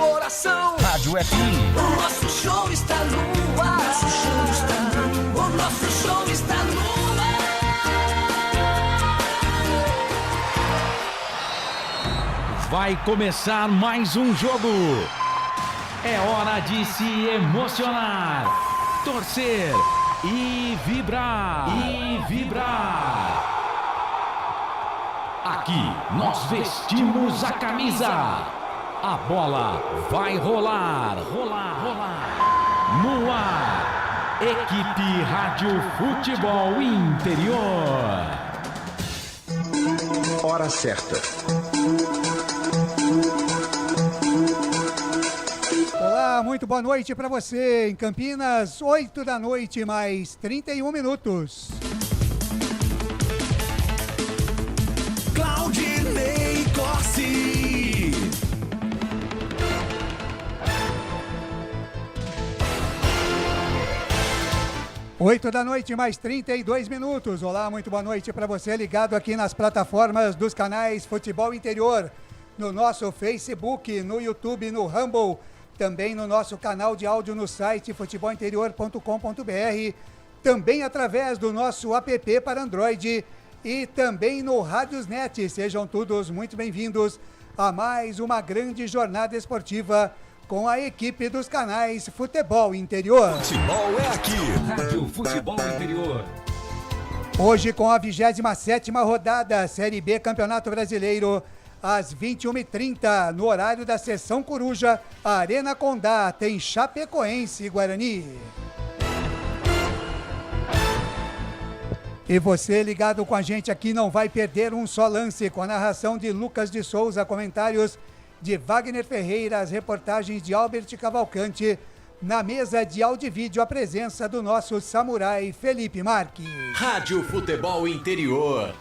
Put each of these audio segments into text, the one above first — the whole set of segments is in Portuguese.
coração. Rádio FM. O nosso show está no ar. O nosso show está no ar. Vai começar mais um jogo. É hora de se emocionar, torcer e vibrar. Aqui nós vestimos a camisa. A bola vai rolar. No ar, Equipe Rádio Futebol Interior. Hora certa. Olá, muito boa noite para você. Em Campinas, 8 da noite, mais 31 minutos. Claudinei Corsi. Oito da noite, mais 32 minutos. Olá, muito boa noite para você ligado aqui nas plataformas dos canais Futebol Interior, no nosso Facebook, no YouTube, no Rumble, também no nosso canal de áudio no site futebolinterior.com.br, também através do nosso app para Android e também no Radiosnet. Sejam todos muito bem-vindos a mais uma grande jornada esportiva com a equipe dos canais Futebol Interior. Futebol é aqui. Rádio Futebol Interior. Hoje com a 27ª rodada, Série B Campeonato Brasileiro, às 21h30, no horário da Sessão Coruja, Arena Condá, tem Chapecoense e Guarani. E você ligado com a gente aqui não vai perder um só lance, com a narração de Lucas de Souza, comentários de Wagner Ferreira, as reportagens de Albert Cavalcante, na mesa de áudio e vídeo a presença do nosso samurai Felipe Marques. Rádio Futebol Interior.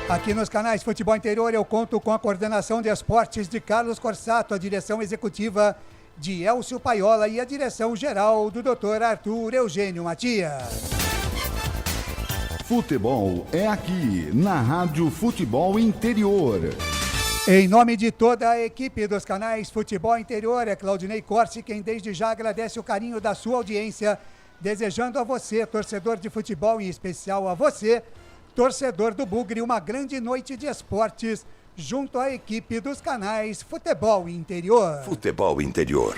Aqui nos canais Futebol Interior eu conto com a coordenação de esportes de Carlos Corsato, a direção executiva de Elcio Paiola e a direção geral do Dr. Arthur Eugênio Matias. Futebol é aqui, na Rádio Futebol Interior. Em nome de toda a equipe dos canais Futebol Interior, é Claudinei Corsi quem desde já agradece o carinho da sua audiência, desejando a você, torcedor de futebol, em especial a você, torcedor do Bugre, uma grande noite de esportes junto à equipe dos canais Futebol Interior. Futebol Interior.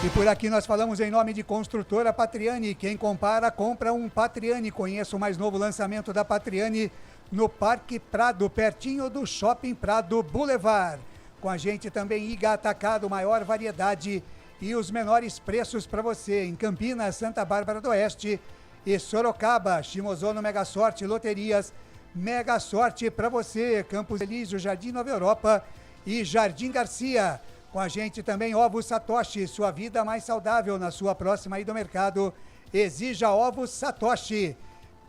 E por aqui nós falamos em nome de Construtora Patriani. Quem compara, compra um Patriani. Conheça o mais novo lançamento da Patriani no Parque Prado, pertinho do Shopping Prado Boulevard. Com a gente também Iga Atacado, maior variedade e os menores preços para você em Campinas, Santa Bárbara do Oeste e Sorocaba. Shimozono Mega Sorte Loterias, Mega Sorte para você. Campos Elísio, Jardim Nova Europa e Jardim Garcia. Com a gente também Ovos Satoshi, sua vida mais saudável na sua próxima ida ao mercado. Exija Ovos Satoshi.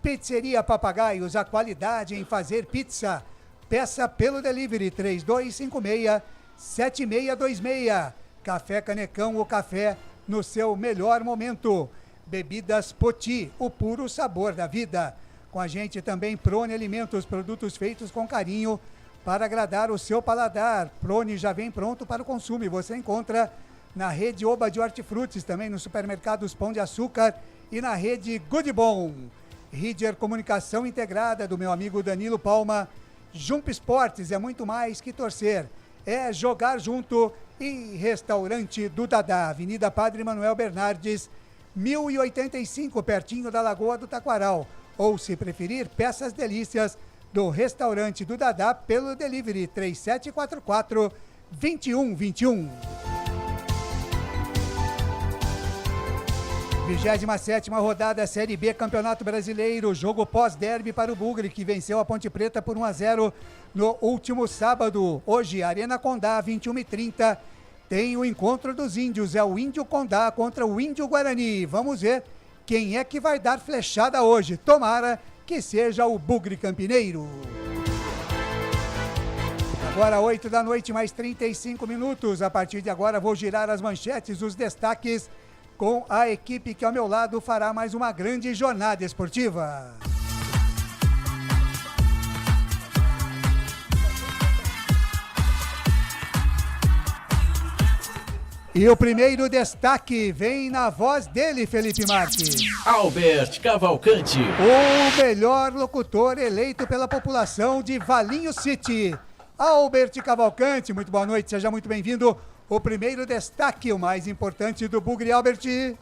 Pizzeria Papagaios, a qualidade em fazer pizza. Peça pelo delivery 3256-7626. Café Canecão, o café no seu melhor momento. Bebidas Poti, o puro sabor da vida. Com a gente também Prone Alimentos, produtos feitos com carinho para agradar o seu paladar. Prone já vem pronto para o consumo e você encontra na rede Oba de Hortifrutis, também nos supermercados Pão de Açúcar e na rede Good Bom. Ridger Comunicação Integrada, do meu amigo Danilo Palma. Jump Esportes é muito mais que torcer, é jogar junto. E Restaurante do Dadá, Avenida Padre Manuel Bernardes, 1085, pertinho da Lagoa do Taquaral. Ou, se preferir, peças delícias do Restaurante do Dadá pelo delivery 3744-2121. 27ª rodada Série B Campeonato Brasileiro, jogo pós-derby para o Bugre, que venceu a Ponte Preta por 1-0 no último sábado. Hoje, Arena Condá, 21h30, tem o encontro dos índios, é o Índio Condá contra o Índio Guarani. Vamos ver quem é que vai dar flechada hoje. Tomara que seja o Bugre Campineiro. Agora 8 da noite, mais 35 minutos. A partir de agora vou girar as manchetes, os destaques com a equipe que ao meu lado fará mais uma grande jornada esportiva. E o primeiro destaque vem na voz dele, Felipe Marques. Albert Cavalcante. O melhor locutor eleito pela população de Valinho City. Albert Cavalcante, muito boa noite, seja muito bem-vindo. O primeiro destaque, o mais importante do Bugre, Albert.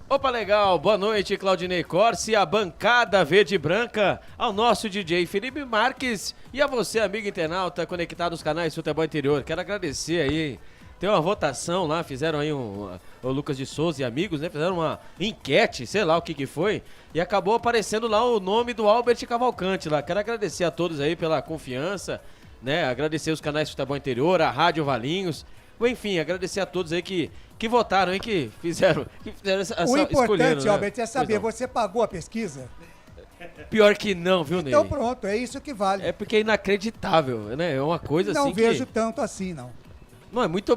Opa, legal. Boa noite, Claudinei Corsi, a bancada verde e branca, ao nosso DJ Felipe Marques e a você, amigo internauta, conectado nos canais Futebol Interior. Quero agradecer aí. Tem uma votação lá, fizeram aí o Lucas de Souza e amigos, né? Fizeram uma enquete, sei lá o que foi, e acabou aparecendo lá o nome do Albert Cavalcante lá. Quero agradecer a todos aí pela confiança, né? Agradecer os canais Futebol Interior, a Rádio Valinhos. Enfim, agradecer a todos aí que votaram aí, que fizeram essa O importante, né? Albert, é saber, você pagou a pesquisa? Pior que não, viu, Ney? Então pronto, é isso que vale. É porque é inacreditável, né? É uma coisa não assim vejo tanto assim, não. Não, é muito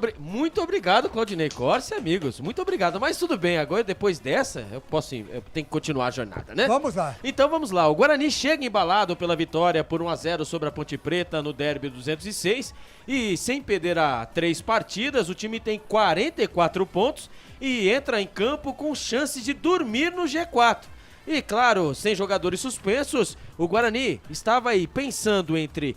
obrigado, Claudinei Corsi, amigos. Muito obrigado. Mas tudo bem, agora depois dessa, eu tenho que continuar a jornada, né? Vamos lá. Então vamos lá. O Guarani chega embalado pela vitória por 1-0 sobre a Ponte Preta no Derby 206. E sem perder a 3 partidas, o time tem 44 pontos e entra em campo com chances de dormir no G4. E claro, sem jogadores suspensos, o Guarani estava aí pensando entre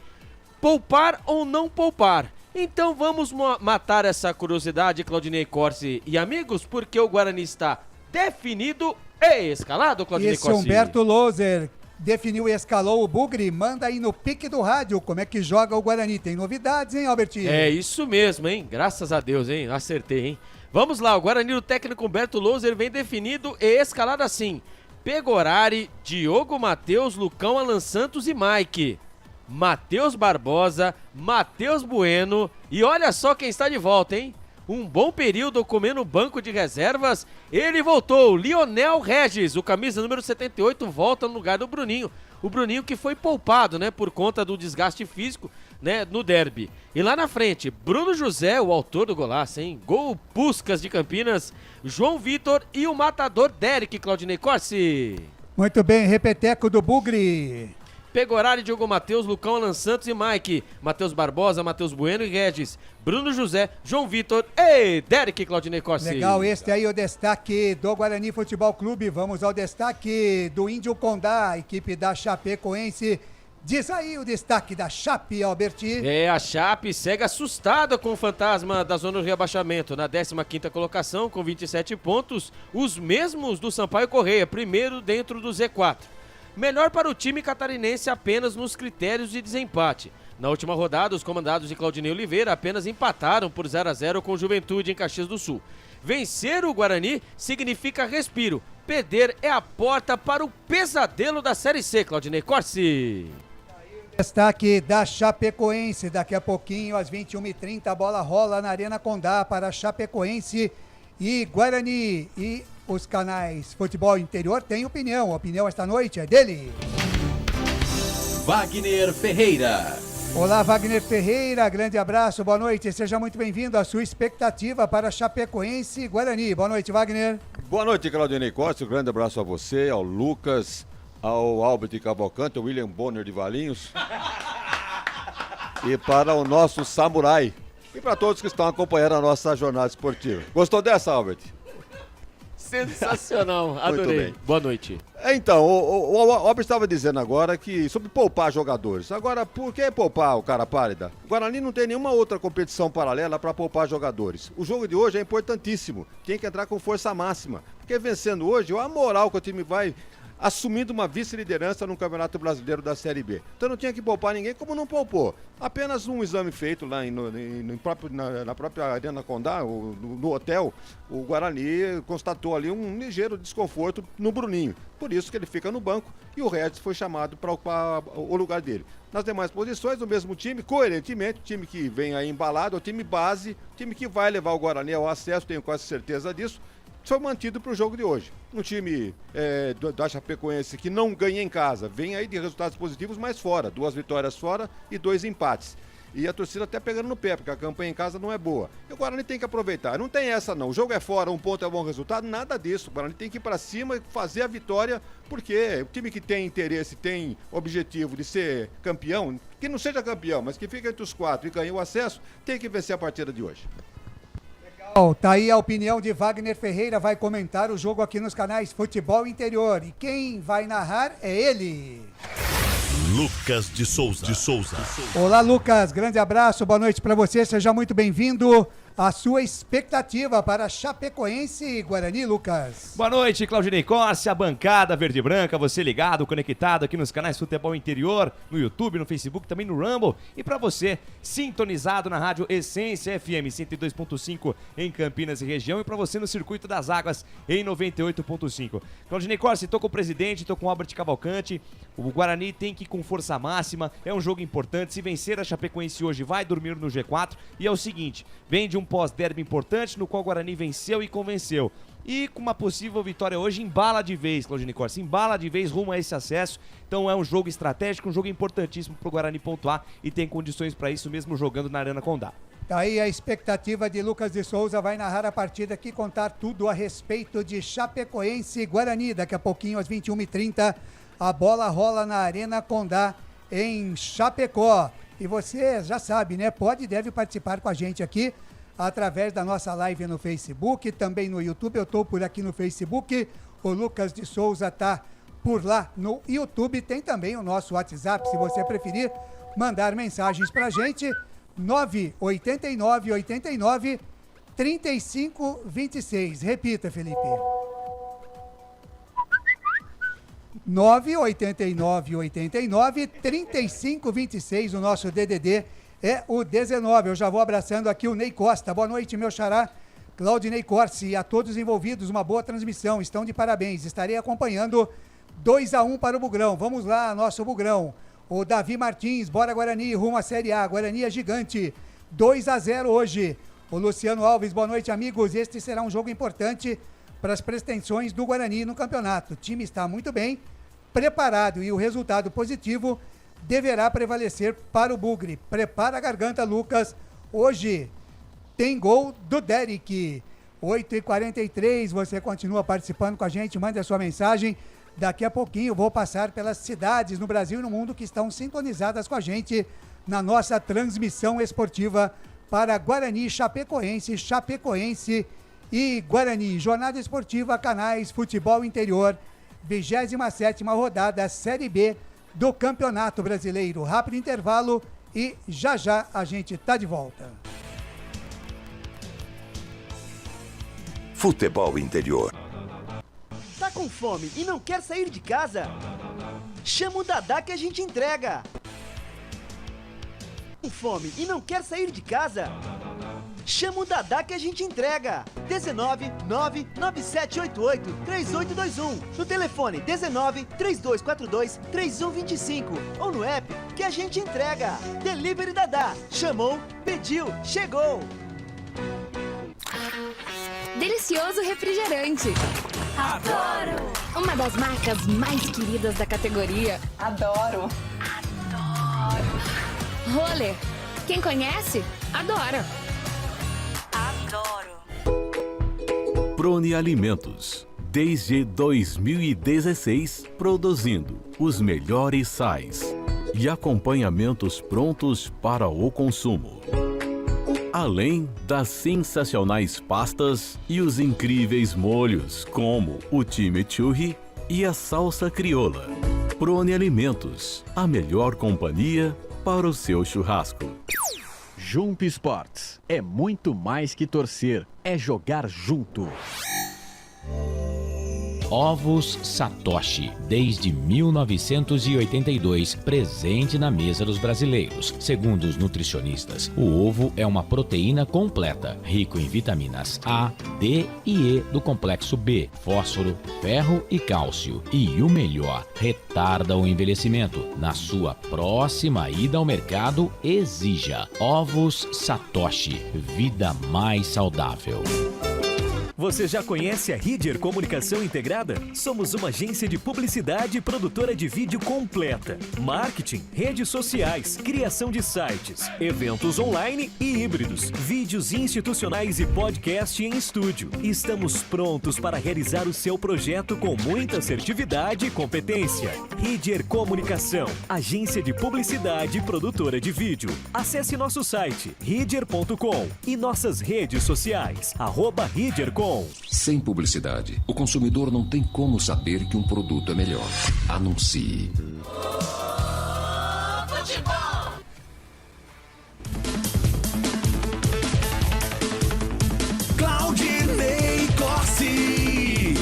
poupar ou não poupar. Então vamos matar essa curiosidade, Claudinei Corsi e amigos, porque o Guarani está definido e escalado, Claudinei Corsi. Esse Humberto Loser definiu e escalou o Bugre, manda aí no pique do rádio como é que joga o Guarani. Tem novidades, hein, Albertinho? É isso mesmo, hein? Graças a Deus, hein? Acertei, hein? Vamos lá, o Guarani, o técnico Humberto Loser vem definido e escalado assim: Pegorari, Diogo Matheus, Lucão, Alan Santos e Mike. Matheus Barbosa, Matheus Bueno e olha só quem está de volta, hein? Um bom período comendo banco de reservas, ele voltou, Lionel Regis, o camisa número 78, volta no lugar do Bruninho. O Bruninho que foi poupado, né, por conta do desgaste físico, né, no derby. E lá na frente, Bruno José, o autor do golaço, hein? Gol Puskas de Campinas, João Vitor e o matador Derek, Claudinei Corsi. Muito bem, repeteco do Bugre. Pegorari, Diogo Matheus, Lucão, Alan Santos e Mike. Matheus Barbosa, Matheus Bueno e Regis. Bruno José, João Vitor e Derek, Claudinei Corsi. Legal, este aí é o destaque do Guarani Futebol Clube. Vamos ao destaque do Índio Condá, equipe da Chapecoense. Diz aí o destaque da Chape, Alberti. A Chape segue assustada com o fantasma da zona de rebaixamento. Na 15ª colocação, com 27 pontos, os mesmos do Sampaio Correia, primeiro dentro do Z4. Melhor para o time catarinense apenas nos critérios de desempate. Na última rodada, os comandados de Claudinei Oliveira apenas empataram por 0-0 com o Juventude em Caxias do Sul. Vencer o Guarani significa respiro. Perder é a porta para o pesadelo da Série C, Claudinei Corsi. Destaque da Chapecoense. Daqui a pouquinho, às 21h30, a bola rola na Arena Condá para Chapecoense e Guarani. E os canais Futebol Interior têm opinião. A opinião esta noite é dele. Wagner Ferreira. Olá, Wagner Ferreira, grande abraço, boa noite, seja muito bem-vindo. A sua expectativa para Chapecoense e Guarani. Boa noite, Wagner. Boa noite, Claudinei Costa, um grande abraço a você, ao Lucas, ao Albert Cavalcante, ao William Bonner de Valinhos e para o nosso Samurai e para todos que estão acompanhando a nossa jornada esportiva. Gostou dessa, Albert? Sensacional, adorei. Muito bem. Boa noite. Então, o Albert estava dizendo agora que sobre poupar jogadores. Agora, por que poupar o cara pálida? O Guarani não tem nenhuma outra competição paralela para poupar jogadores. O jogo de hoje é importantíssimo. Tem que entrar com força máxima. Porque vencendo hoje, olha a moral que o time vai assumindo uma vice-liderança no Campeonato Brasileiro da Série B. Então não tinha que poupar ninguém, como não poupou. Apenas um exame feito lá na própria Arena Condá, no hotel, o Guarani constatou ali um ligeiro desconforto no Bruninho. Por isso que ele fica no banco e o Regis foi chamado para ocupar o lugar dele. Nas demais posições, o mesmo time, coerentemente, time que vem aí embalado, o time base, time que vai levar o Guarani ao acesso, tenho quase certeza disso, foi mantido para o jogo de hoje. Um time da Chapecoense que não ganha em casa, vem aí de resultados positivos, mas fora. 2 vitórias fora e 2 empates. E a torcida até pegando no pé, porque a campanha em casa não é boa. E o Guarani tem que aproveitar. Não tem essa não. O jogo é fora, 1 ponto é bom resultado, nada disso. O Guarani tem que ir para cima e fazer a vitória, porque o time que tem interesse, tem objetivo de ser campeão, que não seja campeão, mas que fique entre os 4 e ganhe o acesso, tem que vencer a partida de hoje. Tá aí a opinião de Wagner Ferreira, vai comentar o jogo aqui nos canais Futebol Interior. E quem vai narrar é ele. Lucas de Souza. Olá, Lucas, grande abraço, boa noite para você, seja muito bem-vindo. A sua expectativa para Chapecoense e Guarani, Lucas? Boa noite, Claudinei Corsi, a bancada verde e branca, você ligado, conectado aqui nos canais Futebol Interior, no YouTube, no Facebook, também no Rumble. E para você, sintonizado na rádio Essência FM 102.5 em Campinas e região. E para você no Circuito das Águas em 98.5. Claudinei Corsi, tô com o presidente, tô com o Albert Cavalcante. O Guarani tem que ir com força máxima, é um jogo importante. Se vencer a Chapecoense hoje, vai dormir no G4. E é o seguinte, vem de um pós-derby importante no qual o Guarani venceu e convenceu. E com uma possível vitória hoje, embala de vez, Claudinei Corsi, embala de vez rumo a esse acesso. Então é um jogo estratégico, um jogo importantíssimo para o Guarani pontuar e tem condições para isso mesmo jogando na Arena Condá. Tá aí a expectativa de Lucas de Souza, vai narrar a partida aqui, contar tudo a respeito de Chapecoense e Guarani. Daqui a pouquinho, às 21h30, a bola rola na Arena Condá, em Chapecó. E você já sabe, né? Pode e deve participar com a gente aqui, através da nossa live no Facebook, também no YouTube. Eu estou por aqui no Facebook, o Lucas de Souza está por lá no YouTube. Tem também o nosso WhatsApp, se você preferir mandar mensagens para a gente, 989-89-3526. Repita, Felipe. 989-89-3526, o nosso DDD é o 19. Eu já vou abraçando aqui o Ney Costa. Boa noite, meu xará Claudinei Corsi, e a todos envolvidos, uma boa transmissão, estão de parabéns. Estarei acompanhando 2-1 para o Bugrão. Vamos lá, nosso Bugrão. O Davi Martins, bora Guarani, rumo à Série A. Guarani é gigante, 2-0 hoje. O Luciano Alves, boa noite, amigos. Este será um jogo importante para as pretensões do Guarani no campeonato. O time está muito bem preparado e o resultado positivo deverá prevalecer para o Bugre. Prepara a garganta, Lucas. Hoje tem gol do Derek. 8h43, você continua participando com a gente, mande a sua mensagem. Daqui a pouquinho vou passar pelas cidades no Brasil e no mundo que estão sintonizadas com a gente na nossa transmissão esportiva para Guarani, Chapecoense e Guarani. Jornada esportiva, canais Futebol Interior, 27ª rodada, Série B do Campeonato Brasileiro. Rápido intervalo e já a gente tá de volta. Futebol Interior. Tá com fome e não quer sair de casa? Chama o Dadá que a gente entrega. Com fome e não quer sair de casa? Chama o Dadá que a gente entrega. 19 99788 3821. No telefone 19 3242 3125. Ou no app que a gente entrega. Delivery Dadá. Chamou, pediu, chegou. Delicioso refrigerante. Adoro! Uma das marcas mais queridas da categoria. Adoro! Roller. Quem conhece, adora. Prone Alimentos. Desde 2016, produzindo os melhores sais e acompanhamentos prontos para o consumo. Além das sensacionais pastas e os incríveis molhos, como o chimichurri e a salsa crioula. Prone Alimentos, a melhor companhia para o seu churrasco. Jump Sports é muito mais que torcer, é jogar junto. Ovos Satoshi, desde 1982, presente na mesa dos brasileiros. Segundo os nutricionistas, o ovo é uma proteína completa, rico em vitaminas A, D e E do complexo B, fósforo, ferro e cálcio. E o melhor, retarda o envelhecimento. Na sua próxima ida ao mercado, exija Ovos Satoshi, vida mais saudável. Você já conhece a Ridger Comunicação Integrada? Somos uma agência de publicidade e produtora de vídeo completa. Marketing, redes sociais, criação de sites, eventos online e híbridos, vídeos institucionais e podcast em estúdio. Estamos prontos para realizar o seu projeto com muita assertividade e competência. Ridger Comunicação, agência de publicidade e produtora de vídeo. Acesse nosso site ridger.com e nossas redes sociais, @ridger.com. Sem publicidade, o consumidor não tem como saber que um produto é melhor. Anuncie. Claudinei Corsi.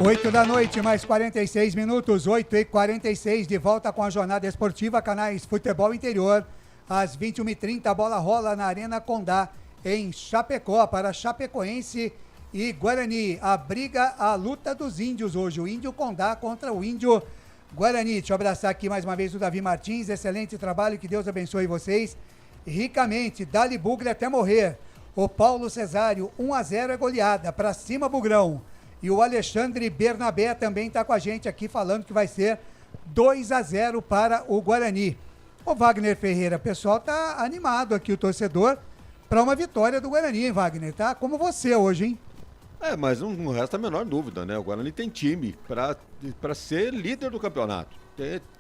8 da noite, mais 46 minutos, 8h46, de volta com a jornada esportiva, canais Futebol Interior. Às 21h30, a bola rola na Arena Condá, em Chapecó, para Chapecoense e Guarani. A briga, a luta dos índios hoje, o Índio Condá contra o Índio Guarani. Deixa eu abraçar aqui mais uma vez o Davi Martins, excelente trabalho, que Deus abençoe vocês ricamente. Dali Bugre até morrer. O Paulo Cesário, 1-0 é goleada, pra cima Bugrão. E o Alexandre Bernabé também está com a gente aqui, falando que vai ser 2-0 para o Guarani. Ô Wagner Ferreira, o pessoal tá animado aqui, o torcedor, para uma vitória do Guarani, hein, Wagner? Tá como você hoje, hein? Mas não resta a menor dúvida, né? O Guarani tem time para ser líder do campeonato.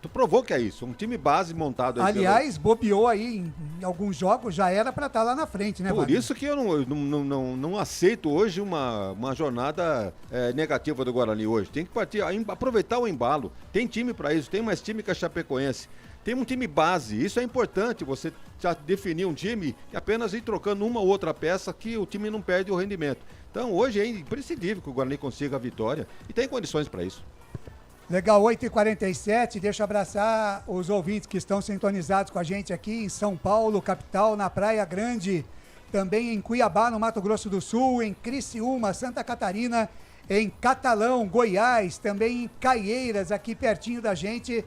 Tu provou que é isso, um time base montado aí. Aliás, bobeou aí em alguns jogos, já era para estar lá na frente, né, Por Wagner? isso que eu não aceito hoje uma jornada negativa do Guarani hoje. Tem que partir, aproveitar o embalo. Tem time para isso, tem mais time que a Chapecoense. Tem um time base, isso é importante, você já definir um time e apenas ir trocando uma ou outra peça que o time não perde o rendimento. Então hoje é imprescindível que o Guarani consiga a vitória e tem condições para isso. Legal, 8h47, deixa eu abraçar os ouvintes que estão sintonizados com a gente aqui em São Paulo, capital, na Praia Grande, também em Cuiabá, no Mato Grosso do Sul, em Criciúma, Santa Catarina, em Catalão, Goiás, também em Caieiras, aqui pertinho da gente,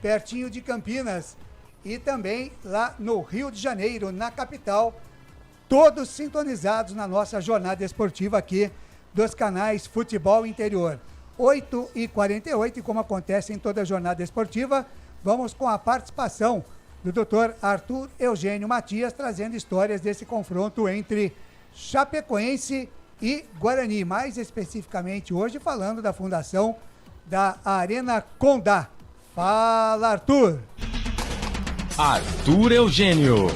pertinho de Campinas, e também lá no Rio de Janeiro, na capital, todos sintonizados na nossa jornada esportiva aqui dos canais Futebol Interior. 8h48, e como acontece em toda a jornada esportiva, vamos com a participação do Dr. Arthur Eugênio Matias, trazendo histórias desse confronto entre Chapecoense e Guarani, mais especificamente hoje falando da fundação da Arena Condá. Fala, Arthur! Arthur Eugênio.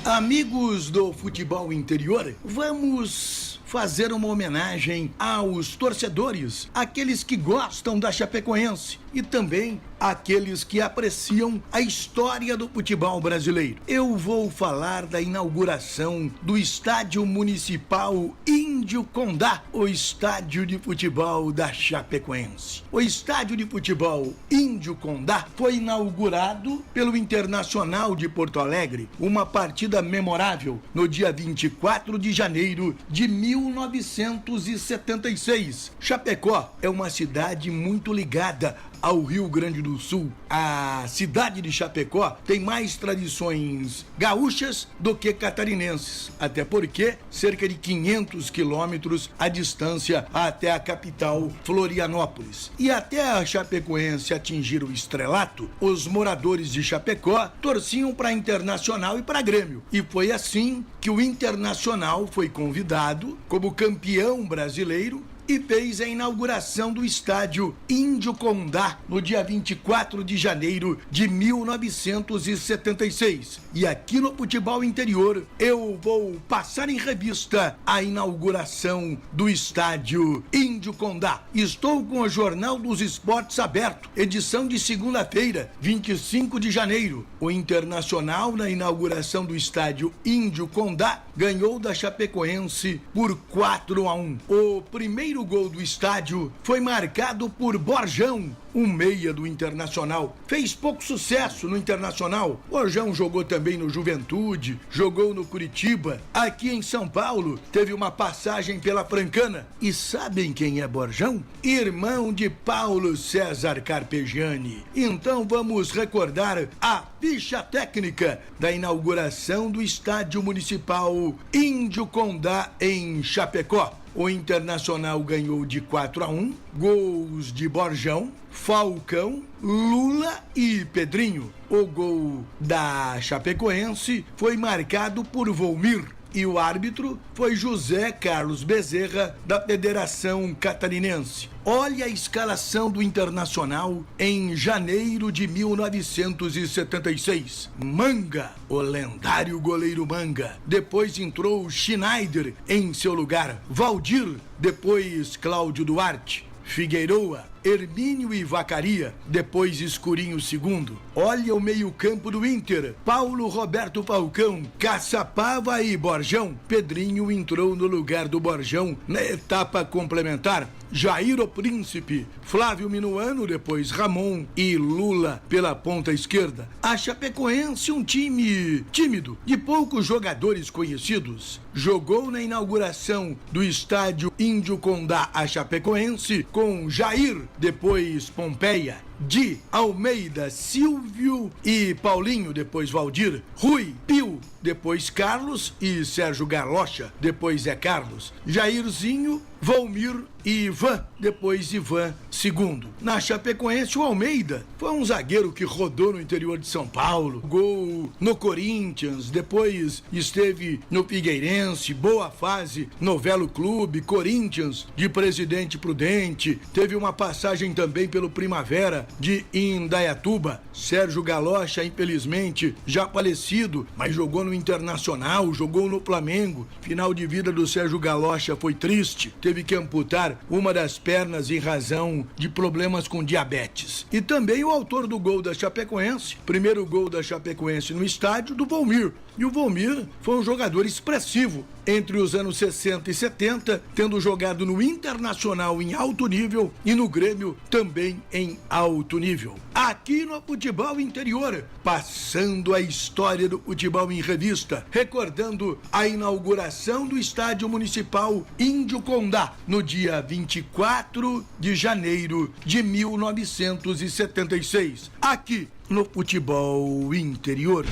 Amigos do Futebol Interior, vamos fazer uma homenagem aos torcedores, aqueles que gostam da Chapecoense e também aqueles que apreciam a história do futebol brasileiro. Eu vou falar da inauguração do Estádio Municipal Índio Condá, o estádio de futebol da Chapecoense. O Estádio de Futebol Índio Condá foi inaugurado pelo Internacional de Porto Alegre, uma partida memorável no dia 24 de janeiro de 1976. Chapecó é uma cidade muito ligada ao Rio Grande do Sul. A cidade de Chapecó tem mais tradições gaúchas do que catarinenses, até porque cerca de 500 quilômetros a distância até a capital Florianópolis. E até a Chapecoense atingir o estrelato, os moradores de Chapecó torciam para Internacional e para Grêmio. E foi assim que o Internacional foi convidado como campeão brasileiro e fez a inauguração do estádio Índio Condá no dia 24 de janeiro de 1976. E aqui no Futebol Interior eu vou passar em revista a inauguração do estádio Índio Condá. Estou com o Jornal dos Esportes aberto, edição de segunda-feira, 25 de janeiro. O Internacional, na inauguração do estádio Índio Condá, ganhou da Chapecoense por 4-1. O primeiro primeiro gol do estádio foi marcado por Borjão, um meia do Internacional. Fez pouco sucesso no Internacional. Borjão jogou também no Juventude, jogou no Curitiba. Aqui em São Paulo, teve uma passagem pela Francana. E sabem quem é Borjão? Irmão de Paulo César Carpegiani. Então vamos recordar a ficha técnica da inauguração do Estádio Municipal Índio Condá, em Chapecó. O Internacional ganhou de 4-1, gols de Borjão, Falcão, Lula e Pedrinho. O gol da Chapecoense foi marcado por Volmir e o árbitro foi José Carlos Bezerra, da Federação Catarinense. Olha a escalação do Internacional em janeiro de 1976. Manga, o lendário goleiro Manga. Depois entrou Schneider em seu lugar. Valdir, depois Cláudio Duarte. Figueiroa, Hermínio e Vacaria, depois Escurinho segundo. Olha o meio-campo do Inter: Paulo Roberto Falcão, Caçapava e Borjão. Pedrinho entrou no lugar do Borjão na etapa complementar. Jair o Príncipe, Flávio Minuano, depois Ramon e Lula pela ponta esquerda. A Chapecoense, um time tímido, de poucos jogadores conhecidos. Jogou na inauguração do estádio Índio Condá a Chapecoense com Jair, depois Pompeia, Di, Almeida, Silvio e Paulinho, depois Valdir, Rui, Pio, depois Carlos e Sérgio Garlocha, depois Zé Carlos, Jairzinho, Volmir e Ivan, depois Ivan segundo. Na Chapecoense, o Almeida foi um zagueiro que rodou no interior de São Paulo, gol no Corinthians, depois esteve no Figueirense, boa fase no Velo Clube, Corinthians de Presidente Prudente, teve uma passagem também pelo Primavera de Indaiatuba. Sérgio Garlocha, infelizmente, já falecido, mas jogou no Internacional, jogou no Flamengo. Final de vida do Sérgio Garlocha foi triste, teve que amputar uma das pernas em razão de problemas com diabetes. E também o autor do gol da Chapecoense, primeiro gol da Chapecoense no estádio, do Volmir. E o Volmir foi um jogador expressivo entre os anos 60 e 70, tendo jogado no Internacional em alto nível e no Grêmio também em alto nível. Aqui no Futebol Interior, passando a história do futebol em revista, recordando a inauguração do Estádio Municipal Índio Condá, no dia 24 de janeiro de 1976, aqui no Futebol Interior.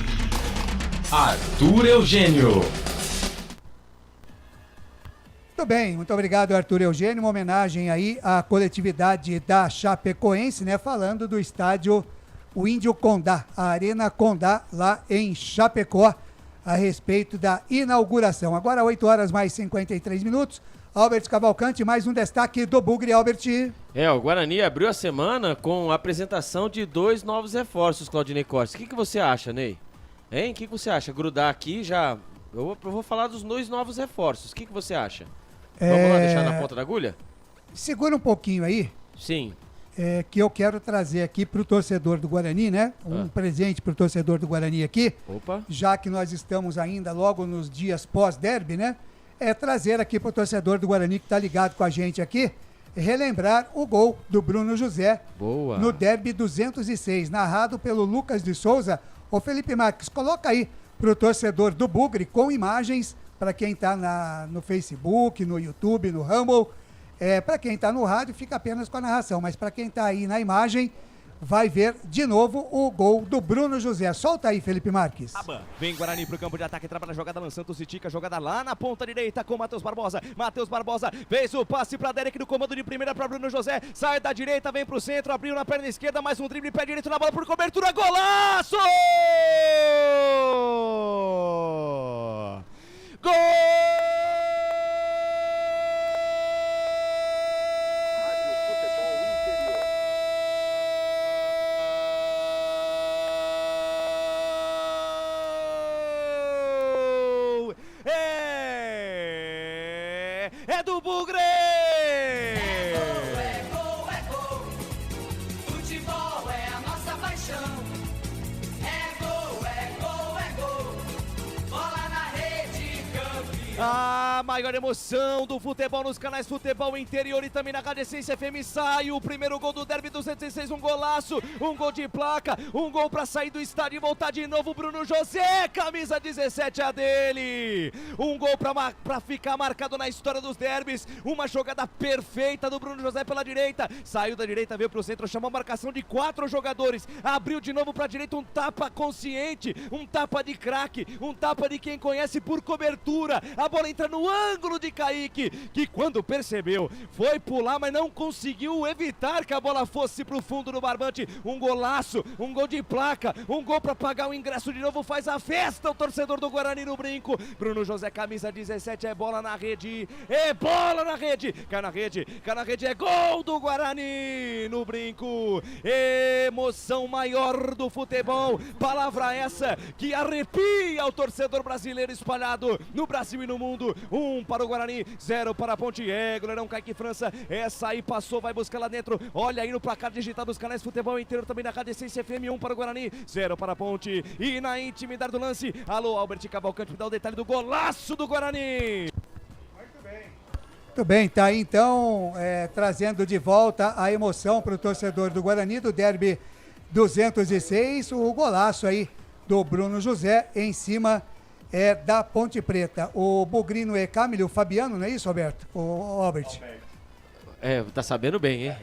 Arthur Eugênio. Muito bem, muito obrigado, Arthur Eugênio. Uma homenagem aí à coletividade da Chapecoense, né? Falando do estádio o Índio Condá, a Arena Condá, lá em Chapecó, a respeito da inauguração. Agora, 8 horas mais 53 minutos. Albert Cavalcante, mais um destaque do Bugre, Albert. O Guarani abriu a semana com a apresentação de 2 novos reforços, Claudinei Costa. O que você acha, Ney? Hein? O que você acha? Grudar aqui já... Eu vou falar dos 2 novos reforços. O que você acha? Vamos lá deixar na ponta da agulha? Segura um pouquinho aí. Sim. Que eu quero trazer aqui para o torcedor do Guarani, né? Um presente para o torcedor do Guarani aqui. Opa. Já que nós estamos ainda logo nos dias pós-derby, né? Trazer aqui para o torcedor do Guarani que está ligado com a gente aqui, relembrar o gol do Bruno José. Boa. No derby 206, narrado pelo Lucas de Souza. Ô Felipe Marques, coloca aí para o torcedor do Bugre com imagens para quem está no Facebook, no YouTube, no Rumble. Para quem está no rádio fica apenas com a narração, mas para quem está aí na imagem vai ver de novo o gol do Bruno José. Solta aí, Felipe Marques. Vem Guarani pro campo de ataque, trabalha a jogada, lançando o Citica, jogada lá na ponta direita com Matheus Barbosa. Matheus Barbosa fez o passe para Derek no comando de primeira para Bruno José. Sai da direita, vem pro centro, abriu na perna esquerda, mais um drible, pé direito na bola por cobertura, golaço! Gol! É do Bugre! É gol, é gol. Futebol é a nossa paixão. É gol, é gol, é gol. Bola na rede, campeão. A maior emoção do futebol nos canais Futebol Interior e também na Rádio Essência FM. Sai o primeiro gol do Derby 206, um golaço, um gol de placa, um gol pra sair do estádio e voltar de novo. Bruno José, camisa 17 é a dele. Um gol pra ficar marcado na história dos derbys. Uma jogada perfeita do Bruno José pela direita. Saiu da direita, veio pro centro, chamou a marcação de 4 jogadores. Abriu de novo pra direita, um tapa consciente, um tapa de craque, um tapa de quem conhece por cobertura. A bola entra no ângulo de Kaique, que quando percebeu, foi pular, mas não conseguiu evitar que a bola fosse pro fundo do barbante. Um golaço, um gol de placa, um gol pra pagar o ingresso de novo. Faz a festa o torcedor do Guarani no brinco. Bruno José, camisa 17, é bola na rede, é bola na rede, cai na rede, é gol do Guarani no brinco. Emoção maior do futebol, palavra essa que arrepia o torcedor brasileiro espalhado no Brasil e no mundo. 1 para o Guarani, 0 para a Ponte. Goleirão Kaique França, essa aí passou, vai buscar lá dentro. Olha aí no placar digital dos canais Futebol Inteiro, também na Rádio Essência FM. 1 para o Guarani, 0 para a Ponte. E na intimidade do lance, alô Albert Cavalcante, me dá o detalhe do golaço do Guarani. Muito bem, tá aí então trazendo de volta a emoção para o torcedor do Guarani, do Derby 206, o golaço aí do Bruno José em cima da Ponte Preta. O Bugrino é Camilo Fabiano, não é isso, Alberto? O Albert. Tá sabendo bem, hein?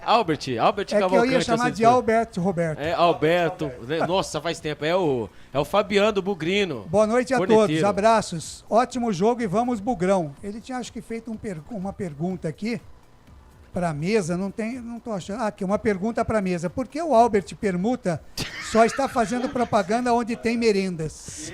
Albert Cavalcante. Que eu ia chamar de Alberto Roberto. Alberto. Nossa, faz tempo. É o Fabiano do Bugrino. Boa noite a todos, abraços. Ótimo jogo e vamos Bugrão. Ele tinha, acho que, feito uma pergunta aqui para a mesa, não tô achando. Aqui, uma pergunta para a mesa. Por que o Albert Permuta só está fazendo propaganda onde tem merendas?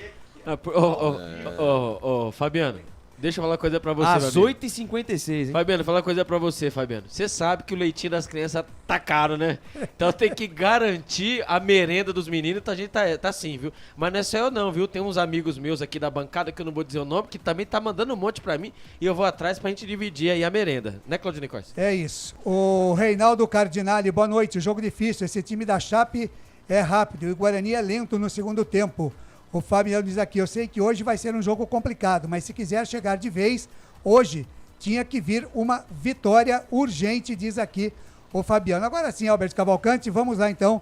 Fabiano, deixa eu falar uma coisa pra você, às 8h56, hein? Fabiano, falar uma coisa pra você, Fabiano. Você sabe que o leitinho das crianças tá caro, né? Então tem que garantir a merenda dos meninos. Então a gente tá assim, viu? Mas não é só eu não, viu? Tem uns amigos meus aqui da bancada, que eu não vou dizer o nome, que também tá mandando um monte pra mim. E eu vou atrás pra gente dividir aí a merenda. Né, Claudinei Costa? É isso. O Reinaldo Cardinale, boa noite. Jogo difícil. Esse time da Chape é rápido e o Guarani é lento no segundo tempo. O Fabiano diz aqui, eu sei que hoje vai ser um jogo complicado, mas se quiser chegar de vez, hoje tinha que vir uma vitória urgente, diz aqui o Fabiano. Agora sim, Alberto Cavalcante, vamos lá então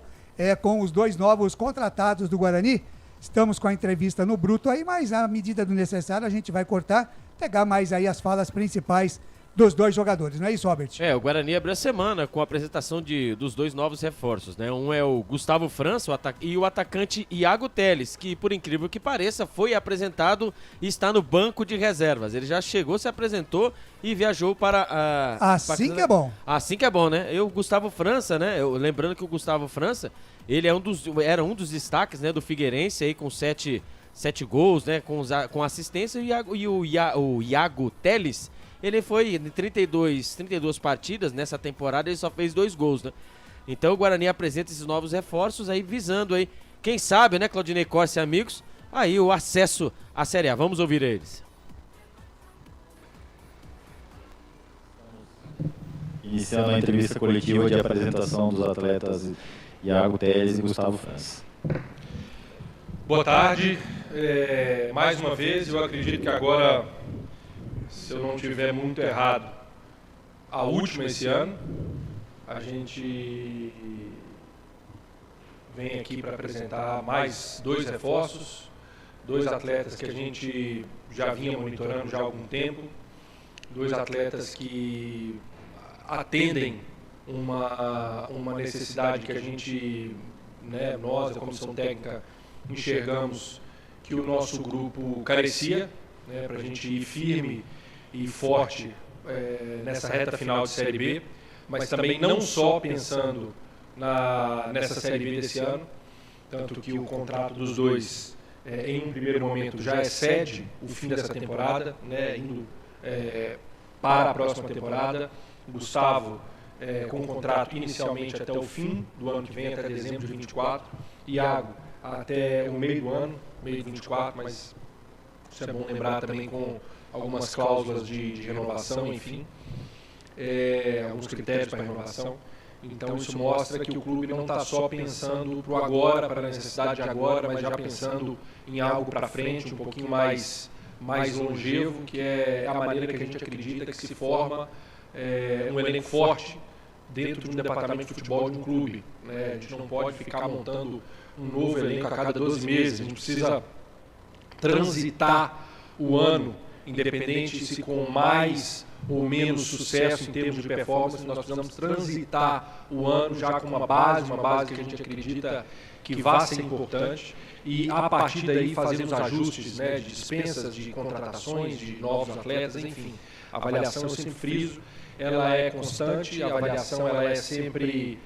com os 2 novos contratados do Guarani. Estamos com a entrevista no bruto aí, mas à medida do necessário a gente vai cortar, pegar mais aí as falas principais dos 2 jogadores, não é isso, Robert? O Guarani abriu a semana com a apresentação dos 2 novos reforços, né? Um é o Gustavo França e o atacante Iago Teles, que, por incrível que pareça, foi apresentado e está no banco de reservas. Ele já chegou, se apresentou e viajou para a... Assim que é bom. Assim que é bom, né? O Gustavo França, né? Lembrando que o Gustavo França, ele era um dos destaques, né, do Figueirense aí com 7 gols, né? Com assistência, e o Iago Teles, ele foi em 32 partidas nessa temporada, ele só fez 2 gols, né? Então o Guarani apresenta esses novos reforços aí, visando aí, quem sabe, né, Claudinei Costa e amigos, aí o acesso à Série A. Vamos ouvir eles. Iniciando a entrevista coletiva de apresentação dos atletas Iago Teles e Gustavo França. Boa tarde. Mais uma vez, eu acredito que agora, se eu não estiver muito errado, a última esse ano. A gente vem aqui para apresentar mais 2 reforços, 2 atletas que a gente já vinha monitorando já há algum tempo, 2 atletas que atendem uma necessidade que a gente, né, nós, a comissão técnica, enxergamos que o nosso grupo carecia, né, para a gente ir firme e forte nessa reta final de Série B, mas também não só pensando nessa Série B desse ano, tanto que o contrato dos 2, em um primeiro momento, já excede o fim dessa temporada, né, indo para a próxima temporada. O Gustavo com um contrato inicialmente até o fim do ano que vem, até dezembro de 24, Iago até o meio do ano, meio de 24, mas isso é bom lembrar também com algumas cláusulas de renovação, enfim, alguns critérios para renovação. Então isso mostra que o clube não está só pensando para o agora, para a necessidade de agora, mas já pensando em algo para frente, um pouquinho mais mais longevo, que é a maneira que a gente acredita que se forma um elenco forte dentro de um departamento de futebol de um clube. Né? A gente não pode ficar montando um novo elenco a cada 12 meses, a gente precisa transitar o ano, independente se com mais ou menos sucesso em termos de performance, nós precisamos transitar o ano já com uma base que a gente acredita que vai ser importante, e a partir daí fazer os ajustes, né, de dispensas, de contratações, de novos atletas, enfim. A avaliação, eu sempre friso, ela é constante, a avaliação ela é sempre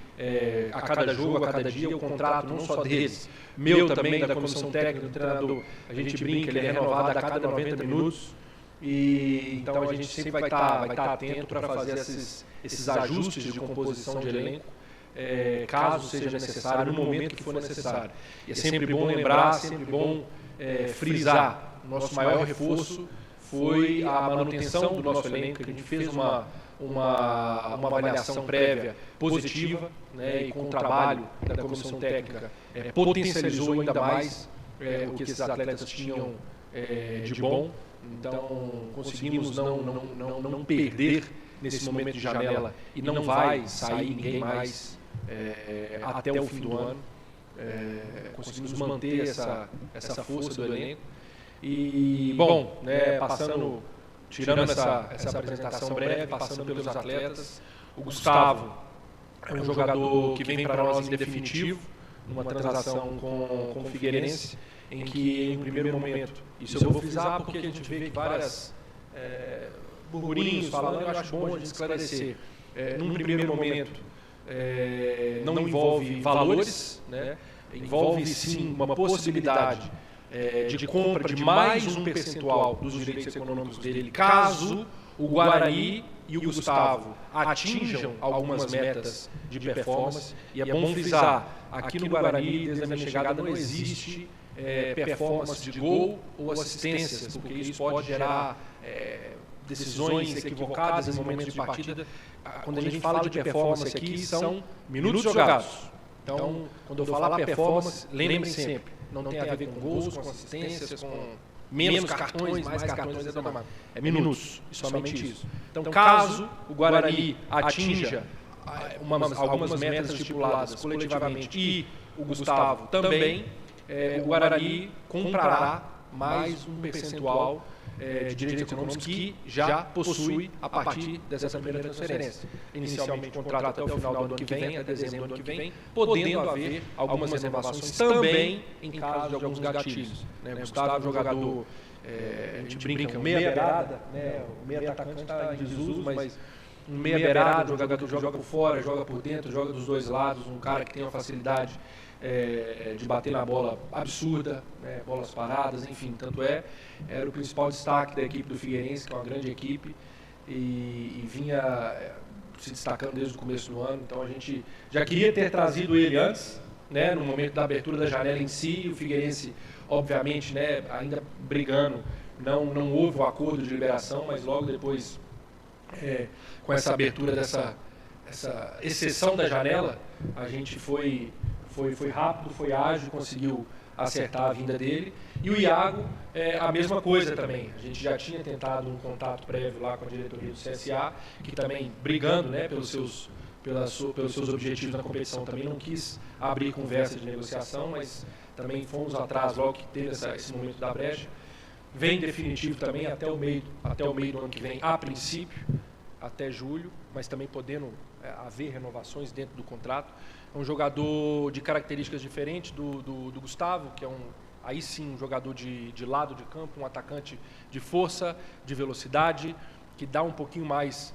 a cada jogo, a cada dia, o contrato não só deles, meu também, da comissão técnica, do treinador, a gente brinca, ele é renovado a cada 90 minutos, e então a gente sempre vai estar atento para fazer esses ajustes de composição de elenco, caso seja necessário, no momento que for necessário. E é sempre bom lembrar, sempre bom frisar, nosso maior reforço foi a manutenção do nosso elenco, que a gente fez uma avaliação prévia positiva, né, e com o trabalho da comissão técnica potencializou ainda mais o que esses atletas tinham de bom. Então conseguimos não perder nesse momento de janela, e não vai sair ninguém mais até o fim do ano. Conseguimos manter essa força do elenco. E, bom, né, tirando essa apresentação breve, passando pelos atletas, o Gustavo é um jogador que vem para nós em definitivo, numa transação com o Figueirense, em que, em primeiro momento, isso eu vou frisar porque a gente vê que várias burburinhos falando, eu acho bom a gente esclarecer. Num primeiro momento, não envolve valores, né? Envolve sim uma possibilidade de compra de mais um percentual dos direitos econômicos dele, caso o Guarani e o Gustavo atinjam algumas metas de performance. E é bom frisar, aqui no Guarani, desde a minha chegada, não existe performance de gol ou assistências, porque isso pode gerar decisões equivocadas em momentos de partida. Quando a gente fala de performance aqui, são minutos jogados. Então, quando eu falar performance, lembrem sempre, não tem a ver com gols, com assistências, com menos cartões, mais cartões, é minutos, e somente isso. Então, caso o Guarani atinja algumas metas estipuladas coletivamente e o Gustavo também, o Guarani comprará mais um percentual de direitos econômicos que já possui a partir dessa primeira transferência. Inicialmente, o contrato até o final do ano que vem, até dezembro do ano que vem, podendo haver algumas renovações também em caso de alguns gatilhos. O Gustavo é um jogador, a gente brinca, um meia beirada, né? O meia atacante está em desuso, mas um meia beirada, um jogador que joga por fora, joga por dentro, joga dos dois lados, um cara que tem uma facilidade de bater na bola absurda, né, bolas paradas, enfim, era o principal destaque da equipe do Figueirense, que é uma grande equipe, e vinha se destacando desde o começo do ano. Então a gente já queria ter trazido ele antes, né, no momento da abertura da janela em si. O Figueirense, obviamente, né, ainda brigando, não houve o acordo de liberação, mas logo depois, com essa abertura essa exceção da janela, a gente foi rápido, foi ágil, conseguiu acertar a vinda dele. E o Iago, a mesma coisa também. A gente já tinha tentado um contato prévio lá com a diretoria do CSA, que também, brigando, né, pelos seus objetivos na competição, também não quis abrir conversa de negociação, mas também fomos atrás logo que teve esse momento da brecha. Vem definitivo também até o meio do ano que vem, a princípio, até julho, mas também podendo haver renovações dentro do contrato. É um jogador de características diferentes do Gustavo, que é aí sim um jogador de lado de campo, um atacante de força, de velocidade, que dá um pouquinho mais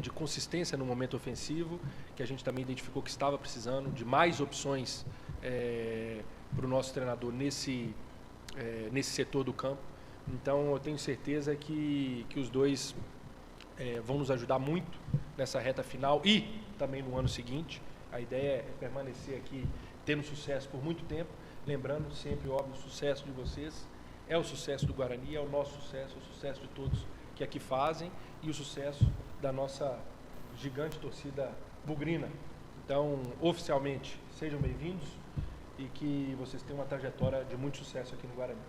de consistência no momento ofensivo, que a gente também identificou que estava precisando de mais opções para o nosso treinador nesse setor do campo. Então eu tenho certeza que os dois vão nos ajudar muito nessa reta final e também no ano seguinte. A ideia é permanecer aqui tendo sucesso por muito tempo, lembrando sempre, óbvio, o sucesso de vocês é o sucesso do Guarani, é o nosso sucesso, é o sucesso de todos que aqui fazem e o sucesso da nossa gigante torcida bugrina. Então, oficialmente, sejam bem-vindos e que vocês tenham uma trajetória de muito sucesso aqui no Guarani.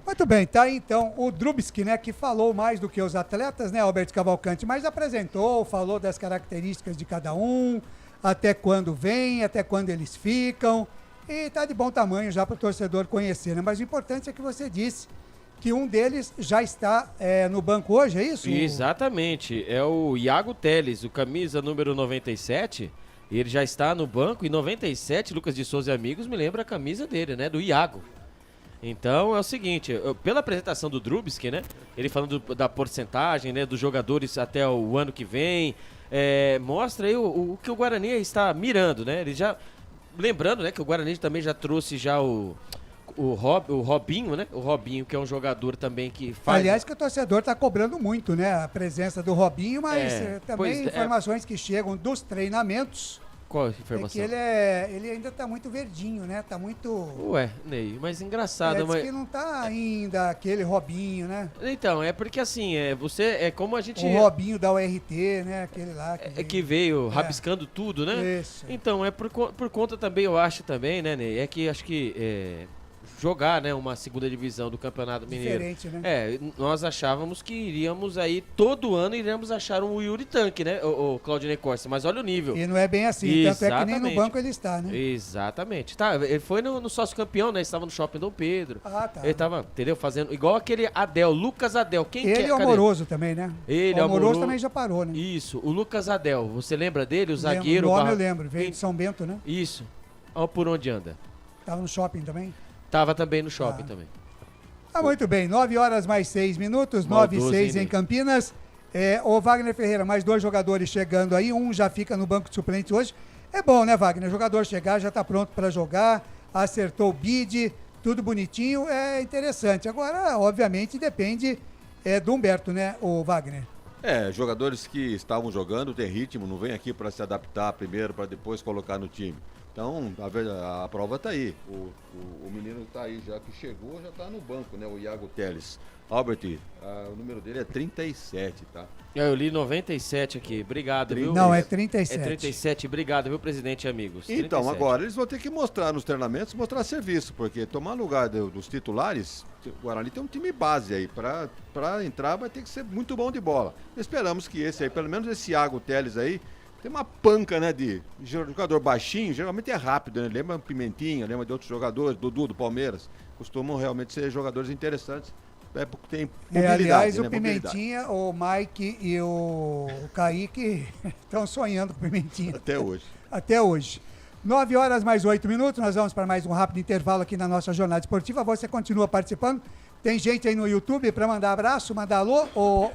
Muito bem, tá aí então o Drubski, né, que falou mais do que os atletas, né, Alberto Cavalcante, mas apresentou, falou das características de cada um, até quando vem, até quando eles ficam, e tá de bom tamanho já para o torcedor conhecer, né, mas o importante é que você disse que um deles já está no banco hoje, é isso? Exatamente, é o Iago Teles, o camisa número 97, ele já está no banco, e 97, Lucas de Souza e amigos, me lembra a camisa dele, né, do Iago. Então é o seguinte, pela apresentação do Drubski, né, ele falando da porcentagem, né, dos jogadores até o ano que vem, mostra aí o que o Guarani está mirando, né, ele já, lembrando, né, que o Guarani também já trouxe já o Robinho, né, o Robinho, que é um jogador também que faz... Aliás, que o torcedor está cobrando muito, né, a presença do Robinho, mas também informações que chegam dos treinamentos... Qual a informação? É que ele ainda tá muito verdinho, né? Tá muito... Ué, Ney, mas engraçado... Diz que não tá ainda aquele Robinho, né? Então, é porque assim, você como a gente... O Robinho da URT, né? Aquele lá que veio rabiscando tudo, né? Isso. Então, por conta também, eu acho também, né, Ney? É que acho que... jogar, né, uma segunda divisão do Campeonato Mineiro. Diferente, né? Nós achávamos que iríamos aí, todo ano iríamos achar um Yuri Tanque, né, o Claudinei Costa, mas olha o nível. E não é bem assim, tanto é que nem no banco ele está, né? Exatamente. Tá, ele foi no sócio campeão, né, estava no Shopping Dom Pedro. Ah, tá. Ele estava, entendeu, fazendo, igual aquele Adel, Lucas Adel. Ele é o Amoroso também, né? Ele o Amoroso também já parou, né? Isso, o Lucas Adel, você lembra dele, o zagueiro? O nome eu lembro, veio de São Bento, né? Isso. Olha por onde anda. Tava no shopping também? Tava também no shopping também. Muito bem, 9 horas mais 6 minutos, 9 e 6 em Campinas. O Wagner Ferreira, mais 2 jogadores chegando aí, um já fica no banco de suplentes hoje. É bom, né, Wagner? O jogador chegar, já tá pronto para jogar, acertou o bid, tudo bonitinho, é interessante. Agora, obviamente, depende do Humberto, né, o Wagner? Jogadores que estavam jogando, tem ritmo, não vem aqui para se adaptar primeiro, para depois colocar no time. Então, a prova está aí. O menino está aí, já que chegou, já está no banco, né? O Iago Teles. Albert, o número dele é 37, tá? Eu li 97 aqui, obrigado, viu? Não, é 37. É 37, obrigado, viu, presidente e amigos? Então, 37. agora, eles vão ter que mostrar nos treinamentos, mostrar serviço, porque tomar lugar dos titulares, o Guarani tem um time base aí, para entrar vai ter que ser muito bom de bola. Esperamos que esse aí, pelo menos esse Iago Teles aí, tem uma panca, né, de jogador baixinho, geralmente é rápido, né? Lembra Pimentinha, lembra de outros jogadores, Dudu do Palmeiras, costumam realmente ser jogadores interessantes, porque tem mobilidade. Aliás, né? o Pimentinha, o Mike e o Kaique estão sonhando com o Pimentinha. Até hoje. 9 horas mais 8 minutos, nós vamos para mais um rápido intervalo aqui na nossa jornada esportiva. Você continua participando. Tem gente aí no YouTube para mandar abraço, mandar alô, ou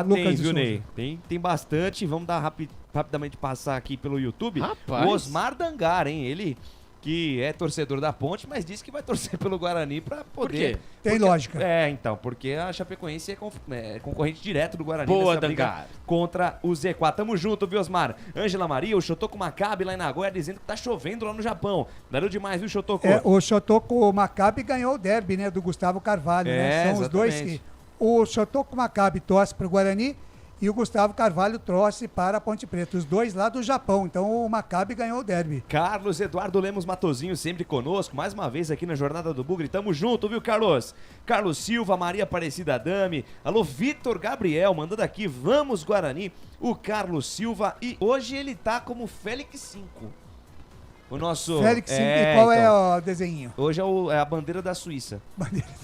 Lucas tem, de viu, Souza? Ney? Tem bastante. Vamos dar rapidamente passar aqui pelo YouTube. Rapaz. O Osmar Dangar, hein? Ele que é torcedor da Ponte, mas disse que vai torcer pelo Guarani para poder... Por quê? Tem lógica. Então, porque a Chapecoense é concorrente direto do Guarani. Boa, nessa briga Dangar. contra o Z4. Tamo junto, viu, Osmar? Ângela Maria, o Shotoku Maccabi lá em Nagoya, dizendo que tá chovendo lá no Japão. Valeu demais, viu, Shotoku? O Shotoku Maccabi ganhou o derby, né, do Gustavo Carvalho, né? São os dois que... O Shotoku Maccabi torce pro Guarani e o Gustavo Carvalho trouxe para a Ponte Preta. Os dois lá do Japão. Então o Maccabi ganhou o derby. Carlos Eduardo Lemos Matozinho sempre conosco, mais uma vez aqui na Jornada do Bugre. Tamo junto, viu, Carlos? Carlos Silva, Maria Aparecida Dami. Alô, Vitor Gabriel, mandando aqui, vamos Guarani. O Carlos Silva, e hoje ele tá como Félix 5. O nosso... Félix 5, e qual é o desenho? Hoje é a bandeira da Suíça.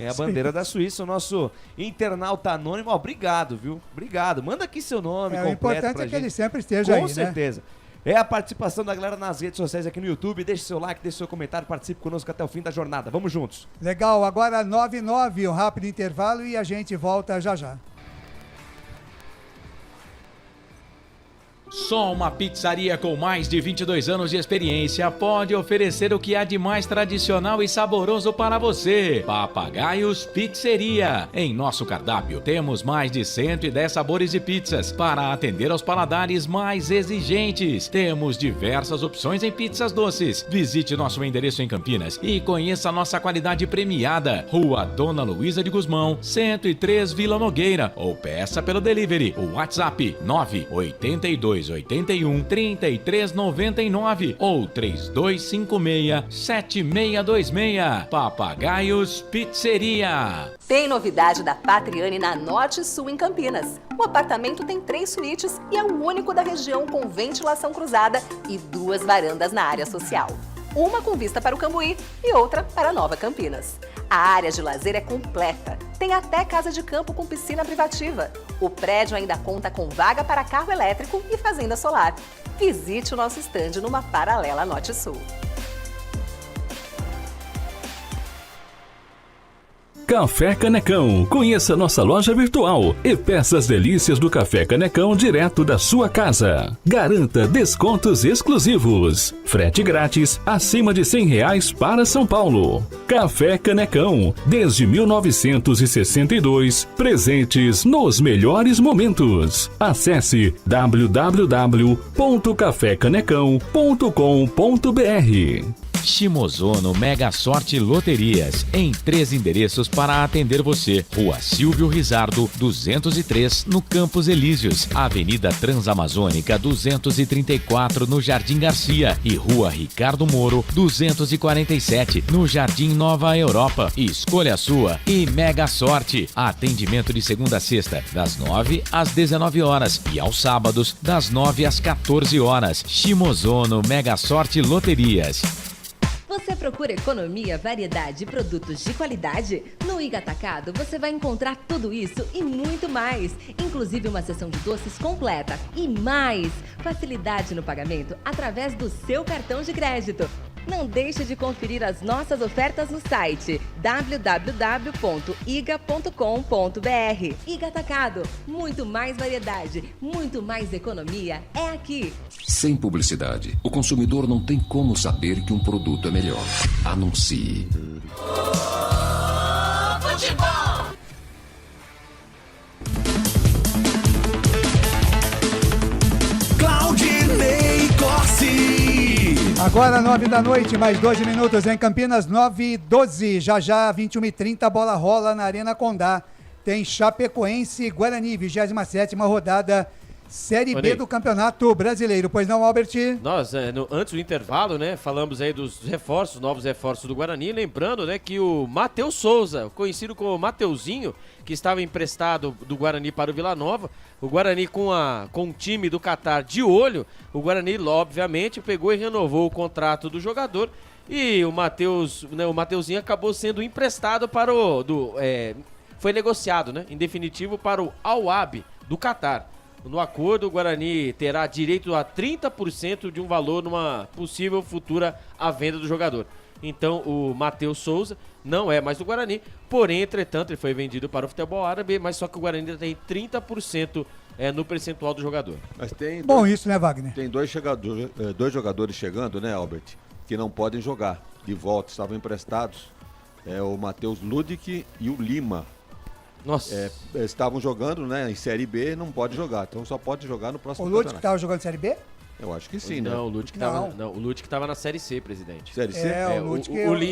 É a bandeira da Suíça, o nosso internauta anônimo. Obrigado, viu? Obrigado. Manda aqui seu nome completo. O importante pra é que gente. ele sempre esteja aí, Com certeza. É a participação da galera nas redes sociais aqui no YouTube. Deixe seu like, deixe seu comentário, participe conosco até o fim da jornada. Vamos juntos. Legal, agora 9:09, um rápido intervalo e a gente volta já já. Só uma pizzaria com mais de 22 anos de experiência pode oferecer o que há de mais tradicional e saboroso para você. Papagaios Pizzeria. Em nosso cardápio temos mais de 110 sabores de pizzas para atender aos paladares mais exigentes. Temos diversas opções em pizzas doces. Visite nosso endereço em Campinas e conheça a nossa qualidade premiada. Rua Dona Luísa de Gusmão, 103 Vila Nogueira, ou peça pelo delivery. O WhatsApp 982 3281-3399 ou 3256-7626. Papagaios Pizzeria. Tem novidade da Patriane na Norte Sul, em Campinas. O apartamento tem 3 suítes e é o único da região com ventilação cruzada e 2 varandas na área social. Uma com vista para o Cambuí e outra para Nova Campinas. A área de lazer é completa. Tem até casa de campo com piscina privativa. O prédio ainda conta com vaga para carro elétrico e fazenda solar. Visite o nosso estande numa paralela Norte Sul. Café Canecão. Conheça nossa loja virtual e peça as delícias do Café Canecão direto da sua casa. Garanta descontos exclusivos. Frete grátis acima de R$100 para São Paulo. Café Canecão. Desde 1962, presentes nos melhores momentos. Acesse www.cafecanecão.com.br. Shimozono Mega Sorte Loterias, em 3 endereços para atender você. Rua Silvio Rizardo, 203, no Campos Elíseos, Avenida Transamazônica, 234, no Jardim Garcia, e Rua Ricardo Moro, 247, no Jardim Nova Europa. Escolha a sua e Mega Sorte. Atendimento de segunda a sexta, das 9 às 19 horas e aos sábados, das 9 às 14 horas. Shimozono Mega Sorte Loterias. Você procura economia, variedade e produtos de qualidade? No Iga Atacado você vai encontrar tudo isso e muito mais, inclusive uma seção de doces completa e mais facilidade no pagamento através do seu cartão de crédito. Não deixe de conferir as nossas ofertas no site www.iga.com.br. Iga Atacado, muito mais variedade, muito mais economia é aqui. Sem publicidade, o consumidor não tem como saber que um produto é melhor. Anuncie. Futebol! Claudinei Corsi. Agora 9 da noite, mais 12 minutos em Campinas, 9h12. Já 21h30, a bola rola na Arena Condá. Tem Chapecoense e Guarani, 27ª rodada, Série B do Campeonato Brasileiro. Pois não, Albert? Nós, antes do intervalo, né, falamos aí dos reforços, novos reforços do Guarani, lembrando, né, que o Matheus Souza, conhecido como Mateuzinho, que estava emprestado do Guarani para o Vila Nova, o Guarani com o time do Catar de olho, o Guarani, obviamente, pegou e renovou o contrato do jogador e o Mateuzinho acabou sendo emprestado para foi negociado, né, em definitivo para o Al-Wahb do Catar. No acordo, o Guarani terá direito a 30% de um valor numa possível futura à venda do jogador. Então, o Matheus Souza não é mais do Guarani, porém, entretanto, ele foi vendido para o futebol árabe, mas só que o Guarani tem 30% no percentual do jogador. Mas tem Bom isso, né, Wagner? Tem dois jogadores chegando, né, Albert, que não podem jogar de volta, estavam emprestados. O Matheus Ludic e o Lima. Nossa. Estavam jogando, né, em Série B, não pode jogar, então só pode jogar no próximo campeonato. O Ludic estava jogando Série B? Eu acho que sim, né? Não, o Ludic estava na Série C, presidente. Série C?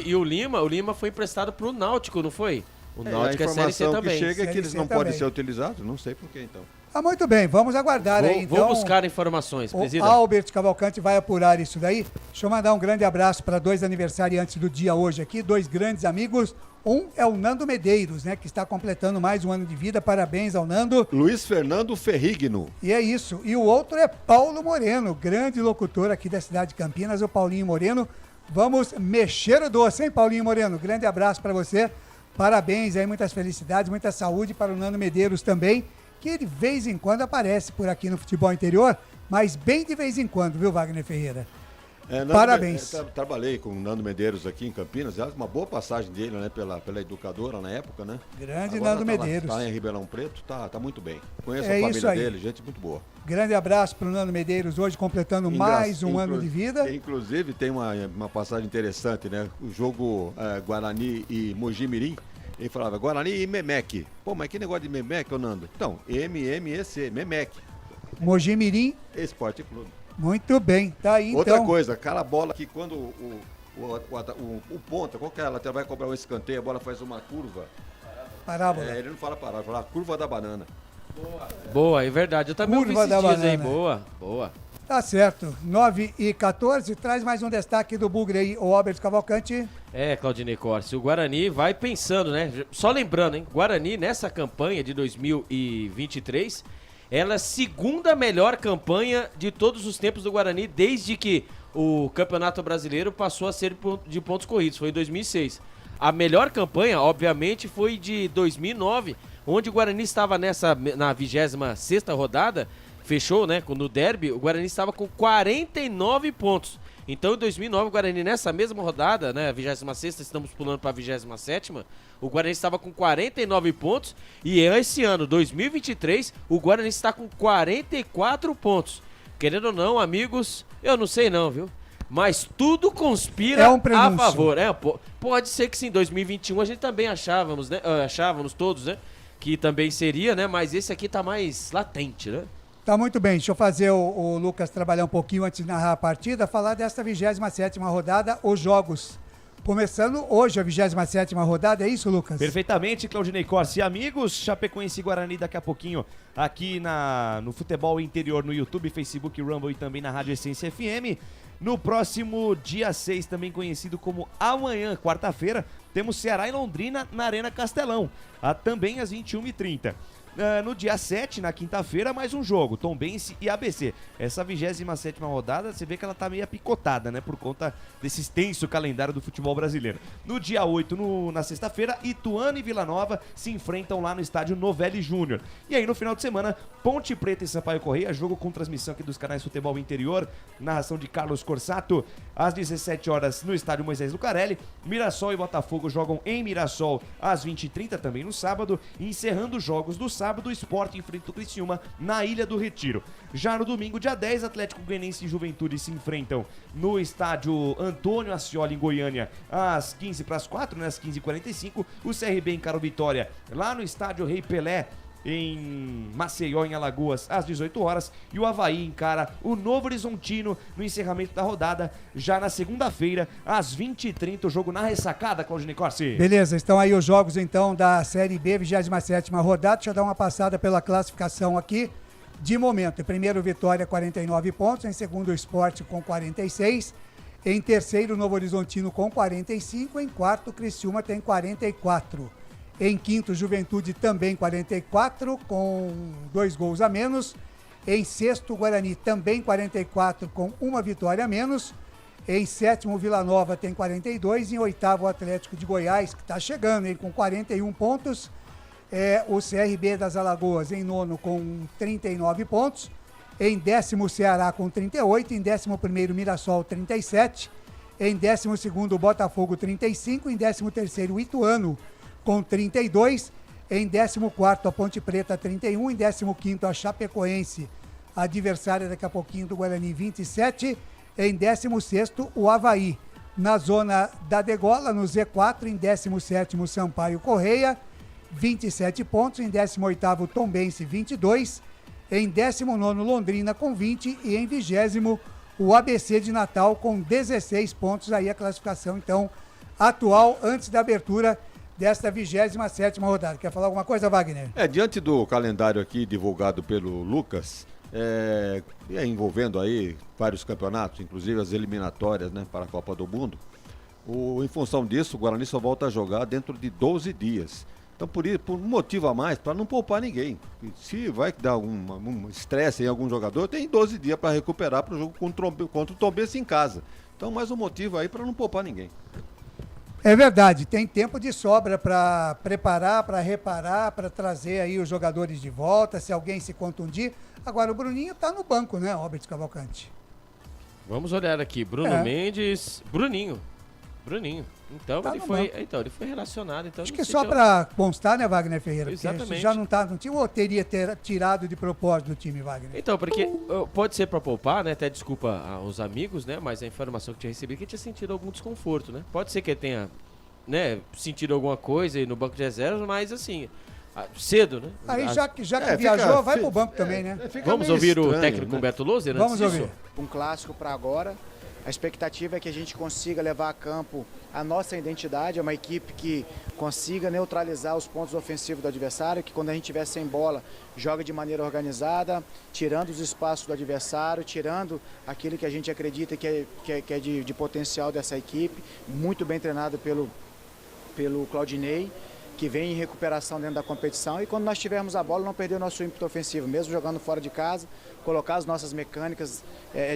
E o Lima foi emprestado pro Náutico, não foi? O Náutico é Série C também. A informação que chega é que eles não podem ser utilizados, não sei por que então. Muito bem, vamos aguardar aí então. Vou buscar informações, presidente. O Albert Cavalcante vai apurar isso daí. Deixa eu mandar um grande abraço para 2 aniversariantes do dia hoje aqui, 2 grandes amigos. Um é o Nando Medeiros, né, que está completando mais um ano de vida. Parabéns ao Nando. Luiz Fernando Ferrigno. E é isso. E o outro é Paulo Moreno, grande locutor aqui da cidade de Campinas, o Paulinho Moreno. Vamos mexer o doce, hein, Paulinho Moreno? Grande abraço para você. Parabéns aí, muitas felicidades, muita saúde para o Nando Medeiros também, que de vez em quando aparece por aqui no Futebol Interior, mas bem de vez em quando, viu, Wagner Ferreira? Parabéns. Trabalhei com o Nando Medeiros aqui em Campinas, uma boa passagem dele, né, pela educadora na época, né? Grande Nando Medeiros. Tá em Ribeirão Preto, tá muito bem. Conheço a família dele, gente muito boa. Grande abraço para o Nando Medeiros, hoje completando mais um ano de vida. Inclusive tem uma passagem interessante, né? O jogo Guarani e Mogi Mirim, ele falava Guarani e Memec. Pô, mas que negócio de Memec, ô Nando? Então, MMEC, Memec. Mogi Mirim Esporte Clube. Muito bem, tá aí Outra então. coisa, aquela bola que quando o ponta, qualquer lateral vai cobrar um escanteio, a bola faz uma curva. Parábola. Ele não fala parábola, fala curva da banana. Boa, é verdade. Eu também ouvi Curva esses da dias aí. banana. Boa. Tá certo. 9h14, traz mais um destaque do Bugre aí, o Albert Cavalcante. Claudinei Corsi, o Guarani vai pensando, né? Só lembrando, hein? Guarani, nessa campanha de 2023, ela é a segunda melhor campanha de todos os tempos do Guarani, desde que o Campeonato Brasileiro passou a ser de pontos corridos, foi em 2006. A melhor campanha, obviamente, foi de 2009, onde o Guarani estava na 26ª rodada, fechou, né, no derby, o Guarani estava com 49 pontos. Então, em 2009, o Guarani, nessa mesma rodada, né, a 26ª, estamos pulando para a 27ª, o Guarani estava com 49 pontos. E esse ano, 2023, o Guarani está com 44 pontos. Querendo ou não, amigos, eu não sei não, viu? Mas tudo conspira a favor. Pode ser que sim, em 2021 a gente também achávamos, né? Achávamos todos, né? Que também seria, né? Mas esse aqui tá mais latente, né? Tá muito bem, deixa eu fazer o Lucas trabalhar um pouquinho antes de narrar a partida, falar desta 27ª rodada, os jogos. Começando hoje a 27ª rodada, é isso, Lucas? Perfeitamente, Claudinei Corsi. Amigos, Chapecoense e Guarani daqui a pouquinho aqui no Futebol Interior, no YouTube, Facebook, Rumble e também na Rádio Essência FM. No próximo dia 6, também conhecido como amanhã, quarta-feira, temos Ceará e Londrina na Arena Castelão, também às 21h30. No dia 7, na quinta-feira, mais um jogo, Tombense e ABC. Essa 27ª rodada, você vê que ela tá meio picotada, né? Por conta desse extenso calendário do futebol brasileiro. No dia 8, na sexta-feira, Ituano e Vila Nova se enfrentam lá no estádio Novelli Júnior. E aí, no final de semana, Ponte Preta e Sampaio Correia, jogo com transmissão aqui dos canais Futebol Interior, narração de Carlos Corsato, às 17 horas no estádio Moisés Lucarelli. Mirassol e Botafogo jogam em Mirassol às 20h30, também no sábado. E encerrando os jogos do sábado, o Sport enfrenta o Criciúma na Ilha do Retiro. Já no domingo, dia 10, Atlético Goianiense e Juventude se enfrentam no estádio Antônio Ascioli, em Goiânia, às 15h45, né, às 15h45. O CRB encara o Vitória lá no estádio Rei Pelé, em Maceió, em Alagoas, às 18 horas. E o Avaí encara o Novo Horizontino no encerramento da rodada, já na segunda-feira, às 20h30, o jogo na ressacada, Claudinei Corsi. Beleza, estão aí os jogos então da Série B, 27ª rodada. Deixa eu dar uma passada pela classificação aqui. De momento, em primeiro, Vitória, 49 pontos. Em segundo, o Sport com 46. Em terceiro, Novo Horizontino com 45. Em quarto, Criciúma tem 44. Em quinto, Juventude também 44, com 2 gols a menos. Em sexto, Guarani também 44, com 1 vitória a menos. Em sétimo, Vila Nova tem 42. Em oitavo, o Atlético de Goiás, que está chegando, hein, com 41 pontos. O CRB das Alagoas em nono com 39 pontos. Em décimo, Ceará com 38. Em 11º, Mirassol 37. Em 12º, Botafogo 35. Em 13º, o Ituano com 32, em 14º a Ponte Preta 31, em 15º a Chapecoense, adversária daqui a pouquinho do Guarani, 27, em 16º o Avaí, na zona da degola, no Z4, em 17º Sampaio Correia, 27 pontos, em 18º Tombense, 22, em 19º Londrina com 20 e em 20º o ABC de Natal com 16 pontos, aí a classificação então atual antes da abertura desta 27ª rodada. Quer falar alguma coisa, Wagner? Diante do calendário aqui divulgado pelo Lucas, envolvendo aí vários campeonatos, inclusive as eliminatórias, né, para a Copa do Mundo, em função disso, o Guarani só volta a jogar dentro de 12 dias. Então, por um motivo a mais, para não poupar ninguém. Se vai dar um estresse em algum jogador, tem 12 dias para recuperar para o jogo contra o Tombense em casa. Então, mais um motivo aí para não poupar ninguém. É verdade, tem tempo de sobra para preparar, para reparar, para trazer aí os jogadores de volta, se alguém se contundir. Agora o Bruninho tá no banco, né, Robert Cavalcante? Vamos olhar aqui, Bruno Mendes, Bruninho. Então, tá ele foi relacionado. Então, acho que só para constar, né, Wagner Ferreira? Exatamente. Já não tinha ou teria tirado de propósito do time, Wagner? Então, porque pode ser para poupar, né? Até desculpa aos amigos, né? Mas a informação que tinha recebido é que tinha sentido algum desconforto, né? Pode ser que ele tenha, né, sentido alguma coisa aí no banco de reservas, mas assim, cedo, né? Aí já que viajou, vai pro banco também, né? Vamos ouvir o técnico Humberto Loser? Vamos ouvir. Um clássico para agora. A expectativa é que a gente consiga levar a campo a nossa identidade, é uma equipe que consiga neutralizar os pontos ofensivos do adversário, que quando a gente estiver sem bola, joga de maneira organizada, tirando os espaços do adversário, tirando aquilo que a gente acredita que é de potencial dessa equipe, muito bem treinado pelo Claudinei, que vem em recuperação dentro da competição, e quando nós tivermos a bola, não perder o nosso ímpeto ofensivo, mesmo jogando fora de casa, colocar as nossas mecânicas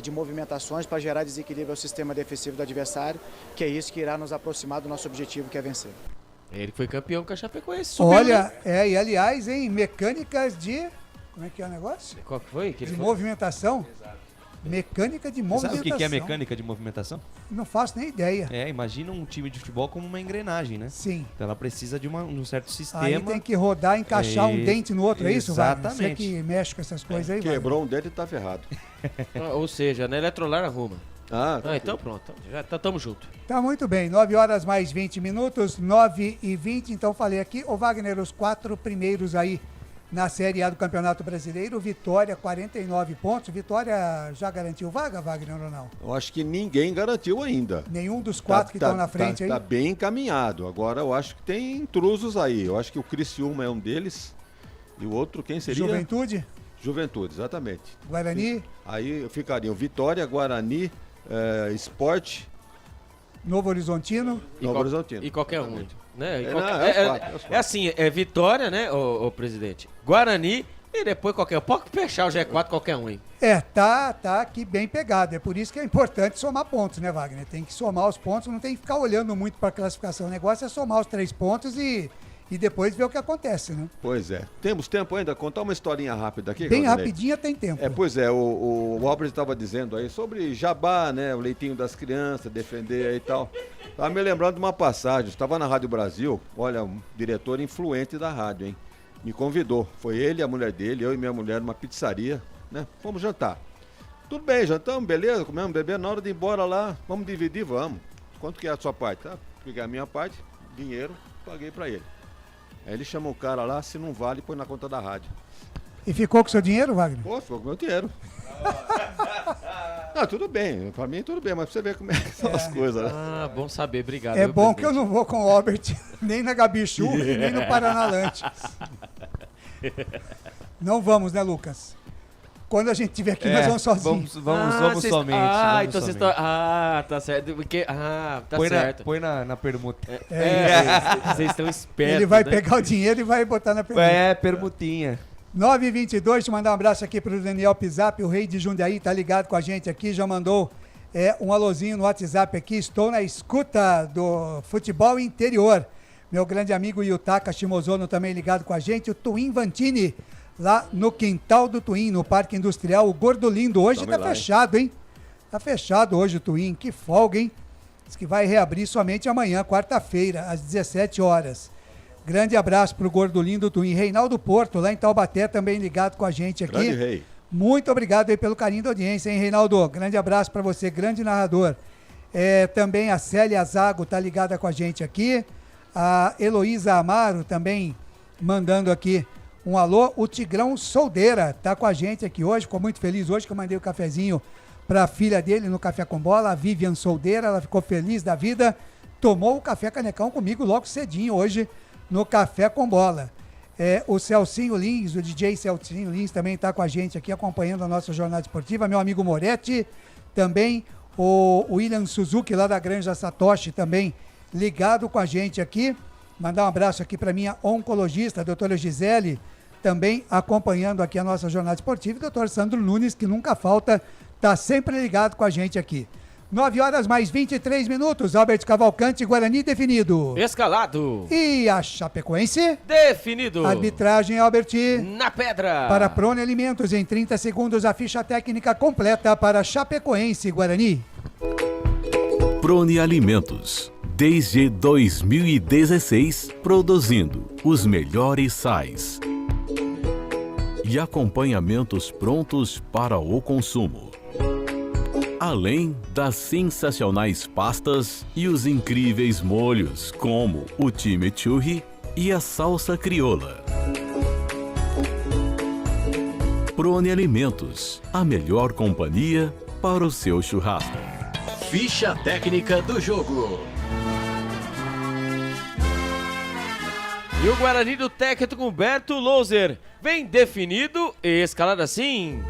de movimentações para gerar desequilíbrio ao sistema defensivo do adversário, que é isso que irá nos aproximar do nosso objetivo, que é vencer. Ele foi campeão com a Chapecoense. Subiu, Olha, né? e aliás, em mecânicas de... Como é que é o negócio? Qual que foi? De movimentação. Mecânica de movimentação. Sabe o que é mecânica de movimentação? Não faço nem ideia. Imagina um time de futebol como uma engrenagem, né? Sim. Então ela precisa de um certo sistema. Aí tem que rodar, encaixar um dente no outro, é isso, Wagner? Exatamente. Você que mexe com essas coisas aí, Quebrou um dente e tá ferrado. Ou seja, na Eletrolar arruma. Tá então pronto. Já tamo junto. Tá muito bem. 9 horas mais 20 minutos, 9h20. Então falei aqui, ô Wagner, os 4 primeiros aí na Série A do Campeonato Brasileiro. Vitória, 49 pontos. Vitória já garantiu vaga, Wagner, ou não? Eu acho que ninguém garantiu ainda. Nenhum dos 4 que estão na frente aí? Tá bem encaminhado. Agora eu acho que tem intrusos aí. Eu acho que o Criciúma é um deles. E o outro, quem seria? Juventude? Juventude, exatamente. Guarani? Aí ficariam Vitória, Guarani, Sport. Novo Horizontino? Novo Horizontino. E qualquer um. Né? É assim, é Vitória, né, o presidente? Guarani e depois qualquer um. Pode fechar o G4 qualquer um, hein? Tá aqui bem pegado. É por isso que é importante somar pontos, né, Wagner? Tem que somar os pontos, não tem que ficar olhando muito para a classificação. O negócio é somar os 3 pontos e depois ver o que acontece, né? Pois é. Temos tempo ainda? Contar uma historinha rápida aqui, bem Claudinei? rapidinha tem tempo. Pois é, o Albert estava dizendo aí sobre jabá, né? O leitinho das crianças, defender aí e tal. Tava me lembrando de uma passagem. Estava na Rádio Brasil, olha, um diretor influente da rádio, hein? Me convidou. Foi ele e a mulher dele, eu e minha mulher, numa pizzaria, né? Fomos jantar. Tudo bem, jantamos, beleza, comemos, bebendo. Na hora de ir embora lá, vamos dividir, vamos. Quanto que é a sua parte? Tá? Peguei a minha parte, dinheiro, paguei pra ele. Aí ele chama o cara lá, se não vale, põe na conta da rádio. E ficou com o seu dinheiro, Wagner? Pô, ficou com o meu dinheiro. Não, tudo bem, pra mim tudo bem, mas pra você ver como é que são as coisas, né? Ah, bom saber, obrigado. É bom que eu não vou com o Albert nem na Gabichu e nem no Paranalante. Não vamos, né, Lucas? Quando a gente estiver aqui, nós vamos sozinhos. Vamos somente. Então vocês estão... tá certo. Porque... tá certo. Põe na permuta. Vocês estão espertos, Ele vai né? pegar o dinheiro e vai botar na permuta. Permutinha. 9h22, te mandar um abraço aqui pro Daniel Pizap, o rei de Jundiaí, tá ligado com a gente aqui, já mandou um alôzinho no WhatsApp aqui, estou na escuta do futebol interior. Meu grande amigo Yutaka Shimozono também ligado com a gente, o Twin Vantini, lá no quintal do Twin, no Parque Industrial, o Gordo Lindo. Hoje tá fechado, hein? Tá fechado hoje o Twin, que folga, hein? Diz que vai reabrir somente amanhã, quarta-feira, às 17 horas. Grande abraço pro Gordo Lindo Twin. Reinaldo Porto, lá em Taubaté, também ligado com a gente aqui. Grande rei. Muito obrigado aí pelo carinho da audiência, hein, Reinaldo? Grande abraço para você, grande narrador. Também a Célia Zago tá ligada com a gente aqui. A Heloísa Amaro também mandando aqui um alô. O Tigrão Soldeira tá com a gente aqui hoje, ficou muito feliz hoje que eu mandei o cafezinho para a filha dele no Café com Bola, a Vivian Soldeira, ela ficou feliz da vida, tomou o café canecão comigo logo cedinho hoje no Café com Bola. O Celcinho Lins, o DJ Celcinho Lins também está com a gente aqui acompanhando a nossa jornada esportiva, meu amigo Moretti, também o William Suzuki lá da Granja Satoshi também ligado com a gente aqui, mandar um abraço aqui para minha oncologista, a doutora Gisele, também acompanhando aqui a nossa jornada esportiva, e o doutor Sandro Nunes, que nunca falta, está sempre ligado com a gente aqui. 9 horas mais 23 minutos, Albert Cavalcante, Guarani definido. Escalado. E a Chapecoense? Definido. Arbitragem, Albert. Na pedra. Para Prone Alimentos, em 30 segundos, a ficha técnica completa para Chapecoense, Guarani. Prone Alimentos, desde 2016, produzindo os melhores sais e acompanhamentos prontos para o consumo. Além das sensacionais pastas e os incríveis molhos, como o chimichurri e a salsa crioula. Prone Alimentos, a melhor companhia para o seu churrasco. Ficha técnica do jogo. E o Guarani do técnico Humberto Louser vem definido e escalado assim.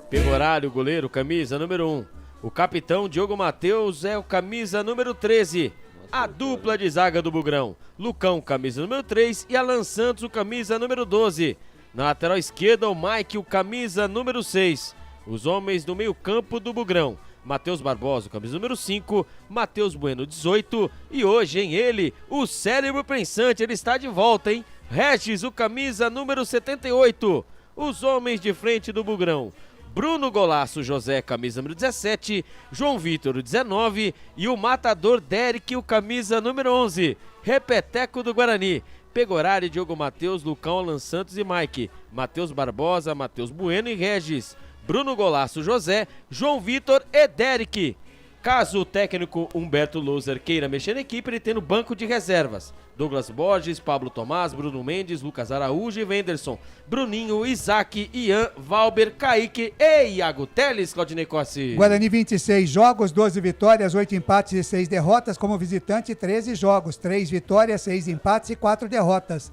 Pegorari, o goleiro, camisa número 1. O capitão Diogo Matheus é o camisa número 13. A dupla de zaga do Bugrão, Lucão, camisa número 3 e Alan Santos, o camisa número 12. Na lateral esquerda, o Mike, o camisa número 6. Os homens do meio campo do Bugrão, Matheus Barbosa, camisa número 5, Matheus Bueno, 18, e hoje, em ele, o cérebro pensante, ele está de volta, hein? Regis, o camisa número 78, os homens de frente do Bugrão, Bruno Golaço José, camisa número 17, João Vitor, o 19, e o matador Derek, o camisa número 11, repeteco do Guarani, Pegorari, Diogo Matheus, Lucão, Alan Santos e Mike, Matheus Barbosa, Matheus Bueno e Regis, Bruno Golaço José, João Vitor e Derek. Caso o técnico Humberto Louser queira mexer na equipe, ele tem no banco de reservas Douglas Borges, Pablo Tomás, Bruno Mendes, Lucas Araújo e Wenderson, Bruninho, Isaac, Ian, Valber, Kaique e Iago Teles, Claudinei Cossi. Guarani 26 jogos, 12 vitórias, 8 empates e 6 derrotas. Como visitante, 13 jogos, 3 vitórias, 6 empates e 4 derrotas.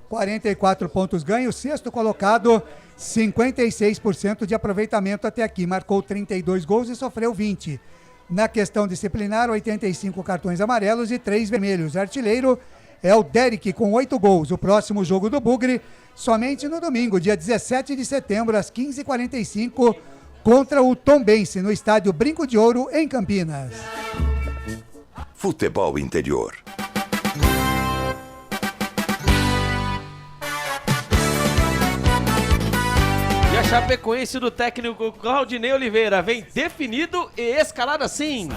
44 pontos ganhos, sexto colocado, 56% de aproveitamento até aqui. Marcou 32 gols e sofreu 20. Na questão disciplinar, 85 cartões amarelos e 3 vermelhos. Artilheiro é o Derek com 8 gols. O próximo jogo do Bugre, somente no domingo, dia 17 de setembro, às 15h45, contra o Tombense, no estádio Brinco de Ouro, em Campinas. Futebol interior. E a Chapecoense do técnico Claudinei Oliveira vem definido e escalado assim.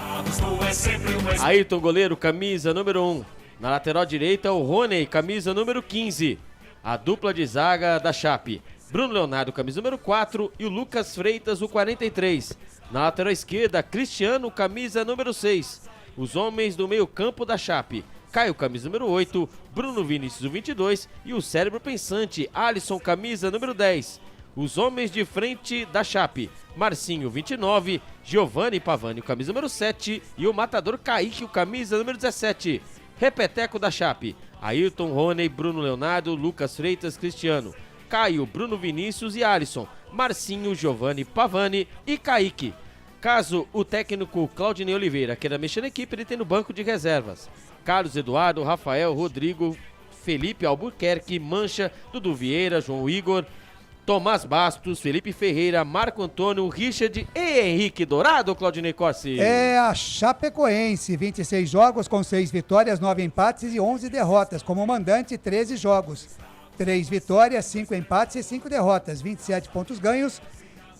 Ayrton, goleiro, camisa número 1. Na lateral direita, o Rony, camisa número 15. A dupla de zaga da Chape, Bruno Leonardo, camisa número 4 e o Lucas Freitas, o 43. Na lateral esquerda, Cristiano, camisa número 6. Os homens do meio campo da Chape, Caio, camisa número 8, Bruno Vinícius, o 22 e o cérebro pensante, Alisson, camisa número 10. Os homens de frente da Chape, Marcinho, 29, Giovanni Pavani, o camisa número 7 e o matador Kaique, o camisa número 17. Repeteco da Chape, Ayrton, Rony, Bruno Leonardo, Lucas Freitas, Cristiano, Caio, Bruno Vinícius e Alisson, Marcinho, Giovanni Pavani e Kaique. Caso o técnico Claudinei Oliveira queira mexer na equipe, ele tem no banco de reservas Carlos Eduardo, Rafael, Rodrigo, Felipe Albuquerque, Mancha, Dudu Vieira, João Igor, Tomás Bastos, Felipe Ferreira, Marco Antônio, Richard e Henrique Dourado, Claudinei Corsi. É a Chapecoense, 26 jogos com 6 vitórias, 9 empates e 11 derrotas. Como mandante, 13 jogos, 3 vitórias, 5 empates e 5 derrotas, 27 pontos ganhos.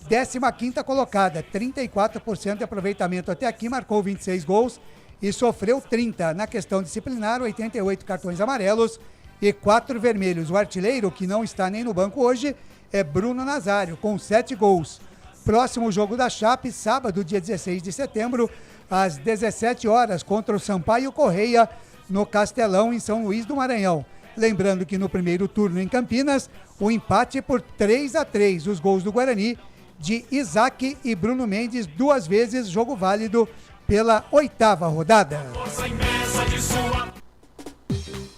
15ª colocada, 34% de aproveitamento até aqui, marcou 26 gols e sofreu 30. Na questão disciplinar, 88 cartões amarelos e 4 vermelhos. O artilheiro, que não está nem no banco hoje, é Bruno Nazário, com 7 gols. Próximo jogo da Chape, sábado, dia 16 de setembro, às 17 horas, contra o Sampaio Correia, no Castelão, em São Luís do Maranhão. Lembrando que no primeiro turno em Campinas, o empate por 3-3. Os gols do Guarani, de Isaac e Bruno Mendes, 2 vezes, jogo válido pela 8ª rodada.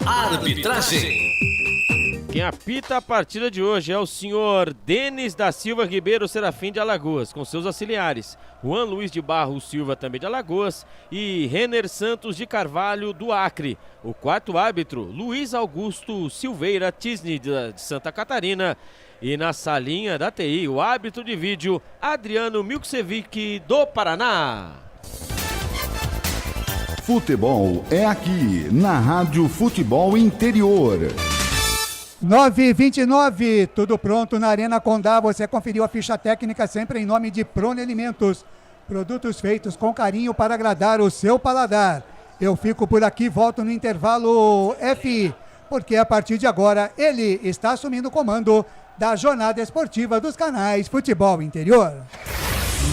Arbitragem. Quem apita a partida de hoje é o senhor Denis da Silva Ribeiro Serafim de Alagoas, com seus auxiliares, Juan Luiz de Barros Silva, também de Alagoas, e Renner Santos de Carvalho, do Acre. O quarto árbitro, Luiz Augusto Silveira Tisni, de Santa Catarina. E na salinha da TI, o árbitro de vídeo, Adriano Milksevic, do Paraná. Futebol é aqui, na Rádio Futebol Interior. 9h29, tudo pronto na Arena Condá. Você conferiu a ficha técnica sempre em nome de Prone Alimentos. Produtos feitos com carinho para agradar o seu paladar. Eu fico por aqui, volto no intervalo FI, porque a partir de agora ele está assumindo o comando da jornada esportiva dos canais Futebol Interior.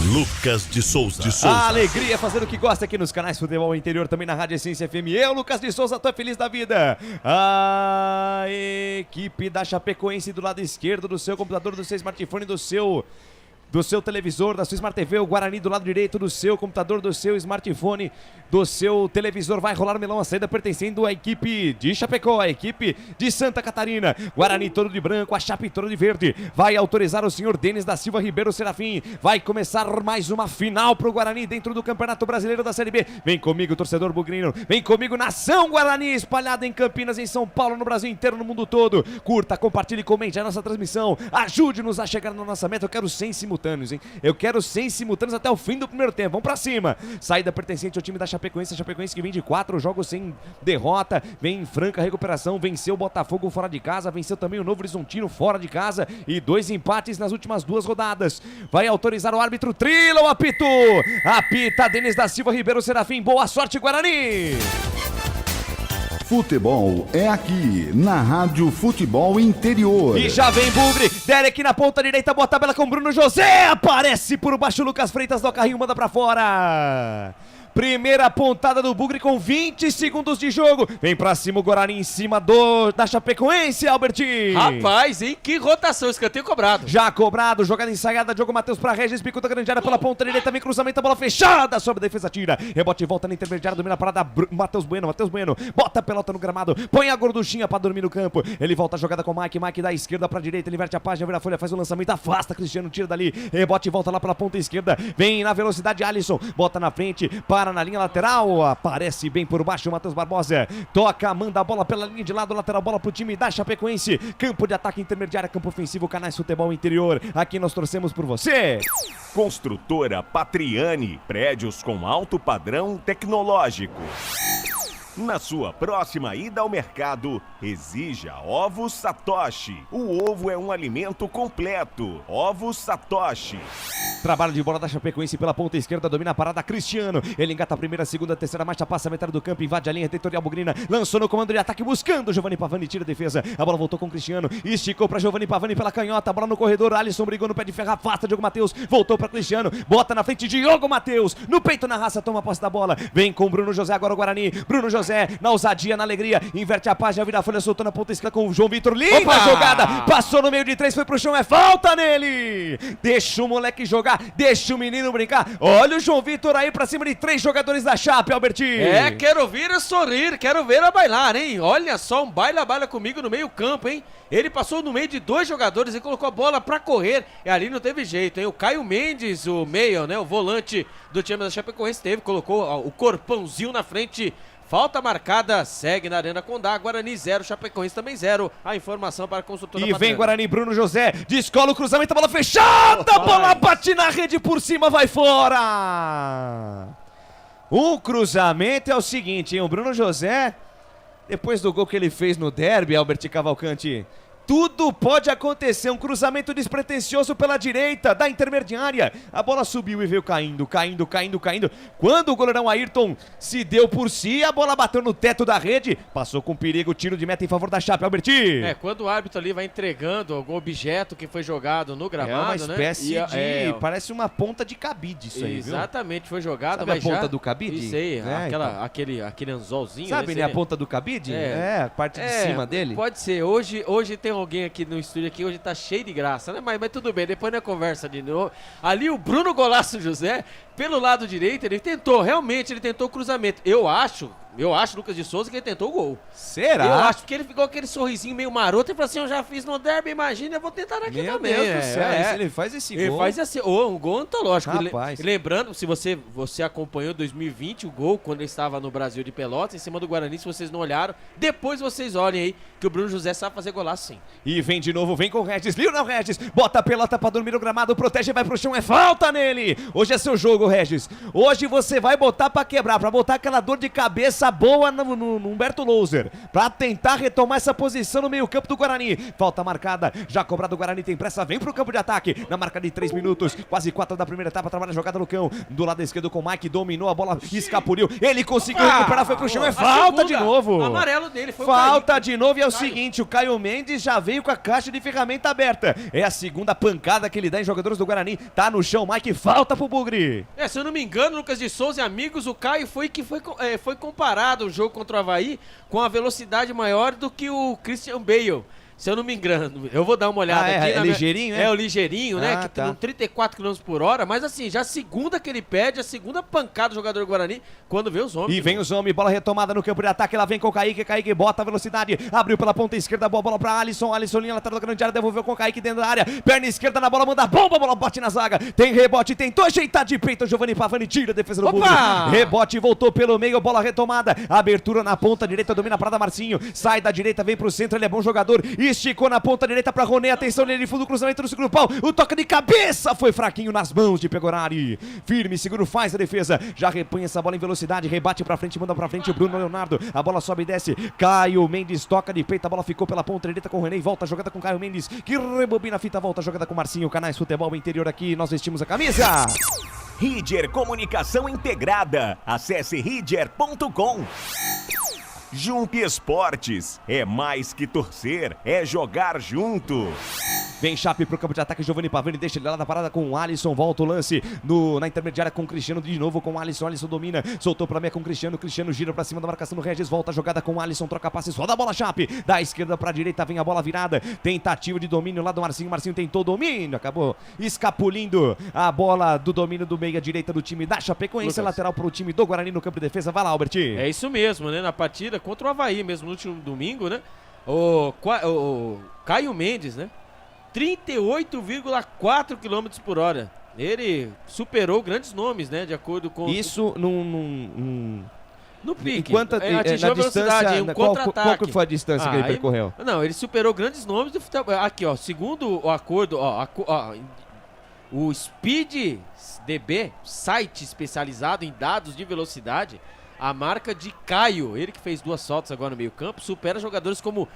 Lucas de Souza. A alegria fazendo o que gosta aqui nos canais Futebol Interior, também na Rádio Essência FM. Eu, Lucas de Souza, tô feliz da vida. A equipe da Chapecoense do lado esquerdo do seu computador, do seu smartphone, do seu do seu televisor, da sua Smart TV, o Guarani do lado direito do seu computador, do seu smartphone, do seu televisor. Vai rolar o melão, a saída pertencendo à equipe de Chapecó, a equipe de Santa Catarina. Guarani todo de branco, a Chape todo de verde. Vai autorizar o senhor Denis da Silva Ribeiro Serafim. Vai começar mais uma final pro Guarani dentro do Campeonato Brasileiro da Série B. Vem comigo, torcedor bugrino. Vem comigo, nação Guarani, espalhada em Campinas, em São Paulo, no Brasil inteiro, no mundo todo. Curta, compartilhe e comente a nossa transmissão. Ajude-nos a chegar na nossa meta. Eu quero 100 simultâneos, hein? Eu quero 100 simultâneos até o fim do primeiro tempo. Vamos pra cima. Saída pertencente ao time da Chapecoense. A Chapecoense que vem de 4 jogos sem derrota. Vem em franca recuperação. Venceu o Botafogo fora de casa. Venceu também o Novo Horizontino fora de casa. E 2 empates nas últimas 2 rodadas. Vai autorizar o árbitro Trila o apito. Apita Denis da Silva Ribeiro Serafim. Boa sorte, Guarani! Futebol é aqui, na Rádio Futebol Interior. E já vem Bugre, Derek na ponta direita, boa tabela com Bruno José, aparece por baixo Lucas Freitas do carrinho, manda pra fora. Primeira pontada do Bugre com 20 segundos de jogo. Vem pra cima o Guarani em cima da Chapecoense, Albertinho. Rapaz, hein? Que rotação, escanteio cobrado. Já cobrado, jogada ensaiada, Diogo Matheus pra Regis, pico da grande área pela ponta direita, vem cruzamento, a bola fechada, sobe a defesa, tira. Rebote e volta na intermediária, domina a parada, Matheus Bueno, bota a pelota no gramado, põe a gorduchinha pra dormir no campo. Ele volta a jogada com o Mike da esquerda pra direita, ele inverte a página, vira a folha, faz o lançamento, afasta, Cristiano, tira dali. Rebote e volta lá pela ponta esquerda, vem na velocidade, Alisson, bota na frente, para na linha lateral, aparece bem por baixo o Matheus Barbosa, toca, manda a bola pela linha de lado, lateral, bola pro time da Chapecoense, campo de ataque intermediário, campo ofensivo, Canais Futebol Interior, aqui nós torcemos por você. Construtora Patriani, prédios com alto padrão tecnológico. Na sua próxima ida ao mercado, exija Ovos Satoshi. O ovo é um alimento completo. Ovos Satoshi. Trabalho de bola da Chapecoense pela ponta esquerda, domina a parada Cristiano. Ele engata a primeira, segunda, terceira marcha, passa a metade do campo, invade a linha territorial bugrina, lançou no comando de ataque, buscando Giovanni Pavani, tira a defesa. A bola voltou com Cristiano, esticou para Giovanni Pavani pela canhota, a bola no corredor, Alisson brigou no pé de ferro, afasta Diogo Matheus, voltou para Cristiano, bota na frente Diogo Matheus, no peito, na raça, toma a posse da bola, vem com Bruno José, agora o Guarani, Bruno José, na ousadia, na alegria, inverte a página, vira a folha, soltou na ponta esquerda com o João Vitor, linda jogada, passou no meio de 3, foi pro chão, é falta nele, deixa o moleque jogar, deixa o menino brincar, olha o João Vitor aí pra cima de 3 jogadores da Chape, Albertinho. É, quero ver a sorrir, quero ver a bailar, hein, olha só, um baila comigo no meio campo, hein, ele passou no meio de 2 jogadores e colocou a bola pra correr, e ali não teve jeito, hein, o Caio Mendes, o meio, né, o volante do time da Chapecoense colocou o corpãozinho na frente. Falta marcada, segue na Arena Condá, Guarani 0, Chapecoense também 0. A informação para a consultora. E vem Guarani, Bruno José, descola o cruzamento, a bola fechada, a bola bate na rede por cima, vai fora. O cruzamento é o seguinte, hein, o Bruno José, depois do gol que ele fez no derby, Albert Cavalcante, tudo pode acontecer, um cruzamento despretensioso pela direita da intermediária, a bola subiu e veio caindo. Quando o goleirão Ayrton se deu por si, a bola bateu no teto da rede, passou com perigo, tiro de meta em favor da Chape, Alberti. É, quando o árbitro ali vai entregando algum objeto que foi jogado no gramado, né? É uma espécie de, parece uma ponta de cabide isso aí, viu? Exatamente, foi jogado, sabe mas a ponta do cabide? Isso aí, então. aquele anzolzinho. Sabe, né, a ponta do cabide? A parte de cima dele. Pode ser, hoje tem alguém aqui no estúdio aqui, hoje tá cheio de graça, né? Mas tudo bem, depois na conversa de novo. Ali o Bruno Golaço José, pelo lado direito, ele tentou o cruzamento. Eu acho, Lucas de Souza, que ele tentou o gol. Será? Eu acho que ele ficou aquele sorrisinho meio maroto e falou assim, eu já fiz no derby, imagina, eu vou tentar aqui também. Meu Deus do céu, ele faz esse gol. Ele faz esse, um gol antológico. Rapaz. Lembrando, se você acompanhou 2020, o gol, quando ele estava no Brasil de Pelotas, em cima do Guarani, se vocês não olharam, depois vocês olhem aí, que o Bruno José sabe fazer golaço sim. E vem de novo, vem com o Regis, Lionel Regis, bota a pelota pra dormir no gramado, protege, vai pro chão, é falta nele. Hoje é seu jogo, Regis. Hoje você vai botar pra quebrar, pra botar aquela dor de cabeça boa no Humberto Louser, pra tentar retomar essa posição no meio campo do Guarani. Falta marcada, já cobrado o Guarani, tem pressa, vem pro campo de ataque, na marca de 3 minutos, quase 4 da primeira etapa, trabalha a jogada no cão, do lado esquerdo com o Mike, dominou, a bola escapuliu, ele conseguiu recuperar, foi pro chão, é falta de novo. Amarelo dele, foi falta de novo, e é o seguinte, o Caio Mendes já veio com a caixa de ferramenta aberta, é a segunda pancada que ele dá em jogadores do Guarani, tá no chão, Mike, falta pro Bugre. Se eu não me engano, Lucas de Souza e amigos, o Caio foi comparado o jogo contra o Avaí com a velocidade maior do que o Christian Bale. se eu não me engano, eu vou dar uma olhada aqui. É ligeirinho, É o ligeirinho, né? Que tá. tem 34 km por hora, mas assim, já a segunda que ele pede, a segunda pancada do jogador Guarani, quando vê os homens. E vem os homens, bola retomada no campo de ataque, ela vem com o Kaique bota a velocidade, abriu pela ponta esquerda, boa bola pra Alisson, linha lateral da grande área, devolveu com o Kaique dentro da área, perna esquerda na bola, manda bomba, bola bate na zaga, tem rebote, tentou ajeitar de peito, o Giovanni Pavani tira a defesa do Bugre, rebote, voltou pelo meio, bola retomada, abertura na ponta direita, domina a parada Marcinho, sai da direita, vem pro centro, ele é bom jogador, esticou na ponta direita pra Ronei, atenção nele, fundo, cruzamento no segundo pau, o toque de cabeça foi fraquinho nas mãos de Pegorari, firme, seguro, faz a defesa, já repõe essa bola em velocidade, rebate pra frente, manda pra frente o Bruno Leonardo, a bola sobe e desce, Caio Mendes toca de peito, a bola ficou pela ponta direita com o René, volta a jogada com Caio Mendes, que rebobina a fita, volta a jogada com Marcinho, Canais Futebol Interior aqui, nós vestimos a camisa. Ridger Comunicação Integrada. Acesse ridger.com. Jump Esportes. É mais que torcer, é jogar junto. Vem Chape pro campo de ataque, Giovanni Pavani deixa ele lá na parada com o Alisson, volta o lance na intermediária com o Cristiano, de novo com o Alisson domina, soltou pra meia com o Cristiano gira pra cima da marcação do Regis, volta a jogada com o Alisson, troca passes, roda a bola Chape, da esquerda pra direita, vem a bola virada, tentativa de domínio lá do Marcinho tentou o domínio, acabou escapulindo a bola do domínio do meia direita do time da Chapecoense, lateral pro time do Guarani no campo de defesa, vai lá Albert. É isso mesmo, né, na partida contra o Avaí mesmo, no último domingo, né, o Caio Mendes, né, 38,4 km por hora. Ele superou grandes nomes, né? De acordo com... Isso no pique. Enquanto atingiu a velocidade, um contra-ataque. Qual que foi a distância que ele percorreu? Não, ele superou grandes nomes do futebol. Aqui, ó, segundo o acordo, o Speed DB, site especializado em dados de velocidade, a marca de Caio, ele que fez 2 faltas agora no meio campo, supera jogadores como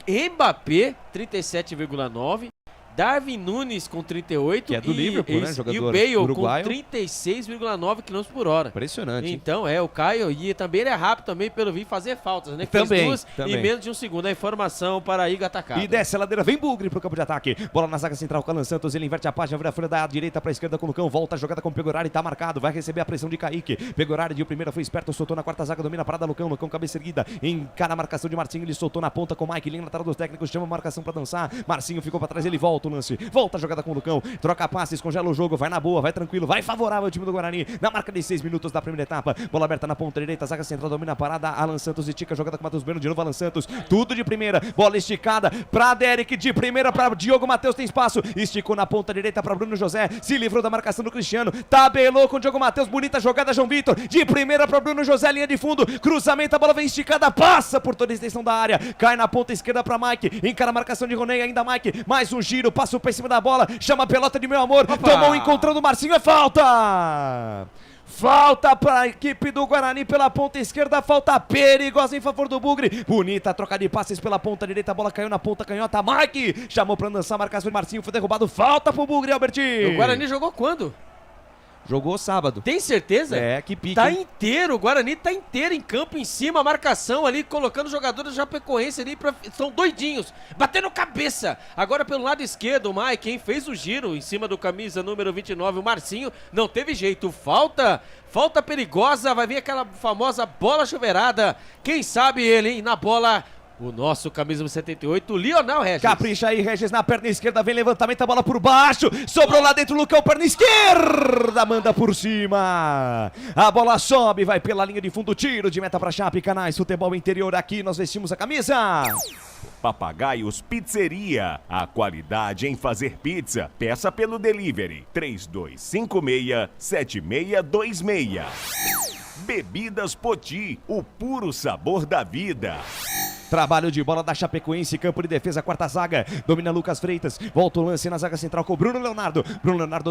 Mbappé, 37,9, Darwin Nunes com 38 que é do Liverpool, né? E o Bale uruguaio, com 36,9 km por hora. Impressionante. Então, o Caio, e também ele é rápido também pelo vir fazer faltas, né? Também, fez 2 em menos de um segundo. A informação para Iga atacada. E desce a ladeira, vem Bugre pro campo de ataque. Bola na zaga central com Alan Santos, ele inverte a página, vira a folha da direita pra esquerda com o Lucão, volta a jogada com o Pegorari, tá marcado, vai receber a pressão de Kaique. Pegorari de primeira foi esperto, soltou na quarta zaga, domina a parada Lucão cabeça erguida, encara a marcação de Marcinho, ele soltou na ponta com o Mike, linha lateral dos técnicos, chama a marcação pra dançar. Marcinho ficou pra trás, ele volta o lance, volta a jogada com o Lucão, troca passes, congela o jogo, vai na boa, vai tranquilo, vai favorável ao time do Guarani, na marca de 6 minutos da primeira etapa, bola aberta na ponta direita, zaga central domina a parada, Alan Santos estica a jogada com o Matheus Bueno, de novo Alan Santos, tudo de primeira, bola esticada pra Derek, de primeira pra Diogo Matheus, tem espaço, esticou na ponta direita pra Bruno José, se livrou da marcação do Cristiano, tabelou com o Diogo Matheus, bonita jogada João Vitor, de primeira pra Bruno José, linha de fundo, cruzamento, a bola vem esticada, passa por toda a extensão da área, cai na ponta esquerda pra Mike, encara a marcação de Ronei, ainda Mike, mais um giro, passa por cima da bola, chama a pelota de meu amor, tomou o encontrão do Marcinho, é falta! Falta para a equipe do Guarani pela ponta esquerda, falta perigosa em favor do Bugre, bonita troca de passes pela ponta direita, a bola caiu na ponta canhota, Mike chamou para dançar, marcação de Marcinho, foi derrubado, falta pro Bugre, Albertinho. O Guarani jogou quando? Jogou sábado. Tem certeza? É, que pique. Tá inteiro, o Guarani tá inteiro em campo, em cima, a marcação ali, colocando jogadores da Chapecoense ali, são doidinhos, batendo cabeça. Agora pelo lado esquerdo, o Mike, quem fez o giro em cima do camisa número 29, o Marcinho, não teve jeito, falta perigosa, vai vir aquela famosa bola chuveirada, quem sabe ele, hein, na bola... O nosso camisa 78, Lionel Regis. Capricha aí, Regis na perna esquerda, vem levantamento, a bola por baixo, sobrou lá dentro, Lucão, perna esquerda, manda por cima. A bola sobe, vai pela linha de fundo, tiro de meta pra Chape, Canais Futebol Interior, aqui nós vestimos a camisa. Papagaios Pizzeria, a qualidade em fazer pizza. Peça pelo delivery 3256-7626. Bebidas Poti, o puro sabor da vida. Trabalho de bola da Chapecoense, campo de defesa, quarta zaga, domina Lucas Freitas, volta o lance na zaga central com o Bruno Leonardo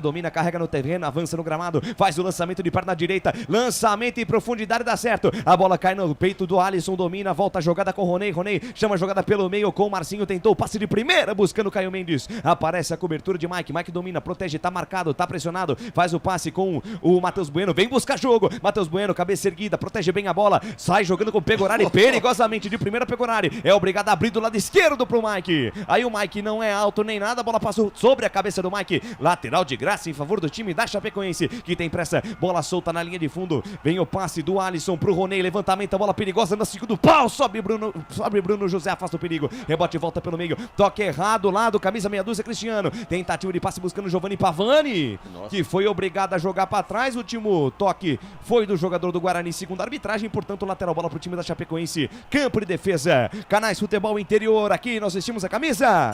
domina, carrega no terreno, avança no gramado, faz o lançamento de perna direita, lançamento em profundidade, dá certo, a bola cai no peito do Alisson, domina, volta a jogada com o Ronei, chama a jogada pelo meio com o Marcinho, tentou o passe de primeira, buscando o Caio Mendes, aparece a cobertura de Mike domina, protege, tá marcado, tá pressionado, faz o passe com o Matheus Bueno, vem buscar jogo, Matheus Bueno, cabeça erguida, protege bem a bola, sai jogando com o Pegorari, perigosamente de primeira, Pegorari Pegorari. É obrigado a abrir do lado esquerdo pro Mike. Aí o Mike não é alto nem nada. A bola passou sobre a cabeça do Mike. Lateral de graça em favor do time da Chapecoense, que tem pressa. Bola solta na linha de fundo. Vem o passe do Alisson pro Roney. Levantamento, a bola perigosa no segundo pau. Sobe Bruno José, afasta o perigo. Rebote, volta pelo meio. Toque errado lá do camisa meia dúzia, Cristiano. Tentativa de passe buscando Giovanni Pavani, que foi obrigado a jogar para trás. O último toque foi do jogador do Guarani, segundo a arbitragem. Portanto, lateral bola pro time da Chapecoense. Campo de defesa. Canais Futebol Interior. Aqui nós vestimos a camisa.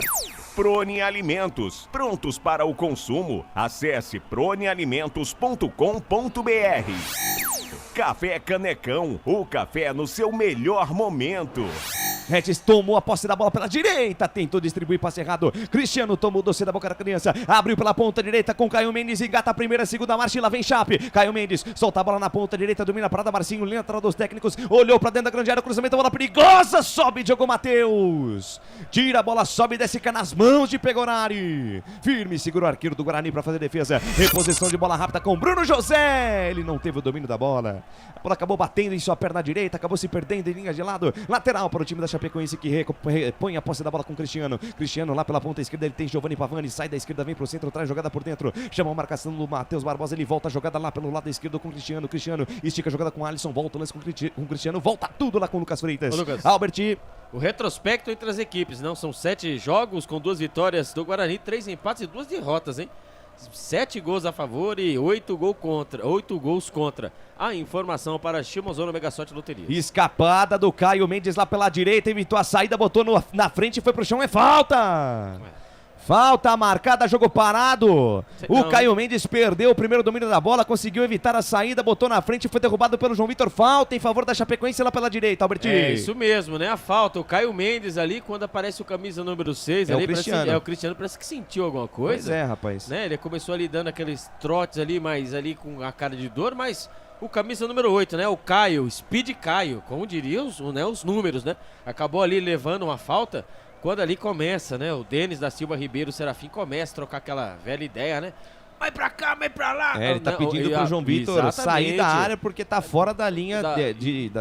Prone Alimentos, prontos para o consumo. Acesse pronealimentos.com.br. Café Canecão, o café no seu melhor momento. Regis tomou a posse da bola pela direita, tentou distribuir passe errado. Cristiano tomou o doce da boca da criança, abriu pela ponta direita com Caio Mendes, engata a primeira, segunda marcha e lá vem Chape. Caio Mendes solta a bola na ponta direita, domina a parada, Marcinho, linha atrás dos técnicos, olhou pra dentro da grande área, cruzamento, a bola perigosa, sobe Diogo Matheus. Tira a bola, sobe e desce cá nas mãos de Pegorari. Firme, segura o arqueiro do Guarani pra fazer defesa. Reposição de bola rápida com Bruno José. Ele não teve o domínio da bola. A bola acabou batendo em sua perna direita, acabou se perdendo em linha de lado. Lateral para o time da Chapecoense, que repõe a posse da bola com Cristiano. Cristiano lá pela ponta esquerda, ele tem Giovanni Pavani, sai da esquerda, vem pro centro, traz jogada por dentro. Chama a marcação do Matheus Barbosa, ele volta a jogada lá pelo lado esquerdo com Cristiano. Cristiano estica a jogada com Alisson, volta o lance com Cristiano, volta tudo lá com o Lucas Freitas. Ô, Lucas, Albert. O retrospecto entre as equipes, não? São 7 jogos com 2 vitórias do Guarani, 3 empates e 2 derrotas, hein? 7 gols a favor e 8 gols contra. A informação para Shimozono Megasorte Loteria. Escapada do Caio Mendes lá pela direita, evitou a saída, botou na frente, foi pro chão, é falta! Falta marcada, jogo parado. O Caio Mendes perdeu o primeiro domínio da bola, conseguiu evitar a saída, botou na frente, foi derrubado pelo João Vitor. Falta em favor da Chapecoense lá pela direita, Albertinho. É isso mesmo, né? A falta. O Caio Mendes ali, quando aparece o camisa número 6, ali, o Cristiano. o Cristiano parece que sentiu alguma coisa. Pois é, rapaz. Né? Ele começou ali dando aqueles trotes ali, mas ali com a cara de dor, mas o camisa número 8, né? O Caio, Speed Caio, como diriam os números, né? Acabou ali levando uma falta. Quando ali começa, né, o Denis da Silva Ribeiro, o Serafim começa a trocar aquela velha ideia, né? Vai pra cá, vai pra lá. É, ele tá pedindo pro João Vitor sair da área porque tá fora da linha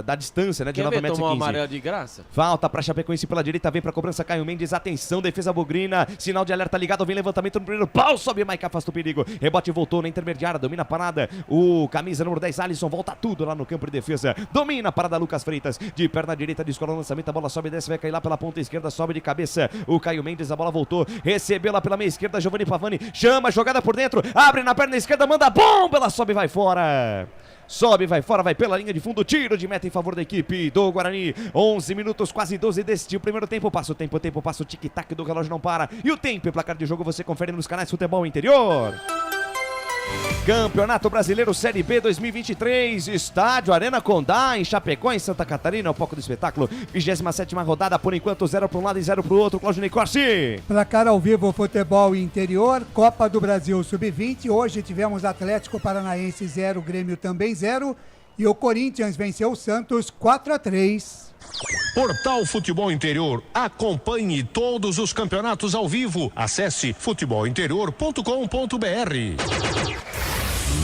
da distância, né? De 9 metros e 15. Amarelo de graça? Falta pra Chapecoense pela direita, vem pra cobrança Caio Mendes, atenção, defesa bugrina, sinal de alerta ligado, vem levantamento no primeiro pau, sobe Mike, afasta o perigo, rebote voltou na intermediária, domina a parada, o camisa número 10, Alisson, volta tudo lá no campo de defesa, domina a parada Lucas Freitas, de perna direita, descola o lançamento, a bola sobe e desce, vai cair lá pela ponta esquerda, sobe de cabeça, o Caio Mendes, a bola voltou, recebeu lá pela meia esquerda, Giovanni Pavani, chama, jogada por dentro, abre na perna esquerda, manda bomba, ela sobe e vai fora. Sobe, vai fora, vai pela linha de fundo, tiro de meta em favor da equipe do Guarani. 11 minutos, quase 12 deste primeiro tempo. Passa o tempo, passa o tic-tac do relógio, não para. E o tempo e placar de jogo você confere nos canais Futebol Interior. Campeonato Brasileiro Série B 2023, Estádio Arena Condá, em Chapecó, em Santa Catarina, o palco do espetáculo. 27ª rodada, por enquanto 0 para um lado e 0 para o outro. Claudio Nicorsi. Placar ao vivo, Futebol Interior, Copa do Brasil Sub-20. Hoje tivemos Atlético Paranaense 0, Grêmio também 0. E o Corinthians venceu o Santos 4-3. Portal Futebol Interior. Acompanhe todos os campeonatos ao vivo. Acesse futebolinterior.com.br.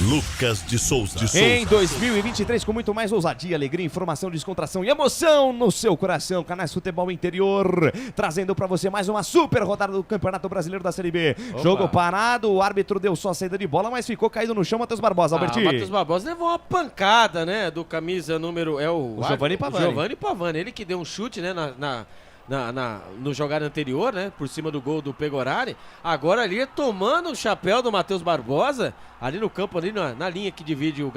Lucas de Souza. Em 2023, com muito mais ousadia, alegria, informação, descontração e emoção no seu coração. Canais Futebol Interior, trazendo pra você mais uma super rodada do Campeonato Brasileiro da Série B. Opa. Jogo parado, o árbitro deu só a saída de bola, mas ficou caído no chão Matheus Barbosa, Albertinho. Matheus Barbosa levou uma pancada, né, do camisa número... o Giovanni Pavani. Giovanni Pavani, ele que deu um chute, né, no jogada anterior, né, por cima do gol do Pegorari. Agora ali tomando o chapéu do Matheus Barbosa, ali no campo, ali na linha que divide o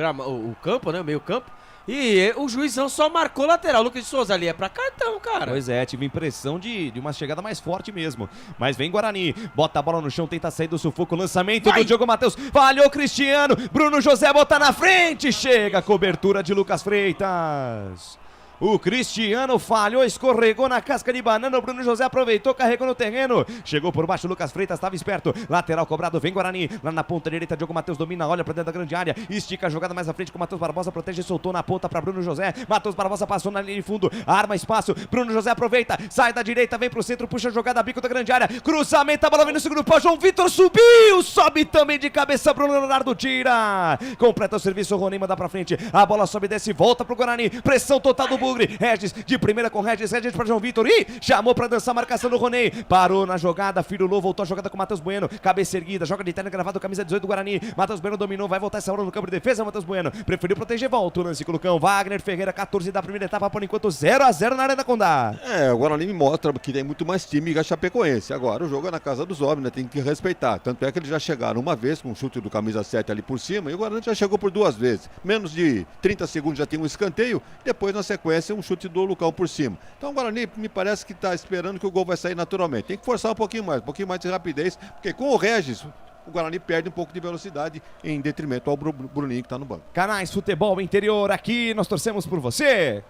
campo, né, o meio campo. E o juizão só marcou lateral. Lucas de Souza ali é pra cartão, cara. Pois é, tive impressão de uma chegada mais forte mesmo. Mas vem Guarani, bota a bola no chão, tenta sair do sufoco, lançamento do Diogo Matheus, falhou Cristiano, Bruno José bota na frente, chega a cobertura de Lucas Freitas. O Cristiano falhou, escorregou na casca de banana, o Bruno José aproveitou, carregou no terreno, chegou por baixo, Lucas Freitas estava esperto, lateral cobrado, vem Guarani, lá na ponta direita, Diogo Matheus domina, olha pra dentro da grande área, estica a jogada mais à frente com o Matheus Barbosa, protege, soltou na ponta pra Bruno José, Matheus Barbosa passou na linha de fundo, arma espaço, Bruno José aproveita, sai da direita, vem pro centro, puxa a jogada, bico da grande área, cruzamento, a bola vem no segundo pau, João Vitor subiu, sobe também de cabeça, Bruno Leonardo tira, completa o serviço, o Rony manda pra frente, a bola sobe, desce, volta pro Guarani, pressão total do Bugre. Regis de primeira com Regis para João Vitor. E chamou pra dançar a marcação do Ronei. Parou na jogada, Filho Lô voltou a jogada com o Matheus Bueno. Cabeça erguida, joga de terno gravado, camisa 18 do Guarani. Matheus Bueno dominou, vai voltar essa hora no campo de defesa. Matheus Bueno preferiu proteger, volta o lance com o Lucão. Wagner Ferreira, 14 da primeira etapa, por enquanto 0-0 na Arena Condá. O Guarani me mostra que tem muito mais time que a Chapecoense. Agora o jogo é na casa dos homens, né? Tem que respeitar. Tanto é que eles já chegaram uma vez com um chute do camisa 7 ali por cima, e o Guarani já chegou por 2 vezes. Menos de 30 segundos já tem um escanteio, depois na sequência um chute do Lucão por cima. Então o Guarani me parece que está esperando que o gol vai sair naturalmente. Tem que forçar um pouquinho mais de rapidez, porque com o Regis o Guarani perde um pouco de velocidade em detrimento ao Bruninho que está no banco. Canais Futebol Interior, aqui nós torcemos por você.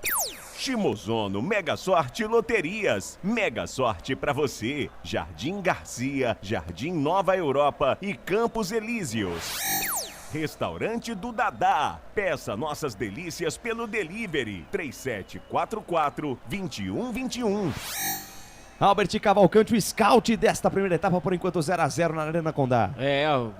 Shimozono Mega Sorte Loterias. Mega sorte pra você. Jardim Garcia, Jardim Nova Europa e Campos Elíseos. Restaurante do Dadá. Peça nossas delícias pelo delivery. 3744-2121. Albert Cavalcante, o scout desta primeira etapa, por enquanto 0-0 na Arena Condá.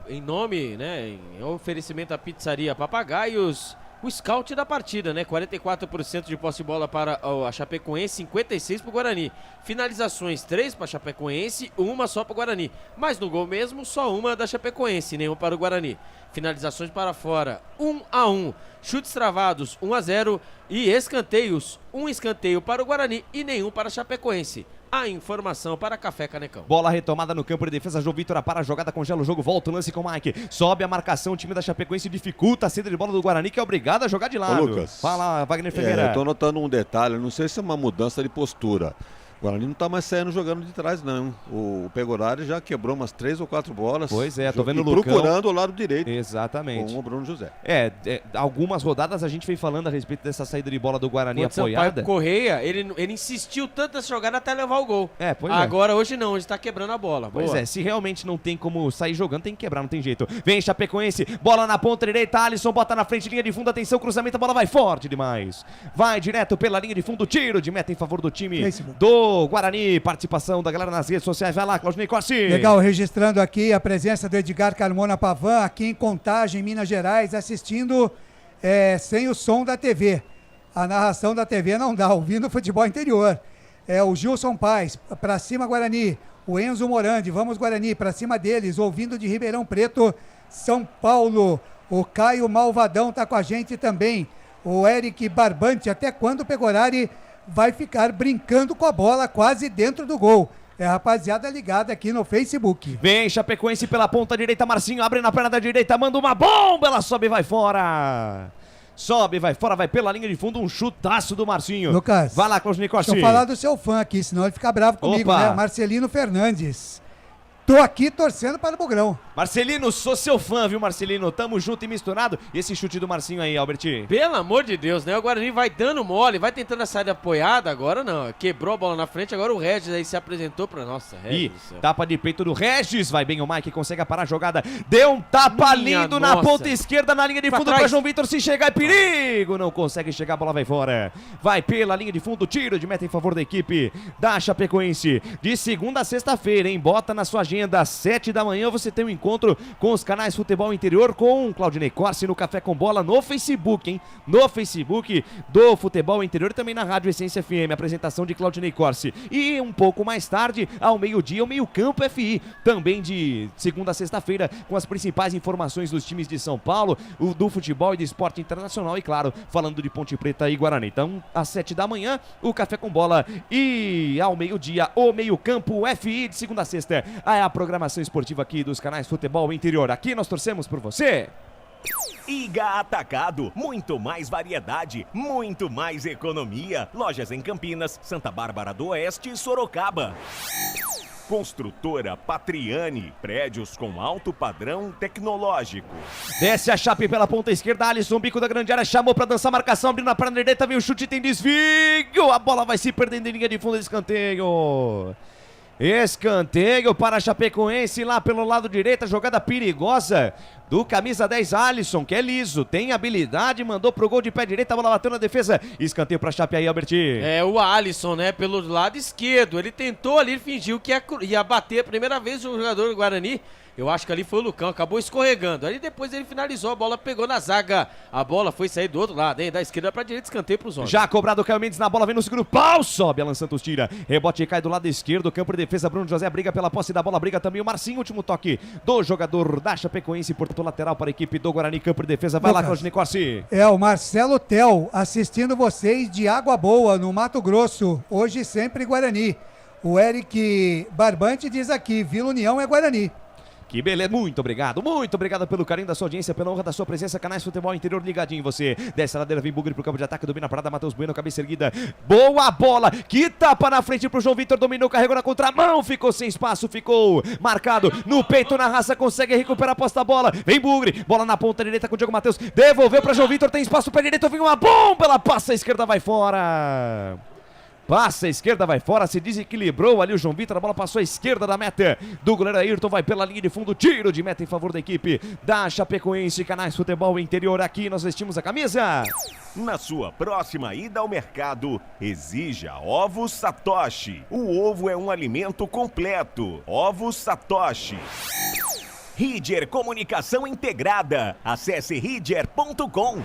Em nome, né, em oferecimento à Pizzaria Papagaios, o scout da partida, né, 44% de posse de bola para a Chapecoense, 56% para o Guarani. Finalizações, 3 para a Chapecoense, 1 só para o Guarani. Mas no gol mesmo, só 1 da Chapecoense, nenhum para o Guarani. Finalizações para fora, 1-1. Chutes travados, 1-0. E escanteios, 1 escanteio para o Guarani e nenhum para a Chapecoense. A informação para Café Canecão. Bola retomada no campo de defesa, João Vitor para a jogada, congela o jogo, volta o lance com o Mike. Sobe a marcação, o time da Chapecoense dificulta a saída de bola do Guarani, que é obrigado a jogar de lado. Ô, Lucas, fala, Wagner Ferreira. Eu tô notando um detalhe, não sei se é uma mudança de postura. O Guarani não tá mais saindo jogando de trás, não. O Pegorari já quebrou umas 3 ou 4 bolas. Pois é, tô vendo o Lucão procurando o lado direito. Exatamente. Com o Bruno José. Algumas rodadas a gente vem falando a respeito dessa saída de bola do Guarani apoiada. O Correia, ele insistiu tanto nessa jogada até levar o gol. Pois Agora, hoje não, hoje tá quebrando a bola. Pois é, se realmente não tem como sair jogando, tem que quebrar, não tem jeito. Vem Chapecoense, bola na ponta direita, Alisson bota na frente, linha de fundo, atenção, cruzamento, a bola vai forte demais. Vai direto pela linha de fundo, tiro de meta em favor do time do Guarani. Participação da galera nas redes sociais. Vai lá, Claudinei Corsi. Legal, registrando aqui a presença do Edgar Carmona Pavan, aqui em Contagem, Minas Gerais, assistindo sem o som da TV. A narração da TV não dá, ouvindo o futebol interior. O Gilson Paz, pra cima Guarani. O Enzo Morandi, vamos Guarani, pra cima deles, ouvindo de Ribeirão Preto, São Paulo. O Caio Malvadão tá com a gente também. O Eric Barbante, até quando o Pegorari vai ficar brincando com a bola quase dentro do gol? Rapaziada ligada aqui no Facebook. Vem Chapecoense pela ponta direita, Marcinho abre na perna da direita, manda uma bomba, ela sobe e vai fora. Sobe, vai fora, vai pela linha de fundo, um chutaço do Marcinho. Lucas, vai lá, Claudinei Corsi. Deixa eu falar do seu fã aqui, senão ele fica bravo comigo, né? Marcelino Fernandes. Tô aqui torcendo para o Bugrão. Marcelino, sou seu fã, viu, Marcelino? Tamo junto e misturado. E esse chute do Marcinho aí, Albert? Pelo amor de Deus, né? O Guarani vai dando mole, vai tentando a saída apoiada. Agora não, quebrou a bola na frente. Agora o Regis aí se apresentou pra... Nossa, Regis. E tapa de peito do Regis. Vai bem o Mike, consegue parar a jogada. Deu um tapa lindo na ponta esquerda, na linha de fundo pra João Vitor. Se chegar é perigo. Não consegue chegar, a bola vai fora. Vai pela linha de fundo, tiro de meta em favor da equipe da Chapecoense. De segunda a sexta-feira, hein? Bota na sua agenda, às 7 da manhã, você tem um encontro com os canais Futebol Interior com Claudinei Corsi no Café com Bola no Facebook, hein? No Facebook do Futebol Interior e também na Rádio Essência FM, apresentação de Claudinei Corsi. E um pouco mais tarde, ao meio-dia, o Meio Campo FI, também de segunda a sexta-feira, com as principais informações dos times de São Paulo, do futebol e do esporte internacional e, claro, falando de Ponte Preta e Guarani. Então, às 7 da manhã, o Café com Bola e ao meio-dia, o Meio Campo FI, de segunda a sexta, é a programação esportiva aqui dos canais Futebol Interior. Aqui nós torcemos por você. Iga Atacado, muito mais variedade, muito mais economia. Lojas em Campinas, Santa Bárbara do Oeste e Sorocaba. Construtora Patriani, prédios com alto padrão tecnológico. Desce a Chape pela ponta esquerda, Alisson, bico da grande área, chamou pra dançar, marcação, abrindo na perna direita, vem o chute, tem desvio, a bola vai se perdendo em linha de fundo de escanteio. Escanteio para a Chapecoense lá pelo lado direito, jogada perigosa do camisa 10 Alisson, que é liso, tem habilidade, mandou pro gol de pé direito, a bola bateu na defesa, escanteio pra Chape aí, Albert. O Alisson, né, pelo lado esquerdo, ele tentou ali, fingiu que ia bater a primeira vez o jogador do Guarani, Eu acho que ali foi o Lucão, acabou escorregando. Aí depois ele finalizou, a bola pegou na zaga. A bola foi sair do outro lado, hein? Da esquerda pra direita, escanteio pros homens. Já cobrado o Caio Mendes na bola, vem no segundo pau, sobe, Alan Santos tira. Rebote cai do lado esquerdo, campo de defesa, Bruno José briga pela posse da bola, briga também o Marcinho, último toque do jogador da Chapecoense, portanto lateral para a equipe do Guarani, campo de defesa, vai lá, Claudinei Corsi. É o Marcelo Tel assistindo vocês de Água Boa, no Mato Grosso, hoje sempre Guarani. O Eric Barbante diz aqui, Vila União é Guarani. Que beleza, muito obrigado pelo carinho da sua audiência, pela honra da sua presença, Canais Futebol Interior ligadinho em você. Desce a ladeira, vem Bugre pro campo de ataque, domina a parada, Matheus Bueno, cabeça erguida, boa bola, que tapa na frente pro João Vitor, dominou, carregou na contramão, ficou sem espaço, ficou marcado no peito, na raça, consegue recuperar a posta da bola, vem Bugre, bola na ponta direita com o Diego Matheus, devolveu pra João Vitor, tem espaço pé direito, vem uma bomba, ela passa a esquerda, vai fora. Passa a esquerda, vai fora, se desequilibrou ali o João Vitor, a bola passou à esquerda da meta do goleiro Ayrton, vai pela linha de fundo, tiro de meta em favor da equipe da Chapecoense. Canais Futebol Interior, aqui nós vestimos a camisa. Na sua próxima ida ao mercado, exija Ovos Satoshi. O ovo é um alimento completo. Ovos Satoshi. Ridger Comunicação Integrada. Acesse ridger.com.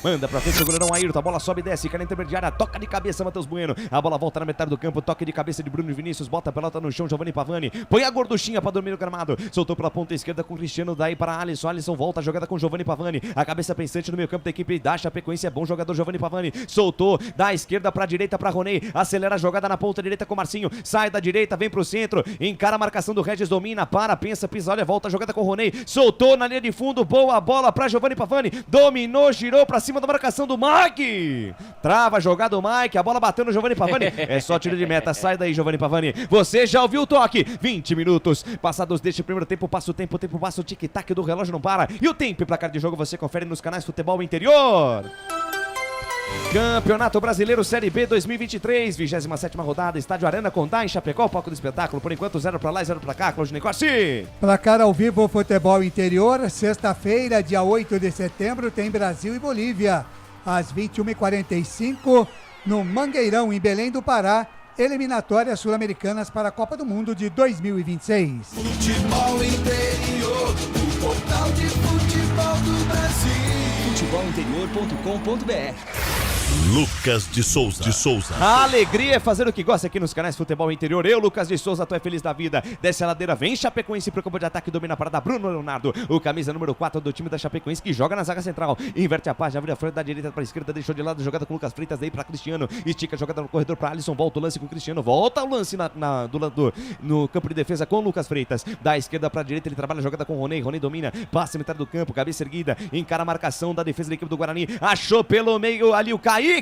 Manda pra frente o goleirão Ayrton, a bola sobe e desce, cara intermediária, toca de cabeça Matheus Bueno, a bola volta na metade do campo, toque de cabeça de Bruno Vinícius, bota a pelota no chão, Giovanni Pavani, põe a gorduchinha pra dormir no gramado, soltou pela ponta esquerda com o Cristiano, daí para Alisson, Alisson volta a jogada com Giovanni Pavani, a cabeça pensante no meio campo da equipe da Chapecoense, é bom jogador Giovanni Pavani, soltou da esquerda pra direita pra Ronei, acelera a jogada na ponta direita com o Marcinho, sai da direita, vem pro centro, encara a marcação do Regis, domina, para, pensa, pisa, olha, volta a jogada com o Ronei, soltou na linha de fundo, boa bola pra Giovanni Pavani, dominou, girou pra cima da marcação do Mike, trava a jogada do Mike, a bola bateu no Giovanni Pavani, é só tiro de meta, sai daí Giovanni Pavani, você já ouviu o toque, 20 minutos, passados deste primeiro tempo, passa o tempo passa o tic-tac do relógio não para, e o tempo e placar de jogo você confere nos canais Futebol Interior. Campeonato Brasileiro Série B 2023, 27ª rodada, Estádio Arena Condá, em Chapecó, palco do espetáculo, por enquanto 0 pra lá e 0 pra cá, Claudinei Corsi. Placar ao vivo Futebol Interior, sexta-feira, dia 8 de setembro, tem Brasil e Bolívia, às 21h45, no Mangueirão, em Belém do Pará, eliminatórias sul-americanas para a Copa do Mundo de 2026. Futebol Interior, o portal de futebol do Brasil. Futebolinterior.com.br. Lucas de Souza. A alegria é fazer o que gosta aqui nos canais Futebol Interior. Eu, Lucas de Souza, tô feliz da vida. Desce a ladeira, vem Chapecoense pro campo de ataque, domina a parada Bruno Leonardo, o camisa número 4 do time da Chapecoense, que joga na zaga central, inverte a página, abre a frente da direita pra esquerda, deixou de lado, jogada com o Lucas Freitas, daí pra Cristiano, estica a jogada no corredor pra Alisson, volta o lance com o Cristiano, volta o lance no campo de defesa com o Lucas Freitas, da esquerda pra direita, ele trabalha a jogada com o Ronei domina, passa a metade do campo, cabeça erguida, encara a marcação da defesa da equipe do Guarani, achou pelo meio ali o Kaique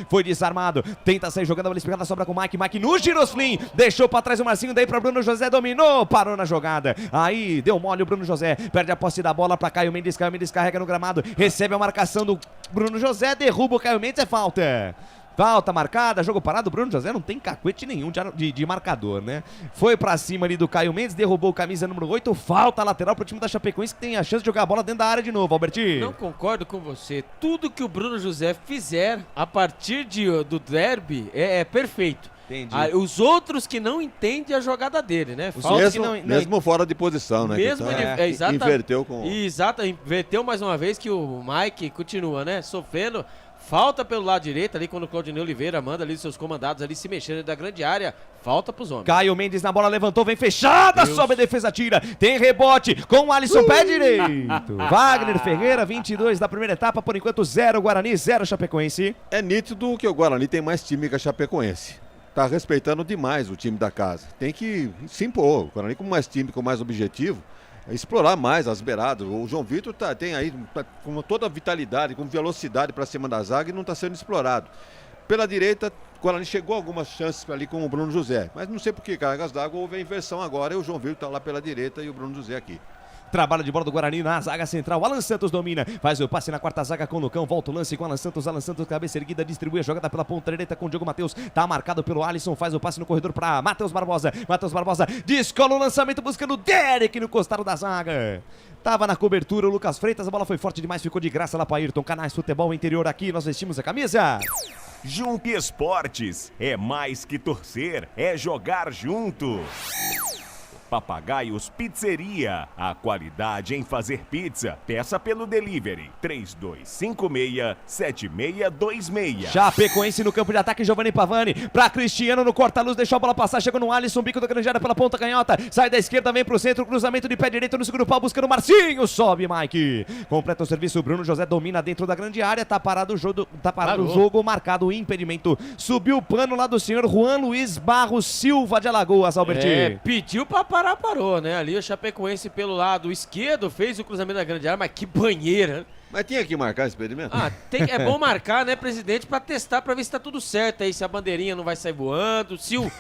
foi desarmado, tenta sair jogando, a bola espirrada, sobra com o Mike no giroslim, deixou pra trás o Marcinho, daí pra Bruno José, dominou, parou na jogada, aí deu mole o Bruno José, perde a posse da bola pra Caio Mendes carrega no gramado, recebe a marcação do Bruno José, derruba o Caio Mendes, é falta. Falta marcada, jogo parado, o Bruno José não tem cacuete nenhum de marcador, né? Foi pra cima ali do Caio Mendes, derrubou o camisa número 8, falta lateral pro time da Chapecoense, que tem a chance de jogar a bola dentro da área de novo, Albertinho. Não concordo com você, tudo que o Bruno José fizer a partir do derby é perfeito. Entendi. Os outros que não entendem a jogada dele, né? Mesmo fora de posição, né? Mesmo exatamente. Inverteu com... Exato, inverteu mais uma vez, que o Mike continua, né? Sofrendo. Falta pelo lado direito ali, quando o Claudinei Oliveira manda ali seus comandados ali se mexendo da grande área. Falta pros homens. Caio Mendes na bola, levantou, vem fechada, sobe a defesa, tira. Tem rebote com o Alisson, pé direito. Wagner Ferreira, 22 da primeira etapa, por enquanto 0 Guarani, 0 Chapecoense. É nítido que o Guarani tem mais time que a Chapecoense. Tá respeitando demais o time da casa. Tem que se impor. O Guarani com mais time, com mais objetivo, explorar mais as beiradas. O João Vitor tem aí com toda a vitalidade, com velocidade para cima da zaga e não está sendo explorado. Pela direita, o Guarani chegou a algumas chances ali com o Bruno José, mas não sei por que cargas d'água houve a inversão agora e o João Vitor está lá pela direita e o Bruno José aqui. Trabalho de bola do Guarani na zaga central, Alan Santos domina, faz o passe na quarta zaga com o Lucão, volta o lance com Alan Santos, cabeça erguida, distribui a jogada pela ponta direita com o Diogo Matheus, tá marcado pelo Alisson, faz o passe no corredor para Matheus Barbosa, descola o lançamento buscando o Derek no costado da zaga. Tava na cobertura o Lucas Freitas, a bola foi forte demais, ficou de graça lá para Ayrton. Canais Futebol Interior, aqui nós vestimos a camisa. Jump Esportes, é mais que torcer, é jogar junto. Papagaios Pizzeria, a qualidade em fazer pizza. Peça pelo delivery 3256-7626. Chapecoense no campo de ataque, Giovanni Pavani pra Cristiano no corta-luz, deixou a bola passar, chegou no Alisson, bico da grande área pela ponta canhota, sai da esquerda, vem pro centro, cruzamento de pé direito no segundo pau, buscando o Marcinho, sobe Mike, completa o serviço, Bruno José domina dentro da grande área, tá parado o jogo, marcado o impedimento, subiu o pano lá do senhor Juan Luiz Barros Silva de Alagoas, Albertinho. Pediu pra parar, parou, né? Ali o Chapecoense pelo lado esquerdo fez o cruzamento da grande área, mas que banheira. Mas tinha que marcar esse experimento? É bom marcar, né, presidente, pra testar, pra ver se tá tudo certo aí, se a bandeirinha não vai sair voando, se o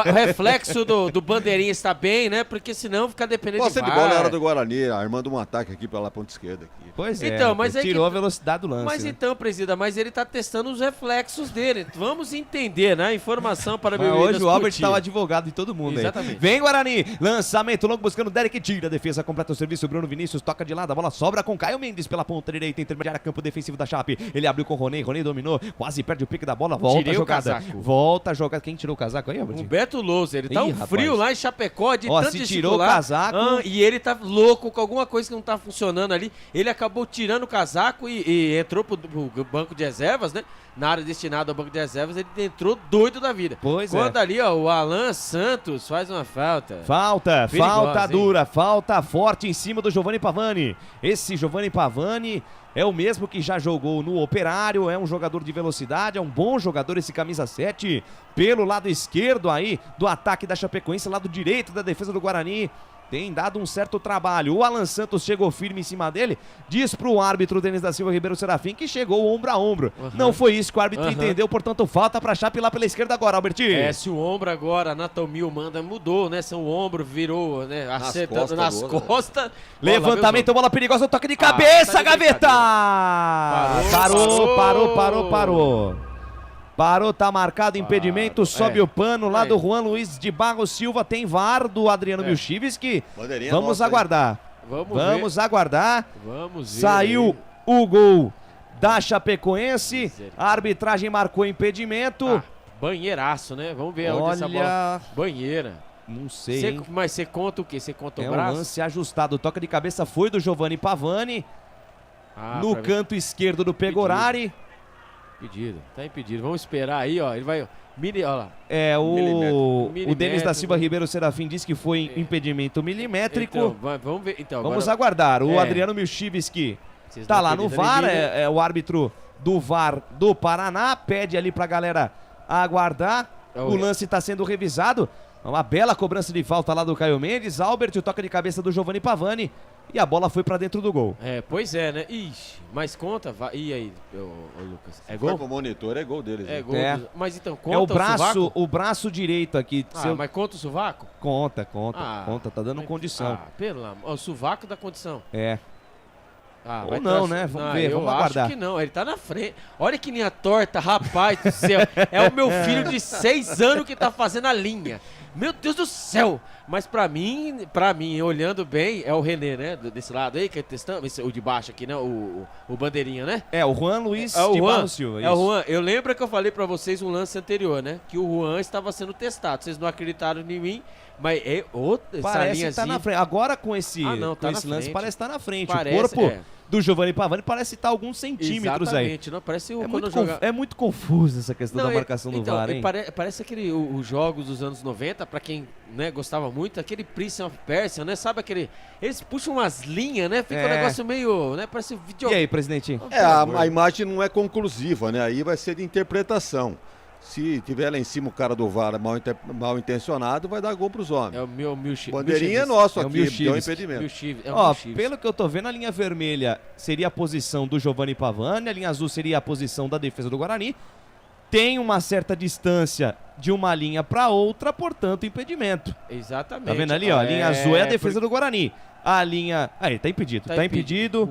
reflexo do bandeirinha está bem, né, porque senão fica dependendo Posse de bola na hora do Guarani, armando um ataque aqui pela ponta esquerda. Aqui. Pois então, mas tirou a velocidade do lance. Mas né? então, presidente, mas ele tá testando os reflexos dele, vamos entender, né, informação para mas hoje o Albert tá o advogado de todo mundo. Exatamente. Aí. Vem Guarani, lançamento longo buscando o Derek, tira a defesa, completa o serviço, Bruno Vinícius toca de lado, a bola sobra com Caio Mendes pela ponta direita, intermediária, campo defensivo da Chape, ele abriu com o Rony dominou, quase perde o pique da bola, volta a jogada, volta a jogada, quem tirou o casaco aí, Albert? Humberto Lousa, ele tá frio lá em Chapecó, de tanto se tirou o casaco... e ele tá louco com alguma coisa que não tá funcionando ali, ele acabou tirando o casaco e entrou pro banco de reservas, né? Na área destinada ao banco de reservas, ele entrou doido da vida. Quando ali, ó, o Alan Santos faz uma falta. Falta perigosa, dura, falta forte em cima do Giovanni Pavani. Esse Giovanni Pavani é o mesmo que já jogou no Operário, é um jogador de velocidade, é um bom jogador esse camisa 7, pelo lado esquerdo aí do ataque da Chapecoense, lado direito da defesa do Guarani. Tem dado um certo trabalho. O Alan Santos chegou firme em cima dele. Diz pro árbitro Denis da Silva Ribeiro Serafim que chegou ombro a ombro. Não foi isso que o árbitro entendeu, portanto falta pra Chape lá pela esquerda agora, Albertinho. Se o ombro agora, a anatomia humana mudou, né? Se o ombro virou, né? Acertando nas costas. Levantamento, bola perigosa, toque de cabeça, Gaveta! Parou, tá marcado impedimento, sobe o pano lá do Juan Luiz de Barros Silva, tem VAR do Adriano Milchivski. Vamos aguardar. Vamos aguardar. Vamos ver. Saiu o gol da Chapecoense, a arbitragem marcou impedimento. Banheiraço, né? Vamos ver onde essa bola. Banheira. Não sei. Mas você conta o quê? Você conta o braço? braço? É um lance ajustado, toca de cabeça foi do Giovanni Pavani. No canto esquerdo do Pegorari. Impedido, tá impedido. Vamos esperar aí, ó. Ele vai. Olha lá. O Denis da Silva Ribeiro Serafim disse que foi impedimento milimétrico. Então, vamos ver. Então, vamos aguardar. O Adriano Milchivski tá lá no VAR, é o árbitro do VAR do Paraná. Pede ali pra galera aguardar. O lance tá sendo revisado. Uma bela cobrança de falta lá do Caio Mendes. Albert, o toque de cabeça do Giovanni Pavani. E a bola foi pra dentro do gol. Pois é, né? Ixi, mas conta. E aí, Lucas? É gol? Foi pro monitor, é gol deles. É gol. Mas então, conta o braço direito aqui. Mas conta o sovaco? Conta. Tá dando condição. Pelo amor. O sovaco da condição. Ou não, né? Vamos ver, vamos aguardar. Acho que não, ele tá na frente. Olha que linha torta, rapaz do céu. É o meu filho de 6 anos que tá fazendo a linha. Meu Deus do céu! Mas pra mim, olhando bem, é o René, né? Desse lado aí, que é testando, o de baixo aqui, né? O bandeirinha, né? O Juan Luiz de Barros Silva. É o Juan. Eu lembro que eu falei pra vocês um lance anterior, né? Que o Juan estava sendo testado. Vocês não acreditaram em mim, mas parece que tá na frente. Agora com esse lance, parece que tá na frente. O corpo do Giovanni Pavani parece estar alguns centímetros aí. Não, parece é muito confuso essa questão da marcação do VAR, hein? Parece os jogos dos anos 90, pra quem gostava muito, aquele Prince of Persia, né? Sabe aquele... Eles puxam umas linhas, né? Fica um negócio meio... né? Parece vídeo... E aí, presidente? A imagem não é conclusiva, né? Aí vai ser de interpretação. Se tiver lá em cima o cara do VAR mal intencionado, vai dar gol pros homens. É o meu bandeirinha é nosso aqui, deu um impedimento. Pelo que eu tô vendo, a linha vermelha seria a posição do Giovanni Pavani, a linha azul seria a posição da defesa do Guarani. Tem uma certa distância de uma linha para outra, portanto, impedimento. Exatamente. Tá vendo ali, ó? A linha azul é a defesa do Guarani. A linha... Aí, tá impedido. Tá impedido.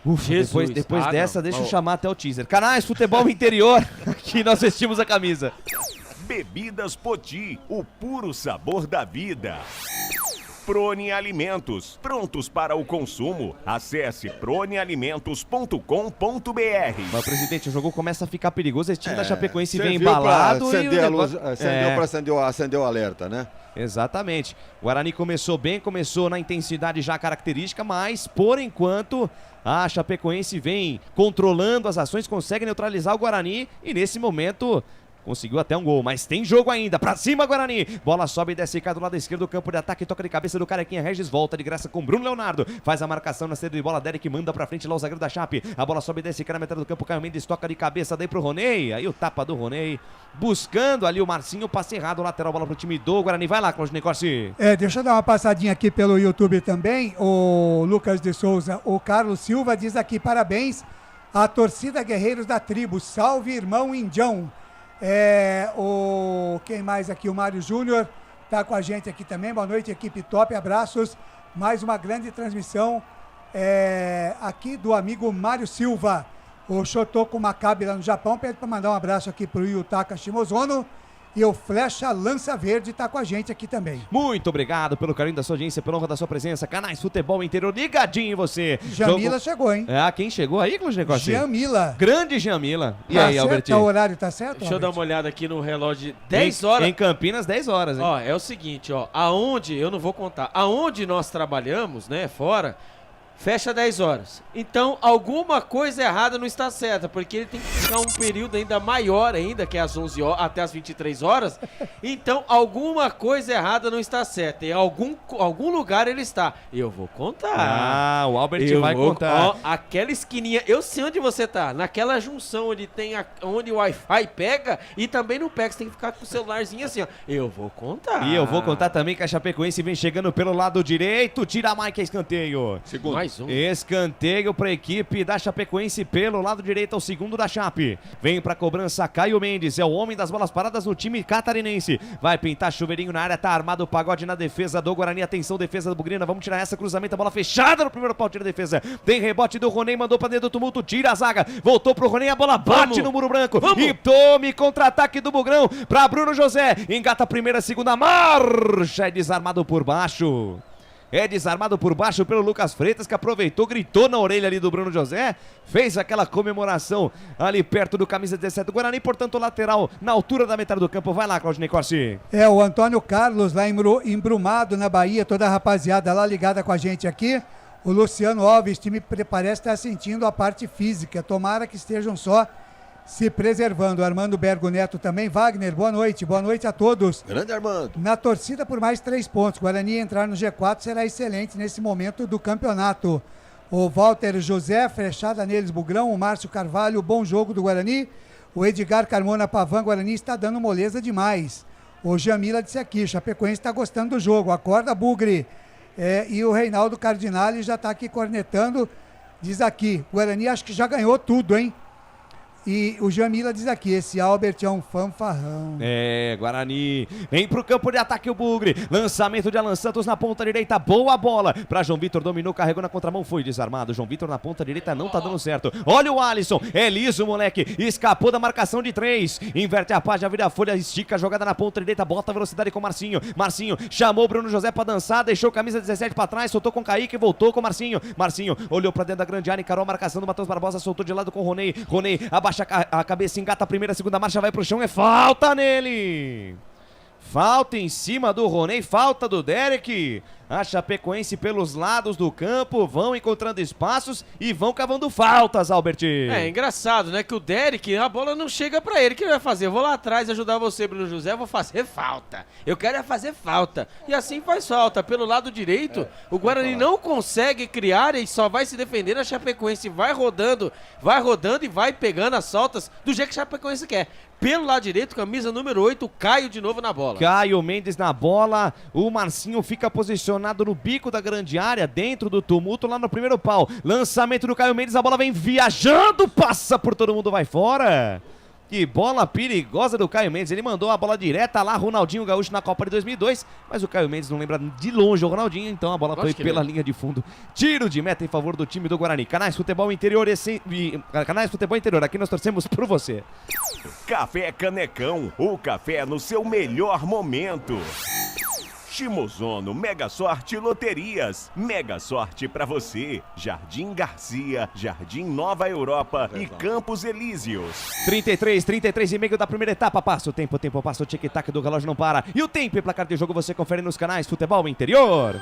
Ufa, depois dessa, deixa eu chamar até o teaser. Canais Futebol Interior, que nós vestimos a camisa. Bebidas Poti, o puro sabor da vida. Prone Alimentos, prontos para o consumo. Acesse pronealimentos.com.br. Mas, presidente, o jogo começa a ficar perigoso. Esse time da Chapecoense vem serviu pra embalado. acender a luz, acender o alerta, né? Exatamente. O Guarani começou bem, começou na intensidade já característica, mas, por enquanto, a Chapecoense vem controlando as ações, consegue neutralizar o Guarani e, nesse momento, conseguiu até um gol, mas tem jogo ainda. Pra cima, Guarani. Bola sobe e desce cá do lado esquerdo do campo de ataque. Toca de cabeça do Carequinha. Regis volta de graça com Bruno Leonardo. Faz a marcação na saída de bola. Derek manda pra frente lá o zagueiro da Chape. A bola sobe e desce cá na metade do campo. Caio Mendes toca de cabeça daí pro Roney. Aí o tapa do Roney. Buscando ali o Marcinho. Passe errado. Lateral, bola pro time do Guarani. Vai lá, Claudinei Corsi. Deixa eu dar uma passadinha aqui pelo YouTube também. O Lucas de Souza, o Carlos Silva diz aqui: parabéns à torcida Guerreiros da Tribo. Salve, irmão Indião. Quem mais aqui? O Mário Júnior tá com a gente aqui também. Boa noite, equipe top, abraços. Mais uma grande transmissão aqui do amigo Mário Silva. O Shotoku Makabe lá no Japão pede para mandar um abraço aqui pro Yutaka Shimozono. E o Flecha Lança Verde tá com a gente aqui também. Muito obrigado pelo carinho da sua audiência, pela honra da sua presença. Canais Futebol Interior, ligadinho em você. Jamila chegou, hein? Quem chegou aí, Claudinei Corsi? Jamila. Grande Jamila. E aí, Albertinho? O horário tá certo? Deixa eu dar uma olhada aqui no relógio. 10 horas. Em Campinas, 10 horas, hein? Ó, é o seguinte, ó. Aonde, eu não vou contar, aonde nós trabalhamos, né, fora, fecha 10 horas. Então, alguma coisa errada não está certa, porque ele tem que ficar um período ainda maior ainda, que é às 11 horas, até às 23 horas. Então, alguma coisa errada não está certa. Em algum lugar ele está. Eu vou contar. O Albert vai contar. Ó, aquela esquininha, eu sei onde você tá. Naquela junção onde tem onde o Wi-Fi pega e também não pega. Você tem que ficar com o celularzinho assim, ó. Eu vou contar. E eu vou contar também que a Chapecoense vem chegando pelo lado direito. Tira a Mike, escanteio. Segundo. Mais um. Escanteio para a equipe da Chapecoense pelo lado direito, ao segundo da Chape. Vem para cobrança Caio Mendes, é o homem das bolas paradas no time catarinense. Vai pintar chuveirinho na área, tá armado o Pagode na defesa do Guarani. Atenção, defesa do Bugrina, vamos tirar essa, cruzamento, a bola fechada no primeiro pau, tira a defesa. Tem rebote do Roney, mandou para dentro do tumulto, tira a zaga. Voltou pro Roney, a bola bate no muro branco. E tome contra-ataque do Bugrão para Bruno José. Engata a primeira, segunda marcha, é desarmado por baixo. É desarmado por baixo pelo Lucas Freitas, que aproveitou, gritou na orelha ali do Bruno José, fez aquela comemoração ali perto do camisa 17 do Guarani, portanto lateral na altura da metade do campo. Vai lá, Claudinei Corsi. O Antônio Carlos lá embrumado na Bahia, toda a rapaziada lá ligada com a gente aqui. O Luciano Alves, time parece estar sentindo a parte física, tomara que estejam só se preservando. Armando Bergo Neto também. Wagner, boa noite a todos. Grande Armando. Na torcida por mais 3 pontos, Guarani entrar no G4 será excelente nesse momento do campeonato. O Walter José, fechada neles, Bugrão. O Márcio Carvalho, bom jogo do Guarani. O Edgar Carmona Pavan, Guarani está dando moleza demais. O Jamila disse aqui, Chapecoense está gostando do jogo, acorda Bugre. E o Reinaldo Cardinale já está aqui cornetando, diz aqui, Guarani acho que já ganhou tudo, hein? E o Jamila diz aqui, esse Albert é um fanfarrão. Guarani. Vem pro campo de ataque o Bugre. Lançamento de Alan Santos na ponta direita. Boa bola pra João Vitor. Dominou, carregou na contramão. Foi desarmado. João Vitor na ponta direita não tá dando certo. Olha o Alisson. É liso, moleque. Escapou da marcação de 3. Inverte a página, vira a folha. Estica a jogada na ponta direita. Bota a velocidade com o Marcinho. Marcinho chamou o Bruno José pra dançar. Deixou o camisa 17 pra trás. Soltou com o Kaique e voltou com o Marcinho. Marcinho olhou pra dentro da grande área. Encarou a marcação do Matheus Barbosa. Soltou de lado com o Roney. Roney abaixa a cabeça, engata a primeira, segunda marcha, vai pro chão, é falta nele. Falta em cima do Roney, falta do Derek. A Chapecoense pelos lados do campo vão encontrando espaços e vão cavando faltas, Albert. É engraçado, né? Que o Derek, a bola não chega pra ele. O que ele vai fazer? Eu vou lá atrás ajudar você, Bruno José, eu vou fazer falta. Eu quero é fazer falta. E assim faz falta. Pelo lado direito, o Guarani não consegue criar e só vai se defender. A Chapecoense vai rodando e vai pegando as faltas do jeito que a Chapecoense quer. Pelo lado direito, camisa número 8, Caio de novo na bola. Caio Mendes na bola, o Marcinho fica posicionado no bico da grande área, dentro do tumulto, lá no primeiro pau. Lançamento do Caio Mendes, a bola vem viajando, passa por todo mundo, vai fora. Que bola perigosa do Caio Mendes, ele mandou a bola direta lá, Ronaldinho Gaúcho na Copa de 2002, mas o Caio Mendes não lembra de longe o Ronaldinho, então a bola foi pela linha de fundo. Tiro de meta em favor do time do Guarani. Canais Futebol Interior, Canais Futebol Interior, aqui nós torcemos por você. Café Canecão, o café no seu melhor momento. Timozono Mega Sorte Loterias. Mega Sorte pra você. Jardim Garcia, Jardim Nova Europa e Campos Elíseos. 33 e meio da primeira etapa. Passa o tempo, passa o tic-tac do relógio não para. E o tempo e placar de jogo você confere nos canais Futebol Interior.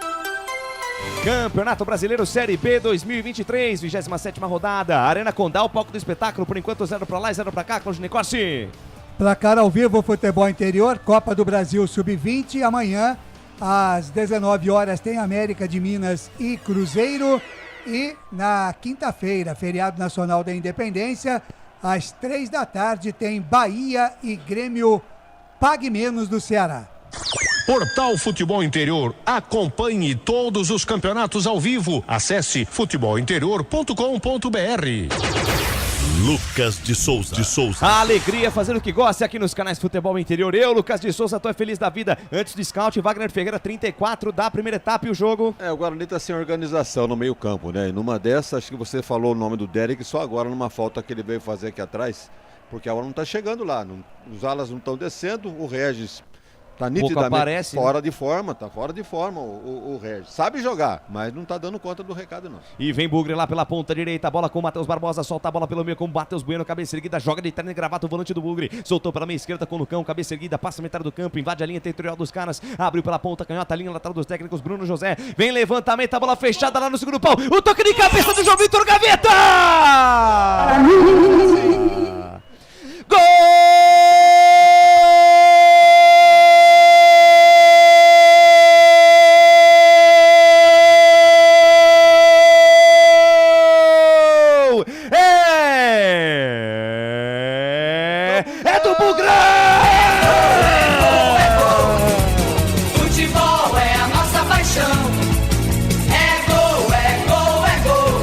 Campeonato Brasileiro Série B 2023, 27ª rodada. Arena Condá, o palco do espetáculo. Por enquanto 0 pra lá e 0 pra cá. Cláudio Nicoste. Placar ao vivo, Futebol Interior, Copa do Brasil Sub-20. Amanhã, às 19 horas, tem América de Minas e Cruzeiro. E na quinta-feira, feriado nacional da Independência, às 3 da tarde, tem Bahia e Grêmio Pague Menos do Ceará. Portal Futebol Interior. Acompanhe todos os campeonatos ao vivo. Acesse futebolinterior.com.br. Lucas de Souza. A alegria fazendo o que gosta aqui nos canais Futebol Interior. Eu, Lucas de Souza, tô feliz da vida. Antes do scout, Wagner Ferreira, 34 da primeira etapa e o jogo. O Guarani tá sem organização no meio campo, né? E numa dessas, acho que você falou o nome do Derek só agora numa falta que ele veio fazer aqui atrás, porque a hora não tá chegando lá. Os alas não estão descendo, o Regis tá nitidamente fora de forma, o Regis. Sabe jogar, mas não tá dando conta do recado, não. E vem Bugre lá pela ponta direita, a bola com o Matheus Barbosa, solta a bola pelo meio com o Matheus Bueno, cabeça erguida, joga de terno e gravata o volante do Bugre, soltou pela meia esquerda com o Lucão, cabeça erguida, passa a metade do campo, invade a linha territorial dos caras, abriu pela ponta, canhota, linha lateral dos técnicos, Bruno José, vem levantamento, a bola fechada lá no segundo pau, o toque de cabeça do João Vitor, Gaveta! Gol! É do Bugrão! Futebol é a nossa paixão. É gol, é gol, é gol.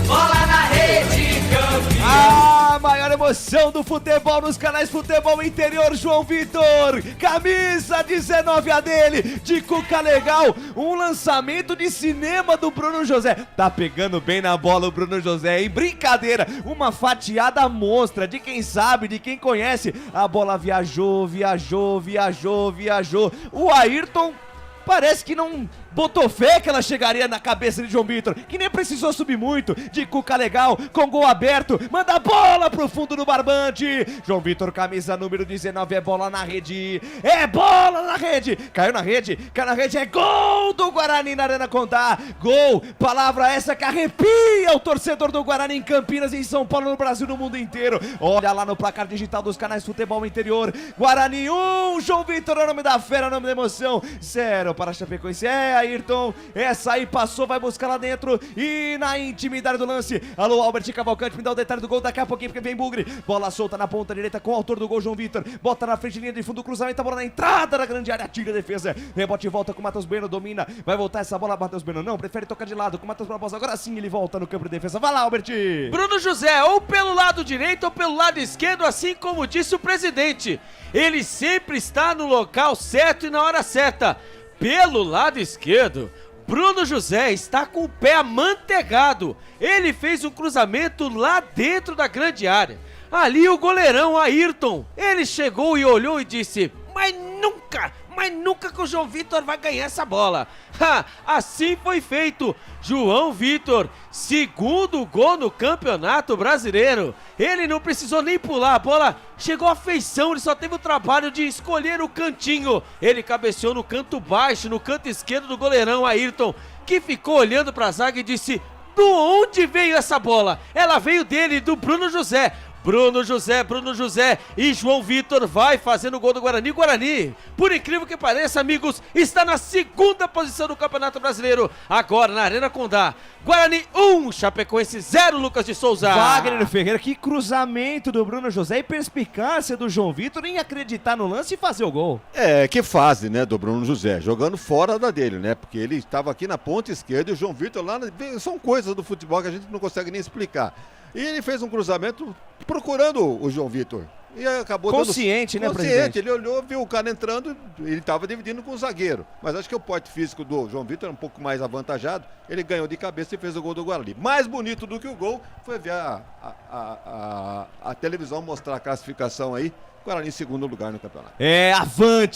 Bola na rede, campeão. A maior emoção do futebol nos canais Futebol Interior, João Vitor, camisa 19 a dele, de cuca legal, um lançamento de cinema do Bruno José, tá pegando bem na bola o Bruno José, hein? Brincadeira, uma fatiada monstra de quem sabe, de quem conhece, a bola viajou, o Ayrton parece que não botou fé que ela chegaria na cabeça de João Vitor, que nem precisou subir muito, de cuca legal, com gol aberto, manda a bola pro fundo do barbante, João Vitor, camisa número 19, é bola na rede, caiu na rede, é gol do Guarani na Arena Condá, gol, palavra essa que arrepia o torcedor do Guarani em Campinas, em São Paulo, no Brasil, no mundo inteiro, olha lá no placar digital dos canais Futebol Interior, Guarani 1, João Vitor é o nome da fera, é o nome da emoção, 0 para a Chapecoense, Ayrton, essa aí passou, vai buscar lá dentro e na intimidade do lance, alô Albert Cavalcante, me dá o detalhe do gol daqui a pouquinho porque vem Bugre, bola solta na ponta direita com o autor do gol, João Vitor, bota na frente, linha de fundo, cruzamento, a bola na entrada da grande área, tira a defesa, rebote e volta com o Matheus Bueno, domina, vai voltar essa bola, Matheus Bueno não, prefere tocar de lado com o Matheus Barbosa, agora sim ele volta no campo de defesa, vai lá Albert! Bruno José, ou pelo lado direito ou pelo lado esquerdo, assim como disse o presidente, ele sempre está no local certo e na hora certa. Pelo lado esquerdo, Bruno José está com o pé amanteigado. Ele fez um cruzamento lá dentro da grande área. Ali o goleirão Ayrton, ele chegou e olhou e disse, mas nunca que o João Vitor vai ganhar essa bola. Assim foi feito. João Vitor, segundo gol no Campeonato Brasileiro. Ele não precisou nem pular, a bola chegou à feição, ele só teve o trabalho de escolher o cantinho. Ele cabeceou no canto baixo, no canto esquerdo do goleirão Ayrton, que ficou olhando para a zaga e disse, de onde veio essa bola? Ela veio dele, do Bruno José. Bruno José e João Vitor vai fazendo o gol do Guarani. Guarani, por incrível que pareça, amigos, está na segunda posição do Campeonato Brasileiro, agora na Arena Condá. Guarani 1, Chapecoense 0, Lucas de Souza. Wagner Ferreira, que cruzamento do Bruno José e perspicácia do João Vitor em acreditar no lance e fazer o gol. Que fase, né, do Bruno José, jogando fora da dele, né, porque ele estava aqui na ponta esquerda e o João Vitor lá, são coisas do futebol que a gente não consegue nem explicar. E ele fez um cruzamento procurando o João Vitor. E acabou consciente, né, presidente? Ele olhou, viu o cara entrando, ele estava dividindo com o zagueiro. Mas acho que o porte físico do João Vitor é um pouco mais avantajado. Ele ganhou de cabeça e fez o gol do Guarani. Mais bonito do que o gol foi ver a televisão mostrar a classificação aí. Guarani em segundo lugar no campeonato.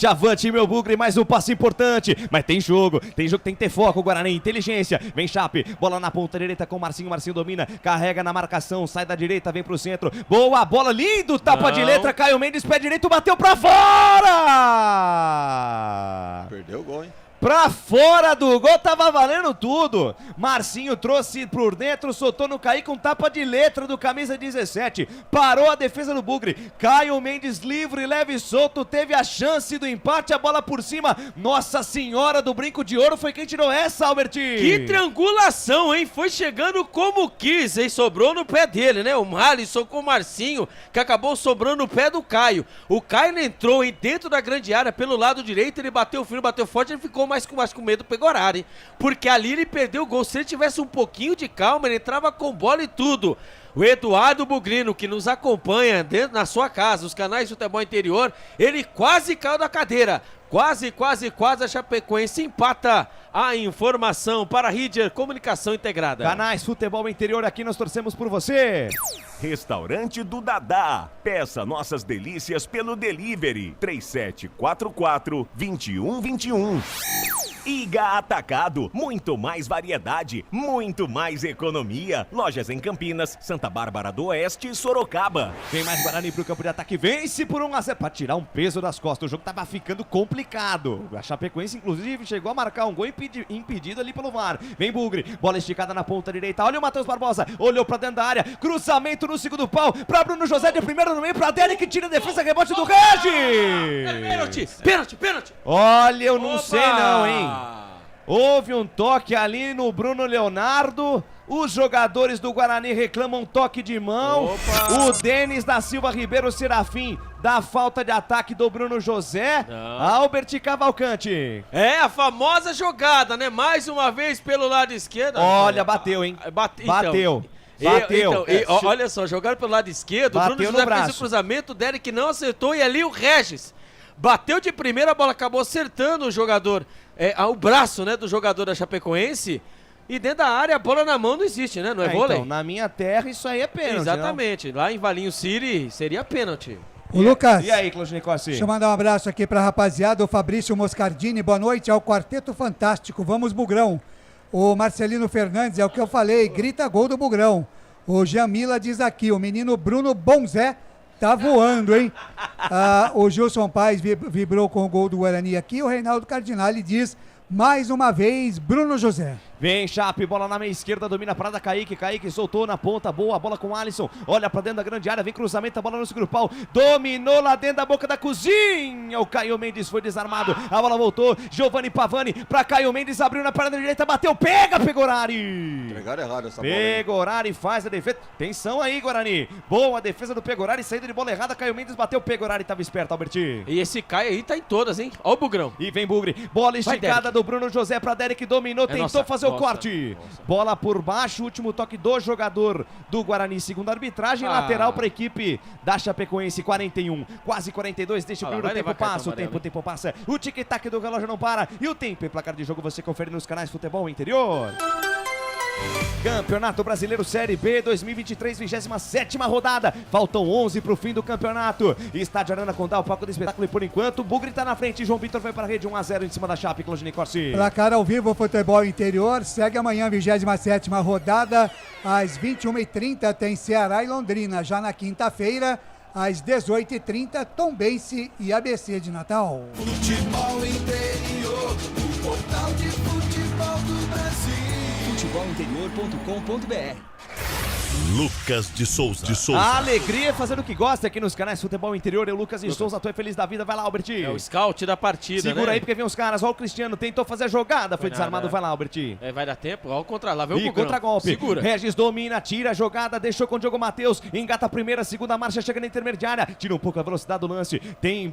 Avante, meu bugre, mais um passo importante. Mas tem jogo, tem que ter foco, Guarani, inteligência. Vem Chape, bola na ponta direita com o Marcinho domina, carrega na marcação, sai da direita, vem pro centro. Boa bola, lindo, tapa de letra, Caio Mendes, pé direito, bateu pra fora! Perdeu o gol, hein? Pra fora do gol, tava valendo tudo. Marcinho trouxe por dentro, soltou no Kaique com tapa de letra do camisa 17. Parou a defesa do Bugre. Caio Mendes livre, leve e solto, teve a chance do empate, a bola por cima. Nossa Senhora do Brinco de Ouro, foi quem tirou essa, Albertinho. Que triangulação, hein? Foi chegando como quis, hein? Sobrou no pé dele, né? O Alisson com o Marcinho, que acabou sobrando no pé do Caio. O Caio entrou dentro da grande área pelo lado direito, ele bateu firme, bateu forte, ele ficou mais com medo do Pegorari, porque ali ele perdeu o gol. Se ele tivesse um pouquinho de calma, ele entrava com bola e tudo. O Eduardo Bugrino, que nos acompanha dentro na sua casa, os canais do Futebol Interior, ele quase caiu da cadeira. Quase a Chapecoense empata. A informação para a Ridger Comunicação Integrada. Canais Futebol Interior, aqui nós torcemos por você. Restaurante do Dadá. Peça nossas delícias pelo delivery 3744-2121. Iga Atacado, muito mais variedade, muito mais economia. Lojas em Campinas, Santa Bárbara do Oeste e Sorocaba. Vem mais Guarani pro campo de ataque, vence por 1-0 para tirar um peso das costas. O jogo tava ficando complicado. A Chapecoense, inclusive, chegou a marcar um gol impedido ali pelo VAR. Vem Bugre, bola esticada na ponta direita. Olha o Matheus Barbosa, olhou pra dentro da área. Cruzamento no segundo pau pra Bruno José de primeiro no meio, pra Derek, tira a defesa, rebote do Regis. Pênalti. Olha, eu não sei não, hein. Houve um toque ali no Bruno Leonardo. Os jogadores do Guarani reclamam toque de mão. O Denis da Silva Ribeiro Serafim da falta de ataque do Bruno José. Albert Cavalcante. É a famosa jogada, né? Mais uma vez pelo lado esquerdo. Olha, bateu, hein? Bateu. Olha só, jogaram pelo lado esquerdo. O Bruno José fez o cruzamento, o Derek não acertou e ali o Regis bateu de primeira, a bola acabou acertando o jogador, o braço, né, do jogador da Chapecoense. E dentro da área, a bola na mão não existe, né? Não é vôlei? Então, na minha terra, isso aí é pênalti. Exatamente. Não? Lá em Valinho City, seria pênalti. Ô, Lucas. E aí, Claudinei Costa? Deixa eu mandar um abraço aqui pra rapaziada. O Fabrício Moscardini, boa noite ao Quarteto Fantástico. Vamos, Bugrão. O Marcelino Fernandes, é o que eu falei, grita gol do Bugrão. O Jamila diz aqui, o menino Bruno Bonzé tá voando, hein? O Gilson Paes vibrou com o gol do Guarani aqui. O Reinaldo Cardinale diz, mais uma vez, Bruno José. Vem Chape, bola na meia esquerda, domina a parada, Kaique soltou na ponta, boa, bola com o Alisson, olha pra dentro da grande área, vem cruzamento, a bola no segundo pau, dominou lá dentro da boca da cozinha, o Caio Mendes foi desarmado, a bola voltou, Giovanni Pavani pra Caio Mendes, abriu na parada direita, bateu, pega Pegorari! Pegaram errado essa bola. Pegorari faz a defesa, atenção aí Guarani, boa defesa do Pegorari, saída de bola errada, Caio Mendes bateu, Pegorari tava esperto, Alberti. E esse Caio aí tá em todas, hein? Ó o Bugrão. E vem Bugre, bola esticada do Bruno José pra Derek, dominou, tentou fazer o corte. Bola por baixo, último toque do jogador do Guarani, segundo a arbitragem, lateral para a equipe da Chapecoense, 41, quase 42, deixa o primeiro tempo passa, o tempo passa, o tic-tac do relógio não para, e o tempo e placar de jogo você confere nos canais Futebol Interior. Campeonato Brasileiro Série B 2023, 27ª rodada. Faltam 11 pro fim do campeonato. Estádio Arana Condá, o palco do espetáculo. E por enquanto, o Bugre tá na frente. João Vitor vai para a rede 1-0 em cima da Chape. Claudinei Corsi. Placar ao vivo, Futebol Interior. Segue amanhã, 27ª rodada. Às 21h30 tem Ceará e Londrina. Já na quinta-feira, às 18h30, Tombense e ABC de Natal. Futebol Interior, o portal de futebol do Brasil. futebolinterior.com.br. Lucas de Souza. A alegria é fazer o que gosta aqui nos canais Futebol Interior. Eu, Lucas de Souza, tu é feliz da vida. Vai lá, Alberti. É o scout da partida, segura né? aí, porque vem os caras. Olha o Cristiano, tentou fazer a jogada, foi desarmado. Vai lá, Alberti. Vai dar tempo? Olha o contra-lá, lá vem o Bugrão. Contra-golpe. Segura. Regis domina, tira a jogada, deixou com o Diogo Matheus. Engata a primeira, segunda marcha, chega na intermediária. Tira um pouco a velocidade do lance.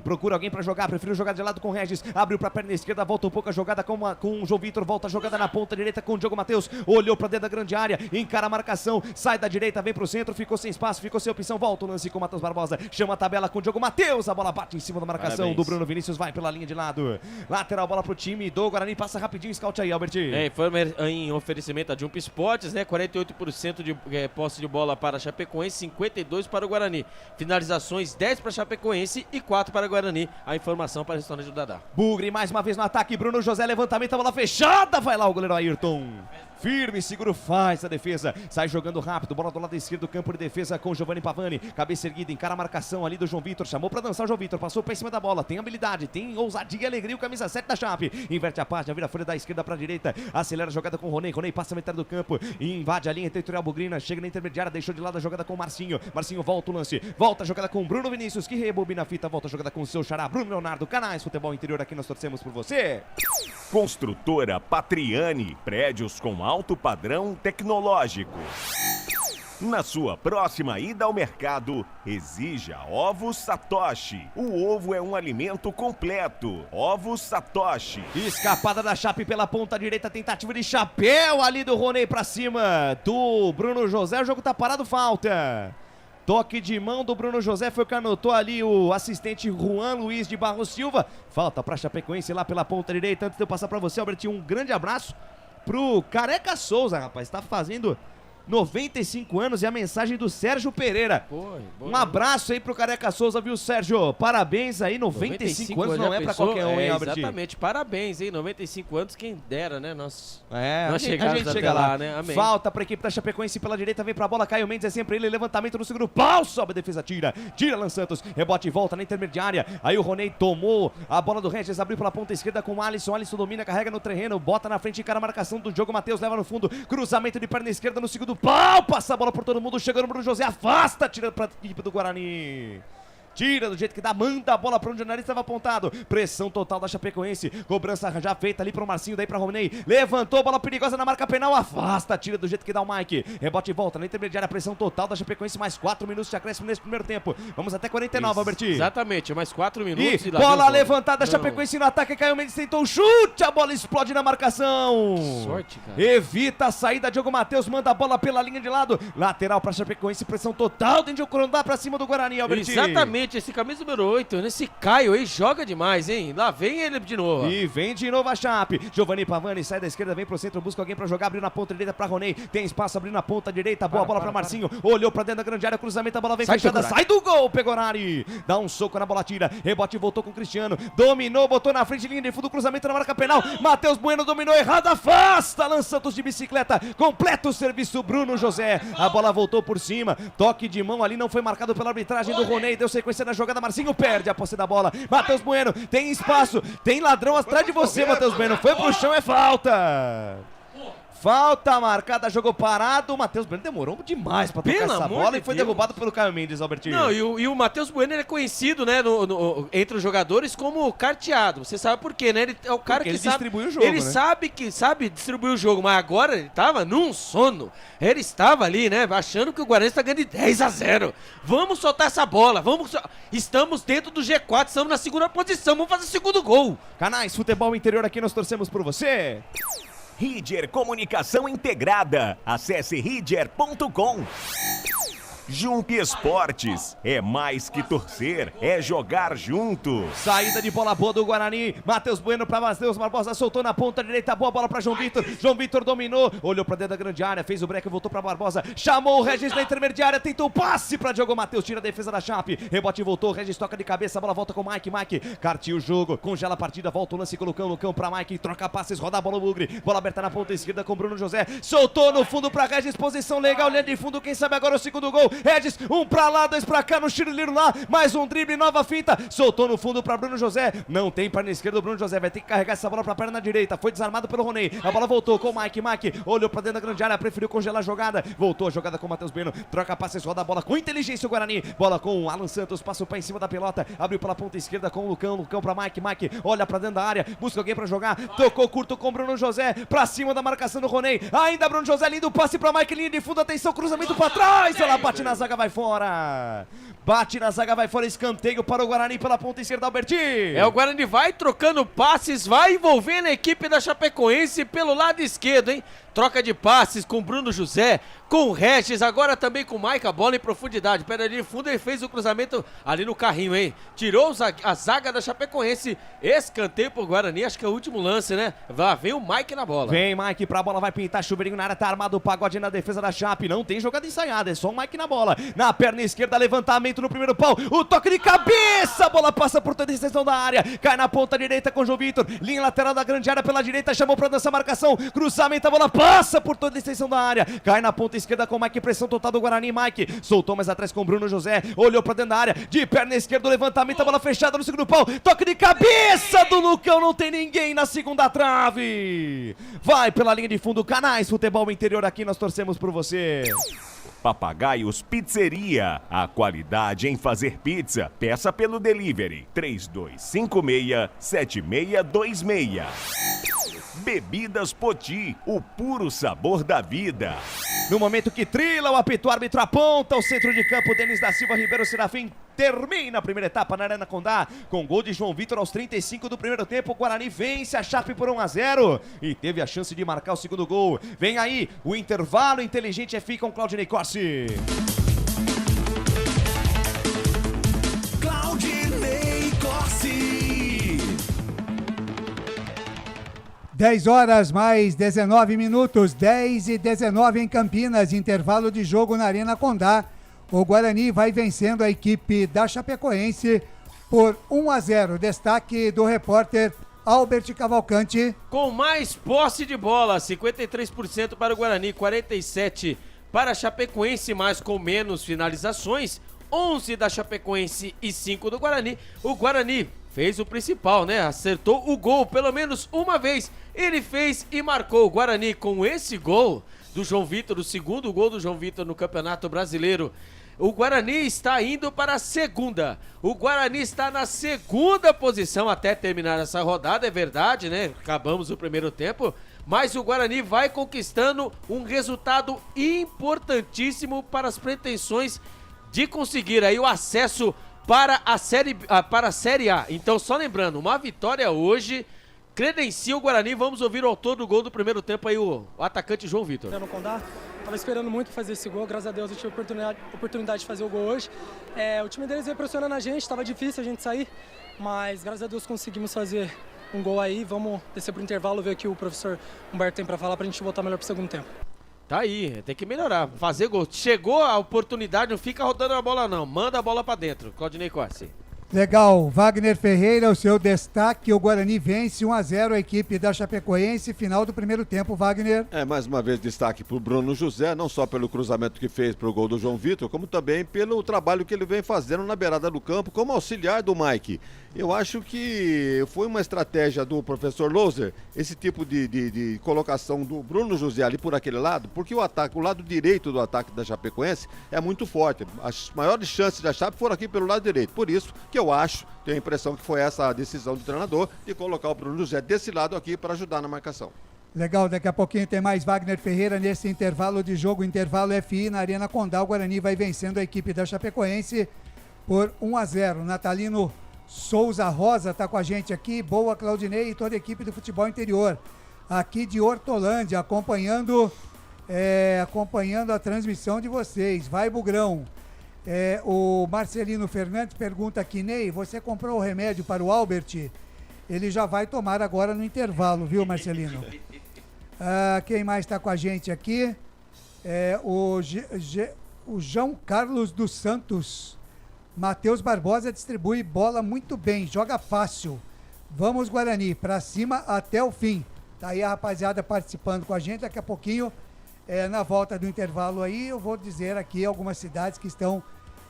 Procura alguém pra jogar. Prefiro jogar de lado com o Regis. Abriu pra perna esquerda, volta um pouco a jogada com o João Vitor. Volta a jogada na ponta direita com o Diogo Matheus. Olhou pra dentro da grande área, encara a marcação. Sai da direita, vem pro pro centro, ficou sem espaço, ficou sem opção, volta o lance com o Matheus Barbosa, chama a tabela com o Diogo Matheus, a bola bate em cima da marcação do Bruno Vinícius, vai pela linha de lado, lateral, bola pro time do Guarani, passa rapidinho, scout aí, Albert. Informa em oferecimento a Jump Sports, né, 48% de posse de bola para a Chapecoense, 52% para o Guarani, finalizações 10 para a Chapecoense e 4 para o Guarani, a informação para o restaurante do Dadá. Bugre mais uma vez no ataque, Bruno José, levantamento, a bola fechada, vai lá o goleiro Ayrton. Firme, seguro, faz a defesa. Sai jogando rápido, bola do lado esquerdo do campo de defesa com Giovanni Pavani. Cabeça erguida, encara a marcação ali do João Vitor. Chamou pra dançar o João Vitor, passou pra cima da bola. Tem habilidade, tem ousadia e alegria. O camisa 7 da Chape. Inverte a página, vira a folha da esquerda pra direita. Acelera a jogada com o Ronei. Ronei passa a metade do campo e invade a linha territorial bugrina. Chega na intermediária, deixou de lado a jogada com o Marcinho. Marcinho volta o lance, volta a jogada com o Bruno Vinícius, que rebobina a fita. Volta a jogada com o seu xará, Bruno Leonardo. Canais Futebol Interior, aqui nós torcemos por você. Construtora Patriani, prédios com alto padrão tecnológico. Na sua próxima ida ao mercado, exija Ovos Satoshi. O ovo é um alimento completo. Ovos Satoshi. Escapada da Chape pela ponta direita, tentativa de chapéu ali do Ronei pra cima do Bruno José. O jogo tá parado, falta. Toque de mão do Bruno José, foi o que anotou ali o assistente Juan Luiz de Barros Silva. Falta pra Chapecoense lá pela ponta direita. Antes de eu passar pra você, Albert, um grande abraço pro Careca Souza, rapaz. Tá fazendo 95 anos e a mensagem do Sérgio Pereira. Um abraço aí pro Careca Souza, viu, Sérgio? Parabéns aí, 95 anos não é pra qualquer um, hein, Albert? Exatamente, parabéns, hein? 95 anos, quem dera, né? Nós a gente chega lá, né? Amém. Falta pra equipe da Chapecoense pela direita, vem pra bola, Caio Mendes é sempre ele, levantamento no segundo pau, sobe a defesa, tira Alan Santos, rebote e volta na intermediária, aí o Ronei tomou a bola do Regis, abriu pela ponta esquerda com o Alisson domina, carrega no terreno, bota na frente, encara a marcação do Diogo Matheus, leva no fundo, cruzamento de perna esquerda no segundo pau, passa a bola por todo mundo, chegando o Bruno José, afasta, tira pra equipe do Guarani. Tira do jeito que dá, manda a bola pra onde o nariz estava apontado. Pressão total da Chapecoense. Cobrança já feita ali pro Marcinho, daí pra Ronei. Levantou, bola perigosa na marca penal. Afasta, tira do jeito que dá o Mike. Rebote e volta na intermediária. Pressão total da Chapecoense. Mais 4 minutos de acréscimo nesse primeiro tempo. Vamos até 49, Albert. Exatamente, mais 4 minutos. E bola levantada, Chapecoense no ataque. Caio Mendes tentou o chute. A bola explode na marcação. Sorte, cara. Evita a saída. Diogo Matheus manda a bola pela linha de lado. Lateral pra Chapecoense. Pressão total. Dentro de Corondá pra cima do Guarani, Albert. Exatamente. Esse camisa número 8, esse Caio aí joga demais, hein? Lá vem ele de novo. E vem de novo a Chape. Giovanni Pavani sai da esquerda, vem pro centro, busca alguém pra jogar, abriu na ponta direita pra Ronei. Tem espaço, abriu na ponta direita, boa bola pra Marcinho. Olhou pra dentro da grande área, cruzamento, a bola vem fechada, sai do gol, Pegorari. Dá um soco na bola, tira, rebote, voltou com o Cristiano. Dominou, botou na frente, linha de fundo, cruzamento na marca penal. Matheus Bueno dominou errado, afasta. Alan Santos de bicicleta, completa o serviço, Bruno José. A bola voltou por cima, toque de mão ali, não foi marcado pela arbitragem do Ronei. Deu sequência na jogada, Marcinho perde a posse da bola. Matheus Bueno, tem espaço, tem ladrão atrás de você, Matheus Bueno. Foi pro chão, é falta. Falta marcada, jogou parado. O Matheus Bueno demorou demais pra tocar essa bola e foi derrubado pelo Caio Mendes, Albertinho. Não, e o Matheus Bueno é conhecido, né, entre os jogadores como carteado. Você sabe por quê, né? Ele é o cara que sabe distribui o jogo, ele né? sabe distribuir o jogo, mas agora ele tava num sono. Ele estava ali, né, achando que o Guarani está ganhando de 10-0. Vamos soltar essa bola, estamos dentro do G4, estamos na segunda posição, vamos fazer o segundo gol. Canais Futebol Interior, aqui nós torcemos por você. Ridger Comunicação Integrada. Acesse ridger.com. Jump Esportes, é mais que torcer, é jogar junto. Saída de bola boa do Guarani, Matheus Bueno pra Matheus Barbosa, soltou na ponta direita, boa bola pra João Vitor. João Vitor dominou, olhou pra dentro da grande área, fez o break, voltou pra Barbosa, chamou o Regis na intermediária, tentou o passe pra Diogo Matheus, tira a defesa da Chape, rebote voltou, Regis toca de cabeça, a bola volta com o Mike, cartia o jogo, congela a partida, volta o lance, colocou no campo pra Mike, troca passes, roda a bola o Bugre, bola aberta na ponta esquerda com Bruno José, soltou no fundo pra Regis, posição legal, linha de fundo, quem sabe agora o segundo gol. Regis, um pra lá, dois pra cá, no chiruliro lá, mais um drible, nova finta, soltou no fundo pra Bruno José, não tem perna esquerda, o Bruno José vai ter que carregar essa bola pra perna direita, foi desarmado pelo Ronei, a bola voltou com o Mike, olhou pra dentro da grande área, preferiu congelar a jogada, voltou a jogada com o Matheus Bueno, troca passes, roda a bola com inteligência o Guarani, bola com o Alan Santos, passa o pé em cima da pelota, abriu pela ponta esquerda com o Lucão pra Mike, olha pra dentro da área, busca alguém pra jogar, tocou curto com o Bruno José, pra cima da marcação do Ronei, ainda Bruno José, lindo passe pra Mike, linha de fundo, atenção, cruzamento pra trás, ela bate bate na zaga, vai fora. Bate na zaga, vai fora, escanteio para o Guarani pela ponta esquerda, Alberti. O Guarani vai trocando passes, vai envolvendo a equipe da Chapecoense pelo lado esquerdo, hein? Troca de passes com Bruno José, com o Regis, agora também com o Maica, bola em profundidade. Pera ali de fundo, ele fez o cruzamento ali no carrinho, hein? Tirou a zaga da Chapecoense, escanteio pro Guarani, acho que é o último lance, né? Vem o Mike na bola. Vem Mike pra bola, vai pintar, chuveirinho na área, tá armado o Pagode na defesa da Chape. Não tem jogada ensaiada, é só o Mike na bola. Na perna esquerda, levantamento no primeiro pau, o toque de cabeça, a bola passa por toda a extensão da área, cai na ponta direita com o João Vitor, linha lateral da grande área pela direita, chamou pra dança a marcação, cruzamento, a bola passa por toda a extensão da área, cai na ponta esquerda com o Mike, pressão total do Guarani, Mike soltou mais atrás com o Bruno José, olhou pra dentro da área, de perna esquerda, levantamento, a bola fechada no segundo pau, toque de cabeça do Lucão, não tem ninguém na segunda trave, vai pela linha de fundo, Canais Futebol Interior, aqui nós torcemos por você. Papagaios Pizzeria, a qualidade em fazer pizza. Peça pelo delivery 3256-7626. Bebidas Poti, o puro sabor da vida. No momento que trila, o apito árbitro aponta o centro de campo, Denis da Silva Ribeiro Serafim termina a primeira etapa na Arena Condá, com gol de João Vitor aos 35 do primeiro tempo. O Guarani vence a Chape por 1-0 e teve a chance de marcar o segundo gol. Vem aí o intervalo inteligente, FI com Claudinei Corsi. Claudinei Corsi. 10 horas mais 19 minutos, 10:19 em Campinas, intervalo de jogo na Arena Condá. O Guarani vai vencendo a equipe da Chapecoense por 1-0. Destaque do repórter Albert Cavalcante. Com mais posse de bola, 53% para o Guarani, 47% para a Chapecoense, mas com menos finalizações, 11 da Chapecoense e 5 do Guarani. O Guarani fez o principal, né? Acertou o gol pelo menos uma vez. Ele fez e marcou. O Guarani com esse gol do João Vitor, o segundo gol do João Vitor no Campeonato Brasileiro. O Guarani está indo para a segunda. O Guarani está na segunda posição até terminar essa rodada, é verdade, né? Acabamos o primeiro tempo, mas o Guarani vai conquistando um resultado importantíssimo para as pretensões de conseguir aí o acesso para a Série A. Então, só lembrando, uma vitória hoje credencia o Guarani. Vamos ouvir o autor do gol do primeiro tempo aí, o atacante João Vitor. Tava esperando muito fazer esse gol, graças a Deus eu tive a oportunidade de fazer o gol hoje. O time deles veio pressionando a gente, tava difícil a gente sair, mas graças a Deus conseguimos fazer um gol aí. Vamos descer pro intervalo, ver o que o professor Humberto tem pra falar pra gente voltar melhor pro segundo tempo. Tá aí, tem que melhorar, fazer gol. Chegou a oportunidade, não fica rodando a bola não, manda a bola pra dentro. Claudinei Corsi. Legal, Wagner Ferreira, o seu destaque, o Guarani vence 1-0 a equipe da Chapecoense, final do primeiro tempo, Wagner. Mais uma vez destaque pro Bruno José, não só pelo cruzamento que fez pro gol do João Vitor, como também pelo trabalho que ele vem fazendo na beirada do campo, como auxiliar do Mike. Eu acho que foi uma estratégia do professor Loser, esse tipo de colocação do Bruno José ali por aquele lado, porque o lado direito do ataque da Chapecoense é muito forte. As maiores chances da Chape foram aqui pelo lado direito, por isso que eu acho, tenho a impressão que foi essa a decisão do treinador de colocar o Bruno José desse lado aqui para ajudar na marcação. Legal, daqui a pouquinho tem mais Wagner Ferreira nesse intervalo de jogo, intervalo FI na Arena Condá. O Guarani vai vencendo a equipe da Chapecoense por 1-0. Natalino Souza Rosa está com a gente aqui. Boa, Claudinei e toda a equipe do Futebol Interior. Aqui de Hortolândia, acompanhando a transmissão de vocês. Vai, Bugrão. O Marcelino Fernandes pergunta aqui, Ney, você comprou o remédio para o Albert? Ele já vai tomar agora no intervalo, viu, Marcelino? Quem mais está com a gente aqui? O João Carlos dos Santos. Matheus Barbosa distribui bola muito bem, joga fácil. Vamos, Guarani, para cima até o fim. Tá aí a rapaziada participando com a gente. Daqui a pouquinho, na volta do intervalo aí, eu vou dizer aqui algumas cidades que estão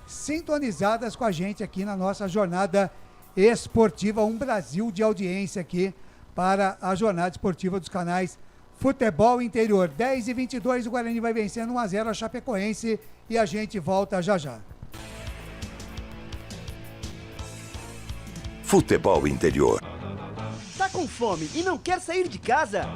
sintonizadas com a gente aqui na nossa jornada esportiva. Um Brasil de audiência aqui para a jornada esportiva dos canais Futebol Interior. 10:22, o Guarani vai vencendo 1-0 a Chapecoense e a gente volta já já. Futebol Interior. Tá com fome e não quer sair de casa?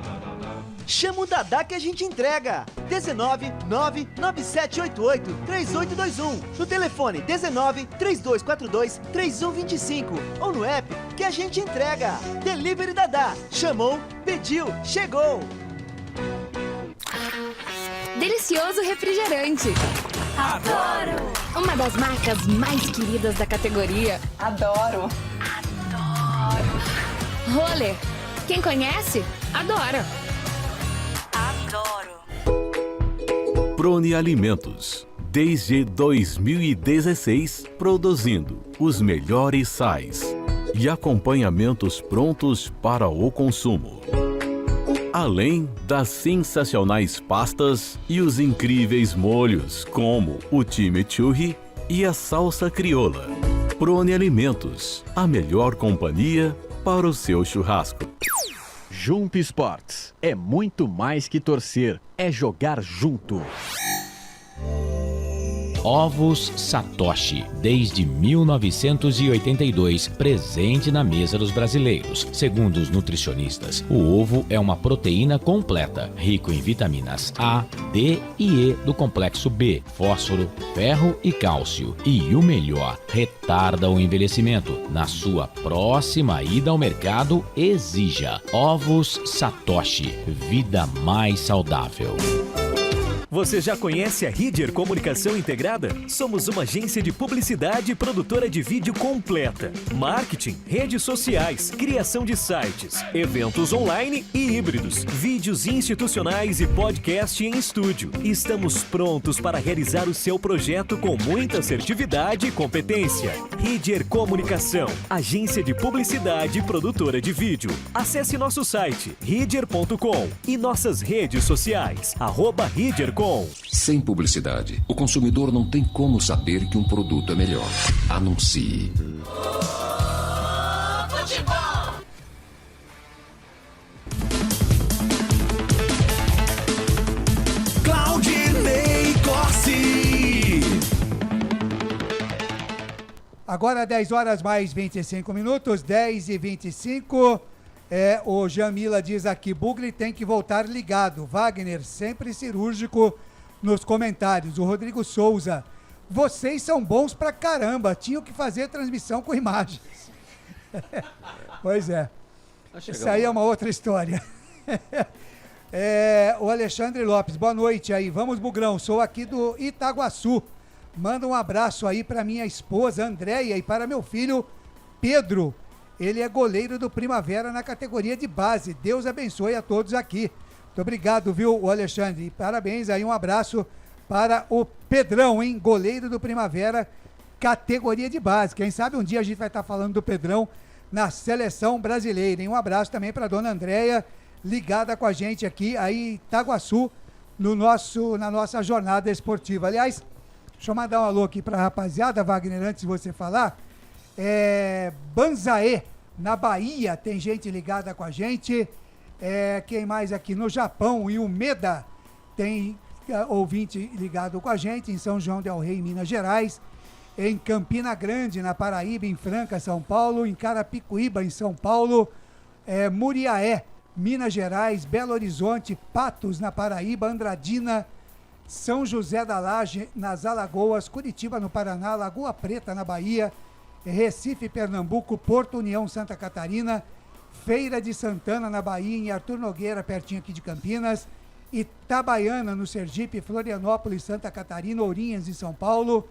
Chama o Dadá que a gente entrega. 19 99788 3821. No telefone 19 3242 3125 ou no app que a gente entrega. Delivery Dadá. Chamou, pediu, chegou. Delicioso refrigerante. Adoro! Uma das marcas mais queridas da categoria. Adoro! Roller. Quem conhece, adora. Adoro. Prone Alimentos. Desde 2016, produzindo os melhores sais e acompanhamentos prontos para o consumo. Além das sensacionais pastas e os incríveis molhos, como o chimichurri e a salsa crioula. Prone Alimentos, a melhor companhia para o seu churrasco. Jump Sports é muito mais que torcer, é jogar junto. Ovos Satoshi, desde 1982, presente na mesa dos brasileiros. Segundo os nutricionistas, o ovo é uma proteína completa, rico em vitaminas A, D e E do complexo B, fósforo, ferro e cálcio. E o melhor, retarda o envelhecimento. Na sua próxima ida ao mercado, exija Ovos Satoshi, vida mais saudável. Você já conhece a Ridger Comunicação Integrada? Somos uma agência de publicidade e produtora de vídeo completa. Marketing, redes sociais, criação de sites, eventos online e híbridos, vídeos institucionais e podcast em estúdio. Estamos prontos para realizar o seu projeto com muita assertividade e competência. Ridger Comunicação, agência de publicidade e produtora de vídeo. Acesse nosso site, ridger.com e nossas redes sociais, @ridger.com. Sem publicidade, o consumidor não tem como saber que um produto é melhor. Anuncie. Claudinei Corsi. Agora 10 horas mais 25 minutos, 10h25. O Jamila diz aqui, Bugli tem que voltar ligado. Wagner, sempre cirúrgico nos comentários. O Rodrigo Souza, vocês são bons pra caramba, tinham que fazer transmissão com imagens. Pois é, isso aí é uma outra história. O Alexandre Lopes, boa noite aí, vamos Bugrão, sou aqui do Itaguaçu. Manda um abraço aí pra minha esposa Andréia e para meu filho Pedro. Ele é goleiro do Primavera na categoria de base. Deus abençoe a todos aqui. Muito obrigado, viu, Alexandre? Parabéns aí, um abraço para o Pedrão, hein? Goleiro do Primavera, categoria de base. Quem sabe um dia a gente vai estar falando do Pedrão na seleção brasileira, hein? Um abraço também para a dona Andréia, ligada com a gente aqui, aí em Itaguaçu, na nossa jornada esportiva. Aliás, deixa eu mandar um alô aqui para a rapaziada, Wagner, antes de você falar. Banzaê, na Bahia, tem gente ligada com a gente. Quem mais aqui? No Japão, e o Meda tem ouvinte ligado com a gente, em São João del Rei, Minas Gerais, em Campina Grande, na Paraíba, em Franca, São Paulo, em Carapicuíba, em São Paulo, Muriaé, Minas Gerais, Belo Horizonte, Patos, na Paraíba, Andradina, São José da Laje, nas Alagoas, Curitiba, no Paraná, Lagoa Preta, na Bahia, Recife, Pernambuco, Porto União, Santa Catarina, Feira de Santana, na Bahia, em Arthur Nogueira, pertinho aqui de Campinas, Itabaiana, no Sergipe, Florianópolis, Santa Catarina, Ourinhas, em São Paulo,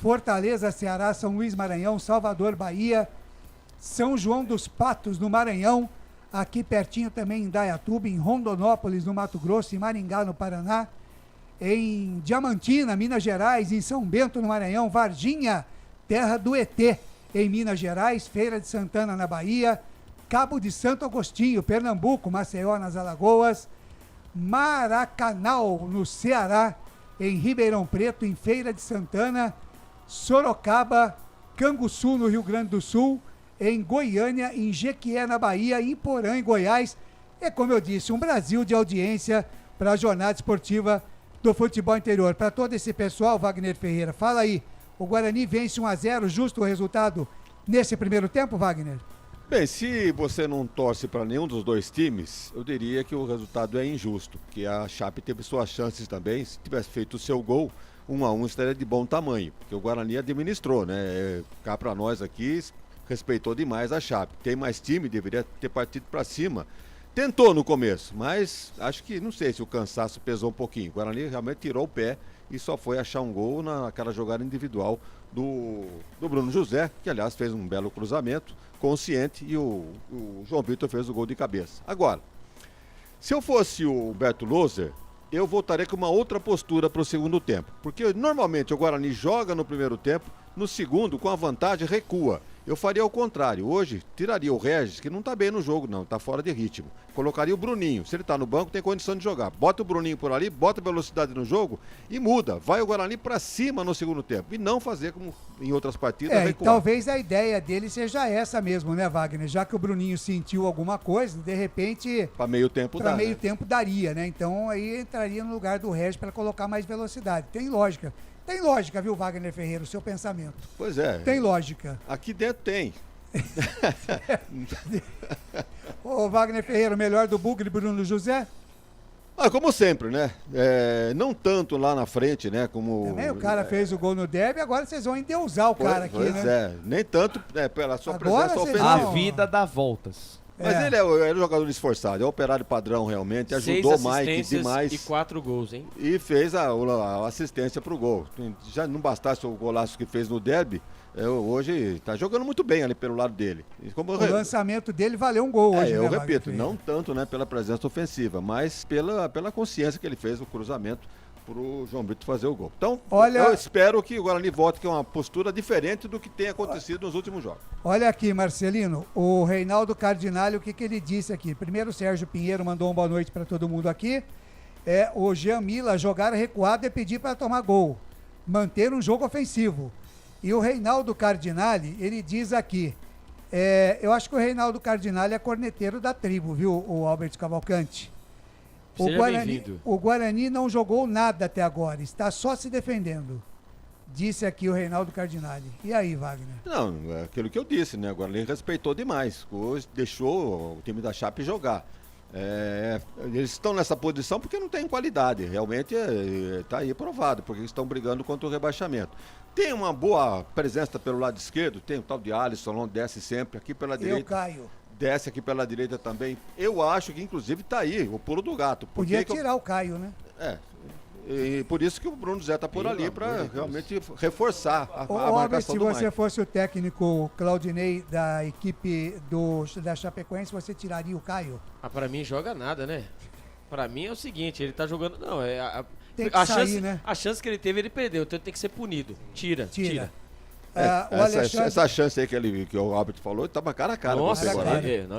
Fortaleza, Ceará, São Luís, Maranhão, Salvador, Bahia, São João dos Patos, no Maranhão, aqui pertinho também em Dayatuba, em Rondonópolis, no Mato Grosso, em Maringá, no Paraná, em Diamantina, Minas Gerais, em São Bento, no Maranhão, Varginha, terra do ET, em Minas Gerais, Feira de Santana, na Bahia, Cabo de Santo Agostinho, Pernambuco, Maceió, nas Alagoas, Maracanal, no Ceará, em Ribeirão Preto, em Feira de Santana, Sorocaba, Canguçu, no Rio Grande do Sul, em Goiânia, em Jequié, na Bahia, em Porã, em Goiás. É, como eu disse, um Brasil de audiência para a jornada esportiva do futebol interior. Para todo esse pessoal, Wagner Ferreira, fala aí, o Guarani vence 1-0, justo o resultado nesse primeiro tempo, Wagner? Bem, se você não torce para nenhum dos dois times, eu diria que o resultado é injusto, porque a Chape teve suas chances também. Se tivesse feito o seu gol, 1-1 estaria de bom tamanho, porque o Guarani administrou, né? Cá para nós aqui, respeitou demais a Chape. Tem mais time, deveria ter partido para cima. Tentou no começo, mas acho que, não sei se o cansaço pesou um pouquinho. O Guarani realmente tirou o pé e só foi achar um gol naquela jogada individual do Bruno José, que aliás fez um belo cruzamento, consciente, e o João Vitor fez o gol de cabeça. Agora, se eu fosse o Humberto Loser, eu voltaria com uma outra postura para o segundo tempo, porque normalmente o Guarani joga no primeiro tempo, no segundo, com a vantagem, recua. Eu faria o contrário. Hoje, tiraria o Regis, que não está bem no jogo, não, está fora de ritmo. Colocaria o Bruninho. Se ele está no banco, tem condição de jogar. Bota o Bruninho por ali, bota velocidade no jogo e muda. Vai o Guarani para cima no segundo tempo. E não fazer como em outras partidas, recuar. Talvez a ideia dele seja essa mesmo, né, Wagner? Já que o Bruninho sentiu alguma coisa, de repente... Para meio tempo dá, Para meio tempo daria, né? Então aí entraria no lugar do Regis para colocar mais velocidade. Tem lógica. Tem lógica, viu, Wagner Ferreira, o seu pensamento. Pois é. Tem lógica. Aqui dentro tem. Ô, Wagner Ferreira, o melhor do Bugre, Bruno José? Como sempre, né? Não tanto lá na frente, né? Como... Também o cara fez o gol no derby, agora vocês vão endeusar o cara aqui, pois né? Nem tanto pela sua Agora presença ofensiva. A vida dá voltas. Mas ele é um jogador esforçado, é um operário padrão realmente, ajudou o Mike demais. E 4 gols, hein? E fez a assistência pro gol. Já não bastasse o golaço que fez no derby, hoje tá jogando muito bem ali pelo lado dele. O lançamento dele valeu um gol hoje, eu né, repito, não tanto, né, pela presença ofensiva, mas pela consciência que ele fez, o cruzamento pro João Vitor fazer o gol. Então, eu espero que o Guarani volte com uma postura diferente do que tem acontecido nos últimos jogos. Olha aqui, Marcelino, o Reinaldo Cardinale, o que ele disse aqui? Primeiro, o Sérgio Pinheiro mandou uma boa noite para todo mundo aqui. O Jean Mila, jogar recuado é pedir para tomar gol, manter um jogo ofensivo. E o Reinaldo Cardinale, ele diz aqui, eu acho que o Reinaldo Cardinale é corneteiro da tribo, viu, o Albert Cavalcante? O Guarani não jogou nada até agora, está só se defendendo. Disse aqui o Reinaldo Cardinale. E aí, Wagner? Não, é aquilo que eu disse, né? O Guarani respeitou demais. Hoje deixou o time da Chape jogar. Eles estão nessa posição porque não tem qualidade. Realmente está aí provado, porque estão brigando contra o rebaixamento. Tem uma boa presença pelo lado esquerdo, tem o tal de Alisson, desce sempre aqui pela direita. Caio. Desce aqui pela direita também. Eu acho que, inclusive, tá aí, o pulo do gato. Podia tirar o Caio, né? E por isso que o Bruno Zé tá por ali, para realmente reforçar a marcação Albert, se você fosse o técnico Claudinei da equipe da Chapecoense, você tiraria o Caio? Pra mim, joga nada, né? Pra mim é o seguinte, ele tá jogando... Não, tem que sair, né? A chance que ele teve, ele perdeu. Então ele tem que ser punido. Tira. Essa chance aí que o Albert falou, tava cara a cara. Nossa,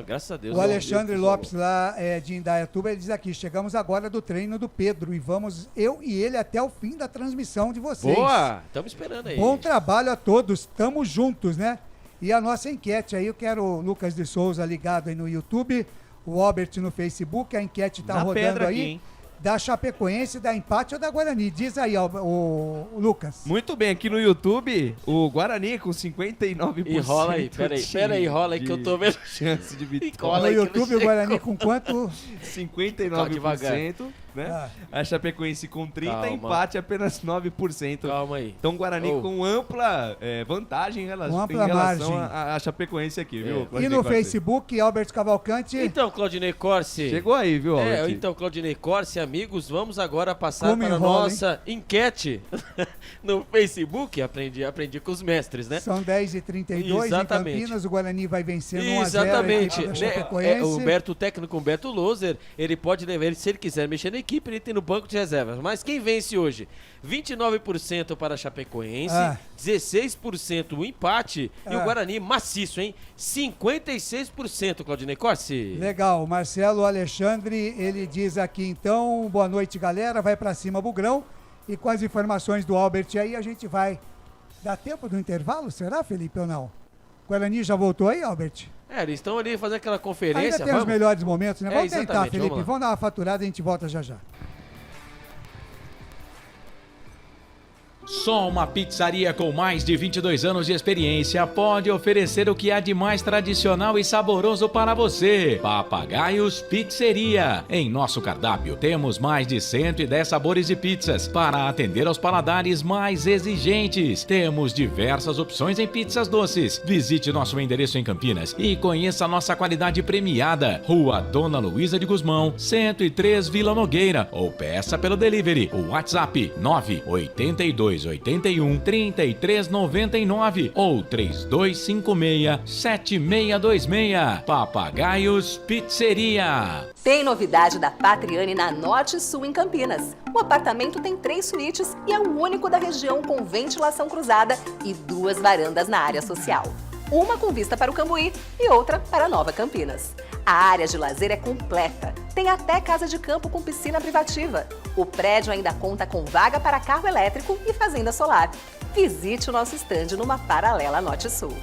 graças a Deus. O Alexandre Lopes lá de Indaiatuba, ele diz aqui, chegamos agora do treino do Pedro e vamos eu e ele até o fim da transmissão de vocês. Boa, estamos esperando aí. Bom trabalho a todos, tamo juntos, né? E a nossa enquete aí, eu quero o Lucas de Souza ligado aí no YouTube, o Albert no Facebook, a enquete tá rodando aí. Aqui, da Chapecoense, da empate ou da Guarani? Diz aí, o Lucas. Muito bem, aqui no YouTube, o Guarani com 59%. E rola aí, peraí, rola aí que eu tô vendo. Chance de vitória. No YouTube, o Guarani com quanto? 59%. Né? A Chapecoense com 30%, empate apenas 9%. Calma aí. Então, Guarani com ampla vantagem em relação à Chapecoense aqui, viu? E no Facebook, Albert Cavalcante. Então, Claudinei Corsi. Chegou aí, viu, Albert? Então, Claudinei Corsi, amigos, vamos agora passar para a nossa enquete no Facebook. Aprendi com os mestres, né? São 10h32 em Campinas, o Guarani vai vencendo 1-0. Exatamente. O técnico Humberto Loser, ele pode levar, se ele quiser mexer na equipe, ele tem no banco de reservas. Mas quem vence hoje? 29% para a Chapecoense, 16% o empate e o Guarani maciço, hein? 56%, Claudinei Corsi. Legal, Marcelo Alexandre, ele diz aqui então, boa noite galera, vai pra cima Bugrão, e com as informações do Albert aí a gente vai. Dá tempo do intervalo, será, Felipe, ou não? O Guarani já voltou aí, Albert? Eles estão ali fazendo aquela conferência. Ainda tem os melhores momentos, né? Vamos tentar, Felipe. Vamos dar uma faturada e a gente volta já já. Só uma pizzaria com mais de 22 anos de experiência pode oferecer o que há de mais tradicional e saboroso para você. Papagaios Pizzeria. Em nosso cardápio temos mais de 110 sabores de pizzas para atender aos paladares mais exigentes. Temos diversas opções em pizzas doces. Visite nosso endereço em Campinas e conheça a nossa qualidade premiada. Rua Dona Luísa de Gusmão, 103 Vila Nogueira. Ou peça pelo delivery. O WhatsApp 982813399 ou 3256-7626. Papagaios Pizzeria. Tem novidade da Patriani na Norte Sul em Campinas. O apartamento tem 3 suítes e é o único da região com ventilação cruzada e 2 varandas na área social. Uma com vista para o Cambuí e outra para Nova Campinas. A área de lazer é completa. Tem até casa de campo com piscina privativa. O prédio ainda conta com vaga para carro elétrico e fazenda solar. Visite o nosso estande numa paralela Norte Sul.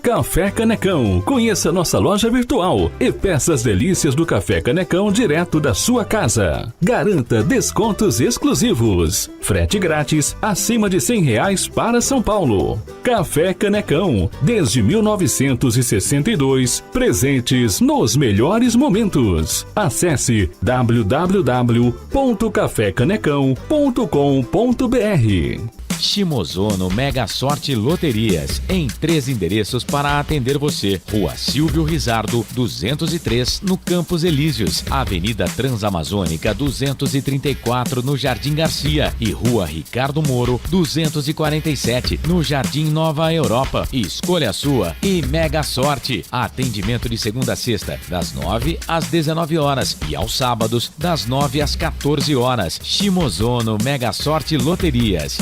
Café Canecão. Conheça nossa loja virtual e peça as delícias do Café Canecão direto da sua casa. Garanta descontos exclusivos. Frete grátis acima de R$100 para São Paulo. Café Canecão. Desde 1962, presentes nos melhores momentos. Acesse www.cafecanecão.com.br. Shimozono Mega Sorte Loterias, em 3 endereços para atender você. Rua Silvio Rizardo, 203, no Campos Elíseos. Avenida Transamazônica, 234, no Jardim Garcia. E Rua Ricardo Moro, 247, no Jardim Nova Europa. Escolha a sua e Mega Sorte. Atendimento de segunda a sexta, das 9 às 19 horas. E aos sábados, das 9 às 14 horas. Shimozono Mega Sorte Loterias.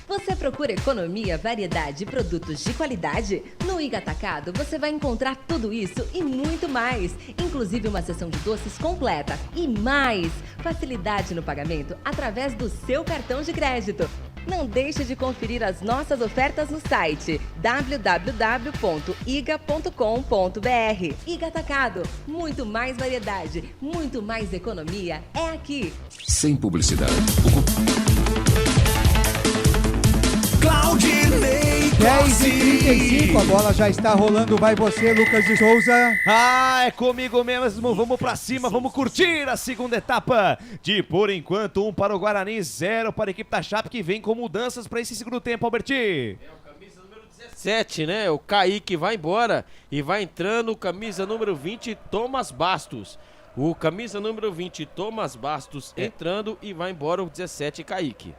Você procura economia, variedade e produtos de qualidade? No Iga Atacado você vai encontrar tudo isso e muito mais, inclusive uma seção de doces completa e mais facilidade no pagamento através do seu cartão de crédito. Não deixe de conferir as nossas ofertas no site www.iga.com.br. Iga Atacado, muito mais variedade, muito mais economia é aqui. Sem publicidade. Claudinei 10h35, a bola já está rolando, vai você, Lucas de Souza. Ah, é comigo mesmo, vamos pra cima, vamos curtir a segunda etapa de, por enquanto, 1 para o Guarani, 0 para a equipe da Chape, que vem com mudanças para esse segundo tempo, Alberti. É o camisa número 17, né? O Kaique vai embora e vai entrando o camisa número 20, Thomas Bastos. O camisa número 20, Thomas Bastos, entrando e vai embora o 17, Kaique.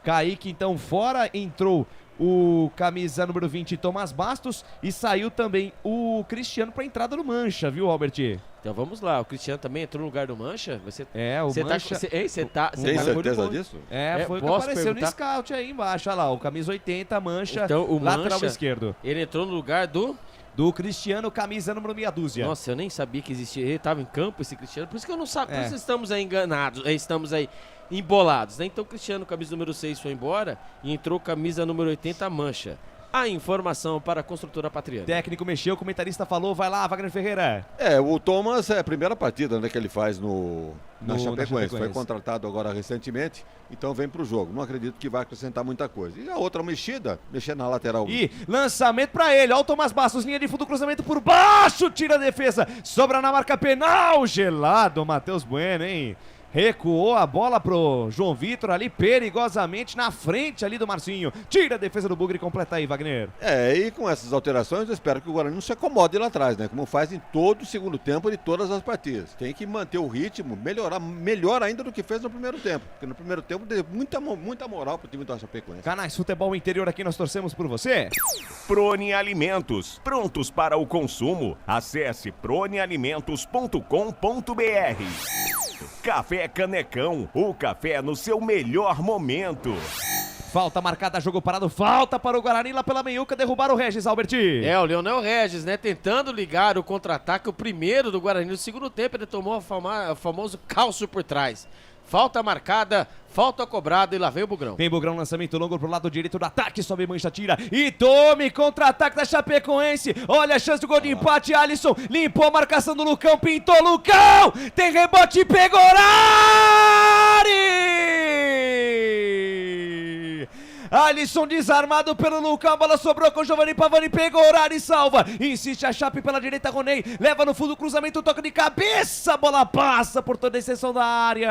Kaique, então, fora, entrou o camisa número 20, Thomas Bastos, e saiu também o Cristiano para entrada no Mancha, viu, Albert? Então vamos lá, o Cristiano também entrou no lugar do Mancha? Mancha... Tem certeza disso? Foi o que apareceu no scout aí embaixo, olha lá, o camisa 80, Mancha, então, o lateral Mancha, esquerdo. Ele entrou no lugar do Cristiano, camisa número meia dúzia. Nossa, eu nem sabia que existia. Ele estava em campo, esse Cristiano. Por isso que eu não sabia. Por isso estamos aí enganados. Estamos aí embolados, né? Então o Cristiano, camisa número 6, foi embora e entrou camisa número 80, Mancha. A informação para a construtora Patriani. Técnico mexeu, o comentarista falou, vai lá, Wagner Ferreira. O Thomas é a primeira partida, né, que ele faz na Chapecoense. Foi contratado agora recentemente, então vem pro jogo. Não acredito que vai acrescentar muita coisa. E a outra mexer na lateral. E lançamento pra ele, ó o Thomas Bastos, linha de fundo, cruzamento por baixo, tira a defesa, sobra na marca penal, gelado, Matheus Bueno, hein? Recuou a bola pro João Vitor ali, perigosamente na frente ali do Marcinho. Tira a defesa do Bugre e completa aí, Wagner. E com essas alterações eu espero que o Guarani não se acomode lá atrás, né? Como faz em todo o segundo tempo de todas as partidas. Tem que manter o ritmo, melhor ainda do que fez no primeiro tempo. Porque no primeiro tempo deu muita moral pro time do Chapecoense. Canais Futebol Interior, aqui nós torcemos por você. Prone Alimentos, prontos para o consumo. Acesse pronealimentos.com.br. Café Canecão, o café no seu melhor momento. Falta marcada, jogo parado, falta para o Guarani lá pela meiuca, derrubar o Regis, Alberti. O Leonel Regis, né, tentando ligar o contra-ataque, o primeiro do Guarani no segundo tempo, ele tomou o famoso calço por trás. Falta marcada, falta cobrada e lá vem o Bugrão. Vem Bugrão, lançamento longo pro lado direito do ataque, sobe mancha, tira e tome contra-ataque da Chapecoense. Olha a chance do gol de empate, Alisson limpou a marcação do Lucão, pintou Lucão, tem rebote, Pegorari! Alisson desarmado pelo Lucão, a bola sobrou com Giovanni Pavani, Pegorari salva, insiste a Chape pela direita, Ronei, leva no fundo, cruzamento, toque de cabeça, a bola passa por toda a extensão da área.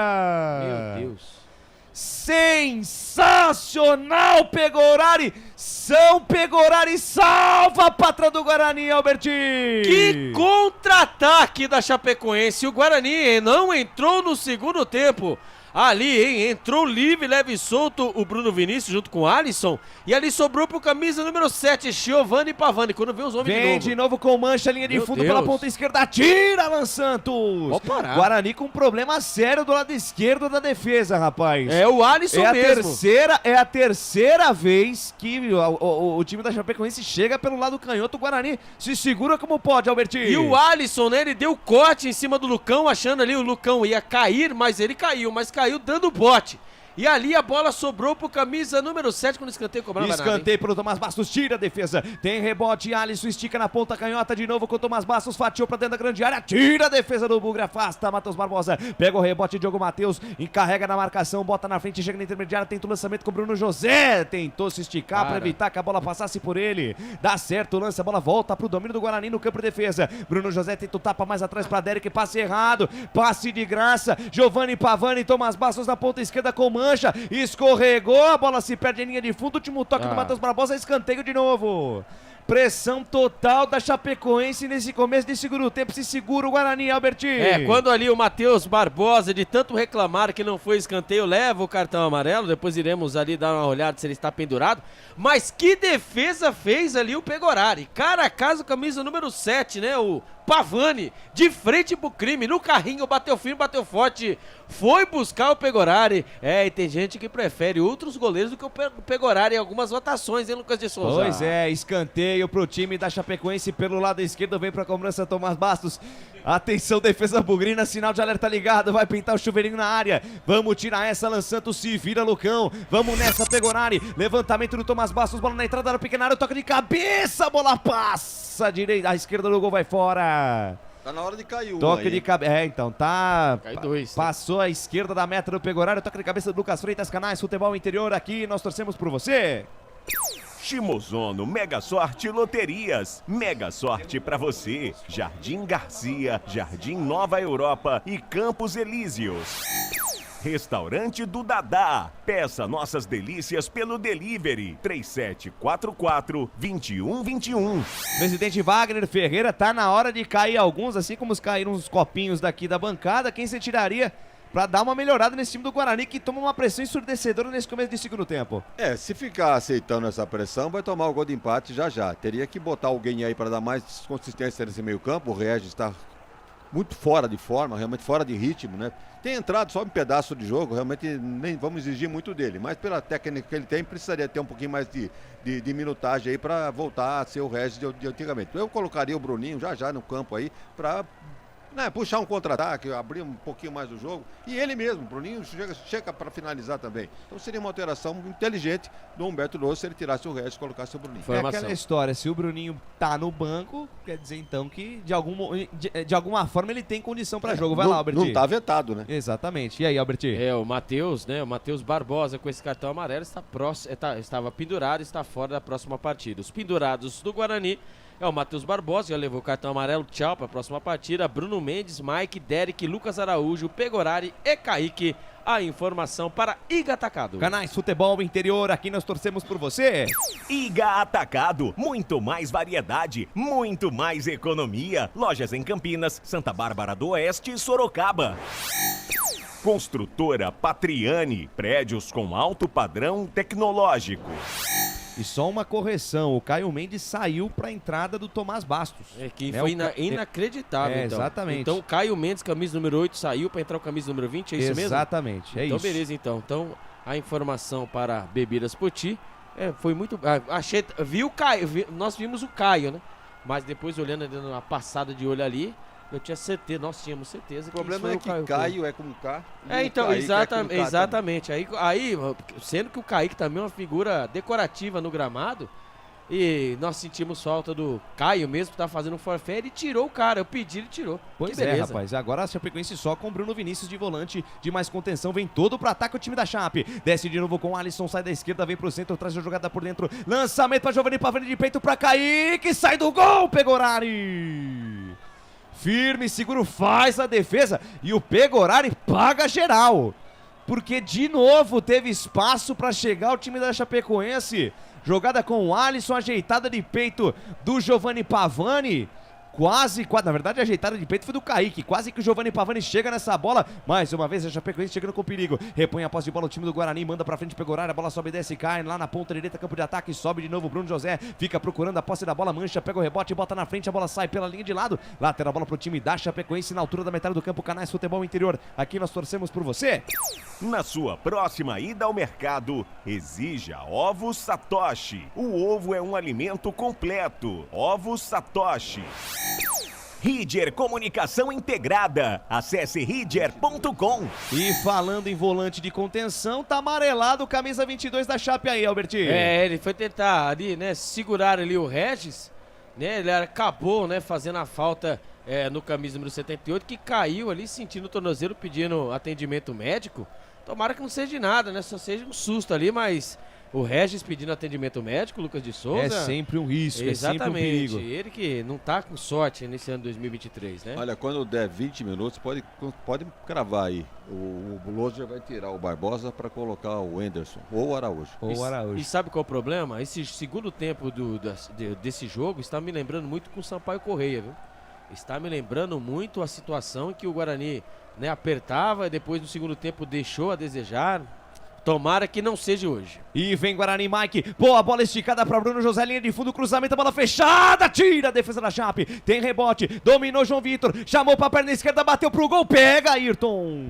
Meu Deus. Sensacional, Pegorari! São Pegorari salva a pátria do Guarani, Albertinho! Que contra-ataque da Chapecoense! O Guarani não entrou no segundo tempo. Ali, hein? Entrou livre, leve e solto o Bruno Vinícius junto com o Alisson. E ali sobrou pro camisa número 7, Giovanni Pavani. Quando vê os homens vem de novo com mancha, linha de fundo pela ponta esquerda. Tira, Alan Santos! Pode parar. Guarani com um problema sério do lado esquerdo da defesa, rapaz. É o Alisson mesmo. É a terceira vez que o time da Chapecoense chega pelo lado canhoto. O Guarani se segura como pode, Albertinho. E o Alisson, né? Ele deu corte em cima do Lucão, achando ali o Lucão ia cair, mas ele caiu, dando bote. E ali a bola sobrou pro camisa número 7 quando o escanteio cobrava nada. Escanteio pro Tomás Bastos, tira a defesa. Tem rebote, Alisson estica na ponta canhota de novo com o Tomás Bastos, fatiou pra dentro da grande área, tira a defesa do Bugre, afasta Matheus Barbosa. Pega o rebote, Diogo Matheus, encarrega na marcação, bota na frente, chega na intermediária, tenta o lançamento com o Bruno José. Tentou se esticar pra evitar que a bola passasse por ele. Dá certo o lance, a bola volta pro domínio do Guarani no campo de defesa. Bruno José tenta o tapa mais atrás pra Derek, passe errado, passe de graça. Giovanni Pavani, Tomás Bastos na ponta esquerda com mancha, escorregou, a bola se perde em linha de fundo, último toque do Matheus Barbosa, escanteio de novo. Pressão total da Chapecoense nesse começo de segundo tempo, se segura o Guarani, Albertinho. Quando ali o Matheus Barbosa, de tanto reclamar que não foi escanteio, leva o cartão amarelo, depois iremos ali dar uma olhada se ele está pendurado, mas que defesa fez ali o Pegorari, cara a casa, camisa número 7, né, o Pavani, de frente pro crime, no carrinho, bateu firme, bateu forte, foi buscar o Pegorari. E tem gente que prefere outros goleiros do que o Pegorari em algumas votações, hein, Lucas de Souza? Pois é, escanteio pro time da Chapecoense pelo lado esquerdo, vem pra cobrança Tomás Bastos. Atenção, defesa bugrina, sinal de alerta ligado, vai pintar o chuveirinho na área. Vamos tirar essa, Alan Santos, se vira Lucão. Vamos nessa, Pegorari, levantamento do Tomás Bastos, bola na entrada da pequena área, toque de cabeça, bola passa, direita, a esquerda do gol vai fora. Tá na hora de cair um. Toque de cabeça. Então tá. Cai dois. Passou a esquerda da meta do Pegorari. Toque de cabeça do Lucas Freitas, Canais Futebol Interior. Aqui nós torcemos por você. Shimozono Mega Sorte Loterias. Mega sorte pra você. Jardim Garcia, Jardim Nova Europa e Campos Elíseos. Restaurante do Dadá. Peça nossas delícias pelo delivery 3744-2121. Presidente Wagner Ferreira, tá na hora de cair alguns, assim como caíram uns copinhos daqui da bancada. Quem você tiraria pra dar uma melhorada nesse time do Guarani, que toma uma pressão ensurdecedora nesse começo de segundo tempo? Se ficar aceitando essa pressão, vai tomar o gol de empate já. Teria que botar alguém aí para dar mais consistência nesse meio campo. O Regis está muito fora de forma, realmente fora de ritmo, né? Tem entrado só um pedaço de jogo, realmente nem vamos exigir muito dele, mas pela técnica que ele tem, precisaria ter um pouquinho mais de minutagem aí para voltar a ser o Regis de antigamente. Eu colocaria o Bruninho já no campo aí para puxar um contra-ataque, abrir um pouquinho mais do jogo, e ele mesmo, o Bruninho, chega para finalizar também. Então seria uma alteração inteligente do Humberto Lousa se ele tirasse o Regis e colocasse o Bruninho. É aquela história, se o Bruninho tá no banco, quer dizer então que de alguma forma ele tem condição para jogo. Vai lá, Albert. Não tá vetado, né? Exatamente. E aí, Albert? O Matheus, né? O Matheus Barbosa com esse cartão amarelo estava pendurado e está fora da próxima partida. Os pendurados do Guarani é o Matheus Barbosa, já levou o cartão amarelo, tchau para a próxima partida. Bruno Mendes, Mike, Derek, Lucas Araújo, Pegorari e Kaique. A informação para Iga Atacado. Canais Futebol Interior, aqui nós torcemos por você. Iga Atacado, muito mais variedade, muito mais economia. Lojas em Campinas, Santa Bárbara do Oeste e Sorocaba. Construtora Patriani, prédios com alto padrão tecnológico. E só uma correção, o Caio Mendes saiu para a entrada do Tomás Bastos. Que foi inacreditável, então. Exatamente. Então o Caio Mendes, camisa número 8, saiu para entrar o camisa número 20, é isso mesmo? Exatamente, então, beleza, então. Então, a informação para Bebidas Poti foi muito... nós vimos o Caio, né? Mas depois, olhando na passada de olho ali, Eu tinha certeza, nós tínhamos certeza. O problema é que Caio é com K. Então, exatamente. Aí, sendo que o Kaique também é uma figura decorativa no gramado, e nós sentimos falta do Caio mesmo, que tá fazendo um forfé, ele tirou o cara, eu pedi, ele tirou. Pois é, rapaz, agora a Chapecoense só com Bruno Vinícius de volante, de mais contenção, vem todo pro ataque o time da Chape, desce de novo com o Alisson, sai da esquerda, vem pro centro, traz a jogada por dentro, lançamento pra Giovanni Pavani de peito pra Kaique, sai do gol, Pegorari! Firme, seguro, faz a defesa e o Pegorari paga geral, porque de novo teve espaço pra chegar o time da Chapecoense. Jogada com o Alisson, ajeitada de peito do Giovanni Pavani. Quase, na verdade a ajeitada de peito foi do Kaique. Quase que o Giovanni Pavani chega nessa bola. Mais uma vez a Chapecoense chegando com perigo. Repõe a posse de bola o time do Guarani. Manda pra frente Pegorari. A bola sobe, desce, cai lá na ponta direita, campo de ataque. Sobe de novo Bruno José. Fica procurando a posse da bola. Mancha, pega o rebote, bota na frente. A bola sai pela linha de lado. Lateral a bola pro time da Chapecoense na altura da metade do campo. Canais Futebol Interior. Aqui nós torcemos por você. Na sua próxima ida ao mercado, exija Ovos Satoshi. O ovo é um alimento completo. Ovos Satoshi. Ridger Comunicação Integrada. Acesse ridger.com. E falando em volante de contenção, tá amarelado, camisa 22 da Chape aí, Albertinho. Ele foi tentar ali, né, segurar ali o Regis, né, ele acabou, né, fazendo a falta no camisa número 78, que caiu ali sentindo o tornozelo, pedindo atendimento médico. Tomara que não seja de nada, né, só seja um susto ali, mas... O Regis pedindo atendimode médico, Lucas de Souza. É sempre um risco, exatamente, é sempre um perigo. Ele que não tá com sorte nesse ano 2023, né? Olha, quando der 20 minutos, pode cravar aí. O Loser vai tirar o Barbosa para colocar o Anderson ou o Araújo. E sabe qual é o problema? Esse segundo tempo desse jogo está me lembrando muito com o Sampaio Correia, viu? Está me lembrando muito a situação em que o Guarani, né, apertava e depois no segundo tempo deixou a desejar. Tomara que não seja hoje. E vem Guarani, Mike. Boa bola esticada para Bruno José. Linha de fundo, cruzamento, bola fechada. Tira a defesa da Chape. Tem rebote. Dominou João Vitor. Chamou para a perna esquerda. Bateu pro gol. Pega Ayrton.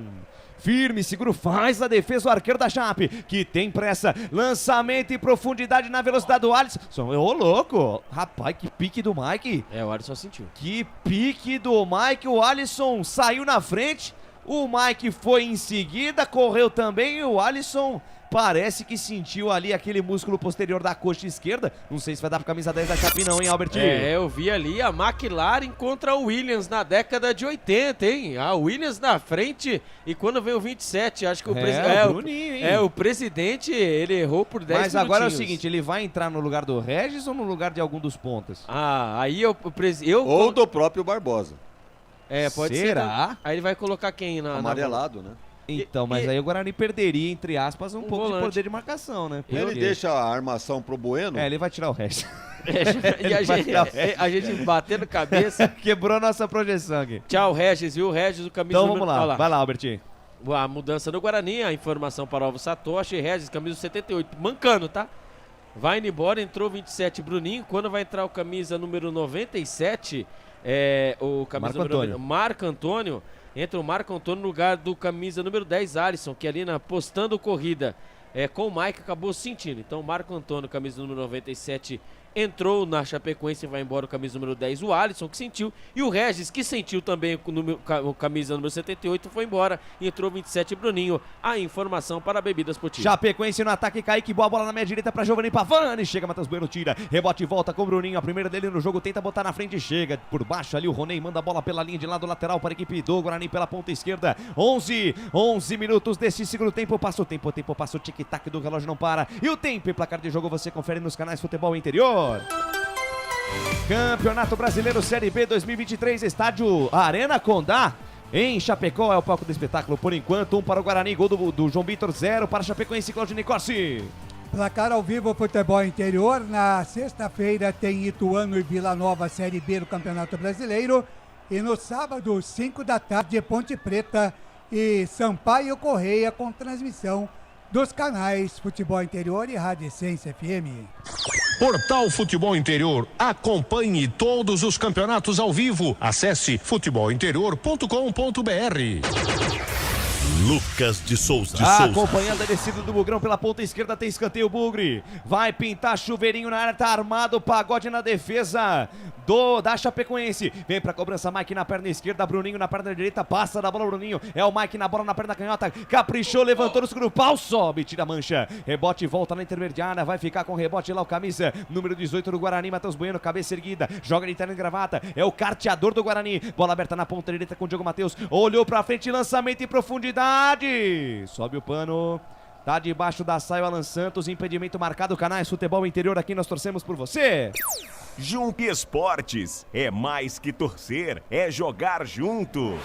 Firme, seguro, faz a defesa o arqueiro da Chape, que tem pressa. Lançamento e profundidade na velocidade do Alisson. Ô, louco. Rapaz, que pique do Mike. O Alisson sentiu. Que pique do Mike. O Alisson saiu na frente. O Mike foi em seguida, correu também e o Alisson parece que sentiu ali aquele músculo posterior da coxa esquerda. Não sei se vai dar pra camisa 10 da Chape não, hein, Albert? Eu vi ali a McLaren contra o Williams na década de 80, hein? A Williams na frente e quando veio o 27, acho que o presidente, ele errou por 10 Mas agora é o seguinte, ele vai entrar no lugar do Regis ou no lugar de algum dos pontas? Aí ou do próprio Barbosa. Pode ser. Será? Aí ele vai colocar quem na... Amarelado, né? Então, mas aí o Guarani perderia, entre aspas, um pouco de poder de marcação, né? Ele deixa a armação pro Bueno? Ele vai tirar o resto. E a gente batendo cabeça. Quebrou nossa projeção aqui. Tchau, Regis, viu? Regis, o camisa Então vamos lá, vai lá, Albertinho. A mudança no Guarani, a informação para o Ovo Satoshi, Regis, camisa 78, mancando, tá? Vai indo embora, entrou 27, Bruninho. Quando vai entrar o camisa número 97... o camisa número Marco Antônio. Entra o Marco Antônio no lugar do camisa número 10, Alisson, que ali postando corrida com o Mike acabou sentindo. Então o Marco Antônio, camisa número 97, entrou na Chapecoense e vai embora o camisa número 10, o Alisson, que sentiu. E o Regis, que sentiu também o camisa número 78, foi embora. E entrou 27, Bruninho. A informação para Bebidas Poti. Chapecoense no ataque, Kaique, boa bola na meia direita para Giovanni Pavani. Chega, Matheus Bueno, tira. Rebote e volta com o Bruninho. A primeira dele no jogo, tenta botar na frente. Chega por baixo ali, o Ronei manda a bola pela linha de lado lateral para a equipe do Guarani pela ponta esquerda. 11 minutos desse segundo tempo. Passa o tempo passa o tic-tac do relógio, não para. E o tempo e placar de jogo você confere nos canais Futebol Interior. Campeonato Brasileiro Série B 2023, estádio Arena Condá, em Chapecó, é o palco do espetáculo por enquanto. 1 para o Guarani, gol do João Vitor, 0 para Chapecoense, Claudinei Corsi. Placar ao vivo, Futebol Interior. Na sexta-feira tem Ituano e Vila Nova, Série B do Campeonato Brasileiro. E no sábado, 5 da tarde, Ponte Preta e Sampaio Correia, com transmissão dos canais Futebol Interior e Rádio Essência FM. Portal Futebol Interior. Acompanhe todos os campeonatos ao vivo. Acesse futebolinterior.com.br. Lucas de Souza. Acompanhando a descida do Bugrão pela ponta esquerda, tem escanteio Bugre. Vai pintar chuveirinho na área, tá armado, Pagode na defesa da Chapecoense. Vem pra cobrança, Mike na perna esquerda, Bruninho na perna direita, passa da bola Bruninho. É o Mike na bola na perna canhota, caprichou, levantou no segundo pau, sobe, tira a mancha. Rebote, volta na intermediária, vai ficar com rebote lá o camisa número 18 do Guarani, Matheus Bueno, cabeça erguida, joga de terno e gravata, é o carteador do Guarani. Bola aberta na ponta direita com o Diogo Matheus, olhou pra frente, lançamento em profundidade. Sobe o pano. Tá debaixo da saia o Alan Santos, impedimento marcado, Canais Futebol Interior, aqui nós torcemos por você. Jump Esportes, é mais que torcer, é jogar junto.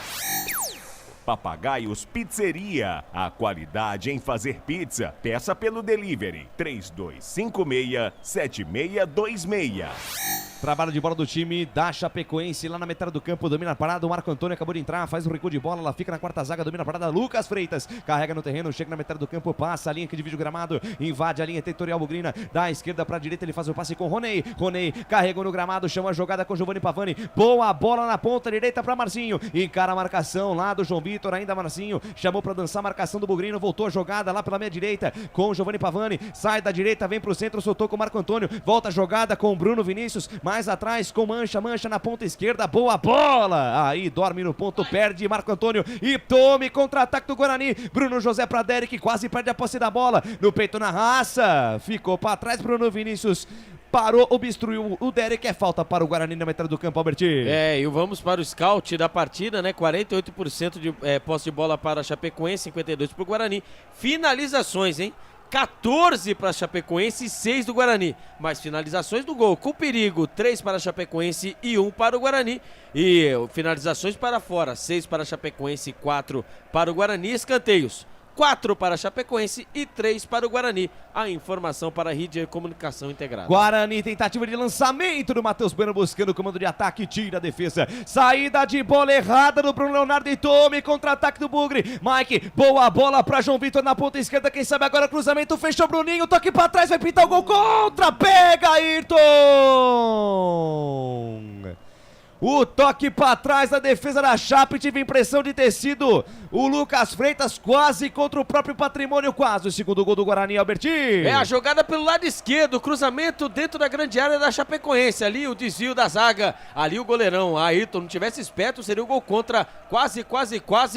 Papagaios Pizzeria, a qualidade em fazer pizza. Peça pelo delivery 3256-7626. Trabalho de bola do time da Chapecoense lá na metade do campo, domina a parada, o Marco Antônio acabou de entrar, faz o recuo de bola, ela fica na quarta zaga, domina a parada, Lucas Freitas, carrega no terreno, chega na metade do campo, passa a linha que divide o gramado, invade a linha territorial bugrina, da esquerda pra direita, ele faz o passe com Roney, carregou no gramado, chama a jogada com Giovanni Pavani, boa bola na ponta direita pra Marcinho, encara a marcação lá do João Vitor, ainda Marcinho, chamou pra dançar a marcação do bugrino, voltou a jogada lá pela meia direita, com o Giovanni Pavani, sai da direita, vem pro centro, soltou com o Marco Antônio, volta a jogada com o Bruno Vinícius, mais atrás com Mancha na ponta esquerda, boa bola, aí dorme no ponto, perde Marco Antônio e tome contra-ataque do Guarani, Bruno José pra Derek, quase perde a posse da bola, no peito na raça, ficou pra trás Bruno Vinícius, parou, obstruiu o Derek, é falta para o Guarani na metade do campo, Albertinho. E vamos para o scout da partida, né, 48% de posse de bola para a Chapecoense, 52% para o Guarani, finalizações, hein? 14 para a Chapecoense e 6 do Guarani. Mais finalizações do gol. Com perigo, 3 para a Chapecoense e 1 para o Guarani. E finalizações para fora, 6 para a Chapecoense e 4 para o Guarani. Escanteios, 4 para a Chapecoense e 3 para o Guarani. A informação para a Ridger Comunicação Integrada. Guarani, tentativa de lançamento do Matheus Bueno buscando o comando de ataque, tira a defesa. Saída de bola errada do Bruno Leonardo e tome contra-ataque do Bugre. Mike, boa bola para João Vitor na ponta esquerda. Quem sabe agora cruzamento, fechou Bruninho, toque para trás, vai pintar o gol contra. Pega Ayrton! O toque para trás da defesa da Chape, tive a impressão de ter sido o Lucas Freitas quase contra o próprio patrimônio, quase o segundo gol do Guarani, Albertinho. A jogada pelo lado esquerdo, cruzamento dentro da grande área da Chapecoense, ali o desvio da zaga, ali o goleirão, Ayrton, não tivesse esperto, seria o gol contra, quase,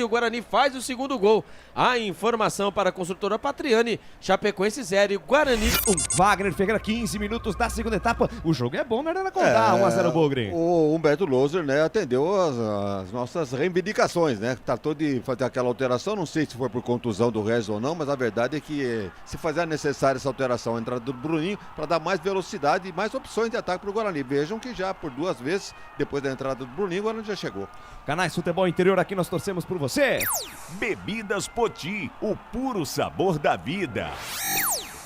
o Guarani faz o segundo gol. A informação para a construtora Patriani, Chapecoense 0 e Guarani 1. Wagner Ferreira, 15 minutos da segunda etapa, o jogo é bom, né, Arena Condá, 1-0 Bugre. O Humberto Loser, né, atendeu as nossas reivindicações, né, tratou de fazer aquela alteração, não sei se foi por contusão do Regis ou não, mas a verdade é que se fazer necessária essa alteração, a entrada do Bruninho, para dar mais velocidade e mais opções de ataque para o Guarani. Vejam que já por 2 vezes, depois da entrada do Bruninho, o Guarani já chegou. Canais Futebol Interior, aqui nós torcemos por você. Bebidas Poti, o puro sabor da vida.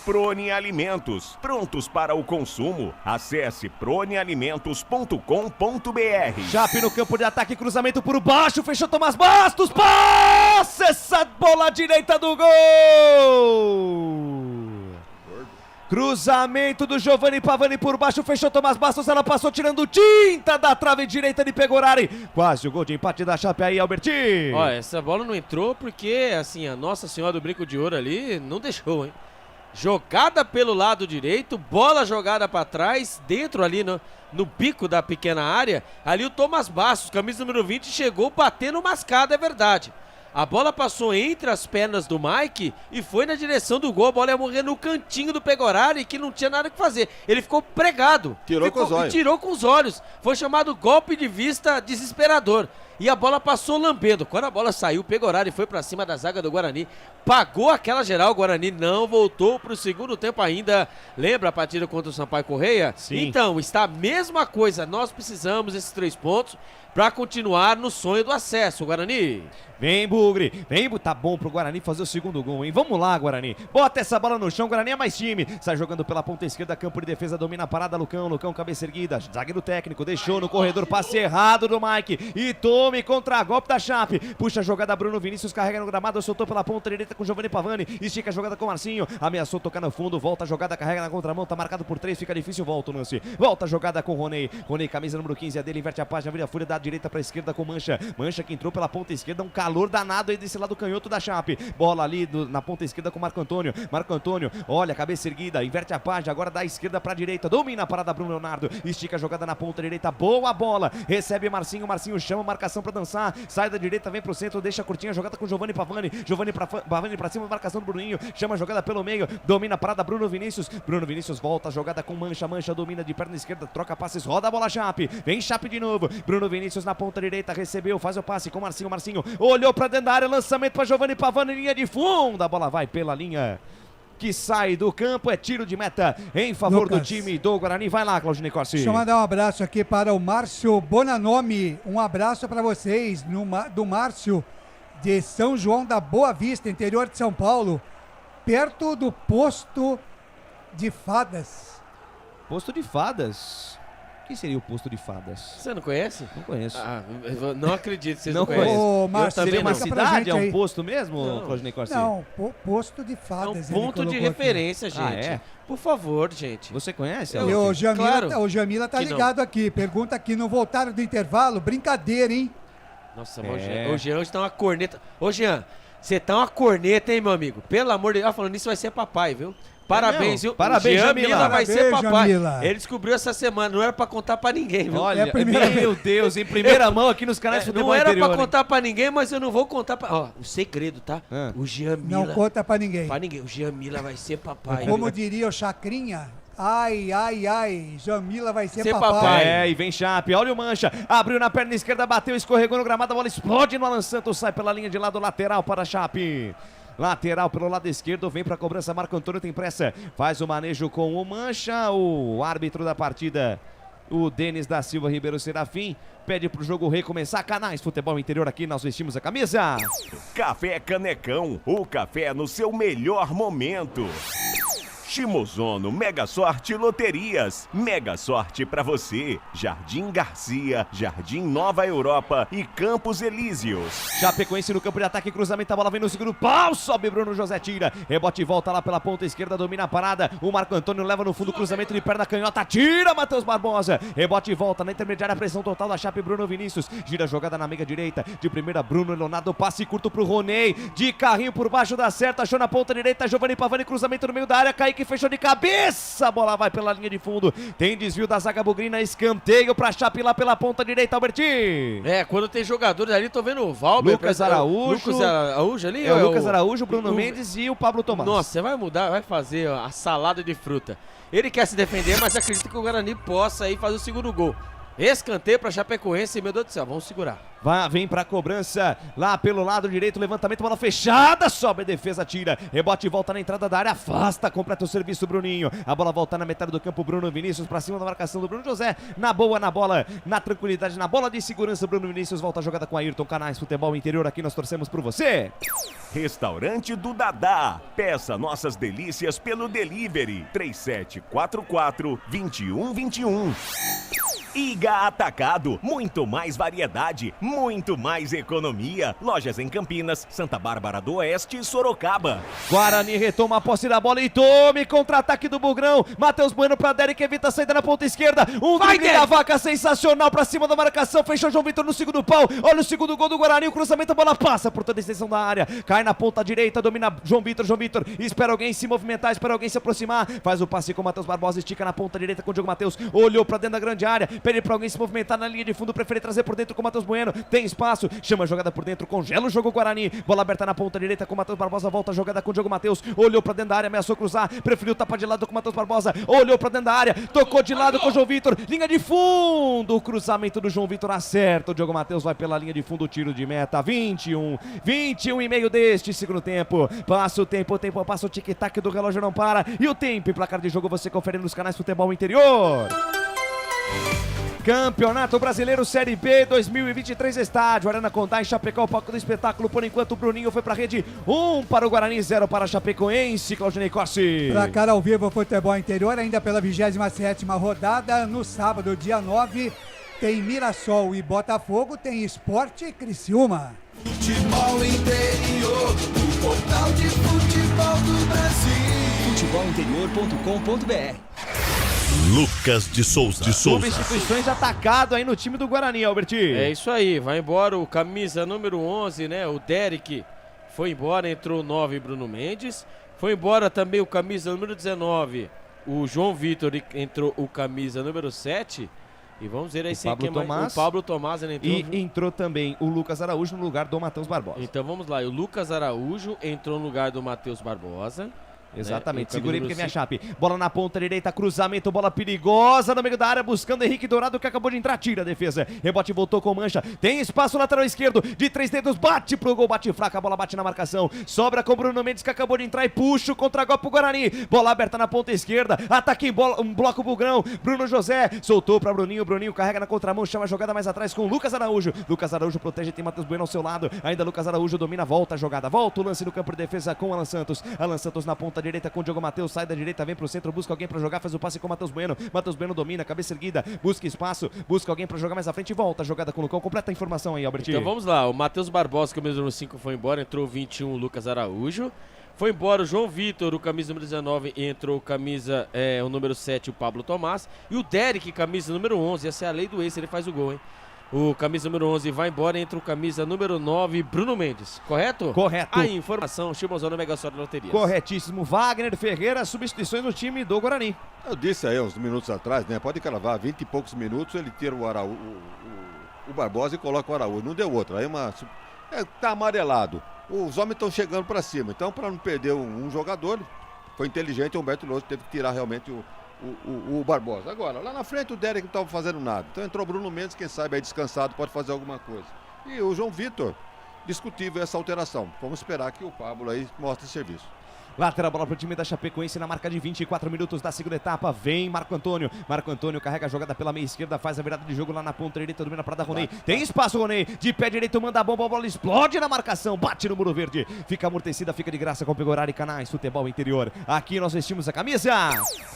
Prone Alimentos, prontos para o consumo. Acesse pronealimentos.com.br. Chape no campo de ataque, cruzamento por baixo, fechou Tomás Bastos, passa essa bola direita do gol! Cruzamento do Giovanni Pavani por baixo, fechou Tomás Bastos, ela passou tirando tinta da trave direita de Pegorari. Quase o gol de empate da Chape aí, Albertinho. Ó, essa bola não entrou porque, assim, a Nossa Senhora do Brinco de Ouro ali não deixou, hein? Jogada pelo lado direito, bola jogada para trás, dentro ali no bico da pequena área. Ali o Tomás Bastos, camisa número 20, chegou batendo mascada, é verdade. A bola passou entre as pernas do Mike e foi na direção do gol. A bola ia morrer no cantinho do Pegorari, que não tinha nada que fazer. Ele ficou pregado. Tirou com os olhos. Foi chamado golpe de vista desesperador. E a bola passou lambendo. Quando a bola saiu, o Pegorari foi pra cima da zaga do Guarani. Pagou aquela geral. O Guarani não voltou pro segundo tempo ainda. Lembra a partida contra o Sampaio Correia? Sim. Então, está a mesma coisa. Nós precisamos desses 3 pontos para continuar no sonho do acesso, Guarani. Vem, Bugre, vem, tá bom pro Guarani fazer o segundo gol, hein? Vamos lá, Guarani. Bota essa bola no chão, Guarani é mais time. Sai jogando pela ponta esquerda, campo de defesa, domina a parada, Lucão, cabeça erguida. Zagueiro técnico, deixou no corredor, passe errado do Mike. E tome tome contra-golpe da Chape. Puxa a jogada, Bruno Vinícius carrega no gramado, soltou pela ponta direita com Giovanni Pavani. Estica a jogada com Marcinho, ameaçou tocar no fundo, volta a jogada, carrega na contramão, tá marcado por 3, fica difícil, volta o lance. Volta a jogada com Roney. Roney, camisa número 15, a dele, inverte a página, vira a fúria da direita pra esquerda com Mancha. Mancha que entrou pela ponta esquerda, um calor danado aí desse lado canhoto da Chape. Bola ali na ponta esquerda com Marco Antônio. Marco Antônio, olha, cabeça erguida, inverte a página, agora da esquerda pra direita, domina a parada Bruno Leonardo, estica a jogada na ponta direita, boa bola, recebe Marcinho, Marcinho chama marcação pra dançar, sai da direita, vem pro centro, deixa curtinha a jogada com Giovanni Pavani. Giovanni Pavani pra cima, marcação do Bruninho, chama a jogada pelo meio, domina a parada Bruno Vinícius. Bruno Vinícius volta a jogada com Mancha. Mancha domina de perna esquerda, troca passes, roda a bola Chape. Vem Chape de novo. Bruno Vinícius na ponta direita, recebeu, faz o passe com Marcinho. Marcinho olhou pra dentro da área, lançamento pra Giovanni Pavani, linha de fundo. A bola vai pela linha que sai do campo, é tiro de meta em favor do time do Guarani. Vai lá, Claudinei Corsi. Deixa eu mandar um abraço aqui para o Márcio Bonanomi. Um abraço para vocês, do Márcio de São João da Boa Vista, interior de São Paulo, perto do Posto de Fadas. Posto de Fadas? O que seria o Posto de Fadas? Você não conhece? Não conheço. Eu não acredito que vocês não conhecem. Ô, Márcio, seria uma cidade? É um aí. posto mesmo, Claudinei Corsi? Não, Posto de Fadas. É um ponto de referência, gente. Ah, é? Por favor, gente. Você conhece? E o Jamila, Claro o Jamila tá que ligado não. aqui. Pergunta aqui, não voltaram do intervalo? Brincadeira, hein? Nossa, mas o Jean hoje tá uma corneta. Ô, Jean, você tá uma corneta, hein, meu amigo? Pelo amor de Deus. Falando nisso, vai ser papai, viu? Parabéns, viu? Parabéns, Jamila vai ser papai. Jamila. Ele descobriu essa semana, não era pra contar pra ninguém, viu? Olha, meu Deus, em primeira mão aqui nos canais de futebol não era interior, pra contar pra ninguém, mas eu não vou contar pra... Ó, o segredo, tá? O Jamila... Não conta pra ninguém. Pra ninguém. O Jamila vai ser papai. Como diria o Chacrinha... Ai, ai, ai, Jamila vai ser papai. papai. É, e vem Chape, olha o Mancha, abriu na perna esquerda, bateu, escorregou no gramado, a bola explode no Alan Santos, sai pela linha de lado lateral para Chape. Lateral pelo lado esquerdo, vem para a cobrança, Marco Antônio tem pressa, faz o manejo com o Mancha, o árbitro da partida, o Denis da Silva Ribeiro Serafim, pede pro jogo recomeçar. Canais Futebol Interior, aqui nós vestimos a camisa. Café Canecão, o café no seu melhor momento. Shimozono Mega Sorte Loterias. Mega sorte pra você. Jardim Garcia, Jardim Nova Europa e Campos Elíseos. Chapecoense no campo de ataque, cruzamento, a bola vem no segundo pau, sobe Bruno José, tira, rebote e volta lá pela ponta esquerda, domina a parada, o Marco Antônio leva no fundo, cruzamento de perna canhota, tira Matheus Barbosa, rebote e volta na intermediária, pressão total da Chape, Bruno Vinícius, gira a jogada na meiga direita, de primeira Bruno Leonardo, passe curto pro Roney, de carrinho por baixo da certa, achou na ponta direita, Giovanni Pavani, cruzamento no meio da área, Kaique fechou de cabeça, a bola vai pela linha de fundo, tem desvio da zaga bugrina, escanteio pra Chape lá pela ponta direita, Albertinho. É, quando tem jogadores ali, tô vendo o Valber, Lucas Araújo ali? É o Lucas Araújo, o Bruno Mendes e o Pablo Tomás. Nossa, você vai mudar, vai fazer a salada de fruta. Ele quer se defender, mas acredita que o Guarani possa aí fazer o segundo gol. Escanteio pra Chapecoense, meu Deus do céu, vamos segurar. Vem pra cobrança, lá pelo lado direito, levantamento, bola fechada, sobe a defesa, tira, rebote e volta na entrada da área, afasta, completa o serviço, Bruninho, a bola volta na metade do campo, Bruno Vinícius pra cima da marcação do Bruno José, na boa, na bola, na tranquilidade, na bola de segurança, Bruno Vinícius volta a jogada com Ayrton, Canais Futebol Interior, aqui nós torcemos por você. Restaurante do Dadá, peça nossas delícias pelo delivery, 3744-2121. Iga Atacado, muito mais variedade, muito mais economia. Lojas em Campinas, Santa Bárbara do Oeste e Sorocaba. Guarani retoma a posse da bola e tome contra-ataque do Bugrão. Matheus Bueno pra Derek, evita a saída na ponta esquerda. Drible da vaca sensacional pra cima da marcação. Fechou João Vitor no segundo pau. Olha o segundo gol do Guarani. O cruzamento, a bola passa por toda a extensão da área. Cai na ponta direita, domina João Vitor. João Vitor espera alguém se movimentar, espera alguém se aproximar. Faz o passe com o Matheus Barbosa, estica na ponta direita com o Diogo Matheus. Olhou pra dentro da grande área. Pede pra alguém se movimentar na linha de fundo. Prefere trazer por dentro com o Matheus Bueno. Tem espaço, chama a jogada por dentro, congela o jogo Guarani. Bola aberta na ponta direita com o Matheus Barbosa. Volta a jogada com o Diogo Matheus. Olhou pra dentro da área, ameaçou cruzar. Preferiu tapar de lado com o Matheus Barbosa. Olhou pra dentro da área, tocou de lado com o João Vitor. Linha de fundo. O cruzamento do João Vitor acerta. O Diogo Matheus vai pela linha de fundo. Tiro de meta. 21 e meio deste segundo tempo. Passa o tempo passa o tic-tac do relógio, não para. E o tempo e placar de jogo você confere nos canais Futebol Interior. Campeonato Brasileiro Série B 2023, estádio Arena Condá em Chapecó, o palco do espetáculo. Por enquanto o Bruninho foi pra rede, 1 para o Guarani, 0 para a Chapecoense. Claudinei Corsi. Placar ao vivo, Futebol Interior, ainda pela 27ª rodada, no sábado, dia 9, Tem Mirassol e Botafogo, tem Sport e Criciúma. Futebol interior, o portal de futebol do Brasil. Futebolinterior.com.br. Lucas de Souza. Substituições atacado aí no time do Guarani, Albert. É isso aí, vai embora o camisa número 11, né? O Derek foi embora, entrou o 9, Bruno Mendes. Foi embora também o camisa número 19, o João Vitor, entrou o camisa número 7. E vamos ver aí sem quem mais. O Pablo Tomás, ele entrou. E entrou também o Lucas Araújo no lugar do Matheus Barbosa. Então vamos lá, o Lucas Araújo entrou no lugar do Matheus Barbosa. Exatamente, segurei porque minha chape. Bola na ponta direita, cruzamento, bola perigosa no meio da área, buscando Henrique Dourado que acabou de entrar, tira a defesa. Rebote voltou com Mancha, tem espaço lateral esquerdo, de 3 dedos, bate pro gol, bate fraca, a bola bate na marcação. Sobra com Bruno Mendes que acabou de entrar e puxa o contra-golpe pro Guarani. Bola aberta na ponta esquerda, ataque em bola, um bloco bugrão. Bruno José soltou pra Bruninho, Bruninho carrega na contramão, chama a jogada mais atrás com Lucas Araújo. Lucas Araújo protege, tem Matheus Bueno ao seu lado. Ainda Lucas Araújo domina, volta a jogada, volta o lance no campo de defesa com Alan Santos. Alan Santos na ponta direita com o Diogo Matheus, sai da direita, vem pro centro, busca alguém pra jogar, faz o passe com o Matheus Bueno. Matheus Bueno domina, cabeça erguida, busca espaço, busca alguém pra jogar mais à frente e volta a jogada com o Lucão. Completa a informação aí, Albert. Então vamos lá, o Matheus Barbosa, camisa número 5, foi embora, entrou o 21, o Lucas Araújo. Foi embora o João Vitor, o camisa número 19, e entrou o camisa, o número 7, o Pablo Tomás. E o Derek, camisa número 11, essa é a lei do ex, ele faz o gol, hein? O camisa número 11 vai embora, entra o camisa número 9, Bruno Mendes. Correto? Correto. A informação, Chimozão Mega Sorte Loterias. Corretíssimo. Wagner Ferreira, substituições no time do Guarani. Eu disse aí uns minutos atrás, né? Pode cravar 20 e poucos minutos, ele tira o Barbosa e coloca o Araújo. Não deu outro. Aí tá amarelado. Os homens estão chegando pra cima. Então, para não perder um jogador, foi inteligente, o Humberto Lousa teve que tirar realmente o Barbosa. Agora, lá na frente o Derek não estava fazendo nada. Então entrou o Bruno Mendes, quem sabe aí descansado, pode fazer alguma coisa. E o João Vitor, discutível essa alteração. Vamos esperar que o Pablo aí mostre serviço. Lateral bola pro time da Chapecoense na marca de 24 minutos da segunda etapa. Vem Marco Antônio. Marco Antônio carrega a jogada pela meia esquerda, faz a virada de jogo lá na ponta direita, domina para dar Ronei. Tem espaço, Ronei. De pé direito, manda a bomba, a bola explode na marcação, bate no muro verde. Fica amortecida, fica de graça com Pegorari Canais Futebol Interior. Aqui nós vestimos a camisa.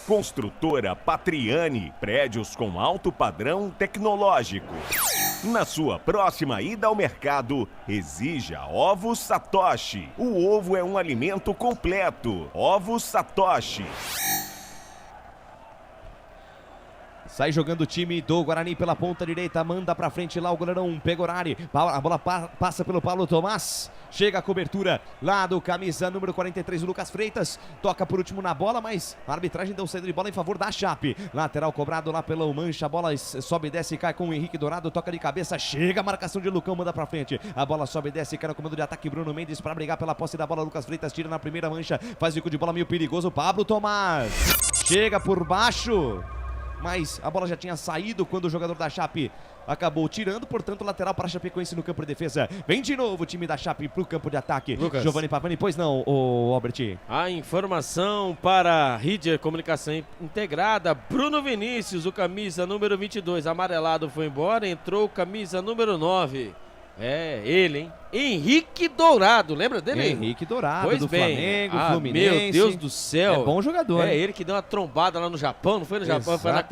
Construtora Patriani, prédios com alto padrão tecnológico. Na sua próxima ida ao mercado, exija Ovos Satoshi. O ovo é um alimento completo. Ovos Satoshi. Sai jogando o time do Guarani pela ponta direita, manda pra frente lá o goleirão Pegorari. A bola passa pelo Paulo Tomás. Chega a cobertura lá do camisa número 43, o Lucas Freitas. Toca por último na bola, mas a arbitragem deu saída de bola em favor da Chape. Lateral cobrado lá pelo Mancha, a bola sobe e desce e cai com o Henrique Dourado. Toca de cabeça, chega a marcação de Lucão, manda pra frente. A bola sobe e desce e cai no comando de ataque Bruno Mendes pra brigar pela posse da bola. Lucas Freitas tira na primeira Mancha, faz bico de bola meio perigoso. Pablo Tomás chega por baixo, mas a bola já tinha saído quando o jogador da Chape acabou tirando, portanto, lateral para a Chapecoense no campo de defesa. Vem de novo o time da Chape pro campo de ataque. Lucas. Giovanni Pavani, pois não, o Albert. A informação para Ridger Comunicação Integrada. Bruno Vinícius, o camisa número 22, amarelado, foi embora. Entrou o camisa número 9. É, ele, hein? Henrique Dourado, lembra dele? Henrique Dourado, pois do bem. Flamengo, Fluminense. Meu Deus do céu. É bom jogador. É, ele que deu uma trombada lá no Japão, não foi no Japão? Foi na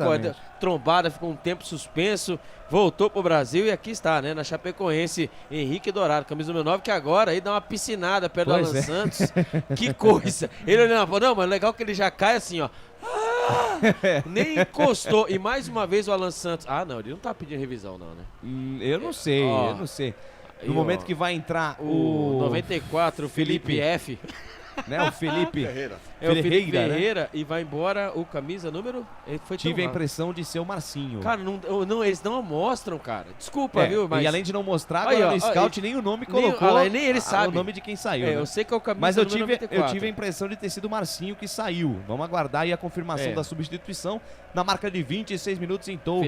trombada, ficou um tempo suspenso, voltou pro Brasil e aqui está, né? Na Chapecoense, Henrique Dourado, camisa número 9, que agora aí dá uma piscinada perto do Alan Santos. Que coisa. Ele olhando, falou, não, mas legal que ele já cai assim, ó. Nem encostou. E mais uma vez o Alan Santos. Ah, não, ele não tá pedindo revisão, não, né? Eu não sei, eu não sei. No momento que vai entrar o 94, o Felipe F. Né, o Felipe Ferreira. É o Felipe Ferreira, né? E vai embora o camisa número... Tive a impressão de ser o Marcinho. Cara, não, eles não mostram, cara. Desculpa, viu? Mas... E além de não mostrar, agora no scout nem o nome colocou. Nem ele sabe. O nome de quem saiu. Eu sei que é o camisa mas número 94. Eu tive a impressão de ter sido o Marcinho que saiu. Vamos aguardar aí a confirmação da substituição. Na marca de 26 minutos entrou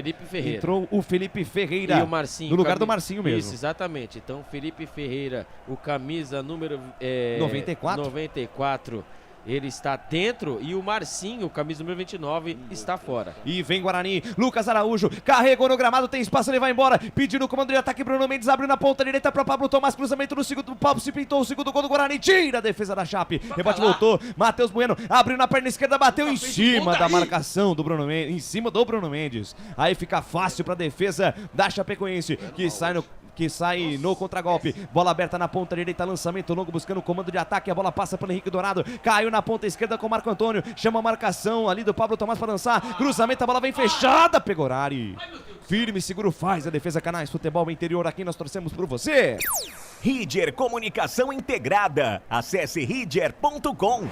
o Felipe Ferreira. E o Marcinho. No lugar do Marcinho mesmo. Isso, exatamente. Então, Felipe Ferreira, o camisa número 94. Ele está dentro e o Marcinho, camisa número 29, está fora. E vem Guarani, Lucas Araújo, carregou no gramado, tem espaço, ele vai embora, pedindo o comando de ataque, Bruno Mendes abriu na ponta direita para Pablo Tomás, cruzamento no segundo pau, se pintou o segundo gol do Guarani, tira a defesa da Chape, rebote voltou, Matheus Bueno, abriu na perna esquerda, bateu em cima da marcação do Bruno Mendes, em cima do Bruno Mendes, aí fica fácil para a defesa da Chapecoense, que sai no contragolpe, bola aberta na ponta direita, lançamento longo buscando o comando de ataque, a bola passa pelo Henrique Dourado, caiu na ponta esquerda com o Marco Antônio, chama a marcação ali do Pablo Tomás para lançar, cruzamento, a bola vem fechada, Pegorari, firme, seguro, faz a defesa. Canais Futebol Interior, aqui nós torcemos por você. Ridger Comunicação Integrada, acesse ridger.com.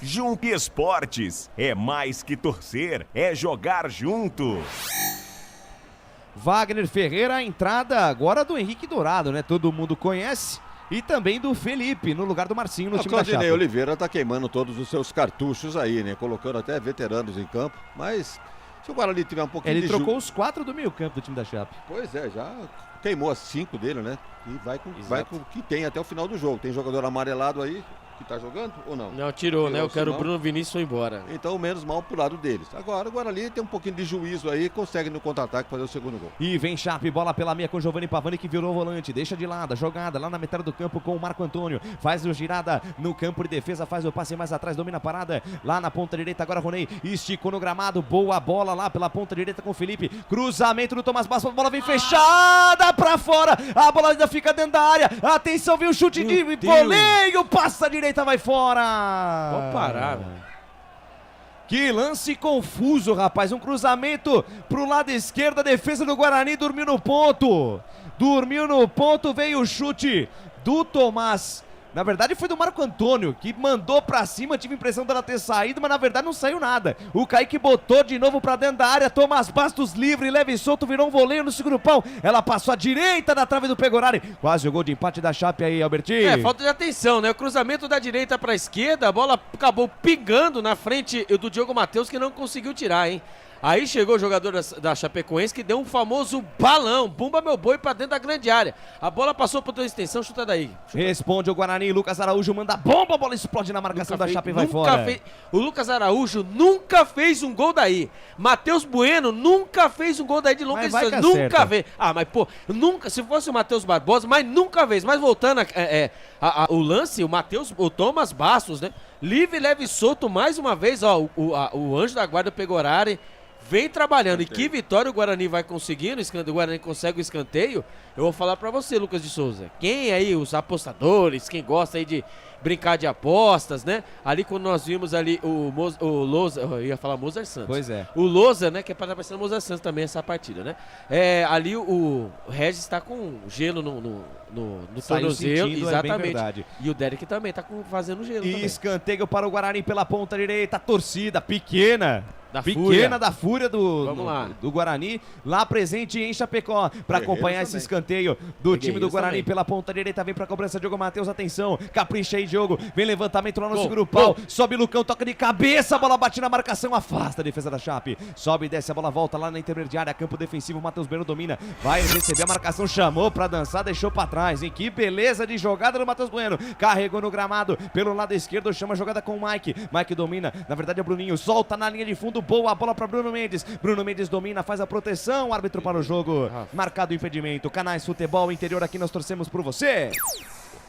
Jump Esportes, é mais que torcer, é jogar junto. Wagner Ferreira, a entrada agora do Henrique Dourado, né? Todo mundo conhece. E também do Felipe, no lugar do Marcinho, no time da Chape. Claudinei Oliveira tá queimando todos os seus cartuchos aí, né? Colocando até veteranos em campo. Mas se o Guarani tiver um pouquinho Ele trocou os 4 do meio campo do time da Chape. Pois é, já queimou as 5 dele, né? E vai com o que tem até o final do jogo. Tem jogador amarelado aí que tá jogando ou não? Não, tirou, né? Eu quero o Bruno Vinícius foi embora. Então, menos mal pro lado deles. Agora, o Guarani tem um pouquinho de juízo aí, consegue no contra-ataque fazer o segundo gol. E vem Chape, bola pela meia com Giovanni Pavani, que virou volante, deixa de lado, a jogada lá na metade do campo com o Marco Antônio, faz a girada no campo de defesa, faz o passe mais atrás, domina a parada, lá na ponta direita, agora Ronei, esticou no gramado, boa bola lá pela ponta direita com o Felipe, cruzamento do Tomás Bastos, a bola vem fechada pra fora, a bola ainda fica dentro da área, atenção, viu o chute de voleio, passa a direita, vai fora. Pode parar, velho. Que lance confuso, rapaz. Um cruzamento pro lado esquerdo. A defesa do Guarani dormiu no ponto. Veio o chute do Tomás. Na verdade foi do Marco Antônio, que mandou pra cima, tive a impressão dela ter saído, mas na verdade não saiu nada. O Kaique botou de novo pra dentro da área, Tomás Bastos livre, leve e solto, virou um voleio no segundo pau. Ela passou à direita da trave do Pegorari. Quase o gol de empate da Chape aí, Albertinho. Falta de atenção, né? O cruzamento da direita pra esquerda, a bola acabou pingando na frente do Diogo Matheus, que não conseguiu tirar, hein? Aí chegou o jogador da Chapecoense que deu um famoso balão, bumba meu boi pra dentro da grande área. A bola passou por toda a extensão, chuta daí. Responde o Guarani, Lucas Araújo manda bomba, a bola explode na marcação da Chape e vai fora. O Lucas Araújo nunca fez um gol daí. Matheus Bueno nunca fez um gol daí de longa distância. Nunca fez. Ah, mas pô, nunca, se fosse o Matheus Barbosa, mas nunca fez. Mas voltando o lance, o Thomas Bastos, né? Livre, leve e solto mais uma vez, ó, o anjo da guarda Pegorari. Vem trabalhando, e que vitória o Guarani vai conseguindo, o Guarani consegue o escanteio. Eu vou falar pra você, Lucas de Souza, quem aí, os apostadores, quem gosta aí de brincar de apostas, né? Ali quando nós vimos ali o Lousa, eu ia falar Mozart Santos. Pois é. O Lousa, né, que é para aparecer o Mozart Santos também essa partida, né? Ali o Regis tá com gelo no tornozelo, exatamente. E o Derek também tá fazendo gelo também. Escanteio para o Guarani pela ponta direita, torcida pequena. Da fúria do Guarani, lá presente em Chapecó, para acompanhar esse escanteio do time do Guarani pela ponta direita, vem pra cobrança, Diogo Matheus, atenção, capricha aí, Diogo, vem levantamento lá no segundo pau, sobe Lucão, toca de cabeça, a bola bate na marcação, afasta a defesa da Chape, sobe e desce, a bola volta lá na intermediária, campo defensivo, Matheus Bueno domina, vai receber a marcação, chamou pra dançar, deixou pra trás, hein, que beleza de jogada do Matheus Bueno, carregou no gramado, pelo lado esquerdo, chama a jogada com o Mike domina, na verdade é o Bruninho, solta na linha de fundo, boa bola para Bruno Mendes domina, faz a proteção, árbitro para o jogo, marcado o impedimento. Canais Futebol Interior, aqui nós torcemos por você.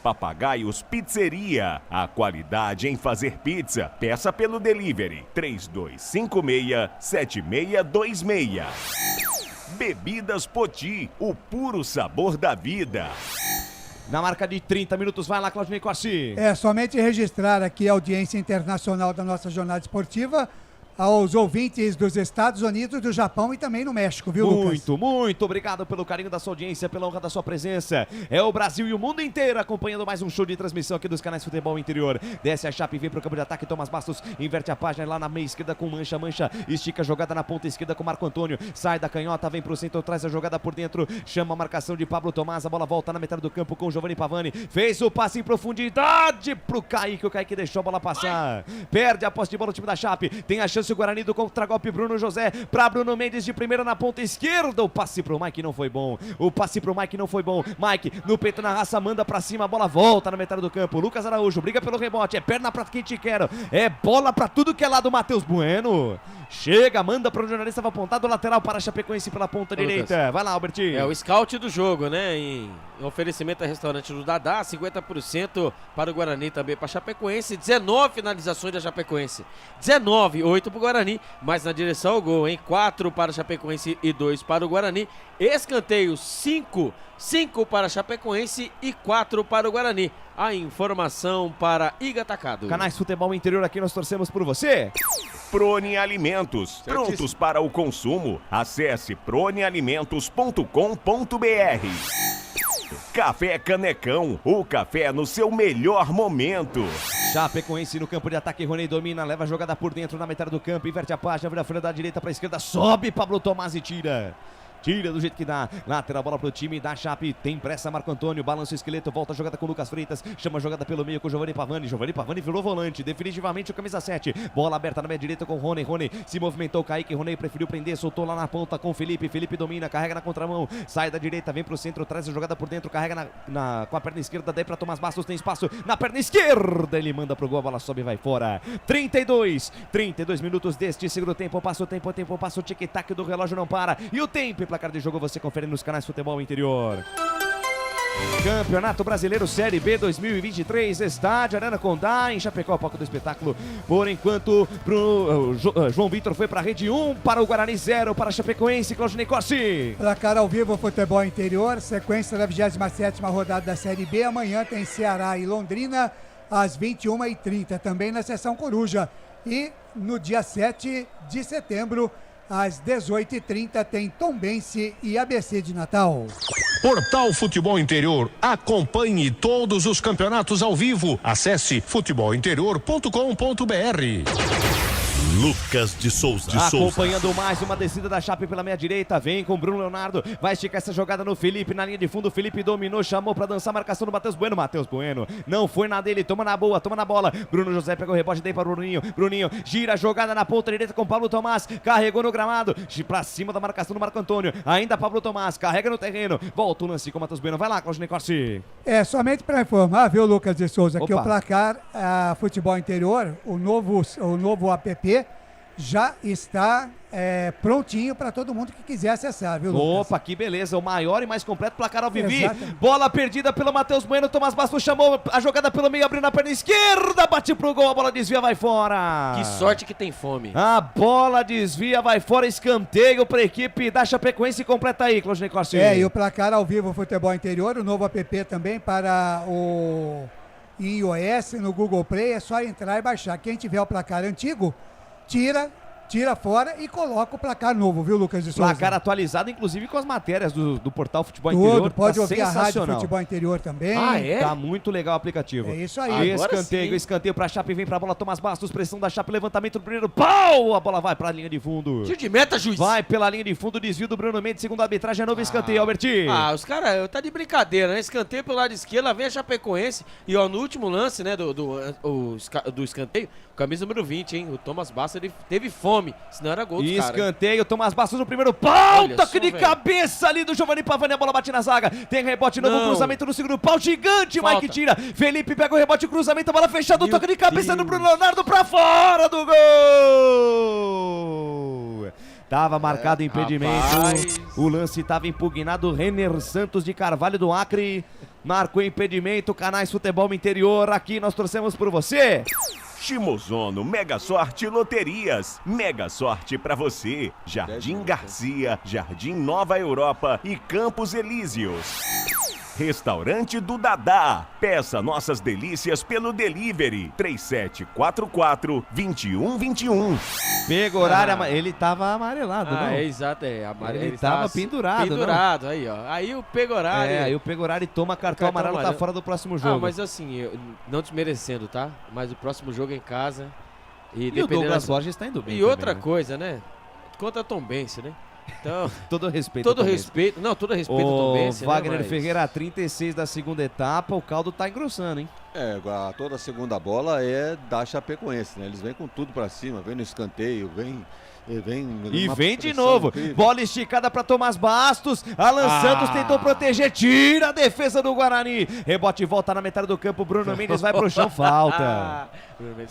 Papagaios Pizzeria, a qualidade em fazer pizza, peça pelo delivery, 3256-7626. Bebidas Poti, o puro sabor da vida. Na marca de 30 minutos, vai lá, Claudinei Corsi. Somente registrar aqui a audiência internacional da nossa jornada esportiva, aos ouvintes dos Estados Unidos, do Japão e também no México, viu, Lucas? Muito obrigado pelo carinho da sua audiência, pela honra da sua presença. É o Brasil e o mundo inteiro acompanhando mais um show de transmissão aqui dos canais Futebol Interior. Desce a Chape, vem pro campo de ataque, Tomás Bastos, inverte a página lá na meia esquerda com Mancha, estica a jogada na ponta esquerda com Marco Antônio, sai da canhota, vem pro centro, traz a jogada por dentro, chama a marcação de Pablo Tomás, a bola volta na metade do campo com o Giovanni Pavani, fez o passe em profundidade pro Kaique, o Kaique deixou a bola passar, perde a posse de bola o time da Chape, tem a chance chance o Guarani do contra-golpe. Bruno José para Bruno Mendes de primeira na ponta esquerda. O passe pro Mike não foi bom. Mike no peito, na raça, manda pra cima. A bola volta na metade do campo. Lucas Araújo briga pelo rebote. É perna pra quem te quer. É bola pra tudo que é lado. Matheus Bueno chega, manda para o jornalista, vai apontar do lateral para a Chapecoense pela ponta direita. Vai lá, Albertinho. É o scout do jogo, né? Em oferecimento a restaurante do Dadá, 50% para o Guarani, também para a Chapecoense. 19 finalizações da Chapecoense. 19, 8 para o Guarani, mas na direção ao gol, hein? 4 para a Chapecoense e 2 para o Guarani. Escanteio 5 para a Chapecoense e 4 para o Guarani. A informação para Iga Atacado. Canais Futebol Interior, aqui nós torcemos por você. Prone Alimentos, prontos para o consumo. Acesse pronealimentos.com.br. Café Canecão, o café no seu melhor momento. Chapecoense no campo de ataque, Rony domina, leva a jogada por dentro na metade do campo, inverte a página, vira a folha da direita para a esquerda, sobe Pablo Tomás e tira. Tira do jeito que dá, lateral bola pro time da Chape, tem pressa Marco Antônio, balança o esqueleto, volta a jogada com o Lucas Freitas, chama a jogada pelo meio com o Giovanni Pavani virou volante, definitivamente o camisa 7, bola aberta na meia direita com o Rony se movimentou, Kaique, Rony preferiu prender, soltou lá na ponta com o Felipe domina, carrega na contramão, sai da direita, vem pro centro, traz a jogada por dentro, carrega com a perna esquerda, daí pra Tomás Bastos, tem espaço na perna esquerda, ele manda pro gol, a bola sobe e vai fora. 32 minutos deste segundo tempo, passa o tic-tac do relógio, não para, e o tempo e placar de jogo você confere nos canais Futebol Interior. Campeonato Brasileiro Série B 2023, estádio Arana Condá, em Chapecó, palco do espetáculo. Por enquanto, João Vitor foi para a rede 1, para o Guarani 0, para a Chapecoense, Claudinei Corsi. Placar ao vivo, Futebol Interior, sequência da 27ª rodada da Série B. Amanhã tem Ceará e Londrina, às 21h30, também na Seção Coruja. E no dia 7 de setembro, às 18h30, tem Tombense e ABC de Natal. Portal Futebol Interior. Acompanhe todos os campeonatos ao vivo. Acesse futebolinterior.com.br. Lucas de Souza. Acompanhando mais uma descida da Chape pela meia direita, vem com Bruno Leonardo, vai esticar essa jogada no Felipe, na linha de fundo, Felipe dominou, chamou pra dançar, marcação do Matheus Bueno, não foi na dele, toma na boa, toma na bola, Bruno José pegou o rebote, daí para o Bruninho, gira a jogada na ponta direita com Pablo Tomás, carregou no gramado, pra cima da marcação do Marco Antônio, ainda Pablo Tomás, carrega no terreno, volta o lance com o Matheus Bueno, vai lá, Claudinei Corsi. Somente para informar, viu, Lucas de Souza, que o placar Futebol Interior, o novo app, já está prontinho para todo mundo que quiser acessar, viu, Lucas? Opa, que beleza, o maior e mais completo placar ao Vivi. Bola perdida pelo Matheus Bueno, Tomás Bastos chamou a jogada pelo meio, abriu na perna esquerda, bate pro gol, a bola desvia, vai fora. Que sorte que tem fome. A bola desvia, vai fora, escanteio para a equipe da Chapecoense, completa aí, Claudinei Corsi. E o placar ao vivo Futebol Interior, o novo app também para o iOS, no Google Play, é só entrar e baixar. Quem tiver o placar antigo, tira fora e coloca o placar novo, viu, Lucas de Souza? Placar atualizado, inclusive com as matérias do portal Futebol Interior. Pode ouvir a rádio Futebol Interior também. Tá muito legal o aplicativo. É isso aí. Escanteio pra Chape, vem pra bola, Tomás Bastos, pressão da Chape, levantamento do primeiro pau, a bola vai pra linha de fundo. Tiro de meta, juiz. Vai pela linha de fundo, desvio do Bruno Mendes, segundo a arbitragem, é novo escanteio, Alberti. Os caras, tá de brincadeira, né? Escanteio pelo lado esquerdo, lá vem a Chapecoense, e no último lance, né, do escanteio, camisa número 20, hein, o Tomás Bastos, ele teve fome, senão era gol dos caras. Escanteio, Tomás Bastos no primeiro pau, toque de cabeça ali do Giovanni Pavani, a bola bate na zaga, tem rebote, novo cruzamento no segundo pau, gigante, falta. Mike tira, Felipe pega o rebote, cruzamento, bola fechada, toque de cabeça do Bruno Leonardo pra fora do gol. Tava marcado impedimento, o lance tava impugnado, Renner Santos de Carvalho do Acre, marcou impedimento, canais Futebol Interior, aqui nós torcemos por você. Shimozono Mega Sorte Loterias. Mega sorte pra você. Jardim Garcia, Jardim Nova Europa e Campos Elíseos. Restaurante do Dadá. Peça nossas delícias pelo delivery 3744-2121. Pega horário, ele tava amarelado, não? Exato, ele tava pendurado, pendurado, aí, ó. Aí o pega horário. Aí o pega horário e toma cartão amarelo, tá fora do próximo jogo. Mas assim, não desmerecendo, tá? Mas o próximo jogo é em casa. E o Douglas Borges tá indo bem. E outra coisa, né? Contra a Tombense, né? Então, todo respeito. Todo respeito. Não, todo respeito ao Tombense, O Wagner né, mas... Ferreira, 36 da segunda etapa, o caldo tá engrossando, hein? Toda a segunda bola é da Chapecoense, né? Eles vêm com tudo pra cima, vem no escanteio, vem de novo. Incrível. Bola esticada para Tomás Bastos. Alan Santos tentou proteger, tira a defesa do Guarani. Rebote e volta na metade do campo. Bruno Mendes vai pro chão. Falta.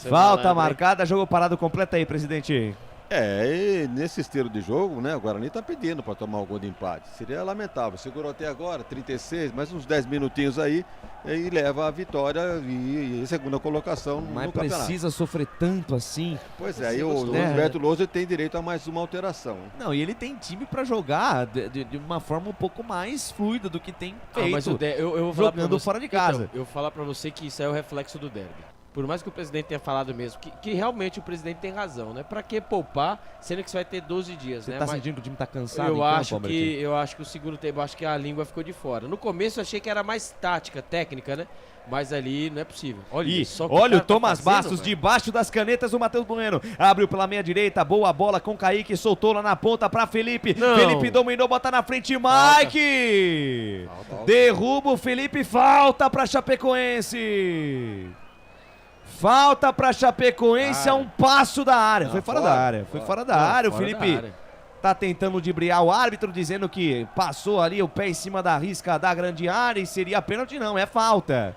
Falta marcada. Jogo parado completo aí, presidente. E nesse esteiro de jogo, né? O Guarani tá pedindo para tomar um gol de empate. Seria lamentável. Segurou até agora, 36, mais uns 10 minutinhos aí e leva a vitória e segunda colocação no campeonato. Mas precisa sofrer tanto assim. Pois é, e o Roberto Lousa tem direito a mais uma alteração. Não, e ele tem time para jogar de uma forma um pouco mais fluida do que tem feito. Mas eu vou falar jogando você, fora de casa. Então, eu vou falar para você que isso é o reflexo do derby. Por mais que o presidente tenha falado mesmo, que realmente o presidente tem razão, né? Pra que poupar, sendo que você vai ter 12 dias, Você né? tá sentindo que o time tá cansado? Eu acho que o segundo tempo, acho que a língua ficou de fora. No começo eu achei que era mais tática, técnica, né? Mas ali não é possível. Olha o Tomás Bastos debaixo das canetas do Matheus Bueno. Abriu pela meia direita, boa bola com Kaique, soltou lá na ponta pra Felipe. Não. Felipe dominou, bota na frente, Mike! Derruba o Felipe, falta pra Chapecoense. Falta pra Chapecoense a um passo da área. Foi fora da área. Foi fora da área. O Felipe tá tentando ludibriar o árbitro, dizendo que passou ali o pé em cima da risca da grande área e seria pênalti. Não, é falta.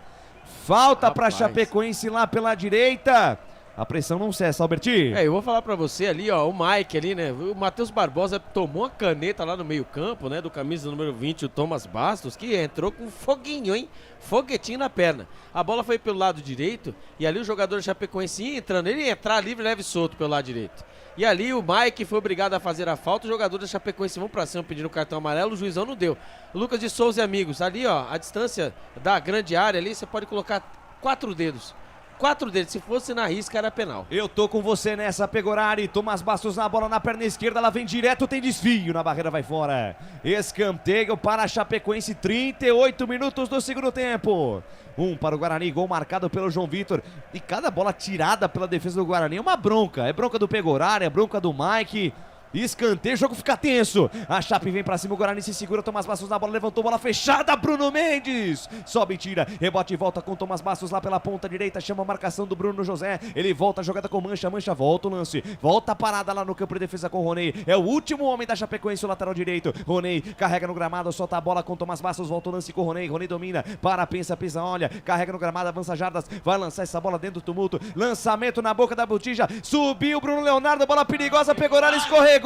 Falta pra Chapecoense lá pela direita. A pressão não cessa, Alberti. Eu vou falar pra você ali, ó, o Mike ali, né? O Matheus Barbosa tomou uma caneta lá no meio campo, né? Do camisa número 20, o Tomás Bastos, que entrou com foguinho, hein? Foguetinho na perna. A bola foi pelo lado direito e ali o jogador Chapecoense ia entrando. Ele ia entrar livre, leve e solto pelo lado direito. E ali o Mike foi obrigado a fazer a falta. O jogador da Chapecoense vão pra cima pedindo o cartão amarelo. O juizão não deu. Lucas de Souza e amigos. Ali, ó, a distância da grande área ali, você pode colocar 4 dedos. 4 dedos, se fosse na risca era penal. Eu tô com você nessa, Pegorari. Tomás Bastos na bola na perna esquerda, ela vem direto, tem desvio, na barreira vai fora. Escanteio para a Chapecoense, 38 minutos do segundo tempo. 1 para o Guarani, gol marcado pelo João Vitor. E cada bola tirada pela defesa do Guarani é uma bronca. É bronca do Pegorari, é bronca do Mike. Escanteio, o jogo fica tenso. A Chape vem pra cima, o Guarani se segura. Tomás Bastos na bola, levantou, bola fechada. Bruno Mendes sobe e tira. Rebote e volta com Tomás Bastos lá pela ponta direita. Chama a marcação do Bruno José. Ele volta a jogada com Mancha. Mancha volta o lance. Volta a parada lá no campo de defesa com o Roney. É o último homem da Chapecoense, o lateral direito. Roney carrega no gramado, solta a bola com Tomás Bastos. Volta o lance com o Roney. Roney domina. Para, pensa, olha. Carrega no gramado, avança jardas. Vai lançar essa bola dentro do tumulto. Lançamento na boca da botija. Subiu o Bruno Leonardo. Bola perigosa. Pegorari, escorregou.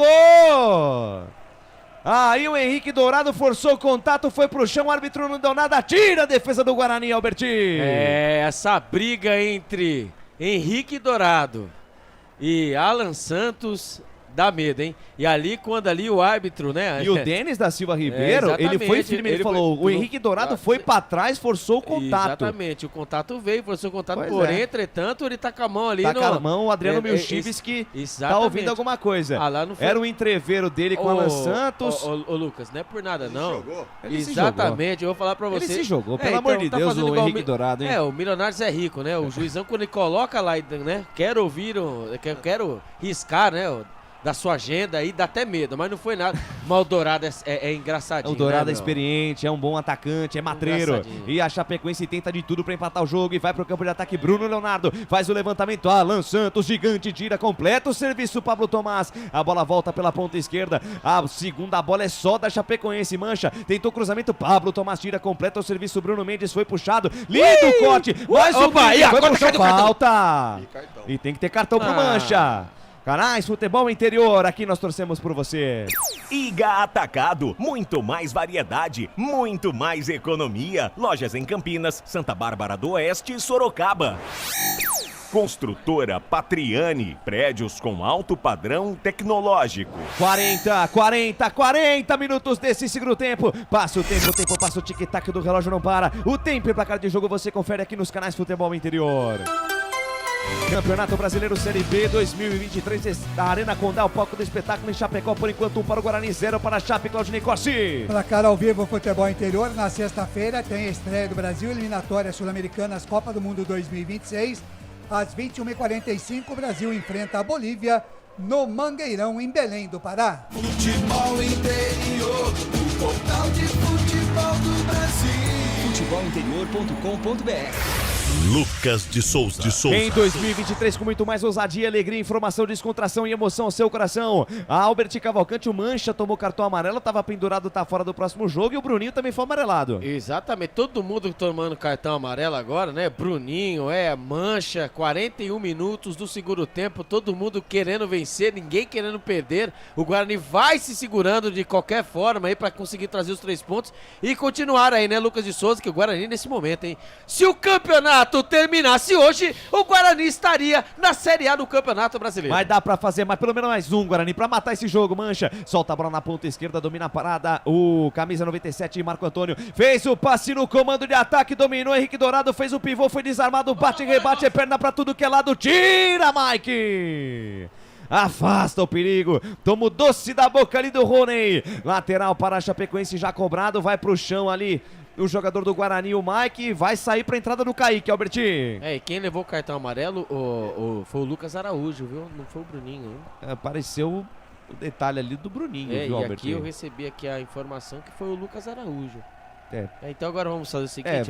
Aí o Henrique Dourado forçou o contato, foi pro chão, o árbitro não deu nada, tira a defesa do Guarani, Alberti. Essa briga entre Henrique Dourado e Alan Santos dá medo, hein? E ali, quando ali o árbitro, né? E o Denis da Silva Ribeiro, ele foi firme, ele falou, o Henrique Dourado foi pra trás, forçou o contato. Exatamente, o contato veio, forçou o contato, porém, entretanto, ele tá com a mão ali com a mão, o Adriano Milchivski tá ouvindo alguma coisa. Lá não foi... Era o entreveiro dele com o Alan Santos. Ô, Lucas, não é por nada, não. Jogou. Exatamente, eu vou falar pra você. Ele se jogou, pelo amor de Deus, o Henrique Dourado, hein? O Milionários é rico, né? O juizão, quando ele coloca lá, né? Quero ouvir, quero riscar, né? Da sua agenda aí, dá até medo, mas não foi nada. Mas o Dourado é engraçadinho. O Dourado né, é experiente, é um bom atacante, é matreiro. E a Chapecoense tenta de tudo pra empatar o jogo e vai pro campo de ataque. Bruno Leonardo faz o levantamento. Alan Santos, gigante, tira completo o serviço. Pablo Tomás, a bola volta pela ponta esquerda. A segunda bola é só da Chapecoense. Mancha, tentou cruzamento. Pablo Tomás tira completo o serviço. Bruno Mendes foi puxado. Lindo corte. Mais um Bahia, foi pro chão, falta. E tem que ter cartão pro Mancha. Canais Futebol Interior, aqui nós torcemos por você. Iga Atacado, muito mais variedade, muito mais economia. Lojas em Campinas, Santa Bárbara do Oeste e Sorocaba. Construtora Patriani, prédios com alto padrão tecnológico. 40 minutos desse segundo tempo. Passa o tempo passa o tic-tac do relógio, não para. O tempo e placar de jogo você confere aqui nos canais Futebol Interior. Campeonato Brasileiro Série B 2023, da Arena Condá, o palco do espetáculo em Chapecó. Por enquanto, 1 para o Guarani, 0 para a Chape. Claudinei Corssi. Placar ao vivo, Futebol Interior. Na sexta-feira tem a estreia do Brasil, eliminatórias sul-americanas, Copa do Mundo 2026. Às 21h45, o Brasil enfrenta a Bolívia no Mangueirão, em Belém do Pará. Futebol interior, o portal de futebol do Brasil. Futebolinterior.com.br. Lucas de Souza. Em 2023, com muito mais ousadia, alegria, informação, descontração e emoção ao seu coração. A Albert Cavalcante, o Mancha, tomou cartão amarelo, estava pendurado, tá fora do próximo jogo, e o Bruninho também foi amarelado. Exatamente, todo mundo tomando cartão amarelo agora, né? Bruninho, Mancha, 41 minutos do segundo tempo, todo mundo querendo vencer, ninguém querendo perder. O Guarani vai se segurando de qualquer forma aí para conseguir trazer os 3 pontos e continuar aí, né, Lucas de Souza, que o Guarani nesse momento, hein? Se o campeonato terminasse hoje, o Guarani estaria na Série A do Campeonato Brasileiro. Mas dá pra fazer pelo menos mais um, Guarani, pra matar esse jogo. Mancha, solta a bola na ponta esquerda, domina a parada, o camisa 97, Marco Antônio, fez o passe no comando de ataque, dominou, Henrique Dourado, fez o pivô, foi desarmado, bate, rebate, perna pra tudo que é lado, tira, Mike! Afasta o perigo, toma o doce da boca ali do Rony, lateral para a Chapecoense já cobrado, vai pro chão ali o jogador do Guarani, o Mike, vai sair pra entrada do Kaique, Albertinho. E quem levou o cartão amarelo foi o Lucas Araújo, viu? Não foi o Bruninho. Apareceu o detalhe ali do Bruninho, viu, e Albertinho? aqui eu recebi aqui a informação que foi o Lucas Araújo. Então agora vamos fazer o seguinte,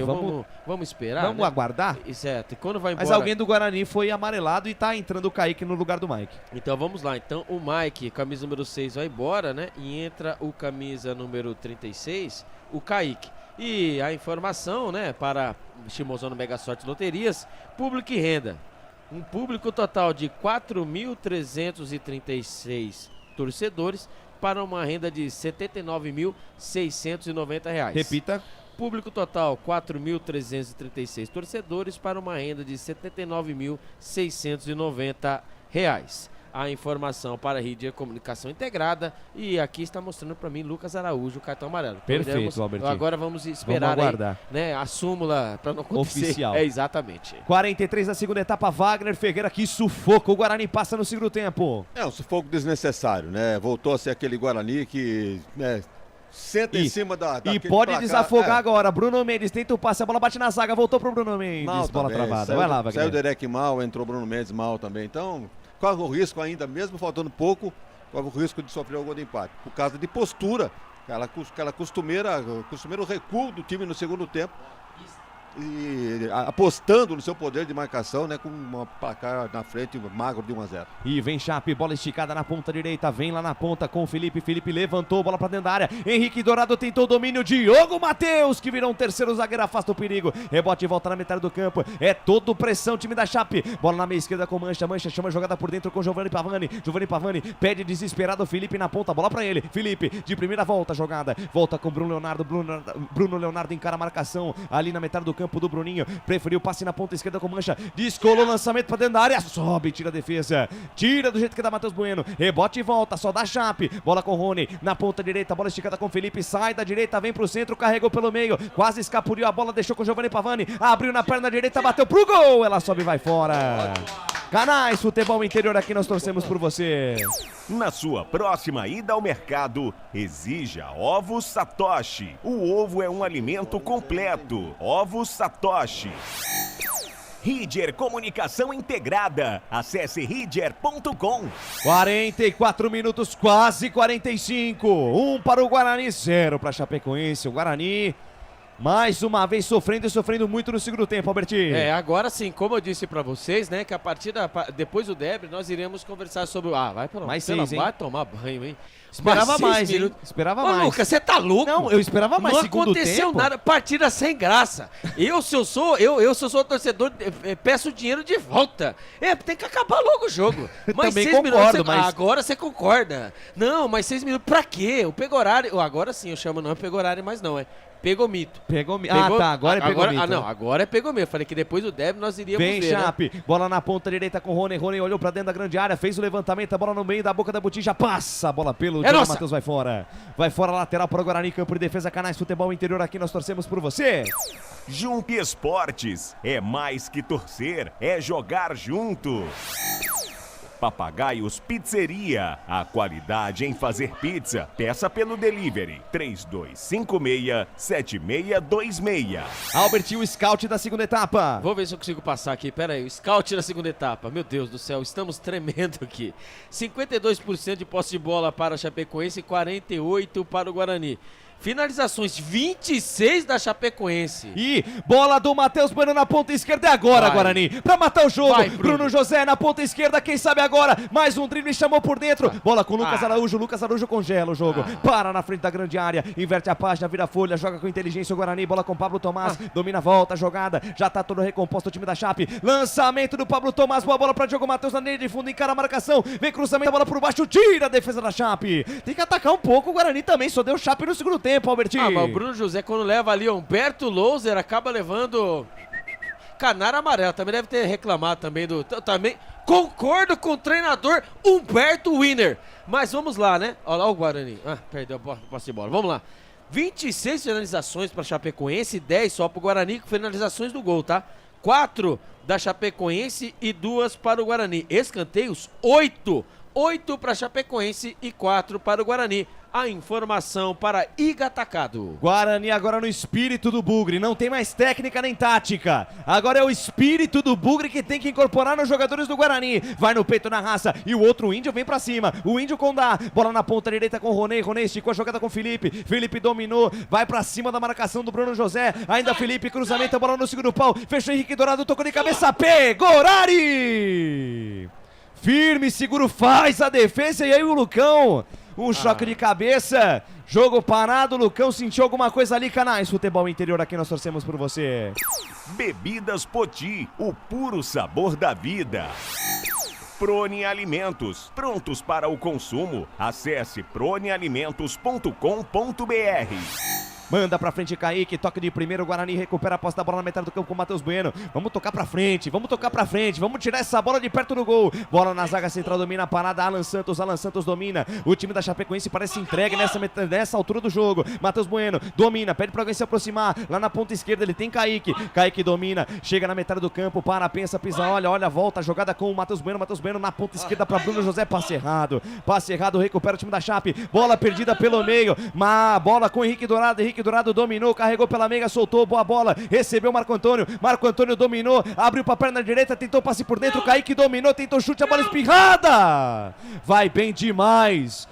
vamos esperar, vamos aguardar? Certo, quando vai embora... Mas alguém do Guarani foi amarelado e tá entrando o Kaique no lugar do Mike. Então vamos lá, então o Mike, camisa número 6, vai embora, né? E entra o camisa número 36, o Kaique. E a informação, né, para Chimozão Mega Sorte Loterias, público e renda. Um público total de 4.336 torcedores para uma renda de R$ 79.690. Repita. Público total, 4.336 torcedores para uma renda de R$ 79.690. A informação para Rídia Comunicação Integrada, e aqui está mostrando para mim Lucas Araújo, o cartão amarelo. Perfeito, Albertinho. Agora vamos esperar vamos aguardar. aí, né, a súmula para não acontecer. Oficial. Exatamente. 43 da segunda etapa, Wagner Ferreira, que sufoco, o Guarani passa no segundo tempo. Um sufoco desnecessário, né? Voltou a ser aquele Guarani que, né, senta em cima e pode desafogar agora. Bruno Mendes tenta o passe, a bola bate na zaga, voltou pro Bruno Mendes, mal bola também, travada. Vai lá, Wagner. Saiu o Derek mal, entrou o Bruno Mendes mal também, então... Corre o risco ainda, mesmo faltando pouco, corre o risco de sofrer o gol de empate. Por causa de postura, aquela costumeiro recuo do time no segundo tempo. E apostando no seu poder de marcação, né, com uma placar na frente magro de 1-0. E vem Chape, bola esticada na ponta direita, vem lá na ponta com o Felipe levantou, bola pra dentro da área, Henrique Dourado tentou o domínio, Diogo Matheus, que virou um terceiro zagueiro, afasta o perigo, rebote e volta na metade do campo, é todo pressão, time da Chape, bola na meia esquerda com Mancha chama a jogada por dentro com Giovanni Pavani, pede desesperado o Felipe na ponta, bola pra ele, Felipe, de primeira volta, jogada, volta com Bruno Leonardo encara a marcação, ali na metade do campo do Bruninho, preferiu o passe na ponta esquerda com Mancha, descolou o lançamento pra dentro da área, sobe, tira a defesa, tira do jeito que dá Matheus Bueno, rebote e volta, só dá Chape, bola com Rony, na ponta direita, bola esticada com Felipe, sai da direita, vem pro centro, carregou pelo meio, quase escapuliu a bola, deixou com Giovanni Pavani, abriu na perna direita, bateu pro gol, ela sobe e vai fora. Canais Futebol Interior, aqui nós torcemos por você. Na sua próxima ida ao mercado, exija Ovos Satoshi. O ovo é um alimento completo. Ovos Satoshi. Ridger Comunicação Integrada. Acesse ridger.com. 44 minutos, quase 45. 1 para o Guarani, 0 para Chapecoense. O Guarani... mais uma vez sofrendo muito no segundo tempo, Albertinho. Agora sim, como eu disse pra vocês, né, que a partir depois do Debre, nós iremos conversar sobre vai tomar banho, hein? Esperava mais, hein? Esperava mais. Lucas, você tá louco? Não, eu esperava mais. Não aconteceu nada, partida sem graça. Se eu sou torcedor, peço dinheiro de volta. Tem que acabar logo o jogo. Mas também 6 concordo, minutos, mas... agora você concorda. Não, mas 6 minutos pra quê? O Pegorari, agora sim eu chamo, não é Pegorari mais não, Pegomito. Agora é Pegomito. Não, agora é Pegomito. Eu falei que depois do Deb nós iríamos ver. Vem Chape, bola na ponta direita com Rony. Rony olhou pra dentro da grande área, fez o levantamento, a bola no meio da boca da botija, passa a bola pelo Diogo Matheus, vai fora. Vai fora, lateral para o Guarani, campo de defesa, Canais Futebol Interior, aqui nós torcemos por você. Jump Esportes, é mais que torcer, é jogar junto. Papagaios Pizzeria, a qualidade em fazer pizza. Peça pelo delivery 3256-7626. Albert, o scout da segunda etapa. Vou ver se eu consigo passar aqui, pera aí, o scout da segunda etapa. Meu Deus do céu, estamos tremendo aqui. 52% de posse de bola para a Chapecoense e 48% para o Guarani. Finalizações, 26 da Chapecoense. E bola do Matheus Bueno na ponta esquerda. É agora, Vai. Guarani. Pra matar o jogo. Vai, Bruno José na ponta esquerda. Quem sabe agora. Mais um drible, chamou por dentro. Bola com Lucas Araújo. Lucas Araújo congela o jogo. Para na frente da grande área. Inverte a página, vira a folha. Joga com inteligência o Guarani. Bola com Pablo Tomás. Domina a volta, jogada. Já tá todo recomposto o time da Chape. Lançamento do Pablo Tomás. Boa bola pra Diogo Matheus na linha de fundo. Encara a marcação. Vem cruzamento, a bola por baixo. Tira a defesa da Chape. Tem que atacar um pouco o Guarani também. Só deu Chape no segundo tempo, Albertinho. Mas o Bruno José, quando leva ali o Humberto Louser, acaba levando canário amarelo. Também deve ter reclamado também do... Também concordo com o treinador Humberto Winner. Mas vamos lá, né? Olha lá o Guarani. Perdeu a posse de bola. Vamos lá. 26 finalizações para Chapecoense, 10 só para o Guarani, com finalizações do gol, tá? 4 da Chapecoense e 2 para o Guarani. Escanteios, 8. 8 para Chapecoense e 4 para o Guarani. A informação para Iga Atacado. Guarani agora no espírito do Bugre. Não tem mais técnica nem tática. Agora é o espírito do Bugre que tem que incorporar nos jogadores do Guarani. Vai no peito, na raça. E o outro índio vem pra cima. O índio Condá. Bola na ponta direita com o Ronei. Ronei esticou a jogada com o Felipe. Felipe dominou. Vai pra cima da marcação do Bruno José. Ainda Felipe, cruzamento, a bola no segundo pau. Fechou Henrique Dourado, tocou de cabeça. Pegorari! Firme, seguro, faz a defesa. E aí o Lucão. Um choque de cabeça, jogo parado, Lucão sentiu alguma coisa ali, Canais Futebol Interior, aqui nós torcemos por você. Bebidas Poti, o puro sabor da vida. Prone Alimentos, prontos para o consumo. Acesse pronealimentos.com.br. Manda pra frente, Kaique, toque de primeiro, o Guarani recupera a posse da bola na metade do campo com o Matheus Bueno. Vamos tocar pra frente, vamos tirar essa bola de perto do gol. Bola na zaga central, domina a parada, Alan Santos domina. O time da Chapecoense parece entregue nessa altura do jogo. Matheus Bueno domina, pede pra alguém se aproximar. Lá na ponta esquerda ele tem Kaique. Kaique domina, chega na metade do campo, pensa, pisa, olha, volta, jogada com o Matheus Bueno na ponta esquerda pra Bruno José, passe errado, recupera o time da Chape. Bola perdida pelo meio, bola com Henrique Dourado dominou, carregou pela meia, soltou, boa bola, recebeu Marco Antônio dominou, abriu pra perna direita, tentou passe por dentro, Kaique dominou, tentou chute, a bola espirrada, vai bem demais,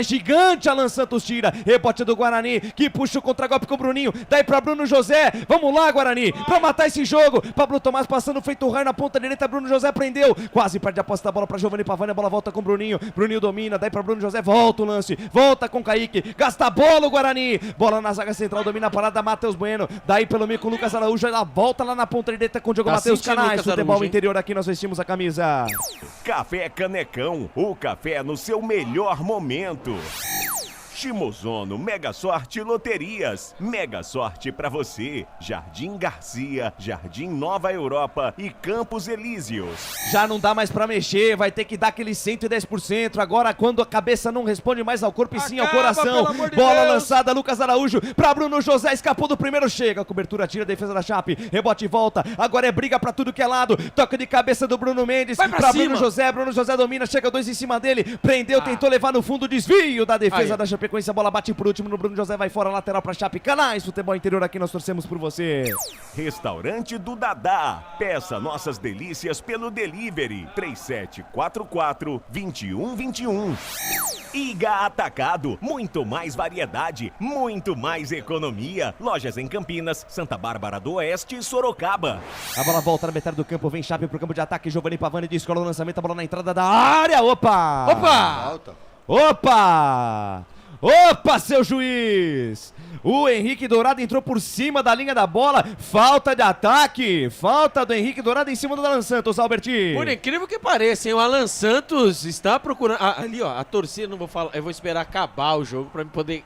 gigante, Alan Santos tira, rebote do Guarani, que puxa o contra-golpe com o Bruninho, daí pra Bruno José, vamos lá Guarani, pra matar esse jogo, Pablo Tomás passando feito raio na ponta direita, Bruno José prendeu, quase perde a posse da bola pra Giovanni Pavani, a bola volta com o Bruninho domina, daí pra Bruno José, volta o lance, volta com Kaique, gasta a bola o Guarani, bola na zaga central, domina a parada, Matheus Bueno, daí pelo meio com o Lucas Araújo, ela volta lá na ponta direita com o Diogo Matheus, Canais Futebol Araújo, Interior, aqui nós vestimos a camisa. Café Canecão, o café no seu melhor momento. Shimozono Mega Sorte Loterias. Mega sorte pra você. Jardim Garcia, Jardim Nova Europa e Campos Elíseos. Já não dá mais pra mexer, vai ter que dar aquele 110%. Agora, quando a cabeça não responde mais ao corpo e sim ao coração. Bola lançada, Lucas Araújo pra Bruno José, escapou do primeiro, chega. Cobertura, tira a defesa da Chape. Rebote e volta. Agora é briga pra tudo que é lado. Toca de cabeça do Bruno Mendes pra Bruno José. Bruno José domina, chega 2 em cima dele. Prendeu, tentou levar no fundo, desvio da defesa da Chape. A bola bate por último no Bruno José, vai fora, lateral pra Chape. Canais Futebol Interior, aqui nós torcemos por você. Restaurante do Dadá. Peça nossas delícias pelo delivery 3744-2121. Iga Atacado, muito mais variedade, muito mais economia. Lojas em Campinas, Santa Bárbara do Oeste e Sorocaba. A bola volta na metade do campo, vem Chape pro campo de ataque, Giovanni Pavani descola o lançamento, a bola na entrada da área, opa, seu juiz! O Henrique Dourado entrou por cima da linha da bola, falta de ataque, falta do Henrique Dourado em cima do Alan Santos, Alberti. Por incrível que pareça, hein? O Alan Santos está procurando... ali, ó, a torcida, não vou falar, eu vou esperar acabar o jogo pra me poder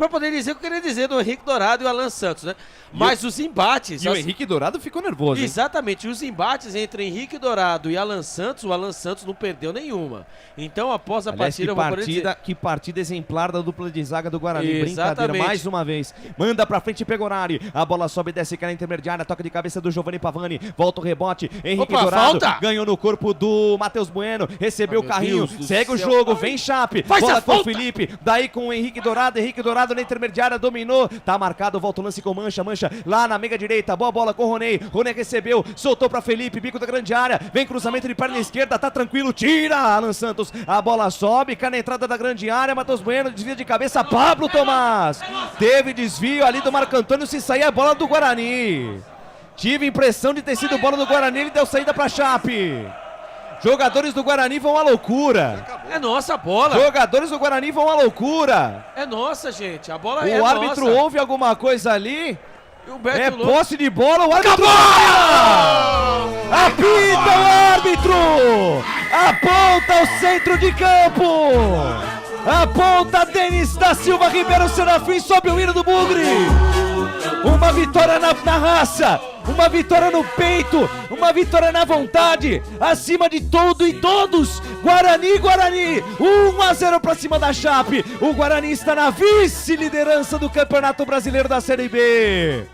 pra poder dizer o que eu queria dizer do Henrique Dourado e o Alan Santos, né? Mas os embates... E o Henrique Dourado ficou nervoso, hein? Exatamente, os embates entre Henrique Dourado e Alan Santos, o Alan Santos não perdeu nenhuma. Então, após a partida, eu vou poder dizer... Que partida exemplar da dupla de zaga do Guarani. Exatamente. Brincadeira, mais uma vez. Manda pra frente, Pegorari. A bola sobe, desce, cai na intermediária, toca de cabeça do Giovanni Pavani. Volta o rebote, Henrique Dourado. Falta! Ganhou no corpo do Matheus Bueno. Recebeu o carrinho, segue o jogo, vem Chape. Faz bola a com o falta! Felipe. Daí com o Henrique Dourado na intermediária, dominou. Tá marcado, volta o lance com Mancha lá na meiga direita. Boa bola com o Roney recebeu, soltou pra Felipe, bico da grande área. Vem cruzamento de perna esquerda, tá tranquilo, tira Alan Santos. A bola sobe, cai na entrada da grande área. Matheus Bueno desvia de cabeça, Pablo Tomás. Teve desvio ali do Marco Antônio, se sair a bola do Guarani. Tive impressão de ter sido bola do Guarani, ele deu saída pra Chape. Jogadores do Guarani vão à loucura. É nossa a bola. Jogadores do Guarani vão à loucura. É nossa, gente. A bola é nossa. O árbitro ouve alguma coisa ali. É Louco. posse de bola, o árbitro... Apita o árbitro! Aponta o centro de campo! Aponta Denis da Silva Ribeiro Serafim sob o hino do Bugre! Uma vitória na raça! Uma vitória no peito, uma vitória na vontade, acima de tudo e todos. Guarani, 1-0 pra cima da Chape. O Guarani está na vice-liderança do Campeonato Brasileiro da Série B.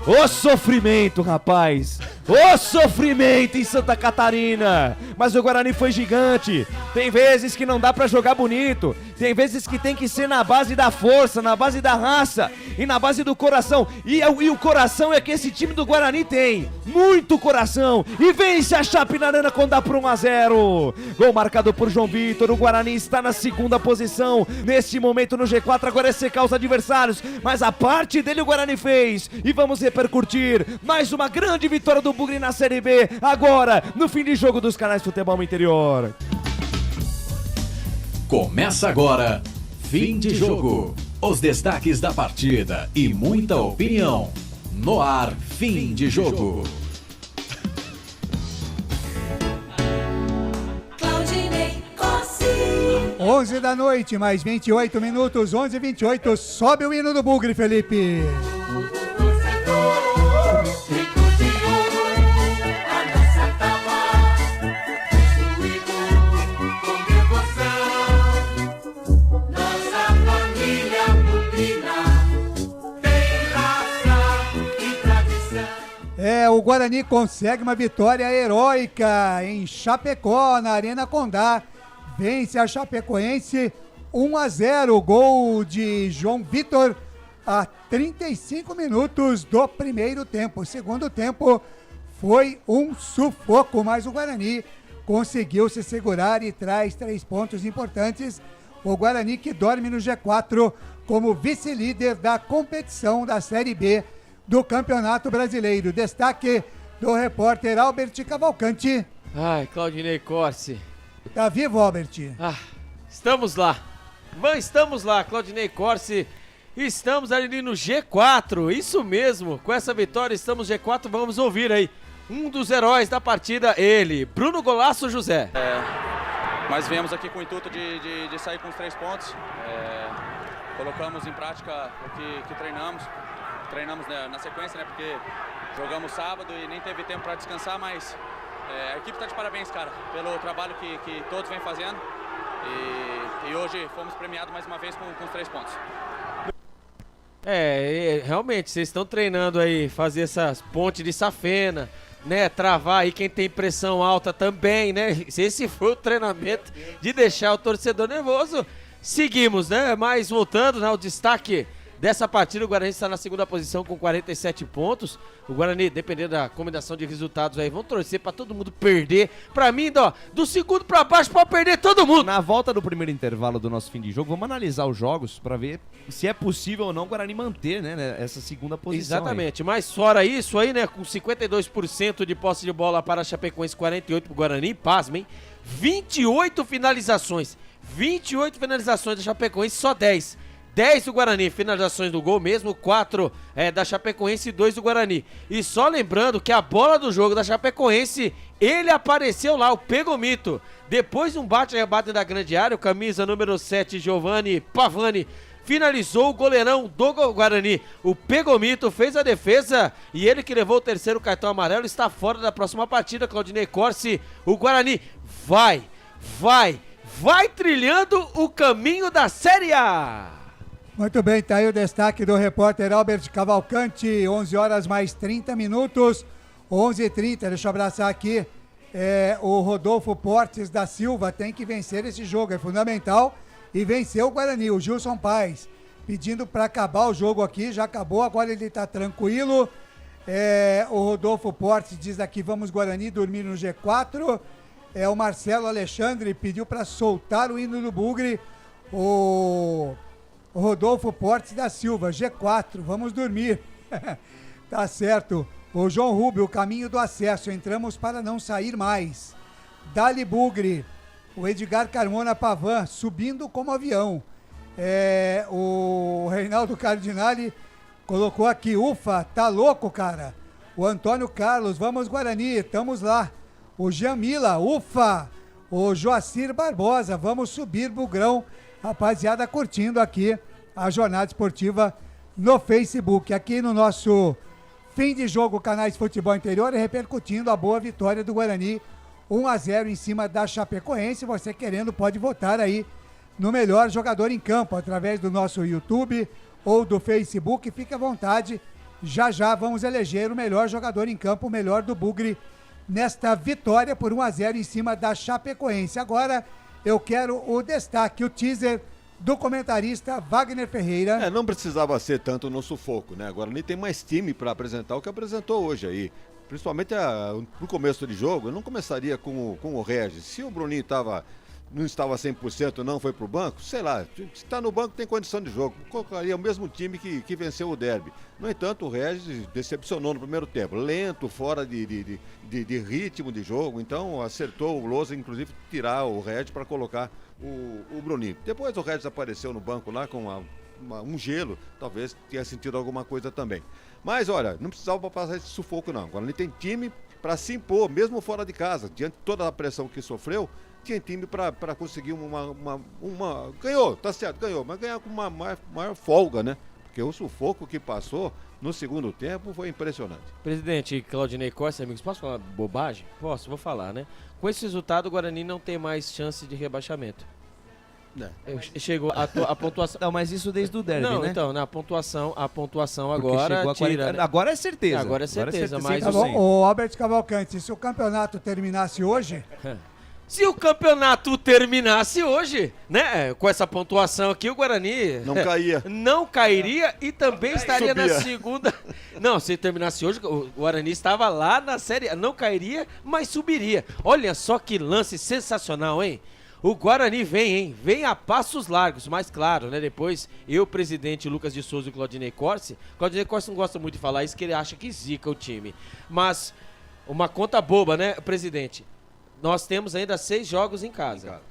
O sofrimento, rapaz. O sofrimento em Santa Catarina. Mas o Guarani foi gigante. Tem vezes que não dá pra jogar bonito. Tem vezes que tem que ser na base da força, na base da raça e na base do coração. E o coração é que esse time do Guarani tem. Muito coração. E vence a Chape na Arena quando dá por 1-0. Gol marcado por João Vitor. O Guarani está na segunda posição. Neste momento no G4 agora é secar os adversários. Mas a parte dele o Guarani fez. E vamos repercutir mais uma grande vitória do Bugre na Série B. Agora, no fim de jogo dos canais Futebol Interior. Começa agora, fim de jogo. Os destaques da partida e muita opinião. No ar, fim de jogo. Claudinei Cossí. 11 da noite, mais 28 minutos, 11h28. Sobe o hino do Bugre, Felipe. O Guarani consegue uma vitória heróica em Chapecó, na Arena Condá. Vence a Chapecoense 1-0. Gol de João Vitor a 35 minutos do primeiro tempo. O segundo tempo foi um sufoco, mas o Guarani conseguiu se segurar e traz 3 pontos importantes. O Guarani que dorme no G4 como vice-líder da competição da Série B do Campeonato Brasileiro. Destaque do repórter Albert Cavalcante. Ai, Claudinei Corsi. Tá vivo, Albert? Estamos lá. Estamos lá, Claudinei Corsi. Estamos ali no G4. Isso mesmo. Com essa vitória estamos no G4. Vamos ouvir aí um dos heróis da partida, ele, Bruno Golaço José. Mas viemos aqui com o intuito de sair com os 3 pontos. Colocamos em prática o que treinamos. Treinamos na sequência, né? Porque jogamos sábado e nem teve tempo para descansar, mas a equipe está de parabéns, cara, pelo trabalho que todos vêm fazendo. E hoje fomos premiados mais uma vez com os 3 pontos. Realmente, vocês estão treinando aí, fazer essas pontes de safena, né? Travar aí quem tem pressão alta também, né? Se esse foi o treinamento de deixar o torcedor nervoso, seguimos, né? Mas voltando, né, ao destaque dessa partida, o Guarani está na segunda posição com 47 pontos. O Guarani, dependendo da combinação de resultados aí, vão torcer para todo mundo perder. Para mim, do segundo para baixo, pode perder todo mundo. Na volta do primeiro intervalo do nosso fim de jogo, vamos analisar os jogos para ver se é possível ou não o Guarani manter, né, essa segunda posição. Exatamente, aí. Mas fora isso aí, né, com 52% de posse de bola para a Chapecoense, 48% para o Guarani, pasmem, 28 finalizações. 28 finalizações da Chapecoense, só 10 do Guarani, finalizações do gol mesmo, 4 da Chapecoense e 2 do Guarani. E só lembrando que a bola do jogo da Chapecoense, ele apareceu lá, o Pegomito. Depois de um bate-rebate da grande área, o camisa número 7, Giovanni Pavani, finalizou o goleirão do Guarani. O Pegomito fez a defesa e ele que levou o terceiro cartão amarelo está fora da próxima partida, Claudinei Corsi. O Guarani vai trilhando o caminho da Série A. Muito bem, tá aí o destaque do repórter Albert Cavalcante, 11 horas mais 30 minutos, 11h30, deixa eu abraçar aqui, o Rodolfo Portes da Silva, tem que vencer esse jogo, é fundamental, e venceu o Guarani, o Gilson Paes, pedindo para acabar o jogo aqui, já acabou, agora ele tá tranquilo, o Rodolfo Portes diz aqui, vamos Guarani dormir no G4, o Marcelo Alexandre pediu para soltar o hino do Bugre, o Rodolfo Portes da Silva, G4, vamos dormir. Tá certo. O João Rubio, o caminho do acesso, entramos para não sair mais. Dali Bugre, o Edgar Carmona Pavan, subindo como avião. O Reinaldo Cardinali colocou aqui, ufa, tá louco, cara. O Antônio Carlos, vamos Guarani, estamos lá. O Jamila, ufa. O Joacir Barbosa, vamos subir Bugrão. Rapaziada, curtindo aqui a jornada esportiva no Facebook. Aqui no nosso fim de jogo, Canais Futebol Interior, repercutindo a boa vitória do Guarani, 1-0 em cima da Chapecoense. Você querendo pode votar aí no melhor jogador em campo, através do nosso YouTube ou do Facebook. Fique à vontade, já vamos eleger o melhor jogador em campo, o melhor do Bugre, nesta vitória por 1-0 em cima da Chapecoense. Agora eu quero o destaque, o teaser do comentarista Wagner Ferreira. Não precisava ser tanto no sufoco, né? Agora nem tem mais time para apresentar o que apresentou hoje aí. Principalmente no começo de jogo, eu não começaria com o Regis. Se o Bruninho não estava 100%, não foi pro banco, sei lá, se está no banco tem condição de jogo. Colocaria o mesmo time que venceu o derby. No entanto, o Regis decepcionou no primeiro tempo, lento, fora de ritmo de jogo, então acertou o Lousa, inclusive, tirar o Regis para colocar o Bruninho. Depois o Regis apareceu no banco lá com um gelo, talvez tenha sentido alguma coisa também. Mas olha, não precisava passar esse sufoco não. Agora ele tem time para se impor, mesmo fora de casa, diante de toda a pressão que sofreu, tinha time para conseguir uma... Ganhou, tá certo, ganhou, mas ganhar com uma maior folga, né? Porque o sufoco que passou no segundo tempo foi impressionante. Presidente Claudinei Costa, amigos, posso falar bobagem? Posso, vou falar, né? Com esse resultado, o Guarani não tem mais chance de rebaixamento. Chegou a pontuação. Não, mas isso desde o derby, não, né? Então, a pontuação agora tira, né? Agora é certeza. Agora é certeza, mas... Tá bom, o Albert Cavalcante, se o campeonato terminasse hoje... Se o campeonato terminasse hoje, né, com essa pontuação aqui, o Guarani não cairia e também estaria na segunda. Não, se terminasse hoje, o Guarani estava lá na Série, não cairia, mas subiria. Olha só que lance sensacional, hein? O Guarani vem a passos largos, mas claro, né, depois eu, presidente Lucas de Souza e Claudinei Corsi não gosta muito de falar isso, que ele acha que zica o time. Mas uma conta boba, né, presidente? Nós temos ainda 6 jogos em casa.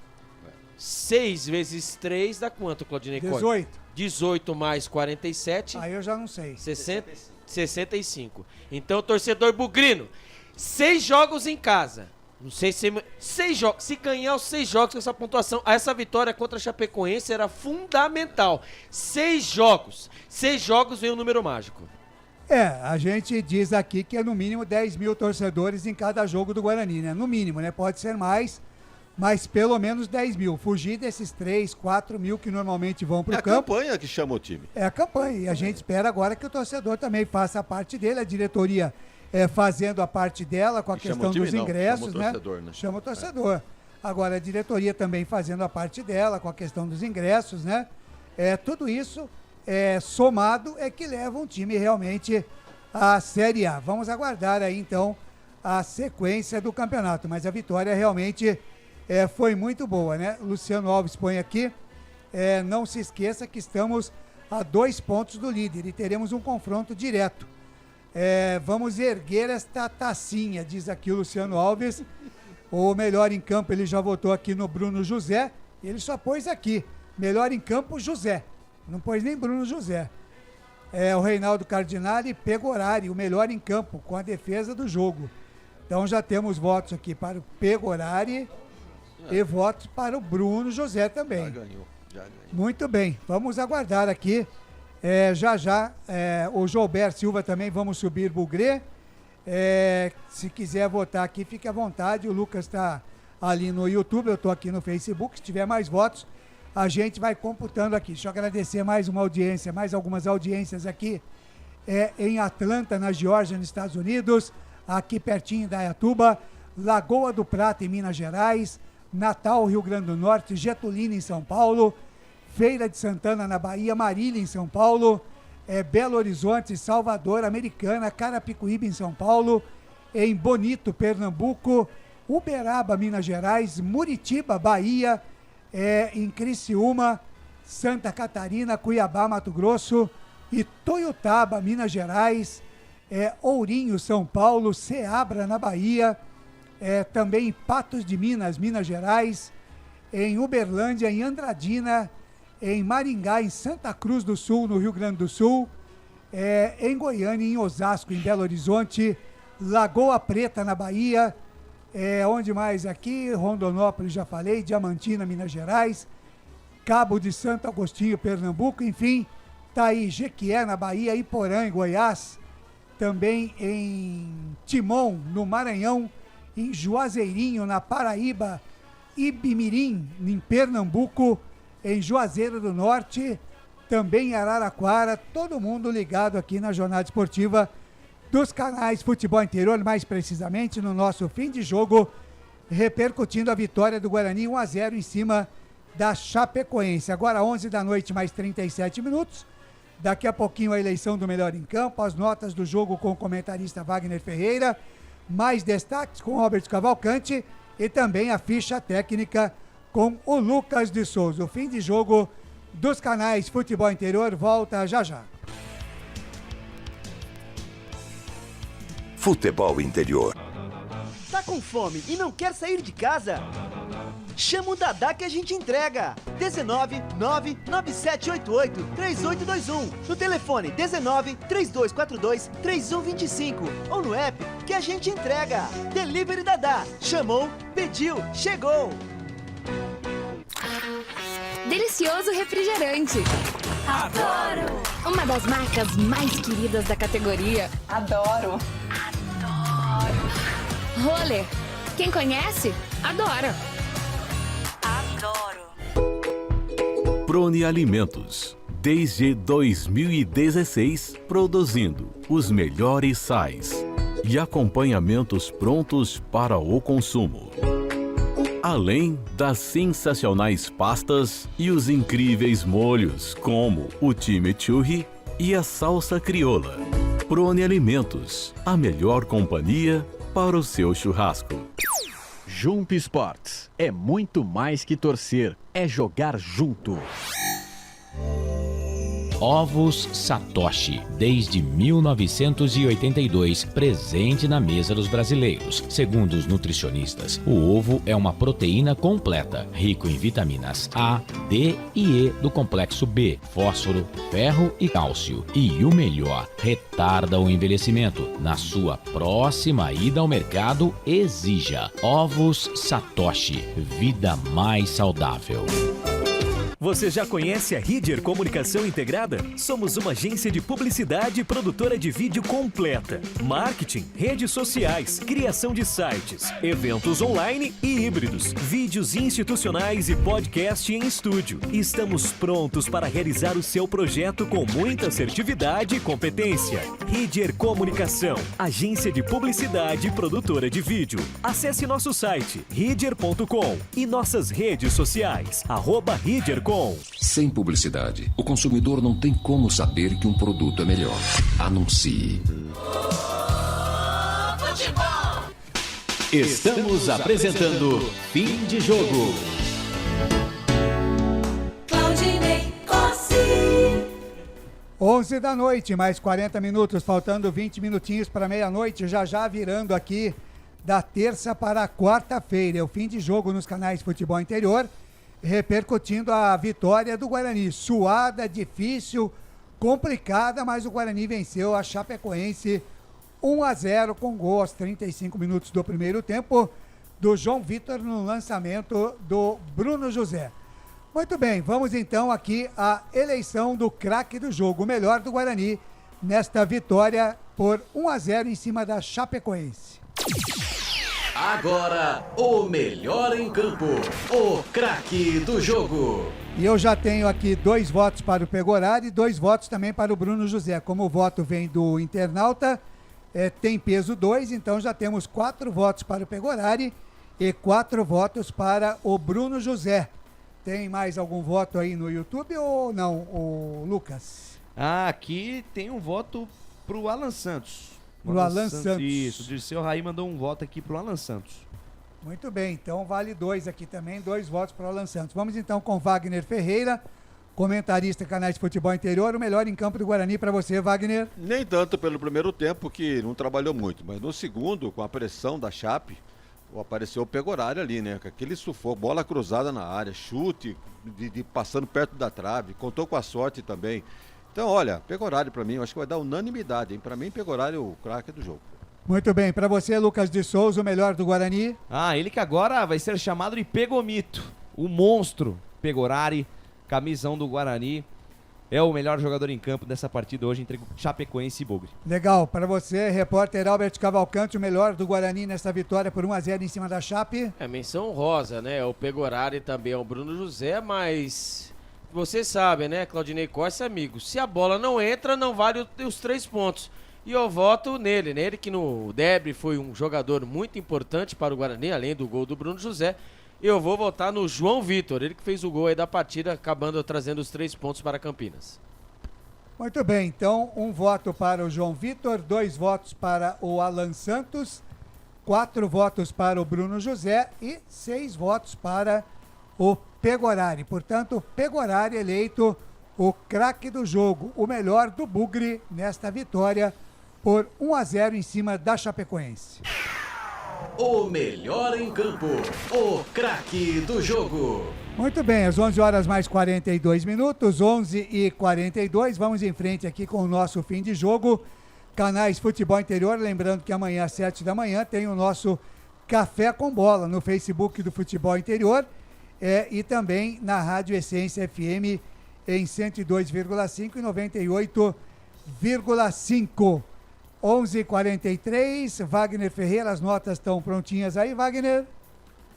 6 vezes 3 dá quanto, Claudinei Corsi? 18. 18 mais 47. Aí eu já não sei. 65. Então, torcedor bugrino, 6 jogos em casa. Não sei se... 6 jogos. Se ganhar os 6 jogos com essa pontuação, essa vitória contra a Chapecoense era fundamental. 6 jogos. 6 jogos vem um número mágico. A gente diz aqui que é no mínimo 10 mil torcedores em cada jogo do Guarani, né? No mínimo, né? Pode ser mais, mas pelo menos 10 mil. Fugir desses 3, 4 mil que normalmente vão pro campo. É a campanha que chama o time. É a campanha. E a gente espera agora que o torcedor também faça a parte dele, a diretoria fazendo a parte dela com a questão dos ingressos, né? Chama o torcedor. Agora, a diretoria também fazendo a parte dela com a questão dos ingressos, né? Tudo isso... somado é que leva um time realmente à Série A. Vamos aguardar aí então a sequência do campeonato, mas a vitória realmente foi muito boa, né? Luciano Alves põe aqui, não se esqueça que estamos a 2 pontos do líder e teremos um confronto direto. Vamos erguer esta tacinha, diz aqui o Luciano Alves. O melhor em campo, ele já votou aqui no Bruno José, ele só pôs aqui, melhor em campo José. Não pôs nem Bruno José. O Reinaldo Cardinali, Pegorari, o melhor em campo, com a defesa do jogo. Então já temos votos aqui para o Pegorari e votos para o Bruno José também. Muito bem, vamos aguardar aqui. Já, o Joubert Silva também, vamos subir Bugré. Se quiser votar aqui, fique à vontade. O Lucas está ali no YouTube, eu estou aqui no Facebook. Se tiver mais votos, a gente vai computando aqui. Deixa eu agradecer mais uma audiência, mais algumas audiências aqui em Atlanta, na Geórgia, nos Estados Unidos, aqui pertinho da Indaiatuba, Lagoa do Prata, em Minas Gerais, Natal, Rio Grande do Norte, Getulina, em São Paulo, Feira de Santana, na Bahia, Marília, em São Paulo, Belo Horizonte, Salvador, Americana, Carapicuíba, em São Paulo, em Bonito, Pernambuco, Uberaba, Minas Gerais, Muritiba, Bahia, em Criciúma, Santa Catarina, Cuiabá, Mato Grosso, e Toiutaba, Minas Gerais, Ourinho, São Paulo, Ceabra, na Bahia, também em Patos de Minas, Minas Gerais, em Uberlândia, em Andradina, em Maringá, em Santa Cruz do Sul, no Rio Grande do Sul, em Goiânia, em Osasco, em Belo Horizonte, Lagoa Preta, na Bahia, onde mais aqui? Rondonópolis, já falei, Diamantina, Minas Gerais, Cabo de Santo Agostinho, Pernambuco, enfim, tá aí Jequié, na Bahia, Iporã, em Goiás, também em Timon, no Maranhão, em Juazeirinho, na Paraíba, Ibimirim, em Pernambuco, em Juazeiro do Norte, também em Araraquara, todo mundo ligado aqui na Jornada Esportiva dos canais Futebol Interior, mais precisamente no nosso fim de jogo, repercutindo a vitória do Guarani 1-0 em cima da Chapecoense. Agora 11 da noite, mais 37 minutos. Daqui a pouquinho a eleição do melhor em campo, as notas do jogo com o comentarista Wagner Ferreira, mais destaques com Robert Cavalcante e também a ficha técnica com o Lucas de Souza. O fim de jogo dos canais Futebol Interior volta já já. Futebol Interior. Tá com fome e não quer sair de casa? Chama o Dadá que a gente entrega. 19 99788 3821. No telefone 19 3242 3125. Ou no app que a gente entrega. Delivery Dadá. Chamou, pediu, chegou. Delicioso refrigerante. Adoro! Uma das marcas mais queridas da categoria. Adoro! Roller. Quem conhece, adora. Prone Alimentos. Desde 2016, produzindo os melhores sais e acompanhamentos prontos para o consumo. Além das sensacionais pastas e os incríveis molhos, como o chimichurri e a salsa crioula. Prone Alimentos, a melhor companhia para o seu churrasco. Jump Sports é muito mais que torcer, é jogar junto. Ovos Satoshi, desde 1982, presente na mesa dos brasileiros. Segundo os nutricionistas, o ovo é uma proteína completa, rico em vitaminas A, D e E do complexo B, fósforo, ferro e cálcio. E o melhor, retarda o envelhecimento. Na sua próxima ida ao mercado, exija Ovos Satoshi, vida mais saudável. Você já conhece a Ridger Comunicação Integrada? Somos uma agência de publicidade e produtora de vídeo completa. Marketing, redes sociais, criação de sites, eventos online e híbridos, vídeos institucionais e podcast em estúdio. Estamos prontos para realizar o seu projeto com muita assertividade e competência. Ridger Comunicação, agência de publicidade e produtora de vídeo. Acesse nosso site, ridger.com e nossas redes sociais, @ridger.com. Sem publicidade, o consumidor não tem como saber que um produto é melhor. Anuncie. Estamos apresentando Fim de Jogo. Claudinei Cossy. 11 da noite, mais 40 minutos, faltando 20 minutinhos para meia-noite, já virando aqui da terça para a quarta-feira. É o fim de jogo nos canais Futebol Interior, repercutindo a vitória do Guarani. Suada, difícil, complicada, mas o Guarani venceu a Chapecoense 1-0 com gol aos 35 minutos do primeiro tempo do João Vitor no lançamento do Bruno José. Muito bem, vamos então aqui à eleição do craque do jogo, o melhor do Guarani, nesta vitória por 1-0 em cima da Chapecoense. Agora, o melhor em campo, o craque do jogo. E eu já tenho aqui 2 votos para o Pegorari e 2 votos também para o Bruno José. Como o voto vem do internauta, tem peso 2, então já temos 4 votos para o Pegorari e 4 votos para o Bruno José. Tem mais algum voto aí no YouTube ou não, o Lucas? Aqui tem um voto pro Alan Santos. Pro Alan Santos. Isso, o Dirceu Raí mandou um voto aqui pro Alan Santos. Muito bem, então vale 2 aqui também, 2 votos para o Alan Santos. Vamos então com Wagner Ferreira, comentarista canais de futebol interior, o melhor em campo do Guarani para você, Wagner. Nem tanto pelo primeiro tempo, que não trabalhou muito, mas no segundo, com a pressão da Chape, apareceu o Pegorari ali, né? Aquele sufoco, bola cruzada na área, chute, de passando perto da trave, contou com a sorte também. Então, olha, Pegorari pra mim, eu acho que vai dar unanimidade, hein? Pra mim, Pegorari é o craque do jogo. Muito bem, pra você, Lucas de Souza, o melhor do Guarani. Ele que agora vai ser chamado de Pegomito, o monstro Pegorari, camisão do Guarani. É o melhor jogador em campo dessa partida hoje entre Chapecoense e Bugre. Legal, para você, repórter Albert Cavalcante, o melhor do Guarani nessa vitória por 1-0 em cima da Chape. Menção honrosa, né? O Pegorari também é o Bruno José, mas você sabe, né, Claudinei Costa, amigo, se a bola não entra, não vale os 3 pontos. E eu voto nele que no derby foi um jogador muito importante para o Guarani, além do gol do Bruno José. Eu vou votar no João Vitor, ele que fez o gol aí da partida, acabando trazendo os 3 pontos para Campinas. Muito bem, então 1 voto para o João Vitor, 2 votos para o Alan Santos, 4 votos para o Bruno José e 6 votos para o Pegorari. Portanto, Pegorari eleito o craque do jogo, o melhor do Bugre nesta vitória por 1-0 em cima da Chapecoense. O melhor em campo, o craque do jogo. Muito bem, às 11 horas mais 42 minutos, 11h42, vamos em frente aqui com o nosso fim de jogo. Canais Futebol Interior, lembrando que amanhã às 7 da manhã tem o nosso Café com Bola no Facebook do Futebol Interior e também na Rádio Essência FM em 102,5 e 98,5. 11h43, Wagner Ferreira, as notas estão prontinhas aí, Wagner?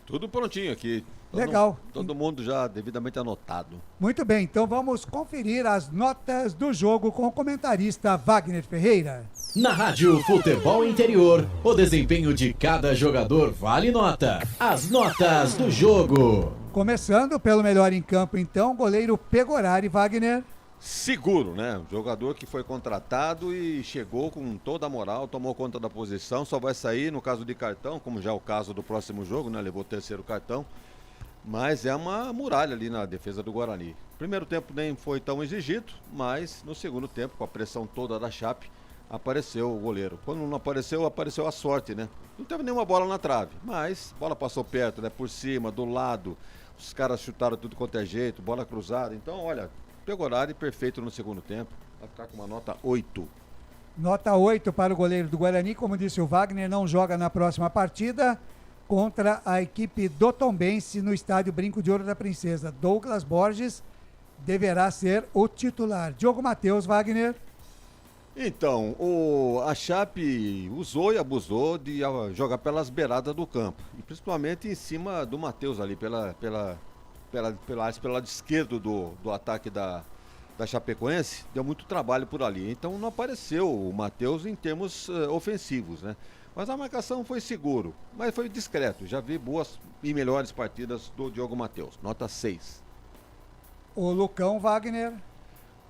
Tudo prontinho aqui. Legal. Todo mundo já devidamente anotado. Muito bem, então vamos conferir as notas do jogo com o comentarista Wagner Ferreira. Na Rádio Futebol Interior, o desempenho de cada jogador vale nota. As notas do jogo. Começando pelo melhor em campo, então, goleiro Pegorari, Wagner. Seguro, né? Jogador que foi contratado e chegou com toda a moral, tomou conta da posição, só vai sair no caso de cartão, como já é o caso do próximo jogo, né? Levou o 3º cartão, mas é uma muralha ali na defesa do Guarani. Primeiro tempo nem foi tão exigido, mas no segundo tempo, com a pressão toda da Chape, apareceu o goleiro. Quando não apareceu, apareceu a sorte, né? Não teve nenhuma bola na trave, mas a bola passou perto, né? Por cima, do lado, os caras chutaram tudo quanto é jeito, bola cruzada, então olha... Pegorari perfeito no segundo tempo, vai ficar com uma nota 8. Nota 8 para o goleiro do Guarani, como disse o Wagner, não joga na próxima partida contra a equipe do Tombense no estádio Brinco de Ouro da Princesa. Douglas Borges deverá ser o titular. Diogo Matheus, Wagner. Então, a Chape usou e abusou de jogar pelas beiradas do campo, e principalmente em cima do Matheus ali, pelo lado esquerdo do ataque da Chapecoense, deu muito trabalho por ali. Então não apareceu o Matheus em termos ofensivos, né? Mas a marcação foi seguro, mas foi discreto. Já vi boas e melhores partidas do Diogo Matheus. Nota 6. O Lucão, Wagner.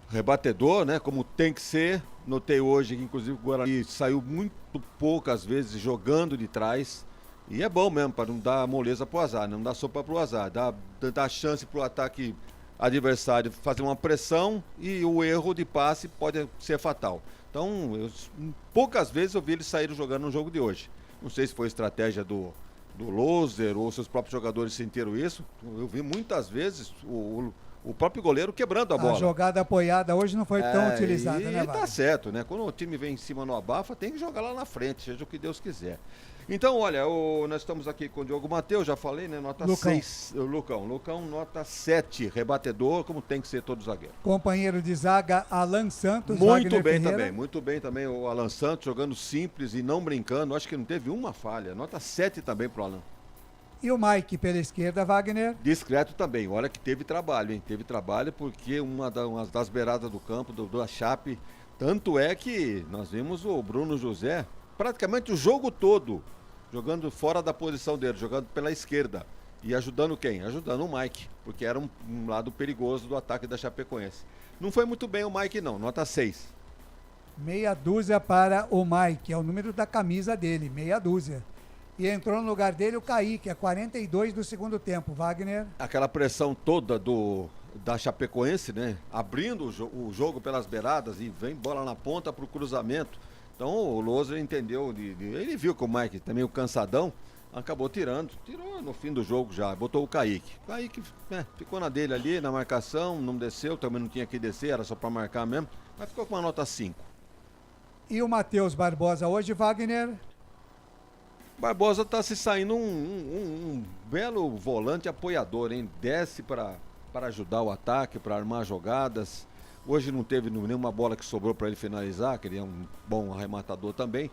Rebatedor, né? Como tem que ser. Notei hoje que inclusive o Guarani saiu muito poucas vezes jogando de trás. E é bom mesmo, para não dar moleza pro azar, não dar sopa pro azar, dar chance pro ataque adversário fazer uma pressão e o erro de passe pode ser fatal. Então, poucas vezes eu vi eles saírem jogando no jogo de hoje. Não sei se foi estratégia do Loser ou seus próprios jogadores sentiram isso. Eu vi muitas vezes o próprio goleiro quebrando a bola. A jogada apoiada hoje não foi tão utilizada, né, Wagner? Tá certo, né? Quando o time vem em cima no abafa, tem que jogar lá na frente, seja o que Deus quiser. Então, olha, nós estamos aqui com o Diogo Matheus, já falei, né? Nota Lucão. 6. Lucão, nota 7. Rebatedor, como tem que ser todo zagueiro. Companheiro de zaga, Alan Santos. Muito Wagner bem Ferreira. também, muito bem também. O Alan Santos jogando simples e não brincando. Acho que não teve uma falha. Nota 7 também pro Alan. E o Mike pela esquerda, Wagner. Discreto também. Olha que teve trabalho, hein? Teve trabalho porque uma das beiradas do campo, da Chape. Tanto é que nós vimos o Bruno José praticamente o jogo todo jogando fora da posição dele, jogando pela esquerda. E ajudando quem? Ajudando o Mike, porque era um lado perigoso do ataque da Chapecoense. Não foi muito bem o Mike não, nota 6. Meia dúzia para o Mike, é o número da camisa dele, meia dúzia. E entrou no lugar dele o Kaique, é 42 do segundo tempo, Wagner. Aquela pressão toda da Chapecoense, né? Abrindo o jogo pelas beiradas e vem bola na ponta para o cruzamento. Então o Loser entendeu, ele viu que o Mike também o cansadão, acabou tirou no fim do jogo já, botou o Kaique. O Kaique ficou na dele ali, na marcação, não desceu, também não tinha que descer, era só para marcar mesmo, mas ficou com uma nota 5. E o Matheus Barbosa hoje, Wagner? Barbosa tá se saindo um belo volante apoiador, hein? Desce para ajudar o ataque, para armar jogadas. Hoje não teve nenhuma bola que sobrou para ele finalizar, que ele é um bom arrematador também.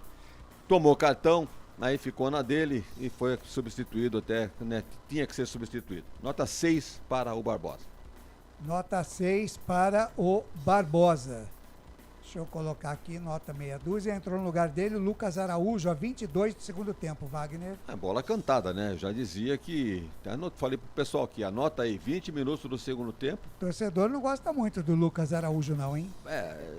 Tomou cartão, aí ficou na dele e foi substituído até, né? Tinha que ser substituído. Nota 6 para o Barbosa. Nota 6 para o Barbosa. Deixa eu colocar aqui, nota meia dúzia. Entrou no lugar dele o Lucas Araújo, a 22 do segundo tempo, Wagner. É bola cantada, né? Eu já dizia que... Falei pro pessoal aqui, anota aí, 20 minutos do segundo tempo. O torcedor não gosta muito do Lucas Araújo, não, hein?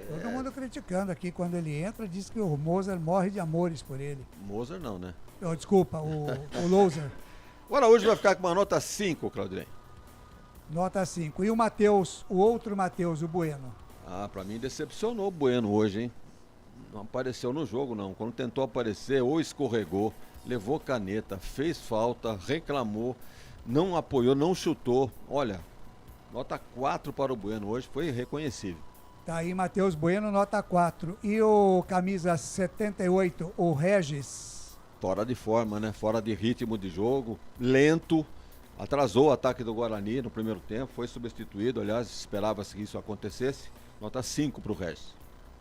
Todo mundo criticando aqui quando ele entra, diz que o Moser morre de amores por ele. Moser não, né? Desculpa, o Loser. O Araújo vai ficar com uma nota 5, Claudinei. Nota 5. E o Matheus, o outro Matheus, o Bueno? Pra mim decepcionou o Bueno hoje, hein? Não apareceu no jogo, não. Quando tentou aparecer, ou escorregou, levou caneta, fez falta, reclamou, não apoiou, não chutou. Olha, nota 4 para o Bueno hoje, foi reconhecível. Tá aí, Matheus Bueno, nota 4. E o camisa 78, o Regis? Fora de forma, né? Fora de ritmo de jogo, lento. Atrasou o ataque do Guarani no primeiro tempo, foi substituído, aliás, esperava-se que isso acontecesse. Nota 5 para o Regis.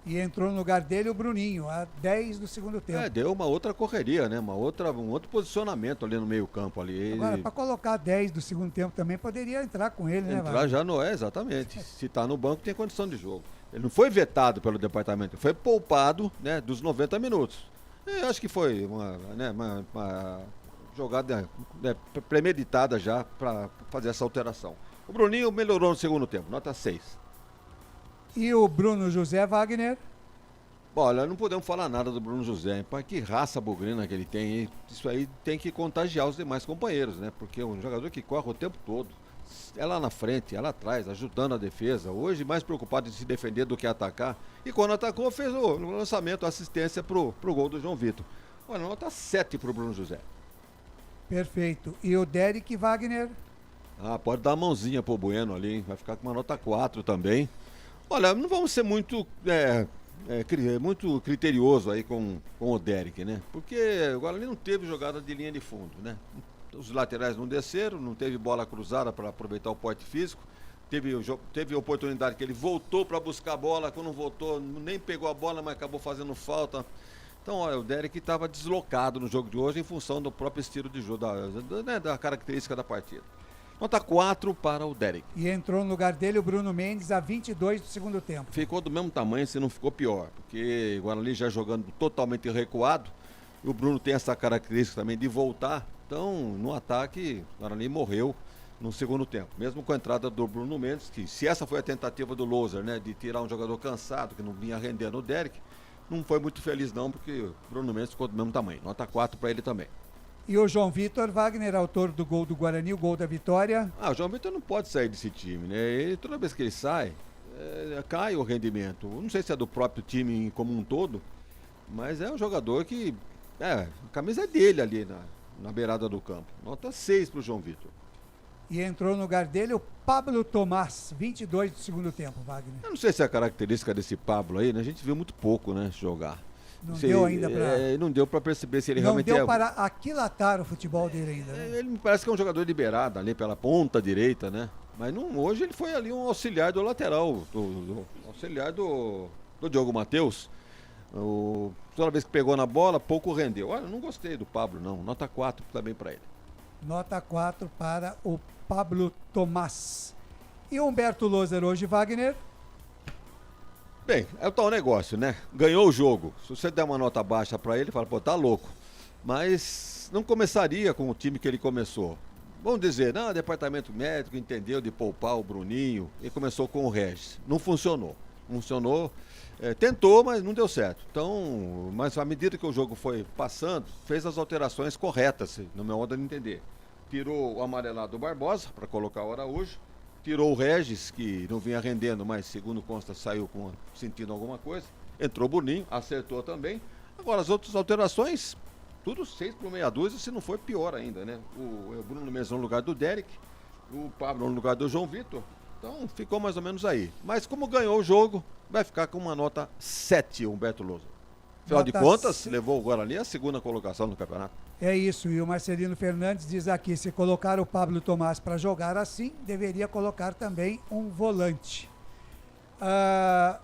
E entrou no lugar dele o Bruninho, a 10 do segundo tempo. Deu uma outra correria, né? Um outro posicionamento ali no meio campo. Ali. Agora, para colocar 10 do segundo tempo também, poderia entrar com ele, né? Entrar já não é, exatamente. Se está no banco, tem condição de jogo. Ele não foi vetado pelo departamento, foi poupado, né, dos 90 minutos. Eu acho que foi uma jogada premeditada já para fazer essa alteração. O Bruninho melhorou no segundo tempo, nota 6. E o Bruno José, Wagner? Olha, não podemos falar nada do Bruno José, hein? Que raça bugrina que ele tem, hein? Isso aí tem que contagiar os demais companheiros, né? Porque é um jogador que corre o tempo todo. É lá na frente, é lá atrás, ajudando a defesa. Hoje mais preocupado em se defender do que atacar. E quando atacou, fez o lançamento, a assistência pro gol do João Vitor. Olha, nota 7 pro Bruno José. Perfeito. E o Derek, Wagner? Pode dar a mãozinha pro Bueno ali, hein? Vai ficar com uma nota 4 também. Olha, não vamos ser muito criterioso aí com o Derek, né? Porque o Guarani não teve jogada de linha de fundo, né? Os laterais não desceram, não teve bola cruzada para aproveitar o porte físico. Teve oportunidade que ele voltou para buscar a bola, quando voltou nem pegou a bola, mas acabou fazendo falta. Então, olha, o Derek estava deslocado no jogo de hoje em função do próprio estilo de jogo, da característica da partida. Nota 4 para o Derek. E entrou no lugar dele o Bruno Mendes a 22 do segundo tempo. Ficou do mesmo tamanho, se não ficou pior. Porque o Guarani já jogando totalmente recuado. E o Bruno tem essa característica também de voltar. Então, no ataque, o Guarani morreu no segundo tempo. Mesmo com a entrada do Bruno Mendes, que se essa foi a tentativa do Loser, né, de tirar um jogador cansado, que não vinha rendendo o Derek, não foi muito feliz não, porque o Bruno Mendes ficou do mesmo tamanho. Nota 4 para ele também. E o João Vitor, Wagner, autor do gol do Guarani, o gol da vitória. O João Vitor não pode sair desse time, né? Ele, toda vez que ele sai, cai o rendimento. Não sei se é do próprio time como um todo, mas é um jogador que... a camisa é dele ali na beirada do campo. Nota 6 para o João Vitor. E entrou no lugar dele o Pablo Tomás, 22 do segundo tempo, Wagner. Eu não sei se é a característica desse Pablo aí, né? A gente viu muito pouco, né, jogar. Não deu ainda para... Não deu para perceber se ele Não realmente deu para aquilatar o futebol dele ainda, né? Ele me parece que é um jogador liberado ali pela ponta direita, né? Mas hoje ele foi ali um auxiliar do lateral, auxiliar do Diogo Matheus. Toda vez que pegou na bola, pouco rendeu. Olha, não gostei do Pablo, não. Nota 4 também para ele. Nota 4 para o Pablo Tomás. E o Humberto Loser hoje, Wagner? Bem, é o tal negócio, né? Ganhou o jogo. Se você der uma nota baixa para ele, fala, pô, tá louco. Mas não começaria com o time que ele começou. Vamos dizer, o departamento médico entendeu de poupar o Bruninho e começou com o Regis. Não funcionou. Tentou, mas não deu certo. Então, mas à medida que o jogo foi passando, fez as alterações corretas, no meu modo de entender. Tirou o amarelado do Barbosa para colocar o Araújo. Tirou o Regis, que não vinha rendendo, mas segundo consta saiu sentindo alguma coisa. Entrou o Bruninho, acertou também. Agora as outras alterações, tudo 6 por meia dúzia, se não for pior ainda, né? O Bruno mesmo no lugar do Derek, o Pablo no lugar do João Vitor. Então ficou mais ou menos aí. Mas como ganhou o jogo, vai ficar com uma nota 7, Humberto Lousa. Afinal de contas, levou o Guarani à segunda colocação no campeonato. É isso, e o Marcelino Fernandes diz aqui, se colocar o Pablo Tomás para jogar assim, deveria colocar também um volante.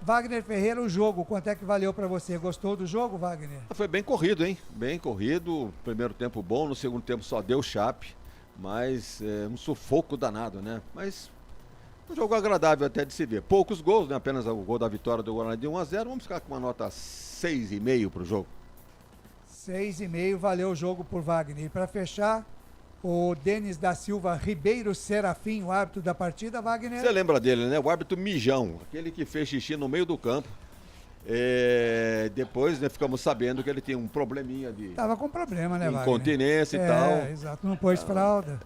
Wagner Ferreira, o jogo, quanto é que valeu para você? Gostou do jogo, Wagner? Foi bem corrido, hein? Bem corrido, primeiro tempo bom, no segundo tempo só deu chape, mas um sufoco danado, né? Mas um jogo agradável até de se ver. Poucos gols, né? Apenas o gol da vitória do Guarani de 1-0, vamos ficar com uma nota 6,5 para o jogo. 6,5, valeu o jogo por Wagner. E para fechar, o Denis da Silva Ribeiro Serafim, o árbitro da partida, Wagner. Você lembra dele, né? O árbitro Mijão, aquele que fez xixi no meio do campo. Depois, né, ficamos sabendo que ele tinha um probleminha de... Tava com problema, né, Wagner? Incontinência e tal. Exato, não pôs fralda.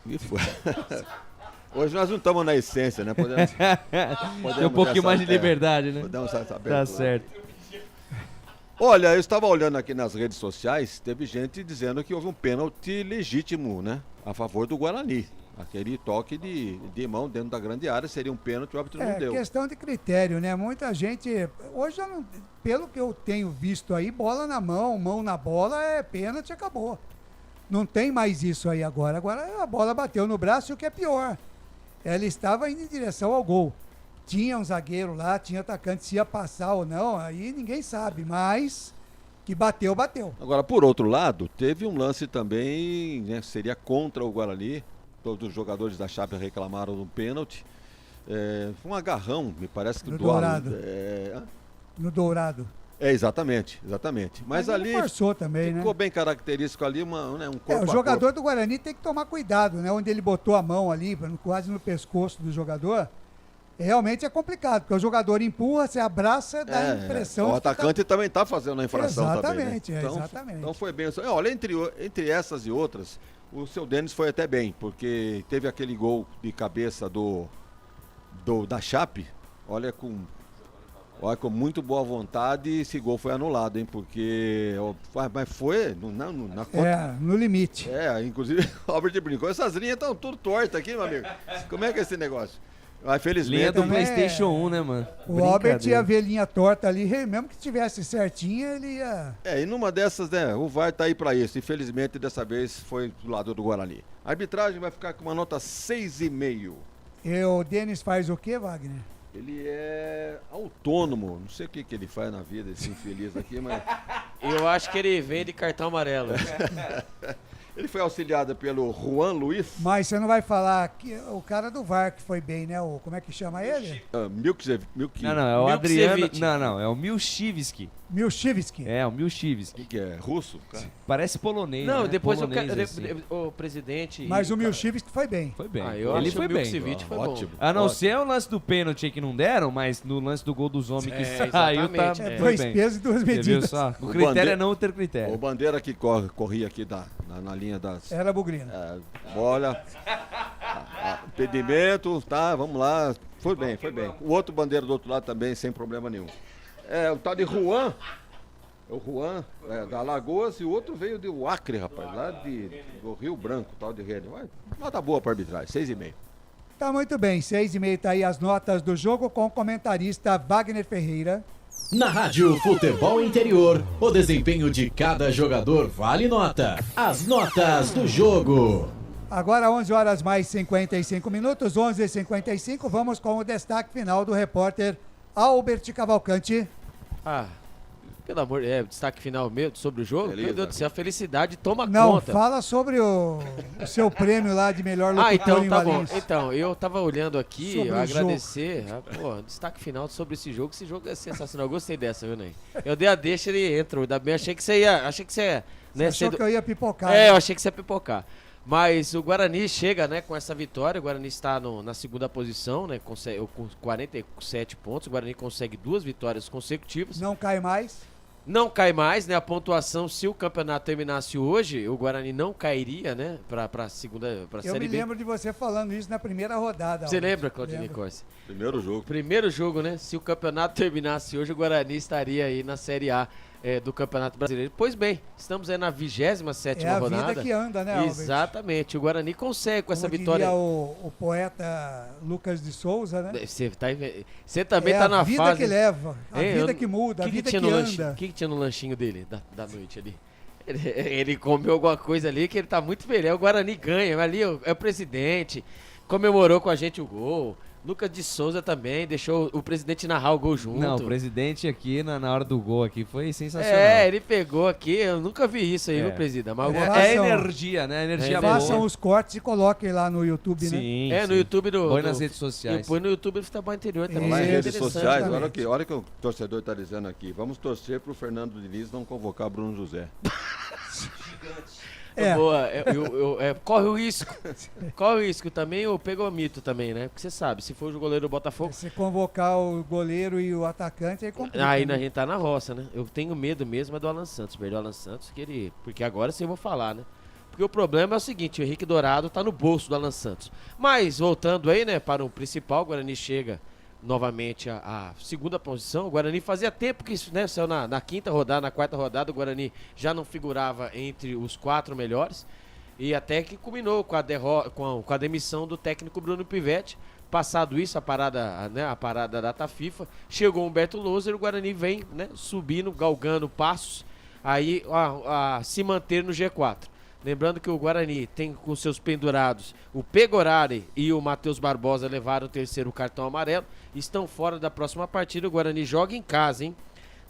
E foi... Hoje nós não estamos na essência, né? Podemos Tem um pouquinho mais de liberdade, né? Podemos saber tá tudo. certo. Olha, eu estava olhando aqui nas redes sociais, teve gente dizendo que houve um pênalti legítimo, né? A favor do Guarani. Aquele toque de mão dentro da grande área seria um pênalti, o árbitro não deu. É questão de critério, né? Muita gente... Hoje, pelo que eu tenho visto aí, bola na mão, mão na bola, é pênalti, acabou. Não tem mais isso aí agora. Agora a bola bateu no braço e o que é pior, ela estava indo em direção ao gol. Tinha um zagueiro lá, tinha atacante, se ia passar ou não, aí ninguém sabe, mas que bateu, bateu. Agora, por outro lado, teve um lance também, né, seria contra o Guarani, todos os jogadores da Chape reclamaram do pênalti, foi um agarrão, me parece que no do Dourado. No Dourado. Exatamente. Mas ali forçou também, ficou né? bem característico ali, um corpo o jogador do Guarani tem que tomar cuidado, né? Onde ele botou a mão ali, quase no pescoço do jogador, realmente é complicado, porque o jogador empurra, se abraça, dá a impressão... O atacante também está fazendo a infração exatamente, também, né? Exatamente. Então foi bem. Olha, entre essas e outras, o seu Denis foi até bem, porque teve aquele gol de cabeça da Chape, olha com muito boa vontade, esse gol foi anulado, hein? Porque... Mas foi na conta... no limite. Inclusive, o Albert brincou, essas linhas estão tudo tortas aqui, meu amigo. Como é que é esse negócio? Mas felizmente... Linha do PlayStation 1, né, mano? O Albert ia ver linha torta ali, mesmo que tivesse certinha, ele ia... E numa dessas, né, o VAR tá aí pra isso. Infelizmente, dessa vez, foi do lado do Guarani. A arbitragem vai ficar com uma nota 6,5. E o Denis faz o quê, Wagner? Ele é autônomo, não sei o que ele faz na vida, esse infeliz aqui, mas... Eu acho que ele vende cartão amarelo. Ele foi auxiliado pelo Juan Luiz. Mas você não vai falar que o cara do VAR que foi bem, né? Como é que chama ele? Não, é o Adriano. Não, é o Milchivski. Milchivski? É, o Milchivski. O que é? Russo? Cara? Parece polonês. Não, né? depois o presidente. Mas o Milchivski foi bem. Foi bem. Ele foi bem. Foi ótimo. A não ser o lance do pênalti que não deram, mas no lance do gol dos homens que saiu, tá. Dois pesos e duas medidas. Só? O critério é não ter critério. O Bandeira que corria aqui na linha das... Era Bugrino. Bola, impedimento, tá, vamos lá. Foi bem. O outro Bandeira do outro lado também, sem problema nenhum. O tal de Juan, o Juan da Alagoas, e o outro veio do Acre, rapaz, lá do Rio Branco, tal de Rede. Nota boa para arbitragem, 6,5. Tá muito bem, 6,5 tá aí as notas do jogo com o comentarista Wagner Ferreira. Na Rádio Futebol Interior, o desempenho de cada jogador vale nota. As notas do jogo. Agora 11 horas mais 55 minutos, 11h55, vamos com o destaque final do repórter Albert Cavalcante. Pelo amor, destaque final mesmo sobre o jogo? Beleza. Meu Deus do céu, a felicidade toma Não, conta. fala sobre o seu prêmio lá de melhor locutor então em tá bom. Valinhos. Então, eu tava olhando aqui, Sobre o agradecer. Destaque final sobre esse jogo. Esse jogo é sensacional. Eu gostei dessa, viu, Ney? Eu dei a deixa, ele entra. Ainda bem, achei que você ia. Você achou que eu ia pipocar. É, né? eu achei que você ia pipocar. Mas o Guarani chega, né, com essa vitória. O Guarani está na segunda posição, né, com 47 pontos. O Guarani consegue 2 vitórias consecutivas. Não cai mais. Não cai mais, né? A pontuação, se o campeonato terminasse hoje, o Guarani não cairia, né? Pra segunda, pra Eu Série me B. lembro de você falando isso na primeira rodada. Você Albert. lembra, Claudinei Lembro. Corsi? Primeiro jogo, né? Se o campeonato terminasse hoje, o Guarani estaria aí na Série A do Campeonato Brasileiro. Pois bem, estamos aí na 27ª É a rodada. vida que anda, né, Albert? Exatamente. O Guarani consegue com essa Como vitória. diria o poeta Lucas de Souza, né? Você também tá na fase. A vida que leva, a vida que muda, a vida que anda. O que tinha no lanchinho dele da noite ali? Ele comeu alguma coisa ali que ele tá muito feliz. O Guarani ganha, ali é o presidente, comemorou com a gente o gol. Lucas de Souza também deixou o presidente narrar o gol junto. Não, o presidente aqui, na hora do gol aqui, foi sensacional. Ele pegou aqui, eu nunca vi isso aí, viu, presidente? Mas energia, né? Energia boa. Façam os cortes e coloquem lá no YouTube, Sim, né? no YouTube Põe nas redes sociais. Põe no YouTube do Futebol Interior também. Nas Isso, redes sociais, exatamente. olha o que o torcedor está dizendo aqui. Vamos torcer para o Fernando Diniz não convocar Bruno José. Boa, corre o risco. Corre o risco também, ou pega o mito também, né? Porque você sabe, se for o goleiro do Botafogo. Se convocar o goleiro e o atacante, aí complica. Aí né? a gente tá na roça, né? Eu tenho medo mesmo do Alan Santos. Perder o Alan Santos, porque agora sim eu vou falar, né? Porque o problema é o seguinte, o Henrique Dourado tá no bolso do Alan Santos. Mas, voltando aí, né, para o principal, o Guarani chega novamente a segunda posição. O Guarani fazia tempo que isso, né, saiu na quinta rodada, na quarta rodada, o Guarani já não figurava entre os 4 melhores. E até que culminou com a demissão do técnico Bruno Pivetti. Passado isso, a parada da data FIFA, chegou o Humberto Loser, o Guarani vem, né, subindo, galgando passos, aí a se manter no G4. Lembrando que o Guarani tem com seus pendurados o Pegorari e o Matheus Barbosa levaram o 3º cartão amarelo. Estão fora da próxima partida. O Guarani joga em casa, hein?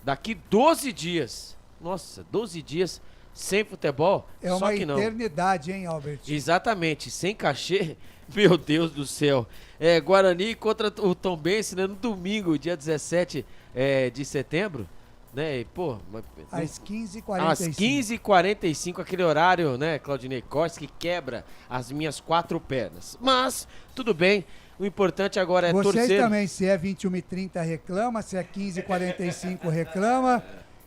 Daqui 12 dias. Nossa, 12 dias sem futebol. É só uma que não. eternidade, hein, Albert? Exatamente, sem cachê. Meu Deus do céu. Guarani contra o Tombense, né, no domingo, dia 17 de setembro. Né? E, pô, às 15h45. Às 15h45, aquele horário, né, Claudinei Corsi, que quebra as minhas 4 pernas. Mas, tudo bem, o importante agora é torcer. Vocês também, se é 21h30 reclama, se é 15h45 reclama,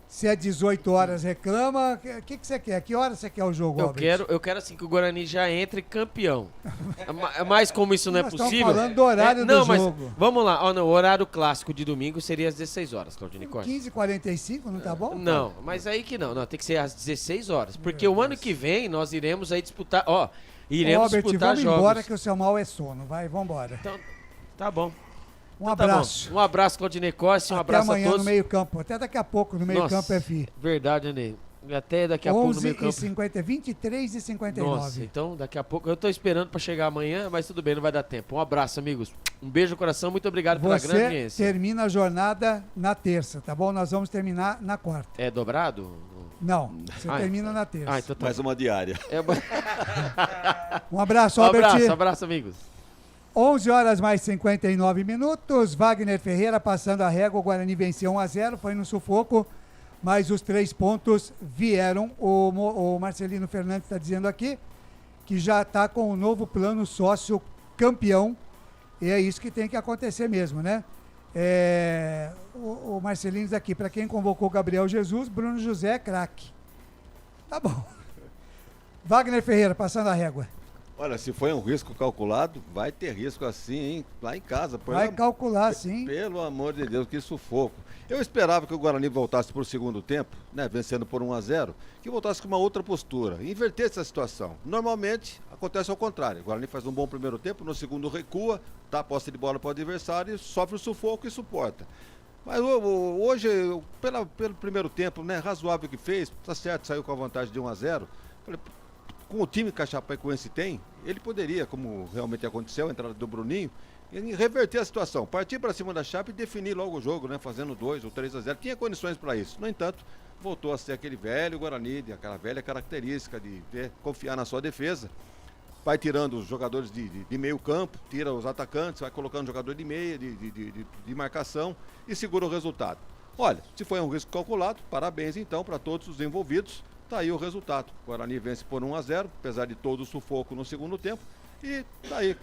se é 18 horas reclama. O que você quer? Que hora você quer o jogo, Albert? Eu quero assim que o Guarani já entre campeão. Mas como isso não é possível... Estamos falando do horário do jogo. Mas vamos lá. O horário clássico de domingo seria às 16 horas, Claudinei Costa. 15h45, não tá bom? Não, mas aí que não. Tem que ser às 16 horas. Porque o ano que vem nós iremos aí disputar... iremos Albert, disputar vamos jogos. embora que o seu mal é sono. Vai, vambora. Então, tá bom. Um abraço. Um abraço, Claudinei Costa. Um abraço a amanhã todos. no meio campo. Até daqui a pouco no meio campo, FI. Verdade, Ney. Até daqui a pouco no meio campo. 23h59. Nossa, então daqui a pouco. Eu tô esperando pra chegar amanhã, mas tudo bem, não vai dar tempo. Um abraço, amigos. Um beijo no coração, muito obrigado pela grande audiência. Você termina a jornada na terça, tá bom? Nós vamos terminar na quarta. É dobrado? Não, você termina na terça. Então tá. Mais uma diária. Um abraço, Albert. Um abraço, amigos. 11 horas mais 59 minutos. Wagner Ferreira passando a régua. O Guarani venceu 1-0, foi no sufoco, mas os 3 pontos vieram. O Marcelino Fernandes está dizendo aqui que já está com o novo plano sócio campeão. E é isso que tem que acontecer mesmo, né? O Marcelino diz aqui, para quem convocou Gabriel Jesus, Bruno José é craque. Tá bom. Wagner Ferreira passando a régua. Olha, se foi um risco calculado, vai ter risco assim, hein? Lá em casa. Vai calcular, sim. Pelo amor de Deus, que sufoco. Eu esperava que o Guarani voltasse para o segundo tempo, né, vencendo por 1-0, que voltasse com uma outra postura, invertesse a situação. Normalmente, acontece ao contrário. O Guarani faz um bom primeiro tempo, no segundo recua, dá a posse de bola para o adversário, sofre o sufoco e suporta. Mas hoje, pelo primeiro tempo, né, razoável que fez, tá certo, saiu com a vantagem de 1-0. Com o time que a Chapecoense tem, ele poderia, como realmente aconteceu, a entrada do Bruninho, reverter a situação, partir para cima da Chape e definir logo o jogo, né, fazendo 2 ou 3-0. Tinha condições para isso. No entanto, voltou a ser aquele velho Guarani, aquela velha característica de confiar na sua defesa. Vai tirando os jogadores de meio campo, tira os atacantes, vai colocando jogador de meia, de marcação e segura o resultado. Olha, se foi um risco calculado, parabéns então para todos os envolvidos. Tá aí o resultado. O Guarani vence por 1-0, apesar de todo o sufoco no segundo tempo. E tá aí,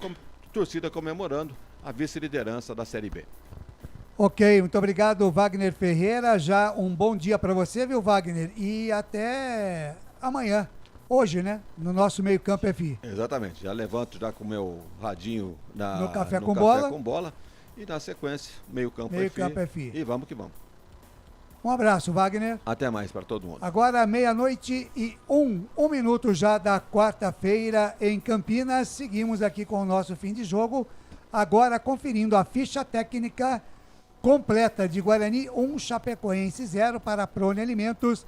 torcida comemorando a vice-liderança da Série B. Ok, muito obrigado, Wagner Ferreira. Já um bom dia para você, viu, Wagner? E até amanhã. Hoje, né? No nosso meio-campo FI. Exatamente. Já levanto já com o meu radinho no Café com Bola. E na sequência, meio-campo FI. E vamos que vamos. Um abraço, Wagner. Até mais para todo mundo. Agora, 12:01, 1 minuto já da quarta-feira em Campinas. Seguimos aqui com o nosso fim de jogo. Agora conferindo a ficha técnica completa de Guarani 1, Chapecoense 0 para Prone Alimentos.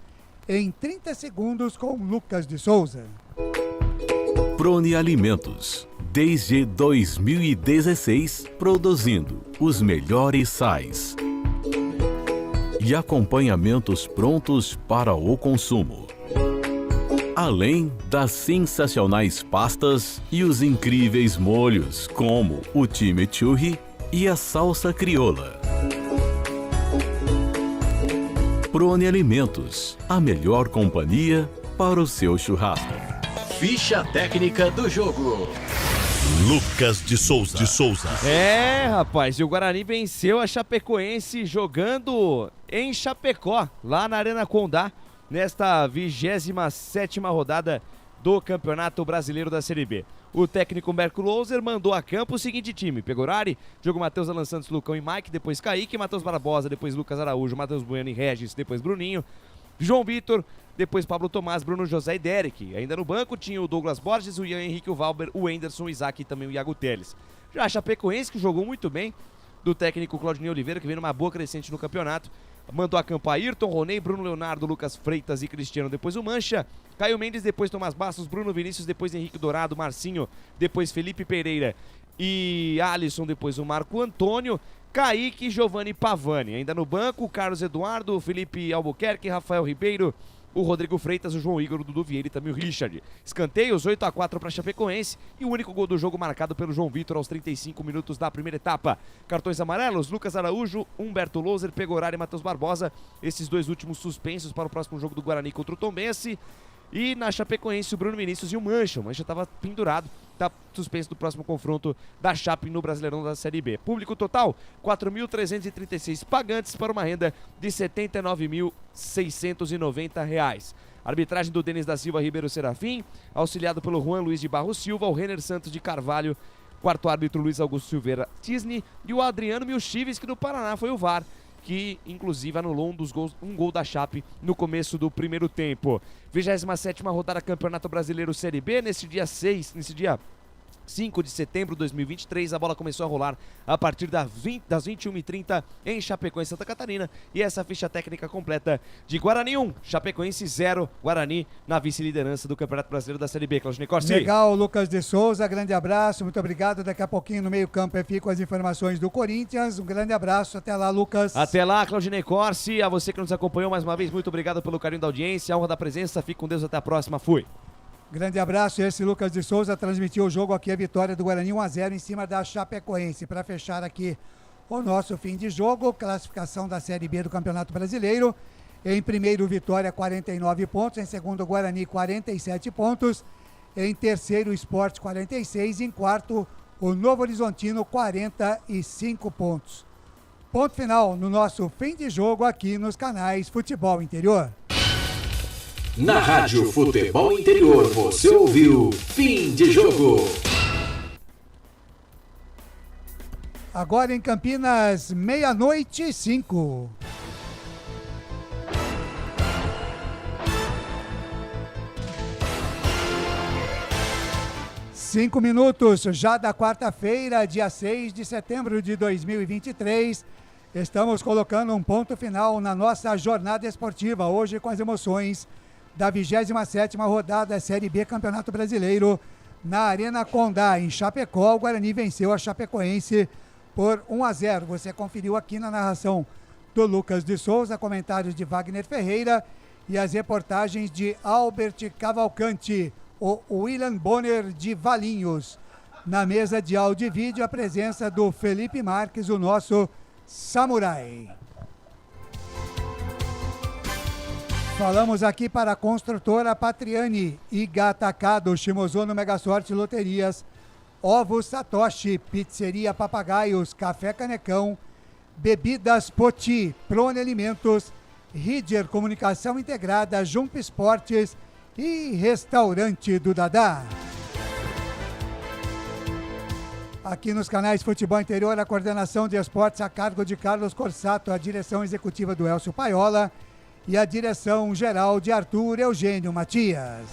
Em 30 segundos com Lucas de Souza. Prone Alimentos, desde 2016, produzindo os melhores sais e acompanhamentos prontos para o consumo. Além das sensacionais pastas e os incríveis molhos, como o chimichurri e a salsa crioula. Prone Alimentos, a melhor companhia para o seu churrasco. Ficha técnica do jogo. Lucas de Souza. Rapaz, e o Guarani venceu a Chapecoense jogando em Chapecó, lá na Arena Condá, nesta 27ª rodada do Campeonato Brasileiro da Série B. O técnico Humberto Louser mandou a campo o seguinte time: Pegorari, Diogo Matheus, Alan Santos, Lucão e Mike, depois Kaique, Matheus Barbosa, depois Lucas Araújo, Matheus Bueno e Regis, depois Bruninho, João Vitor, depois Pablo Tomás, Bruno José e Derek. Ainda no banco tinha o Douglas Borges, o Ian Henrique, o Valber, o Enderson, o Isaac e também o Iago Teles. Já a Chapecoense, que jogou muito bem, do técnico Claudinei Oliveira, que vem numa boa crescente no campeonato, mandou a campo Ayrton, Ronei, Bruno Leonardo, Lucas Freitas e Cristiano, depois o Mancha, Caio Mendes, depois Tomás Bastos, Bruno Vinícius, depois Henrique Dourado, Marcinho, depois Felipe Pereira e Alisson, depois o Marco Antônio, Kaique, Giovanni Pavani. Ainda no banco, Carlos Eduardo, Felipe Albuquerque, Rafael Ribeiro, o Rodrigo Freitas, o João Igor, o Dudu Vieira e também o Richard. Escanteios, 8-4 para Chapecoense e o único gol do jogo marcado pelo João Vitor aos 35 minutos da primeira etapa. Cartões amarelos, Lucas Araújo, Humberto Louser, Pegorari e Matheus Barbosa. Esses dois últimos suspensos para o próximo jogo do Guarani contra o Tombense. E na Chapecoense, o Bruno Vinícius e o Mancha. O Mancha estava pendurado, está suspenso do próximo confronto da Chape no Brasileirão da Série B. Público total, 4.336 pagantes para uma renda de R$ 79.690. Arbitragem do Denis da Silva Ribeiro Serafim, auxiliado pelo Juan Luiz de Barros Silva, o Renner Santos de Carvalho, quarto árbitro Luiz Augusto Silveira Tisni e o Adriano Milchives, que no Paraná foi o VAR, que inclusive anulou um gol da Chape no começo do primeiro tempo. 27ª rodada Campeonato Brasileiro Série B, nesse dia 5 de setembro de 2023, a bola começou a rolar a partir das 21h30 em Chapecoense, Santa Catarina, e essa ficha técnica completa de Guarani 1, Chapecoense 0, Guarani na vice-liderança do Campeonato Brasileiro da Série B. Claudinei Corsi. Legal, Lucas de Souza, grande abraço, muito obrigado. Daqui a pouquinho no meio-campo FI com as informações do Corinthians. Um grande abraço, até lá, Lucas. Até lá, Claudinei Corsi, a você que nos acompanhou mais uma vez, muito obrigado pelo carinho da audiência, a honra da presença, fique com Deus, até a próxima, fui. Grande abraço, esse Lucas de Souza transmitiu o jogo aqui, a vitória do Guarani 1-0 em cima da Chapecoense. Para fechar aqui o nosso fim de jogo, classificação da Série B do Campeonato Brasileiro. Em primeiro, Vitória, 49 pontos. Em segundo, Guarani, 47 pontos. Em terceiro, Sport, 46. Em quarto, o Novo Horizontino, 45 pontos. Ponto final no nosso fim de jogo aqui nos canais Futebol Interior. Na Rádio Futebol Interior, você ouviu Fim de Jogo. Agora em Campinas, 00:05. Cinco minutos já da quarta-feira, dia 6 de setembro de 2023. Estamos colocando um ponto final na nossa jornada esportiva, hoje com as emoções da 27ª rodada Série B Campeonato Brasileiro, na Arena Condá, em Chapecó. O Guarani venceu a Chapecoense por 1-0. Você conferiu aqui na narração do Lucas de Souza, comentários de Wagner Ferreira e as reportagens de Albert Cavalcante, o William Bonner de Valinhos. Na mesa de áudio e vídeo, a presença do Felipe Marques, o nosso samurai. Falamos aqui para a construtora Patriani, Iga Atacado, Shimozono Mega Sorte Loterias, Ovos Satoshi, Pizzeria Papagaios, Café Canecão, Bebidas Poti, Prone Alimentos, Ridger Comunicação Integrada, Jump Esportes e Restaurante do Dadá. Aqui nos canais Futebol Interior, a coordenação de esportes a cargo de Carlos Corsato, a direção executiva do Elcio Paiola e a direção geral de Arthur Eugênio Matias.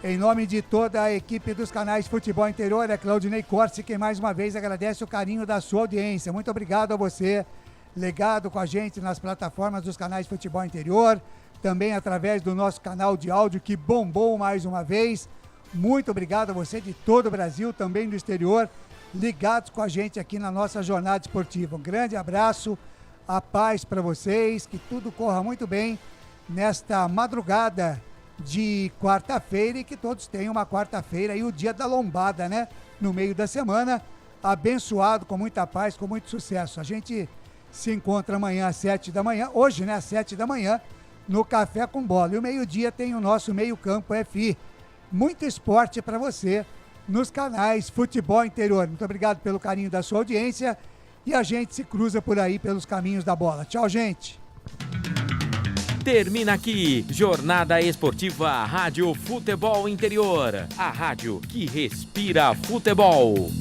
Em nome de toda a equipe dos canais Futebol Interior, é Claudinei Corsi quem mais uma vez agradece o carinho da sua audiência. Muito obrigado a você, ligado com a gente nas plataformas dos canais Futebol Interior, também através do nosso canal de áudio que bombou mais uma vez. Muito obrigado a você de todo o Brasil, também do exterior, ligados com a gente aqui na nossa jornada esportiva. Um grande abraço, a paz para vocês, que tudo corra muito bem nesta madrugada de quarta-feira e que todos tenham uma quarta-feira e o dia da lombada, né? No meio da semana, abençoado, com muita paz, com muito sucesso. A gente se encontra amanhã às 7 da manhã, hoje, né? Às 7 da manhã, no Café com Bola. E o meio-dia tem o nosso meio-campo FI. Muito esporte para você nos canais Futebol Interior. Muito obrigado pelo carinho da sua audiência e a gente se cruza por aí pelos caminhos da bola. Tchau, gente! Termina aqui, Jornada Esportiva Rádio Futebol Interior. A rádio que respira futebol.